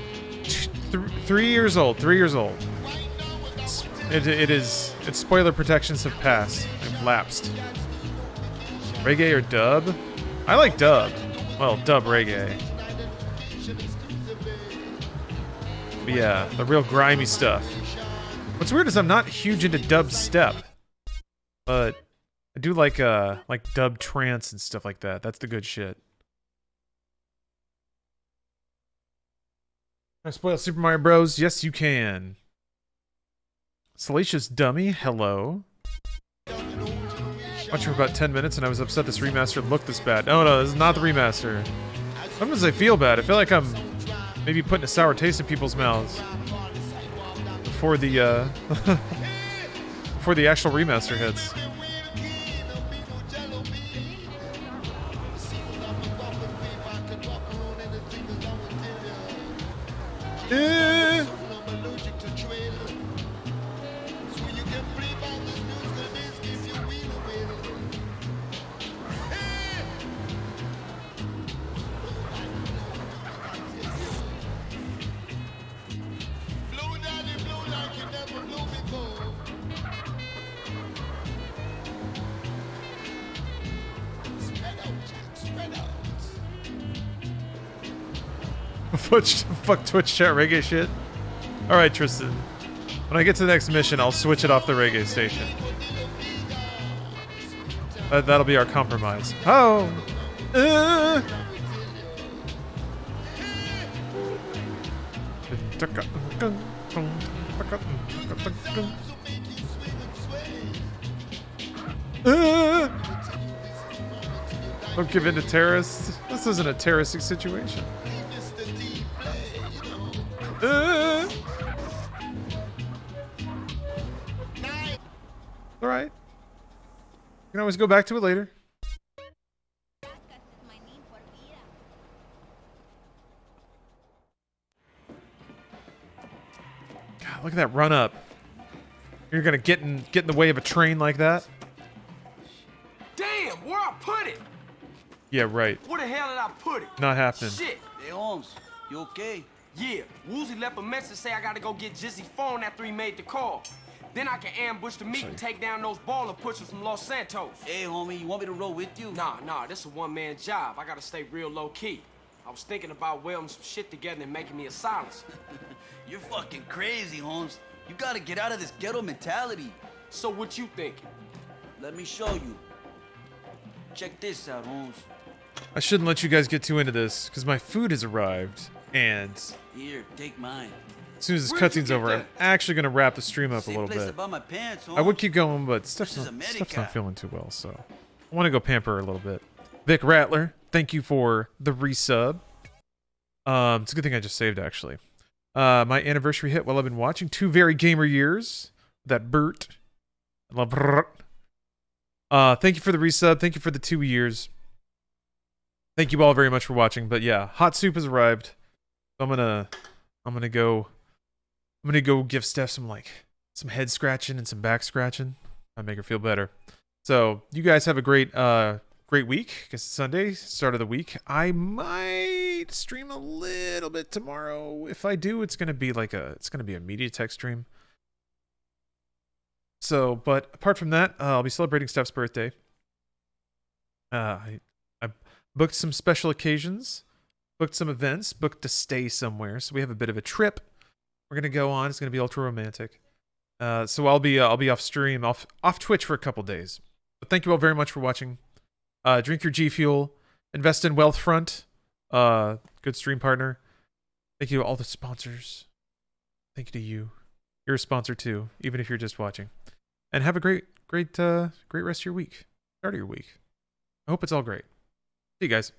3 years old, its spoiler protections have passed. They've lapsed. Reggae or dub? I like dub. Well, dub reggae. But yeah, the real grimy stuff. What's weird is I'm not huge into dub step, but I do like dub trance and stuff like that. That's the good shit. Can I spoil Super Mario Bros? Yes, you can. Salacious Dummy, hello. Watched for about 10 minutes and I was upset this remaster looked this bad. Oh no, this is not the remaster. Sometimes I feel bad. I feel like I'm maybe putting a sour taste in people's mouths before the before the actual remaster hits. Fuck Twitch chat reggae shit. Alright, Tristan. When I get to the next mission, I'll switch it off the reggae station. That'll be our compromise. Oh! Don't give in to terrorists. This isn't a terroristic situation. Alright. You can always go back to it later. God, look at that run up. You're gonna get in the way of a train like that? Damn, where I put it? Yeah, right. Where the hell did I put it? Not happening. Shit. Hey, Holmes, you okay? Yeah, Woozy left a message say I gotta go get Jizzy's phone after he made the call. Then I can ambush the meet and take down those baller pushers from Los Santos. Hey, homie, you want me to roll with you? Nah, this is a one-man job. I gotta stay real low-key. I was thinking about welding some shit together and making me a silencer. You're fucking crazy, Holmes. You gotta get out of this ghetto mentality. So what you thinking? Let me show you. Check this out, Holmes. I shouldn't let you guys get too into this, because my food has arrived, and... Here, take mine. As soon as this cutscene's over, I'm actually going to wrap the stream up a little bit. My pants, I would keep going, but Steph's not feeling too well, so... I want to go pamper her a little bit. Vic Rattler, thank you for the resub. It's a good thing I just saved, actually. My anniversary hit while I've been watching 2 very gamer years. That Bert. I love Bert. Thank you for the resub. Thank you for the 2 years. Thank you all very much for watching. But yeah, hot soup has arrived. So I'm gonna go give Steph some like some head scratching and some back scratching. I make her feel better. So you guys have a great great week. Guess it's Sunday, start of the week. I might stream a little bit tomorrow. If I do, it's gonna be a media tech stream. So, but apart from that, I'll be celebrating Steph's birthday. I booked some special occasions, booked some events, booked to stay somewhere. So we have a bit of a trip we're gonna go on. It's gonna be ultra romantic. So I'll be off stream, off Twitch for a couple days. But thank you all very much for watching. Drink your G Fuel, invest in Wealthfront, good stream partner. Thank you to all the sponsors. Thank you to you. You're a sponsor too, even if you're just watching. And have a great rest of your week. Start of your week. I hope it's all great. See you guys.